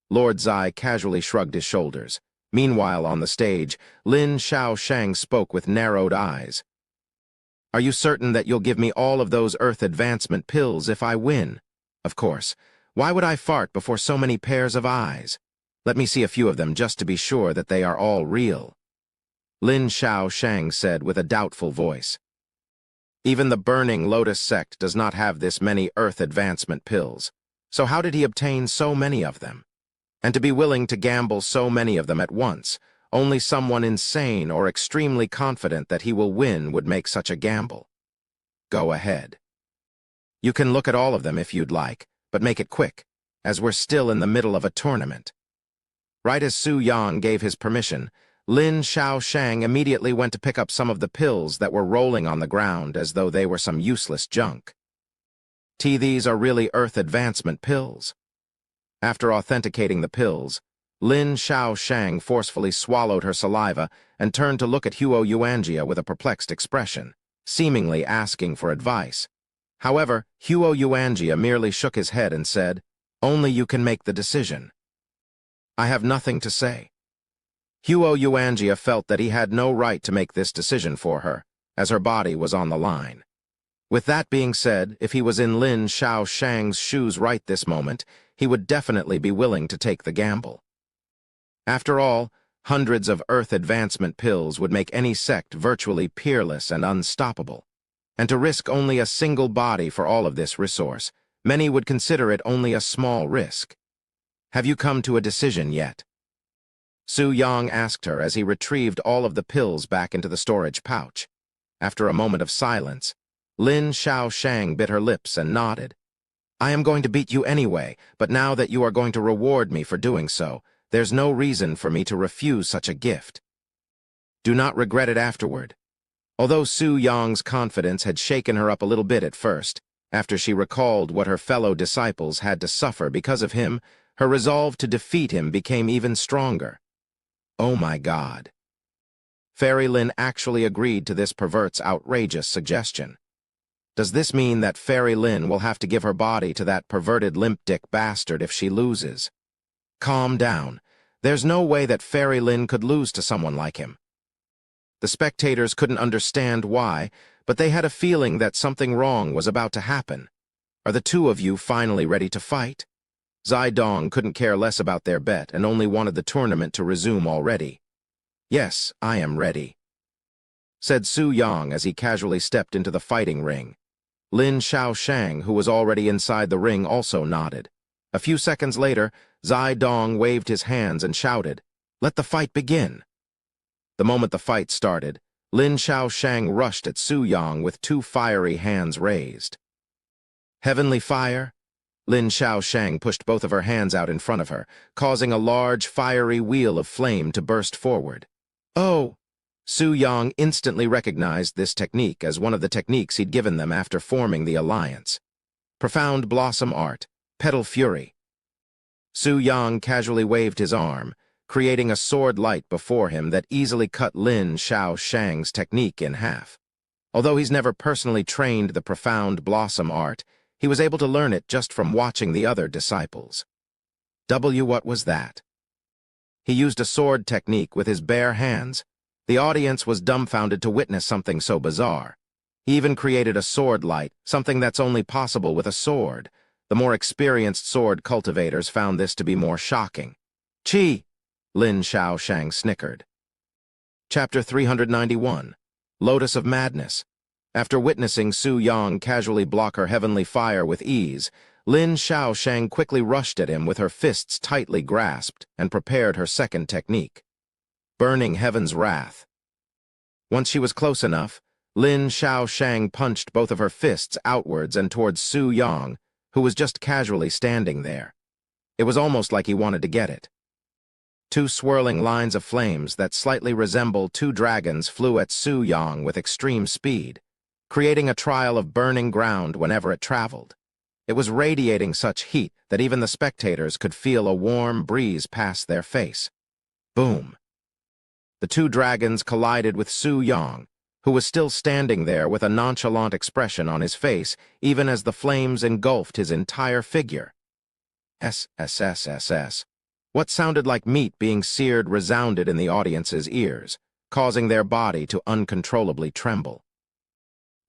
Lord Zai casually shrugged his shoulders. Meanwhile, on the stage, Lin Xiaoshang spoke with narrowed eyes. Are you certain that you'll give me all of those Earth Advancement pills if I win? Of course. Why would I fart before so many pairs of eyes? Let me see a few of them just to be sure that they are all real. Lin Xiaoshang said with a doubtful voice. Even the Burning Lotus sect does not have this many Earth Advancement pills. So how did he obtain so many of them? And to be willing to gamble so many of them at once, only someone insane or extremely confident that he will win would make such a gamble. Go ahead. You can look at all of them if you'd like, but make it quick, as we're still in the middle of a tournament." Right as Su Yang gave his permission, Lin Xiaoshang immediately went to pick up some of the pills that were rolling on the ground as though they were some useless junk. These are really Earth advancement pills. After authenticating the pills, Lin Xiaoshang forcefully swallowed her saliva and turned to look at Huo Yuanjia with a perplexed expression, seemingly asking for advice. However, Huo Yuanjia merely shook his head and said, "Only you can make the decision." "I have nothing to say." Huo Yuanjia felt that he had no right to make this decision for her, as her body was on the line. With that being said, if he was in Lin Xiaoshang's shoes right this moment, he would definitely be willing to take the gamble. After all, hundreds of Earth advancement pills would make any sect virtually peerless and unstoppable. And to risk only a single body for all of this resource, many would consider it only a small risk. "Have you come to a decision yet?" Su Yang asked her as he retrieved all of the pills back into the storage pouch. After a moment of silence, Lin Xiaoshang bit her lips and nodded. "I am going to beat you anyway, but now that you are going to reward me for doing so, there's no reason for me to refuse such a gift. Do not regret it afterward." Although Su Yang's confidence had shaken her up a little bit at first, after she recalled what her fellow disciples had to suffer because of him, her resolve to defeat him became even stronger. Oh my God. Fairy Lin actually agreed to this pervert's outrageous suggestion. Does this mean that Fairy Lin will have to give her body to that perverted limp-dick bastard if she loses? Calm down. There's no way that Fairy Lin could lose to someone like him. The spectators couldn't understand why, but they had a feeling that something wrong was about to happen. Are the two of you finally ready to fight? Zidong couldn't care less about their bet and only wanted the tournament to resume already. "Yes, I am ready," said Su Yang as he casually stepped into the fighting ring. Lin Xiaoshang, who was already inside the ring, also nodded. A few seconds later, Zidong waved his hands and shouted, "Let the fight begin." The moment the fight started, Lin Xiaoshang rushed at Su Yang with two fiery hands raised. "Heavenly fire?" Lin Xiaoshang pushed both of her hands out in front of her, causing a large, fiery wheel of flame to burst forward. "Oh!" Su Yang instantly recognized this technique as one of the techniques he'd given them after forming the alliance. Profound Blossom Art, Petal Fury. Su Yang casually waved his arm, creating a sword light before him that easily cut Lin Xiaoshang's technique in half. Although he's never personally trained the Profound Blossom Art, he was able to learn it just from watching the other disciples. What was that? He used a sword technique with his bare hands. The audience was dumbfounded to witness something so bizarre. He even created a sword light, something that's only possible with a sword. The more experienced sword cultivators found this to be more shocking. "Chi!" Lin Xiaoshang snickered. Chapter 391, Lotus of Madness. After witnessing Su Yang casually block her heavenly fire with ease, Lin Xiaoshang quickly rushed at him with her fists tightly grasped and prepared her second technique. Burning Heaven's Wrath. Once she was close enough, Lin Xiaoshang punched both of her fists outwards and towards Su Yang, who was just casually standing there. It was almost like he wanted to get it. Two swirling lines of flames that slightly resembled two dragons flew at Su Yang with extreme speed, creating a trail of burning ground whenever it traveled. It was radiating such heat that even the spectators could feel a warm breeze pass their face. Boom. The two dragons collided with Su Yang, who was still standing there with a nonchalant expression on his face, even as the flames engulfed his entire figure. SSSSS. What sounded like meat being seared resounded in the audience's ears, causing their body to uncontrollably tremble.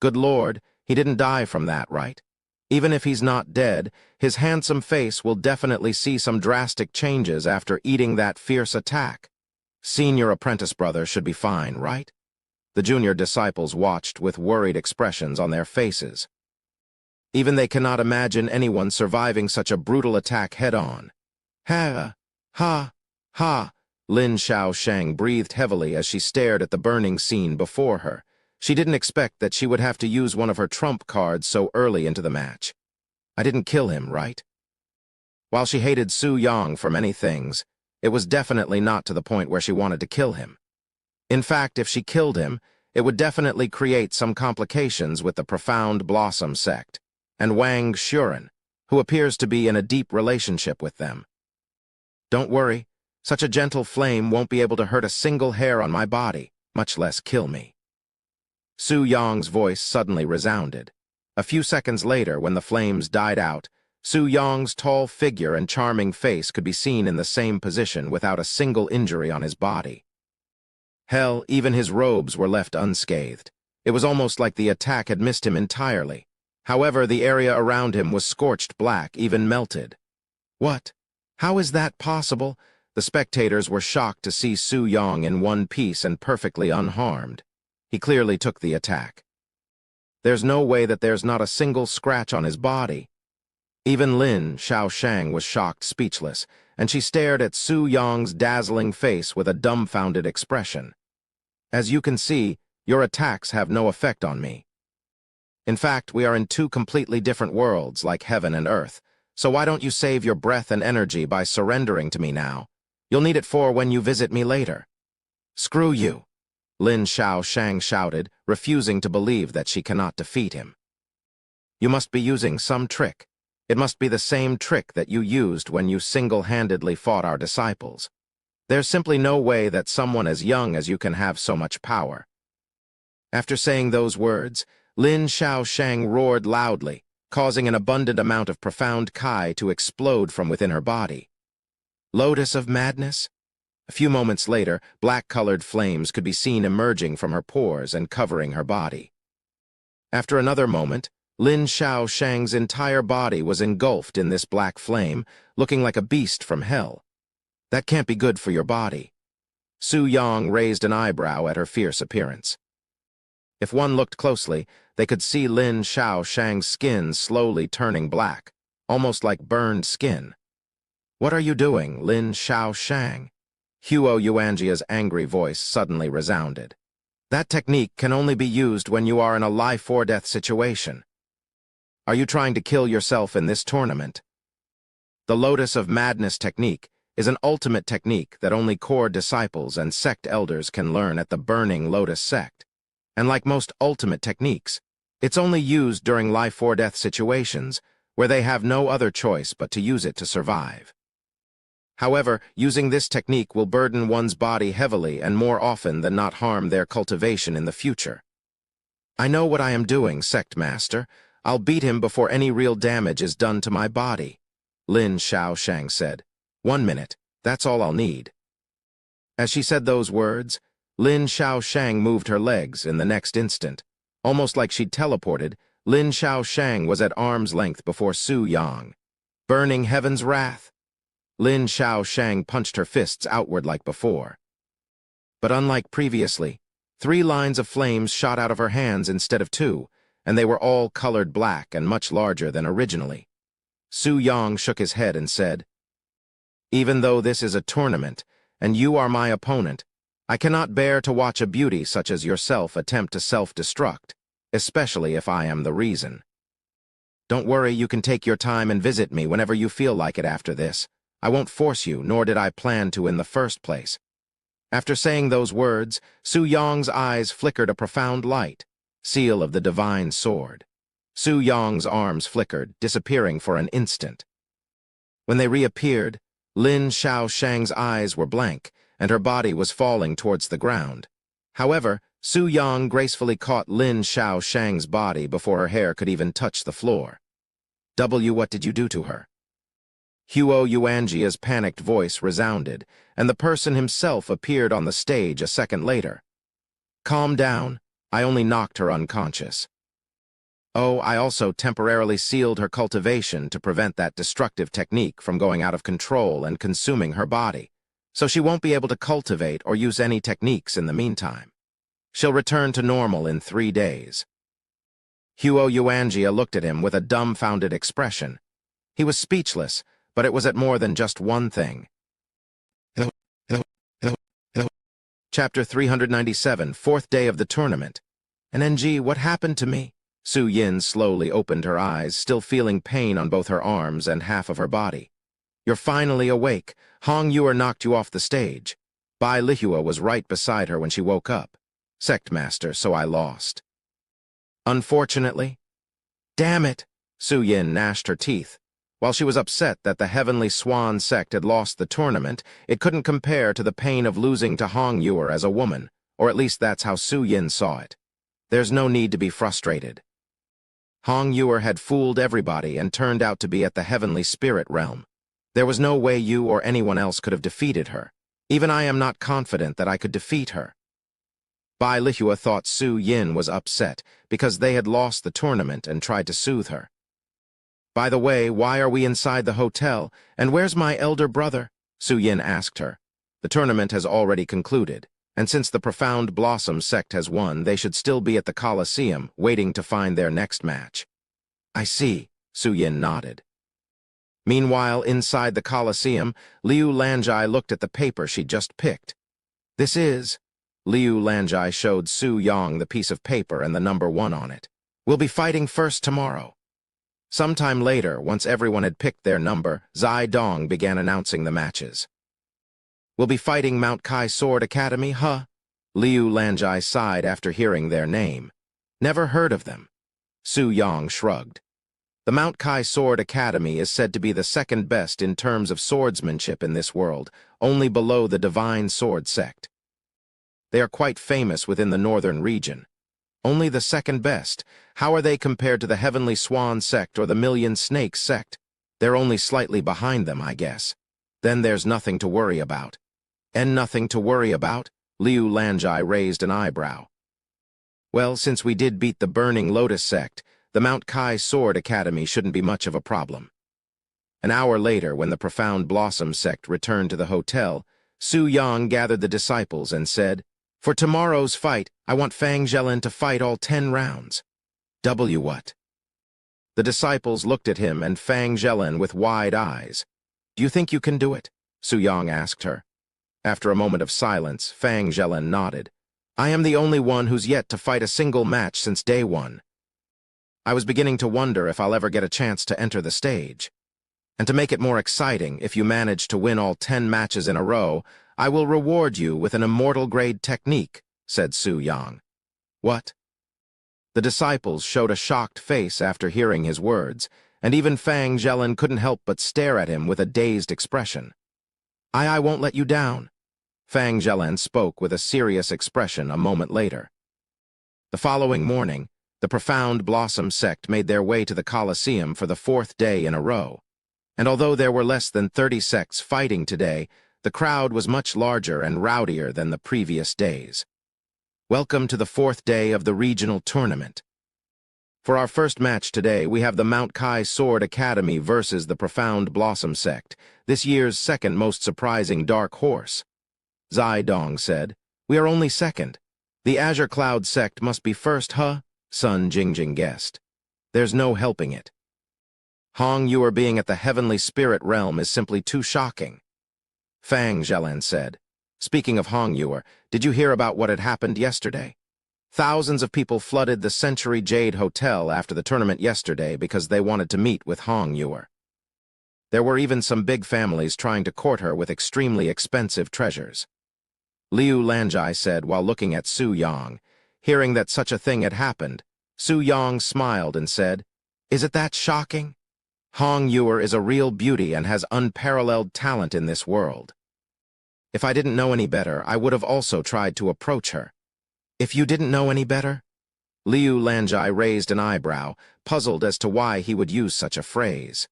Good Lord, he didn't die from that, right? Even if he's not dead, his handsome face will definitely see some drastic changes after eating that fierce attack. Senior apprentice brother should be fine, right? The junior disciples watched with worried expressions on their faces. Even they cannot imagine anyone surviving such a brutal attack head-on. Ha! Ha! Ha! Lin Xiaoshang breathed heavily as she stared at the burning scene before her, She didn't expect that she would have to use one of her trump cards so early into the match. I didn't kill him, right? While she hated Su Yang for many things, it was definitely not to the point where she wanted to kill him. In fact, if she killed him, it would definitely create some complications with the Profound Blossom sect and Wang Xuren, who appears to be in a deep relationship with them. Don't worry, such a gentle flame won't be able to hurt a single hair on my body, much less kill me. Su Yang's voice suddenly resounded. A few seconds later, when the flames died out, Su Yang's tall figure and charming face could be seen in the same position without a single injury on his body. Hell, even his robes were left unscathed. It was almost like the attack had missed him entirely. However, the area around him was scorched black, even melted. What? How is that possible? The spectators were shocked to see Su Yang in one piece and perfectly unharmed. He clearly took the attack. There's no way that there's not a single scratch on his body. Even Lin Xiaoshang was shocked, speechless, and she stared at Su Yang's dazzling face with a dumbfounded expression. As you can see, your attacks have no effect on me. In fact, we are in two completely different worlds, like heaven and earth, so why don't you save your breath and energy by surrendering to me now? You'll need it for when you visit me later. Screw you, Lin Xiaoshang shouted, refusing to believe that she cannot defeat him. You must be using some trick. It must be the same trick that you used when you single-handedly fought our disciples. There's simply no way that someone as young as you can have so much power. After saying those words, Lin Xiaoshang roared loudly, causing an abundant amount of profound Kai to explode from within her body. Lotus of Madness? A few moments later, black-colored flames could be seen emerging from her pores and covering her body. After another moment, Lin Xiaoshang's entire body was engulfed in this black flame, looking like a beast from hell. That can't be good for your body. Su Yang raised an eyebrow at her fierce appearance. If one looked closely, they could see Lin Xiaoshang's skin slowly turning black, almost like burned skin. What are you doing, Lin Xiaoshang? Huo Yuanjia's angry voice suddenly resounded. That technique can only be used when you are in a life-or-death situation. Are you trying to kill yourself in this tournament? The Lotus of Madness technique is an ultimate technique that only core disciples and sect elders can learn at the Burning Lotus sect. And like most ultimate techniques, it's only used during life-or-death situations where they have no other choice but to use it to survive. However, using this technique will burden one's body heavily and more often than not harm their cultivation in the future. I know what I am doing, Sect Master. I'll beat him before any real damage is done to my body, Lin Xiaoshang said. 1 minute, that's all I'll need. As she said those words, Lin Xiaoshang moved her legs in the next instant. Almost like she'd teleported, Lin Xiaoshang was at arm's length before Su Yang. Burning Heaven's Wrath. Lin Xiaoshang punched her fists outward like before. But unlike previously, 3 lines of flames shot out of her hands instead of 2, and they were all colored black and much larger than originally. Su Yang shook his head and said, "Even though this is a tournament, and you are my opponent, I cannot bear to watch a beauty such as yourself attempt to self-destruct, especially if I am the reason. Don't worry, you can take your time and visit me whenever you feel like it after this. I won't force you, nor did I plan to in the first place." After saying those words, Su Yang's eyes flickered a profound light, seal of the divine sword. Su Yang's arms flickered, disappearing for an instant. When they reappeared, Lin Xiaoshang's eyes were blank, and her body was falling towards the ground. However, Su Yang gracefully caught Lin Xiaoshang's body before her hair could even touch the floor. What did you do to her?" Huo Yuanjia's panicked voice resounded, and the person himself appeared on the stage a second later. "Calm down. I only knocked her unconscious. Oh, I also temporarily sealed her cultivation to prevent that destructive technique from going out of control and consuming her body, so she won't be able to cultivate or use any techniques in the meantime. She'll return to normal in 3 days." Huo Yuanjia looked at him with a dumbfounded expression. He was speechless, but it was at more than just one thing. Chapter 397, 4th day of the tournament. And NG, what happened to me? Su Yin slowly opened her eyes, still feeling pain on both her arms and half of her body. You're finally awake. Hong Yuer knocked you off the stage. Bai Lihua was right beside her when she woke up. Sect master, so I lost. Unfortunately. Damn it! Su Yin gnashed her teeth. While she was upset that the Heavenly Swan sect had lost the tournament, it couldn't compare to the pain of losing to Hong Yuer as a woman, or at least that's how Su Yin saw it. There's no need to be frustrated. Hong Yuer had fooled everybody and turned out to be at the Heavenly Spirit realm. There was no way you or anyone else could have defeated her. Even I am not confident that I could defeat her. Bai Lihua thought Su Yin was upset because they had lost the tournament and tried to soothe her. By the way, why are we inside the hotel, and where's my elder brother? Su Yin asked her. The tournament has already concluded, and since the Profound Blossom sect has won, they should still be at the Colosseum, waiting to find their next match. I see, Su Yin nodded. Meanwhile, inside the Colosseum, Liu Lanjai looked at the paper she'd just picked. This is... Liu Lanjai showed Su Yang the piece of paper and the number 1 on it. We'll be fighting first tomorrow. Sometime later, once everyone had picked their number, Zai Dong began announcing the matches. We'll be fighting Mount Kai Sword Academy, huh? Liu Lanjai sighed after hearing their name. Never heard of them. Su Yang shrugged. The Mount Kai Sword Academy is said to be the second best in terms of swordsmanship in this world, only below the Divine Sword sect. They are quite famous within the northern region. Only the second best. How are they compared to the Heavenly Swan sect or the Million Snakes sect? They're only slightly behind them, I guess. Then there's nothing to worry about. And nothing to worry about? Liu Lanjai raised an eyebrow. Well, since we did beat the Burning Lotus sect, the Mount Kai Sword Academy shouldn't be much of a problem. An hour later, when the Profound Blossom sect returned to the hotel, Su Yang gathered the disciples and said, For tomorrow's fight, I want Fang Zhelin to fight all 10 rounds. What? The disciples looked at him and Fang Zhelin with wide eyes. Do you think you can do it? Su Yang asked her. After a moment of silence, Fang Zhelin nodded. I am the only one who's yet to fight a single match since day 1. I was beginning to wonder if I'll ever get a chance to enter the stage. And to make it more exciting, if you manage to win all 10 matches in a row, I will reward you with an immortal-grade technique, said Su Yang. What? The disciples showed a shocked face after hearing his words, and even Fang Zhelin couldn't help but stare at him with a dazed expression. I won't let you down. Fang Zhelin spoke with a serious expression a moment later. The following morning, the Profound Blossom sect made their way to the Colosseum for the 4th day in a row. And although there were less than 30 sects fighting today, the crowd was much larger and rowdier than the previous days. Welcome to the 4th day of the regional tournament. For our first match today, we have the Mount Kai Sword Academy versus the Profound Blossom sect, this year's second most surprising dark horse. Zai Dong said, We are only second. The Azure Cloud sect must be first, huh? Sun Jingjing guessed. There's no helping it. Hong Yuer being at the Heavenly Spirit realm is simply too shocking. Fang Zhelin said. Speaking of Hong Yuer, did you hear about what had happened yesterday? Thousands of people flooded the Century Jade Hotel after the tournament yesterday because they wanted to meet with Hong Yuer. There were even some big families trying to court her with extremely expensive treasures. Liu Lanjai said while looking at Su Yang. Hearing that such a thing had happened, Su Yang smiled and said, Is it that shocking? Hong Yuer is a real beauty and has unparalleled talent in this world. If I didn't know any better, I would have also tried to approach her. If you didn't know any better? Liu Lanjai raised an eyebrow, puzzled as to why he would use such a phrase.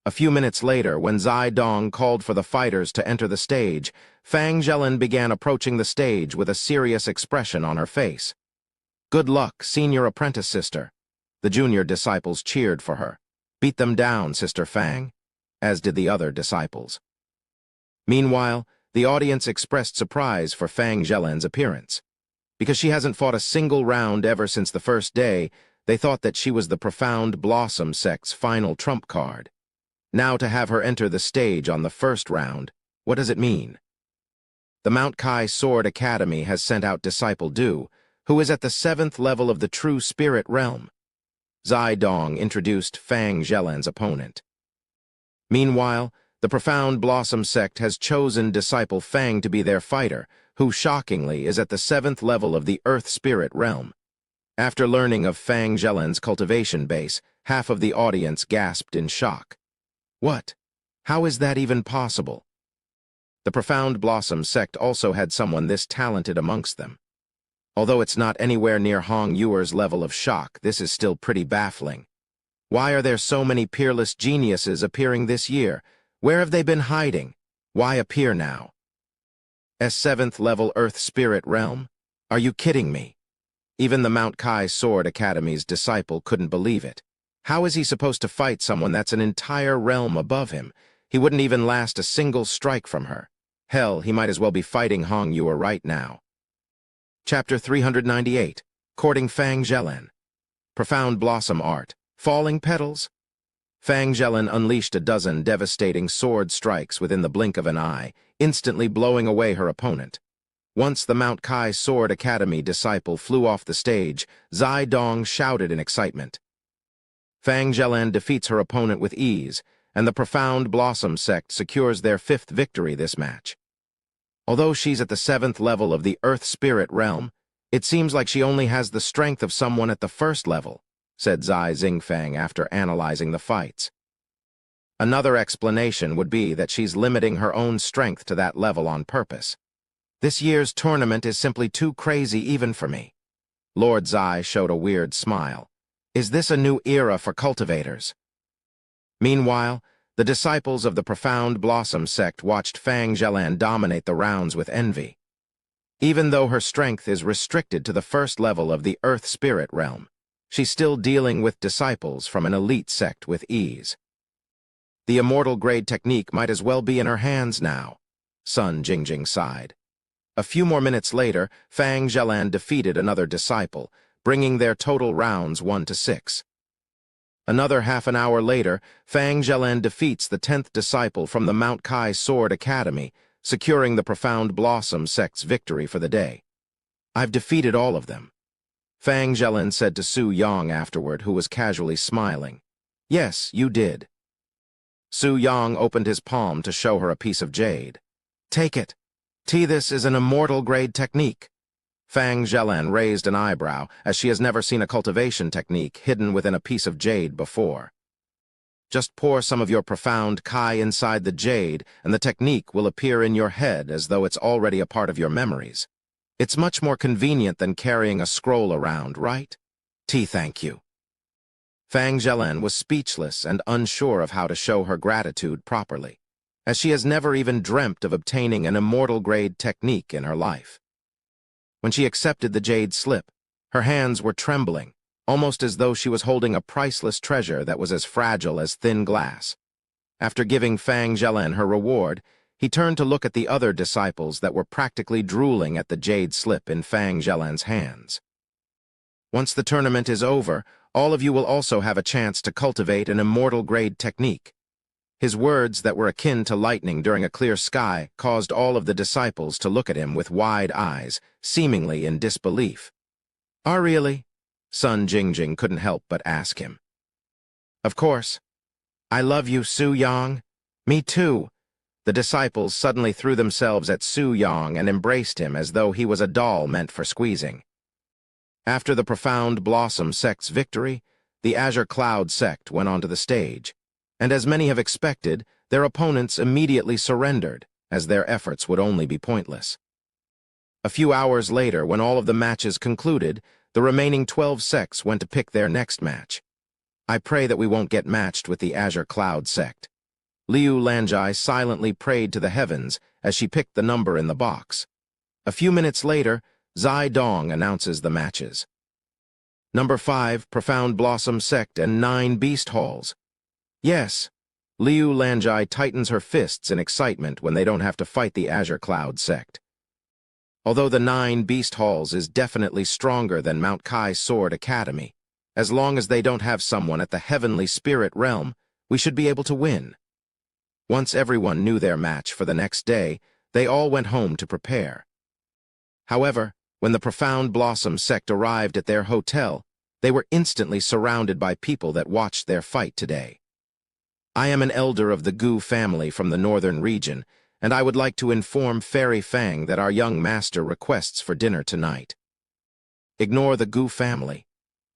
A few minutes later, when Zai Dong called for the fighters to enter the stage, Fang Zhelin began approaching the stage with a serious expression on her face. Good luck, senior apprentice sister. The junior disciples cheered for her. Beat them down, Sister Fang, as did the other disciples. Meanwhile, the audience expressed surprise for Fang Zhelin's appearance. Because she hasn't fought a single round ever since the first day, they thought that she was the Profound Blossom sect's final trump card. Now to have her enter the stage on the first round, what does it mean? The Mount Kai Sword Academy has sent out Disciple Du, who is at the 7th level of the true spirit realm. Zai Dong introduced Fang Zhelan's opponent. Meanwhile, the Profound Blossom sect has chosen disciple Fang to be their fighter, who shockingly is at the 7th level of the Earth Spirit realm. After learning of Fang Zhelan's cultivation base, half of the audience gasped in shock. What? How is that even possible? The Profound Blossom sect also had someone this talented amongst them. Although it's not anywhere near Hong Yuer's level of shock, this is still pretty baffling. Why are there so many peerless geniuses appearing this year? Where have they been hiding? Why appear now? S7th level Earth Spirit Realm? Are you kidding me? Even the Mount Kai Sword Academy's disciple couldn't believe it. How is he supposed to fight someone that's an entire realm above him? He wouldn't even last a single strike from her. Hell, he might as well be fighting Hong Yuer right now. Chapter 398, Courting Fang Zhelan. Profound Blossom Art. Falling Petals? Fang Zhelan unleashed a dozen devastating sword strikes within the blink of an eye, instantly blowing away her opponent. Once the Mount Kai Sword Academy disciple flew off the stage, Zai Dong shouted in excitement. Fang Zhelan defeats her opponent with ease, and the Profound Blossom sect secures their 5th victory this match. Although she's at the 7th level of the Earth Spirit realm, it seems like she only has the strength of someone at the 1st level, said Zai Xingfang after analyzing the fights. Another explanation would be that she's limiting her own strength to that level on purpose. This year's tournament is simply too crazy even for me. Lord Zai showed a weird smile. Is this a new era for cultivators? Meanwhile, the disciples of the Profound Blossom sect watched Fang Zhelan dominate the rounds with envy. Even though her strength is restricted to the 1st level of the Earth Spirit realm, she's still dealing with disciples from an elite sect with ease. The immortal grade technique might as well be in her hands now, Sun Jingjing sighed. A few more minutes later, Fang Zhelan defeated another disciple, bringing their total rounds 1-6. Another half an hour later, Fang Zhelan defeats the 10th disciple from the Mount Kai Sword Academy, securing the Profound Blossom sect's victory for the day. I've defeated all of them. Fang Zhelan said to Su Yang afterward, who was casually smiling. Yes, you did. Su Yang opened his palm to show her a piece of jade. Take it. This is an immortal grade technique. Fang Zhelan raised an eyebrow, as she has never seen a cultivation technique hidden within a piece of jade before. Just pour some of your profound Kai inside the jade, and the technique will appear in your head as though it's already a part of your memories. It's much more convenient than carrying a scroll around, right? Thank you. Fang Zhelan was speechless and unsure of how to show her gratitude properly, as she has never even dreamt of obtaining an immortal-grade technique in her life. When she accepted the jade slip, her hands were trembling, almost as though she was holding a priceless treasure that was as fragile as thin glass. After giving Fang Zhelan her reward, he turned to look at the other disciples that were practically drooling at the jade slip in Fang Zhelan's hands. Once the tournament is over, all of you will also have a chance to cultivate an immortal-grade technique. His words that were akin to lightning during a clear sky caused all of the disciples to look at him with wide eyes, seemingly in disbelief. Really? Sun Jingjing couldn't help but ask him. Of course. I love you, Su Yang. Me too. The disciples suddenly threw themselves at Su Yang and embraced him as though he was a doll meant for squeezing. After the Profound Blossom sect's victory, the Azure Cloud sect went onto the stage, and as many have expected, their opponents immediately surrendered, as their efforts would only be pointless. A few hours later, when all of the matches concluded, the remaining 12 sects went to pick their next match. I pray that we won't get matched with the Azure Cloud sect. Liu Lanjai silently prayed to the heavens as she picked the number in the box. A few minutes later, Zai Dong announces the matches. Number 5, Profound Blossom Sect and 9 Beast Halls. Yes, Liu Lanjai tightens her fists in excitement when they don't have to fight the Azure Cloud sect. Although the 9 Beast Halls is definitely stronger than Mount Kai Sword Academy, as long as they don't have someone at the Heavenly Spirit realm, we should be able to win. Once everyone knew their match for the next day, they all went home to prepare. However, When the Profound Blossom sect arrived at their hotel, they were instantly surrounded by people that watched their fight today. I am an elder of the Gu family from the northern region, and I would like to inform Fairy Fang that our young master requests for dinner tonight. Ignore the Gu family.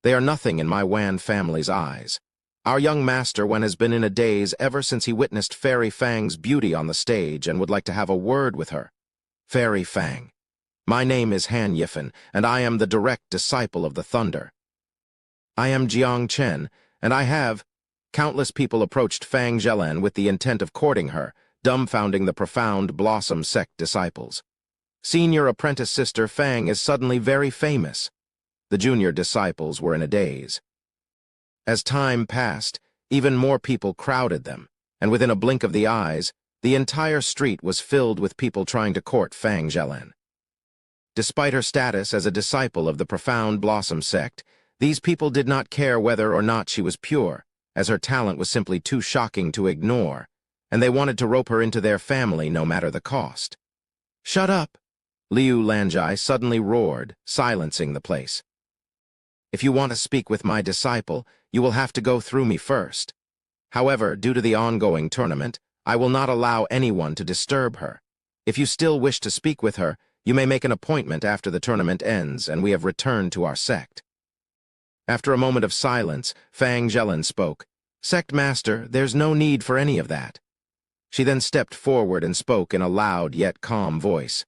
They are nothing in my Wan family's eyes. Our young master has been in a daze ever since he witnessed Fairy Fang's beauty on the stage and would like to have a word with her. Fairy Fang. My name is Han Yifan, and I am the direct disciple of the Thunder. I am Jiang Chen, and I have... Countless people approached Fang Zhelan with the intent of courting her, dumbfounding the Profound Blossom sect disciples. Senior apprentice sister Fang is suddenly very famous. The junior disciples were in a daze. As time passed, even more people crowded them, and within a blink of the eyes, the entire street was filled with people trying to court Fang Zhelan. Despite her status as a disciple of the Profound Blossom sect, these people did not care whether or not she was pure, as her talent was simply too shocking to ignore, and they wanted to rope her into their family no matter the cost. "Shut up!" Liu Lanjai suddenly roared, silencing the place. "If you want to speak with my disciple, you will have to go through me first. However, due to the ongoing tournament, I will not allow anyone to disturb her. If you still wish to speak with her, you may make an appointment after the tournament ends and we have returned to our sect." After a moment of silence, Fang Zhelan spoke. "Sect Master, there's no need for any of that." She then stepped forward and spoke in a loud yet calm voice.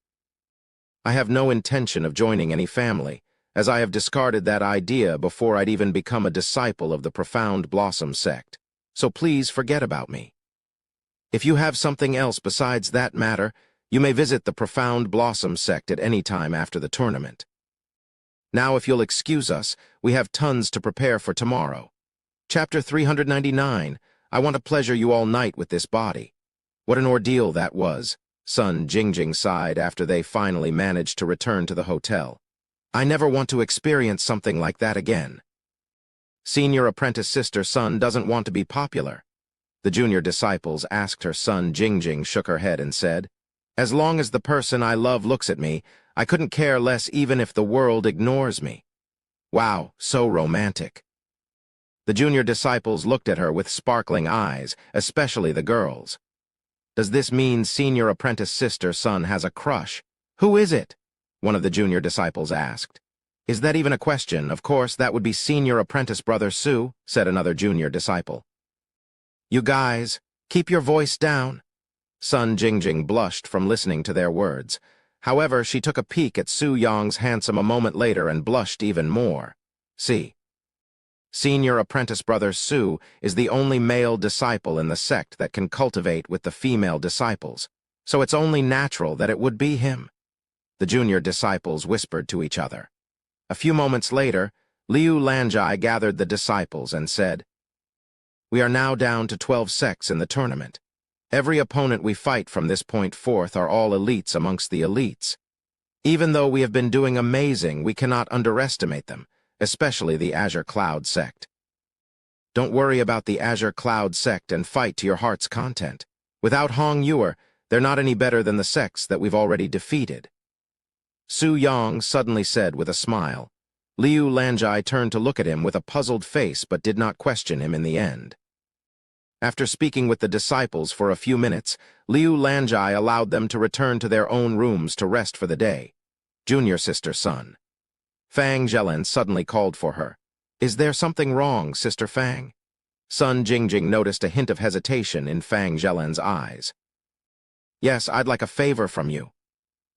"I have no intention of joining any family, as I have discarded that idea before I'd even become a disciple of the Profound Blossom sect. So please forget about me. If you have something else besides that matter, you may visit the Profound Blossom sect at any time after the tournament. Now, if you'll excuse us, we have tons to prepare for tomorrow. Chapter 399, I want to pleasure you all night with this body." What an ordeal that was, Sun Jingjing sighed after they finally managed to return to the hotel. "I never want to experience something like that again." Senior apprentice sister Sun doesn't want to be popular. The junior disciples asked her. Sun Jingjing shook her head and said, "As long as the person I love looks at me, I couldn't care less even if the world ignores me." Wow, so romantic. The junior disciples looked at her with sparkling eyes, especially the girls. Does this mean senior apprentice sister Sun has a crush? "Who is it?" one of the junior disciples asked. "Is that even a question? Of course, that would be senior apprentice brother Su," said another junior disciple. "You guys, keep your voice down." Sun Jingjing blushed from listening to their words. However, she took a peek at Su Yang's handsome a moment later and blushed even more. See. Senior apprentice brother Su is the only male disciple in the sect that can cultivate with the female disciples, so it's only natural that it would be him. The junior disciples whispered to each other. A few moments later, Liu Lanjai gathered the disciples and said, "We are now down to 12 sects in the tournament. Every opponent we fight from this point forth are all elites amongst the elites. Even though we have been doing amazing, we cannot underestimate them, especially the Azure Cloud sect. Don't worry about the Azure Cloud sect and fight to your heart's content. Without Hong Yuer, they're not any better than the sects that we've already defeated." Su Yang suddenly said with a smile. Liu Lanjai turned to look at him with a puzzled face but did not question him in the end. After speaking with the disciples for a few minutes, Liu Lanjai allowed them to return to their own rooms to rest for the day. Junior sister Sun. Fang Zhelan suddenly called for her. "Is there something wrong, Sister Fang?" Sun Jingjing noticed a hint of hesitation in Fang Zhelan's eyes. "Yes, I'd like a favor from you."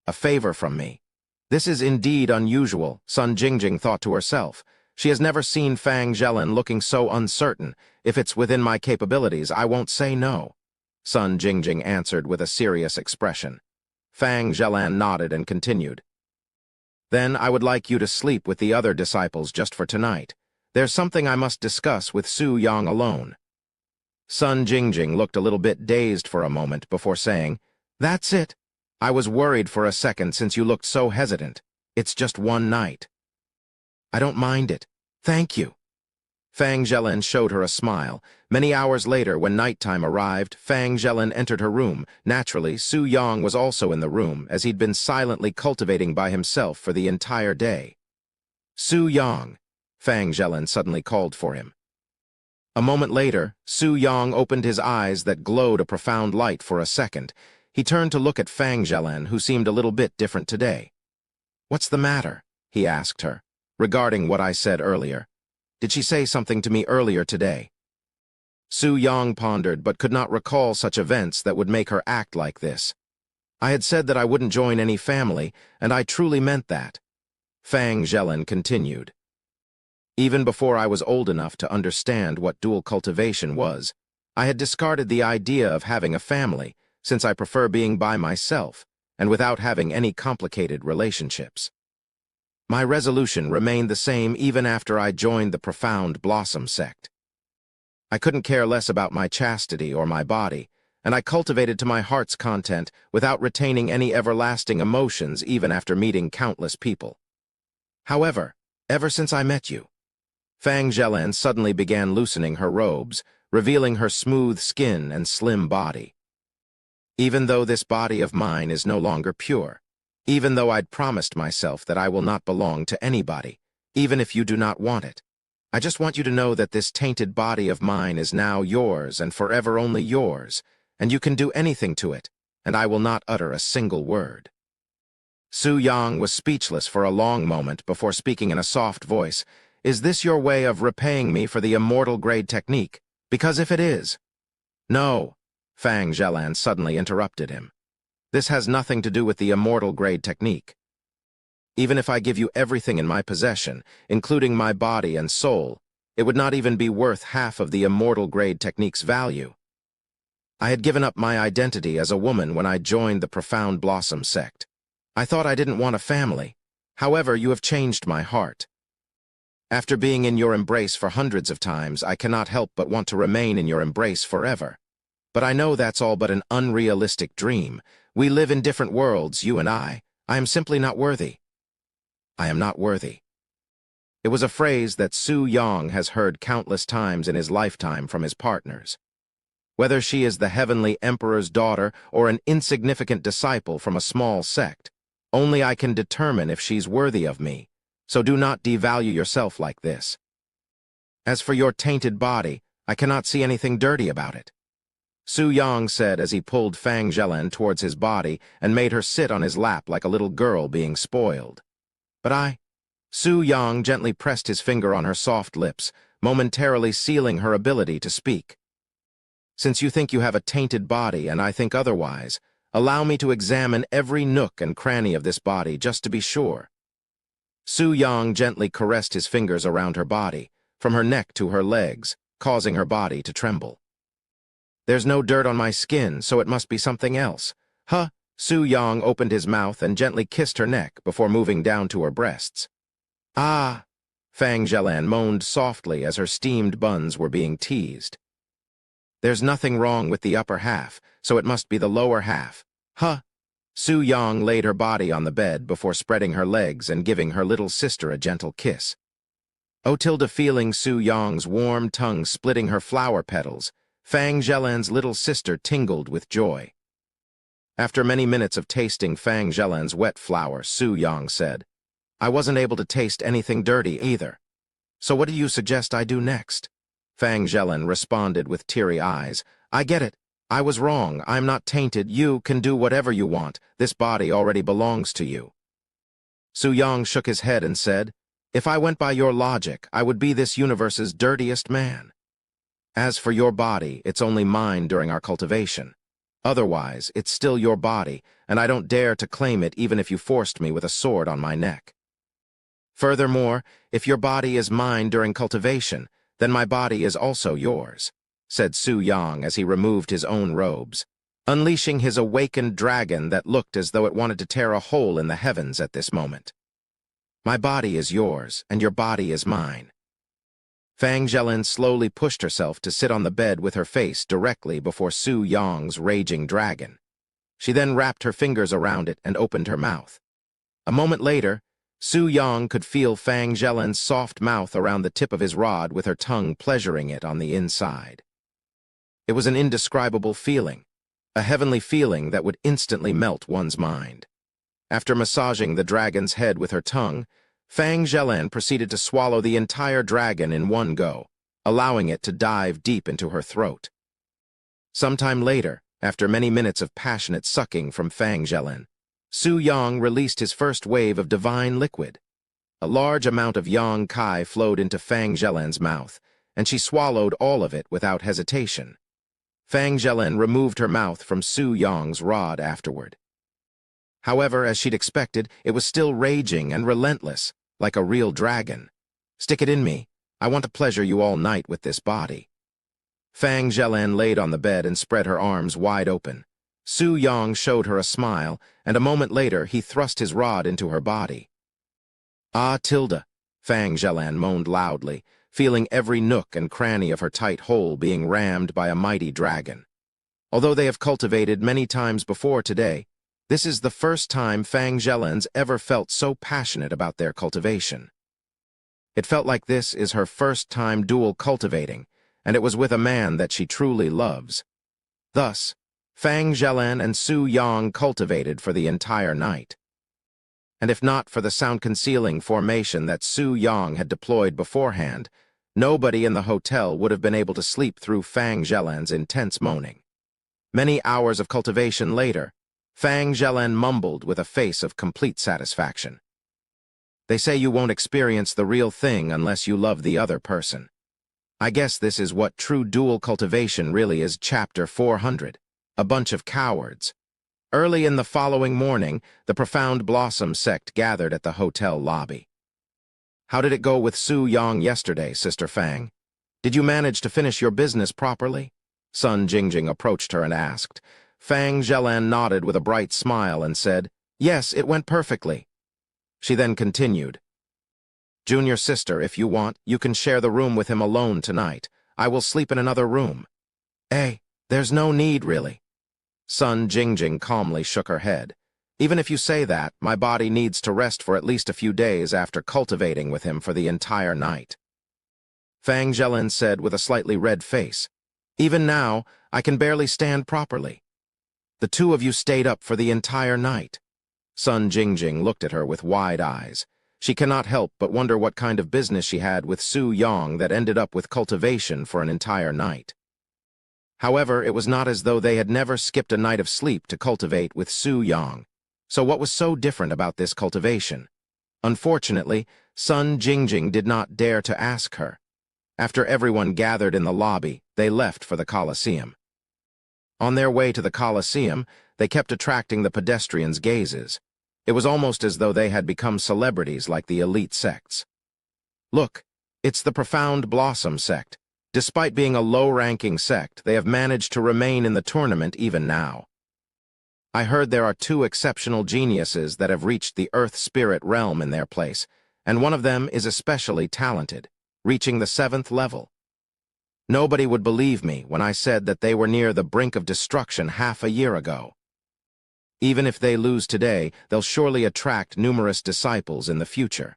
"A favor from me? This is indeed unusual," Sun Jingjing thought to herself. She has never seen Fang Zhelan looking so uncertain. "If it's within my capabilities, I won't say no," Sun Jingjing answered with a serious expression. Fang Zhelan nodded and continued. "Then I would like you to sleep with the other disciples just for tonight. There's something I must discuss with Su Yang alone." Sun Jingjing looked a little bit dazed for a moment before saying, "That's it. I was worried for a second since you looked so hesitant. It's just one night." "I don't mind it. Thank you." Fang Zhelen showed her a smile. Many hours later, when nighttime arrived, Fang Zhelen entered her room. Naturally, Su Yang was also in the room, as he'd been silently cultivating by himself for the entire day. Su Yang, Fang Zhelen suddenly called for him. A moment later, Su Yang opened his eyes that glowed a profound light for a second. He turned to look at Fang Zhelen, who seemed a little bit different today. "What's the matter?" he asked her, regarding what I said earlier. "Did she say something to me earlier today?" Su Yang pondered, but could not recall such events that would make her act like this. "I had said that I wouldn't join any family, and I truly meant that," Fang Zhelen continued. "Even before I was old enough to understand what dual cultivation was, I had discarded the idea of having a family, since I prefer being by myself, and without having any complicated relationships. My resolution remained the same even after I joined the Profound Blossom sect. I couldn't care less about my chastity or my body, and I cultivated to my heart's content without retaining any everlasting emotions even after meeting countless people. However, ever since I met you," Fang Zhelen suddenly began loosening her robes, revealing her smooth skin and slim body. "Even though this body of mine is no longer pure, even though I'd promised myself that I will not belong to anybody, even if you do not want it, I just want you to know that this tainted body of mine is now yours and forever only yours, and you can do anything to it, and I will not utter a single word." Su Yang was speechless for a long moment before speaking in a soft voice. "Is this your way of repaying me for the immortal grade technique? Because if it is—" "No," Fang Zhelen suddenly interrupted him. "This has nothing to do with the immortal grade technique. Even if I give you everything in my possession, including my body and soul, it would not even be worth half of the immortal grade technique's value. I had given up my identity as a woman when I joined the Profound Blossom sect. I thought I didn't want a family. However, you have changed my heart. After being in your embrace for hundreds of times, I cannot help but want to remain in your embrace forever. But I know that's all but an unrealistic dream. We live in different worlds, you and I. I am simply not worthy. I am not worthy." It was a phrase that Su Yang has heard countless times in his lifetime from his partners. Whether she is the heavenly emperor's daughter or an insignificant disciple from a small sect, only I can determine if she's worthy of me, so do not devalue yourself like this. As for your tainted body, I cannot see anything dirty about it," Su Yang said as he pulled Fang Zhelen towards his body and made her sit on his lap like a little girl being spoiled. "But Su Yang gently pressed his finger on her soft lips, momentarily sealing her ability to speak. "Since you think you have a tainted body and I think otherwise, allow me to examine every nook and cranny of this body just to be sure." Su Yang gently caressed his fingers around her body, from her neck to her legs, causing her body to tremble. "There's no dirt on my skin, so it must be something else." "Huh?" Su Yang opened his mouth and gently kissed her neck before moving down to her breasts. "Ah!" Fang Zhelen moaned softly as her steamed buns were being teased. "There's nothing wrong with the upper half, so it must be the lower half." "Huh?" Su Yang laid her body on the bed before spreading her legs and giving her little sister a gentle kiss. Otilda, feeling Su Yang's warm tongue splitting her flower petals, Fang Zhelen's little sister tingled with joy. After many minutes of tasting Fang Zhelen's wet flower, Su Yang said, "I wasn't able to taste anything dirty either. So what do you suggest I do next?" Fang Zhelen responded with teary eyes. "I get it. I was wrong. I'm not tainted. You can do whatever you want. This body already belongs to you." Su Yang shook his head and said, "If I went by your logic, I would be this universe's dirtiest man. As for your body, it's only mine during our cultivation. Otherwise, it's still your body, and I don't dare to claim it even if you forced me with a sword on my neck. Furthermore, if your body is mine during cultivation, then my body is also yours," said Su Yang as he removed his own robes, unleashing his awakened dragon that looked as though it wanted to tear a hole in the heavens at this moment. "My body is yours, and your body is mine." Fang Zhelen slowly pushed herself to sit on the bed with her face directly before Su Yang's raging dragon. She then wrapped her fingers around it and opened her mouth. A moment later, Su Yang could feel Fang Zhelan's soft mouth around the tip of his rod with her tongue pleasuring it on the inside. It was an indescribable feeling, a heavenly feeling that would instantly melt one's mind. After massaging the dragon's head with her tongue, Fang Zhelan proceeded to swallow the entire dragon in one go, allowing it to dive deep into her throat. Sometime later, after many minutes of passionate sucking from Fang Zhelan, Su Yang released his first wave of divine liquid. A large amount of Yang Kai flowed into Fang Zhelan's mouth, and she swallowed all of it without hesitation. Fang Zhelan removed her mouth from Su Yang's rod afterward. However, as she'd expected, it was still raging and relentless, like a real dragon. "Stick it in me. I want to pleasure you all night with this body." Fang Zhelan laid on the bed and spread her arms wide open. Su Yang showed her a smile, and a moment later he thrust his rod into her body. "Ah, Tilda," Fang Zhelan moaned loudly, feeling every nook and cranny of her tight hole being rammed by a mighty dragon. Although they have cultivated many times before today, this is the first time Fang Zhelan's ever felt so passionate about their cultivation. It felt like this is her first time dual cultivating, and it was with a man that she truly loves. Thus, Fang Zhelan and Su Yang cultivated for the entire night. And if not for the sound-concealing formation that Su Yang had deployed beforehand, nobody in the hotel would have been able to sleep through Fang Zhelan's intense moaning. Many hours of cultivation later, Fang Zhelan mumbled with a face of complete satisfaction. "They say you won't experience the real thing unless you love the other person. I guess this is what true dual cultivation really is." Chapter 400. A bunch of cowards. Early in the following morning, the Profound Blossom sect gathered at the hotel lobby. "How did it go with Su Yang yesterday, Sister Fang? Did you manage to finish your business properly?" Sun Jingjing approached her and asked. Fang Zhelan nodded with a bright smile and said, "Yes, it went perfectly." She then continued, "Junior sister, if you want, you can share the room with him alone tonight. I will sleep in another room." There's no need, really." Sun Jingjing calmly shook her head. "Even if you say that, my body needs to rest for at least a few days after cultivating with him for the entire night." Fang Zhelan said with a slightly red face, "Even now, I can barely stand properly." "The two of you stayed up for the entire night." Sun Jingjing looked at her with wide eyes. She cannot help but wonder what kind of business she had with Su Yang that ended up with cultivation for an entire night. However, it was not as though they had never skipped a night of sleep to cultivate with Su Yang. So what was so different about this cultivation? Unfortunately, Sun Jingjing did not dare to ask her. After everyone gathered in the lobby, they left for the Colosseum. On their way to the Colosseum, they kept attracting the pedestrians' gazes. It was almost as though they had become celebrities like the elite sects. "Look, it's the Profound Blossom sect. Despite being a low-ranking sect, they have managed to remain in the tournament even now. I heard there are 2 exceptional geniuses that have reached the Earth Spirit realm in their place, and one of them is especially talented, reaching the 7th level. Nobody would believe me when I said that they were near the brink of destruction half a year ago. Even if they lose today, they'll surely attract numerous disciples in the future.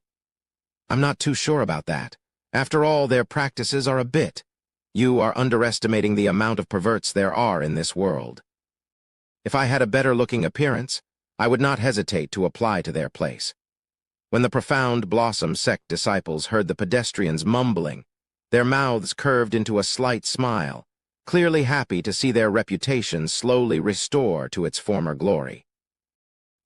I'm not too sure about that. After all, their practices are a bit. You are underestimating the amount of perverts there are in this world. If I had a better-looking appearance, I would not hesitate to apply to their place." When the Profound Blossom sect disciples heard the pedestrians mumbling, their mouths curved into a slight smile, clearly happy to see their reputation slowly restore to its former glory.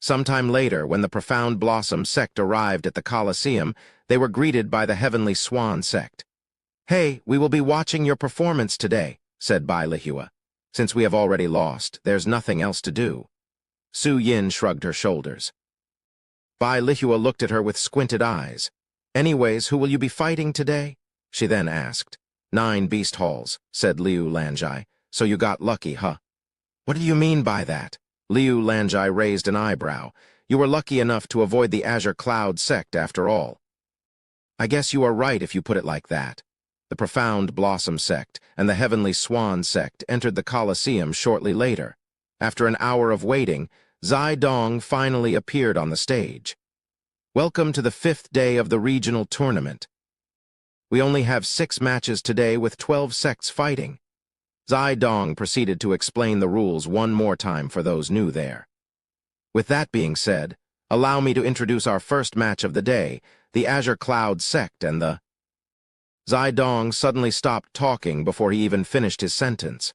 Sometime later, when the Profound Blossom sect arrived at the Colosseum, they were greeted by the Heavenly Swan sect. "Hey, we will be watching your performance today," said Bai Lihua. "Since we have already lost, there's nothing else to do." Su Yin shrugged her shoulders. Bai Lihua looked at her with squinted eyes. "Anyways, who will you be fighting today?" she then asked. 9 beast halls," said Liu Lanjai. "So you got lucky, huh?" "What do you mean by that?" Liu Lanjai raised an eyebrow. "You were lucky enough to avoid the Azure Cloud sect after all." "I guess you are right if you put it like that." The Profound Blossom sect and the Heavenly Swan sect entered the Colosseum shortly later. After an hour of waiting, Zai Dong finally appeared on the stage. Welcome to the 5th day of the regional tournament. We only have 6 matches today with 12 sects fighting. Zai Dong proceeded to explain the rules one more time for those new there. With that being said, allow me to introduce our first match of the day, the Azure Cloud sect and the... Zai Dong suddenly stopped talking before he even finished his sentence.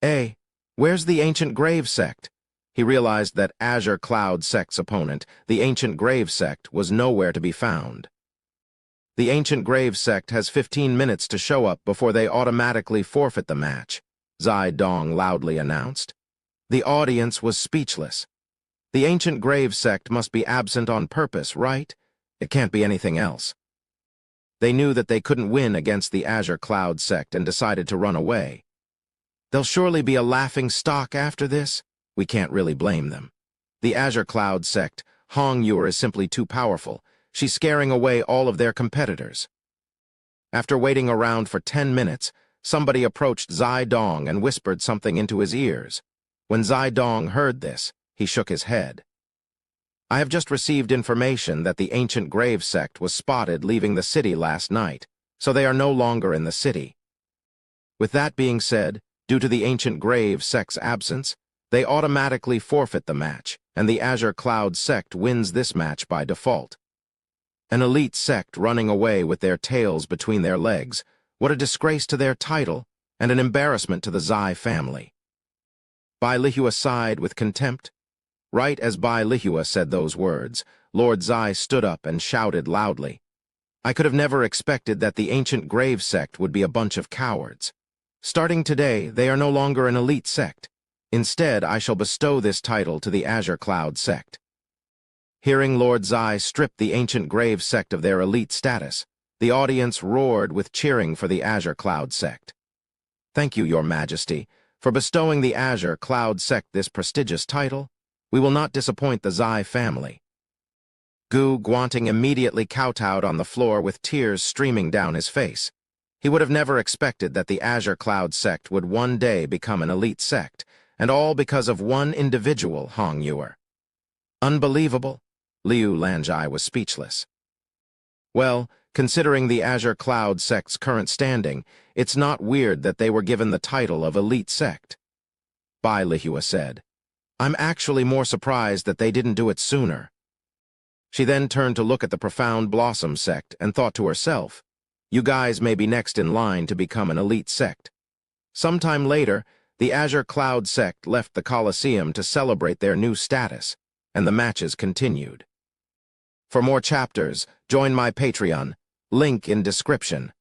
Where's the Ancient Grave sect? He realized that Azure Cloud sect's opponent, the Ancient Grave sect, was nowhere to be found. The Ancient Grave sect has 15 minutes to show up before they automatically forfeit the match, Zai Dong loudly announced. The audience was speechless. The Ancient Grave sect must be absent on purpose, right? It can't be anything else. They knew that they couldn't win against the Azure Cloud sect and decided to run away. They'll surely be a laughing stock after this. We can't really blame them. The Azure Cloud sect, Hong Yuer, is simply too powerful. She's scaring away all of their competitors. After waiting around for 10 minutes, somebody approached Zai Dong and whispered something into his ears. When Zai Dong heard this, he shook his head. I have just received information that the Ancient Grave sect was spotted leaving the city last night, so they are no longer in the city. With that being said, due to the Ancient Grave sect's absence, they automatically forfeit the match, and the Azure Cloud sect wins this match by default. An elite sect running away with their tails between their legs. What a disgrace to their title, and an embarrassment to the Zai family. Bai Lihua sighed with contempt. Right as Bai Lihua said those words, Lord Zai stood up and shouted loudly. I could have never expected that the Ancient Grave sect would be a bunch of cowards. Starting today, they are no longer an elite sect. Instead, I shall bestow this title to the Azure Cloud sect. Hearing Lord Zai strip the Ancient Grave sect of their elite status, the audience roared with cheering for the Azure Cloud sect. Thank you, Your Majesty, for bestowing the Azure Cloud sect this prestigious title. We will not disappoint the Zai family. Gu Guanting immediately kowtowed on the floor with tears streaming down his face. He would have never expected that the Azure Cloud sect would one day become an elite sect, and all because of one individual, Hong Yuer. Unbelievable. Liu Lanjai was speechless. Well, considering the Azure Cloud sect's current standing, it's not weird that they were given the title of elite sect. Bai Lihua said. I'm actually more surprised that they didn't do it sooner. She then turned to look at the Profound Blossom sect and thought to herself, you guys may be next in line to become an elite sect. Sometime later, the Azure Cloud sect left the Colosseum to celebrate their new status, and the matches continued. For more chapters, join my Patreon, link in description.